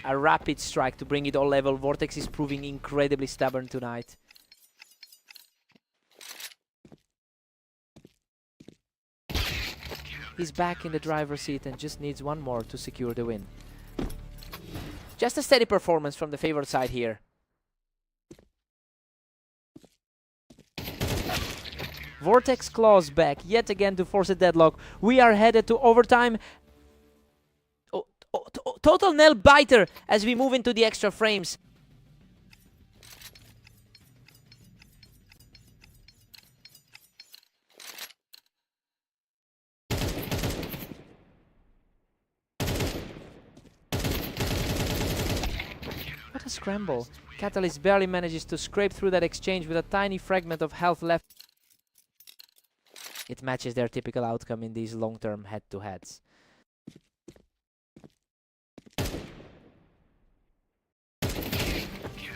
A rapid strike to bring it all level. Vortex is proving incredibly stubborn tonight. He's back in the driver's seat and just needs one more to secure the win. Just a steady performance from the favored side here. Vortex claws back yet again to force a deadlock. We are headed to overtime. Total nail biter as we move into the extra frames. What a scramble. Catalyst barely manages to scrape through that exchange with a tiny fragment of health left. It matches their typical outcome in these long-term head-to-heads.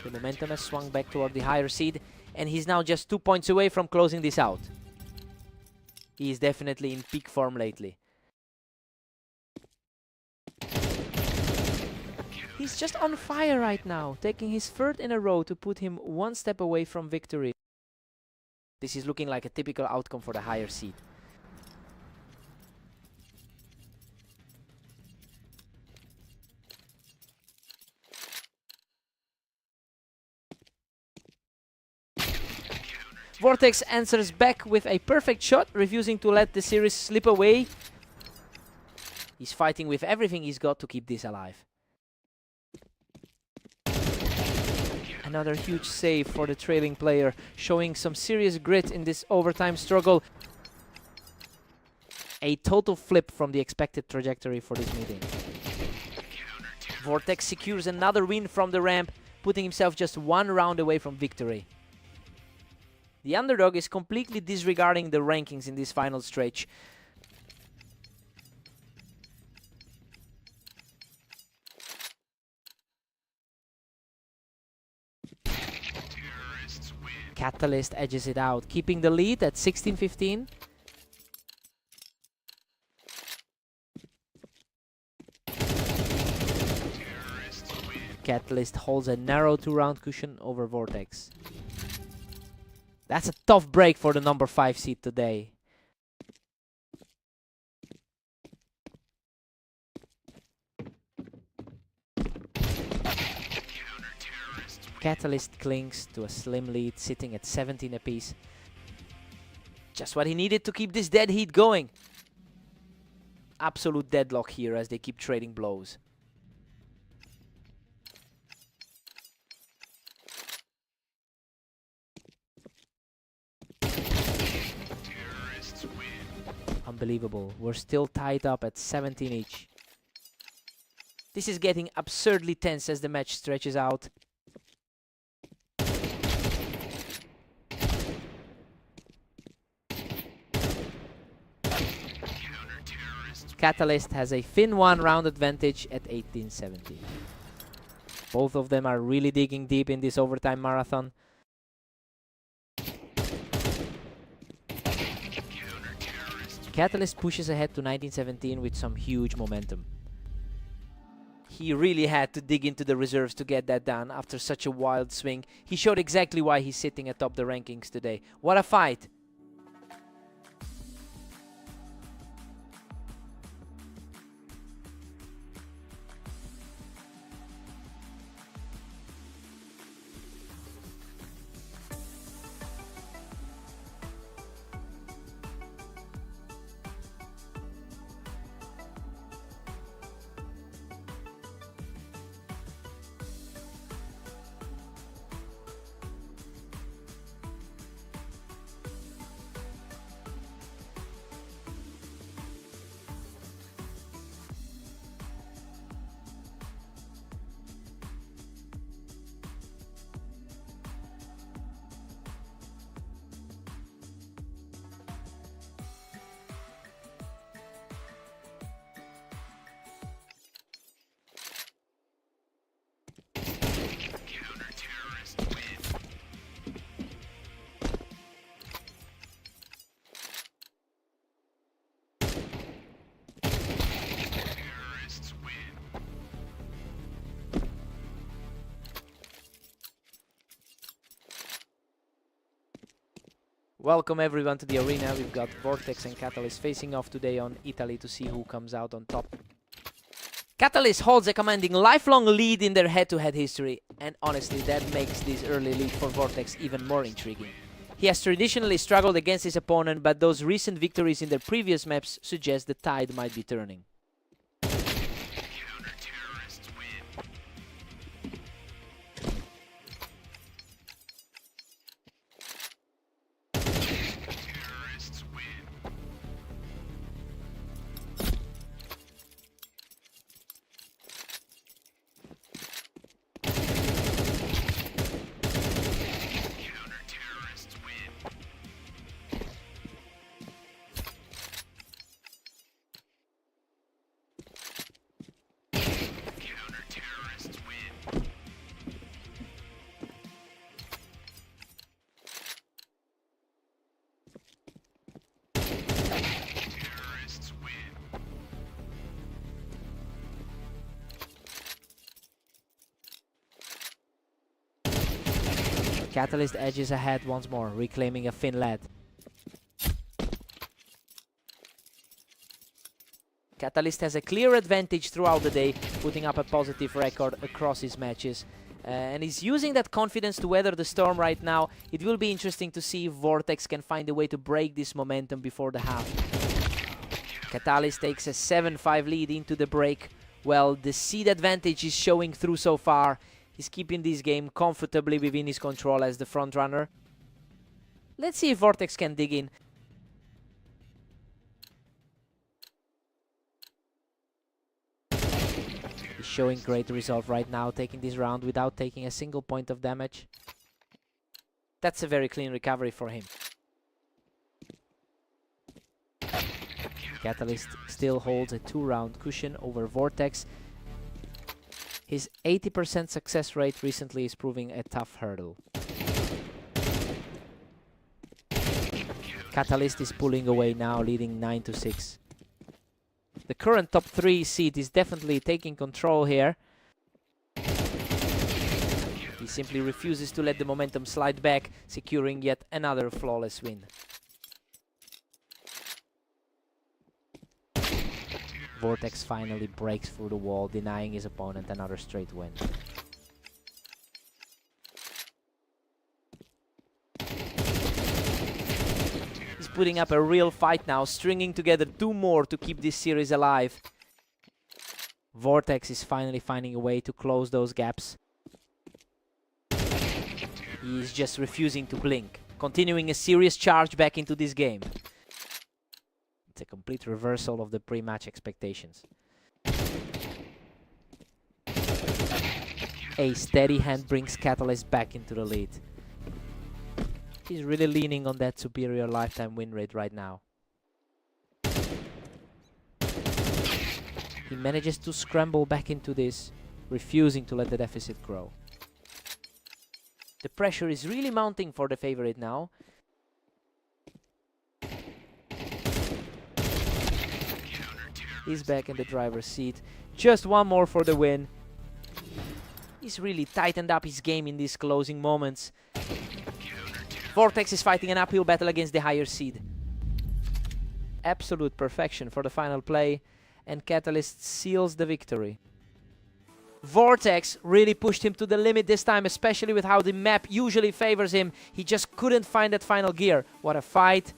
The momentum has swung back toward the higher seed, and he's now just 2 points away from closing this out. He is definitely in peak form lately. He's just on fire right now, taking his 3rd in a row to put him 1 step away from victory. This is looking like a typical outcome for the higher seed. Vortex answers back with a perfect shot, refusing to let the series slip away. He's fighting with everything he's got to keep this alive. Another huge save for the trailing player, showing some serious grit in this overtime struggle. A total flip from the expected trajectory for this meeting. Vortex secures another win from the ramp, putting himself just 1 round away from victory. The underdog is completely disregarding the rankings in this final stretch. Catalyst edges it out, keeping the lead at 16-15. Catalyst holds a narrow 2-round cushion over Vortex. That's a tough break for the number 5 seed today. Catalyst clings to a slim lead, sitting at 17 apiece. Just what he needed to keep this dead heat going. Absolute deadlock here as they keep trading blows. Unbelievable. We're still tied up at 17 each. This is getting absurdly tense as the match stretches out. Catalyst has a thin 1-round advantage at 18-17. Both of them are really digging deep in this overtime marathon. Catalyst pushes ahead to 19-17 with some huge momentum. He really had to dig into the reserves to get that done after such a wild swing. He showed exactly why he's sitting atop the rankings today. What a fight! Welcome everyone to the arena. We've got Vortex and Catalyst facing off today on Italy to see who comes out on top. Catalyst holds a commanding lifelong lead in their head-to-head history, and honestly that makes this early lead for Vortex even more intriguing. He has traditionally struggled against his opponent, but those recent victories in their previous maps suggest the tide might be turning. Catalyst edges ahead once more, reclaiming a thin lead. Catalyst has a clear advantage throughout the day, putting up a positive record across his matches. And he's using that confidence to weather the storm right now. It will be interesting to see if Vortex can find a way to break this momentum before the half. Catalyst takes a 7-5 lead into the break. Well, the seed advantage is showing through so far. He's keeping this game comfortably within his control as the front runner. Let's see if Vortex can dig in. He's showing great resolve right now, taking this round without taking a single point of damage. That's a very clean recovery for him. Catalyst still holds a 2-round cushion over Vortex. His 80% success rate recently is proving a tough hurdle. Catalyst is pulling away now, leading 9-6. The current top 3 seed is definitely taking control here. simply refuses to let the momentum slide back, securing yet another flawless win. Vortex finally breaks through the wall, denying his opponent another straight win. He's putting up a real fight now, stringing together 2 more to keep this series alive. Vortex is finally finding a way to close those gaps. He is just refusing to blink, continuing a serious charge back into this game. It's a complete reversal of the pre-match expectations. A steady hand brings Catalyst back into the lead. He's really leaning on that superior lifetime win rate right now. He manages to scramble back into this, refusing to let the deficit grow. The pressure is really mounting for the favorite now. He's back in the driver's seat. Just 1 more for the win. He's really tightened up his game in these closing moments. Vortex is fighting an uphill battle against the higher seed. Absolute perfection for the final play, and Catalyst seals the victory. Vortex really pushed him to the limit this time, especially with how the map usually favors him. He just couldn't find that final gear. What a fight.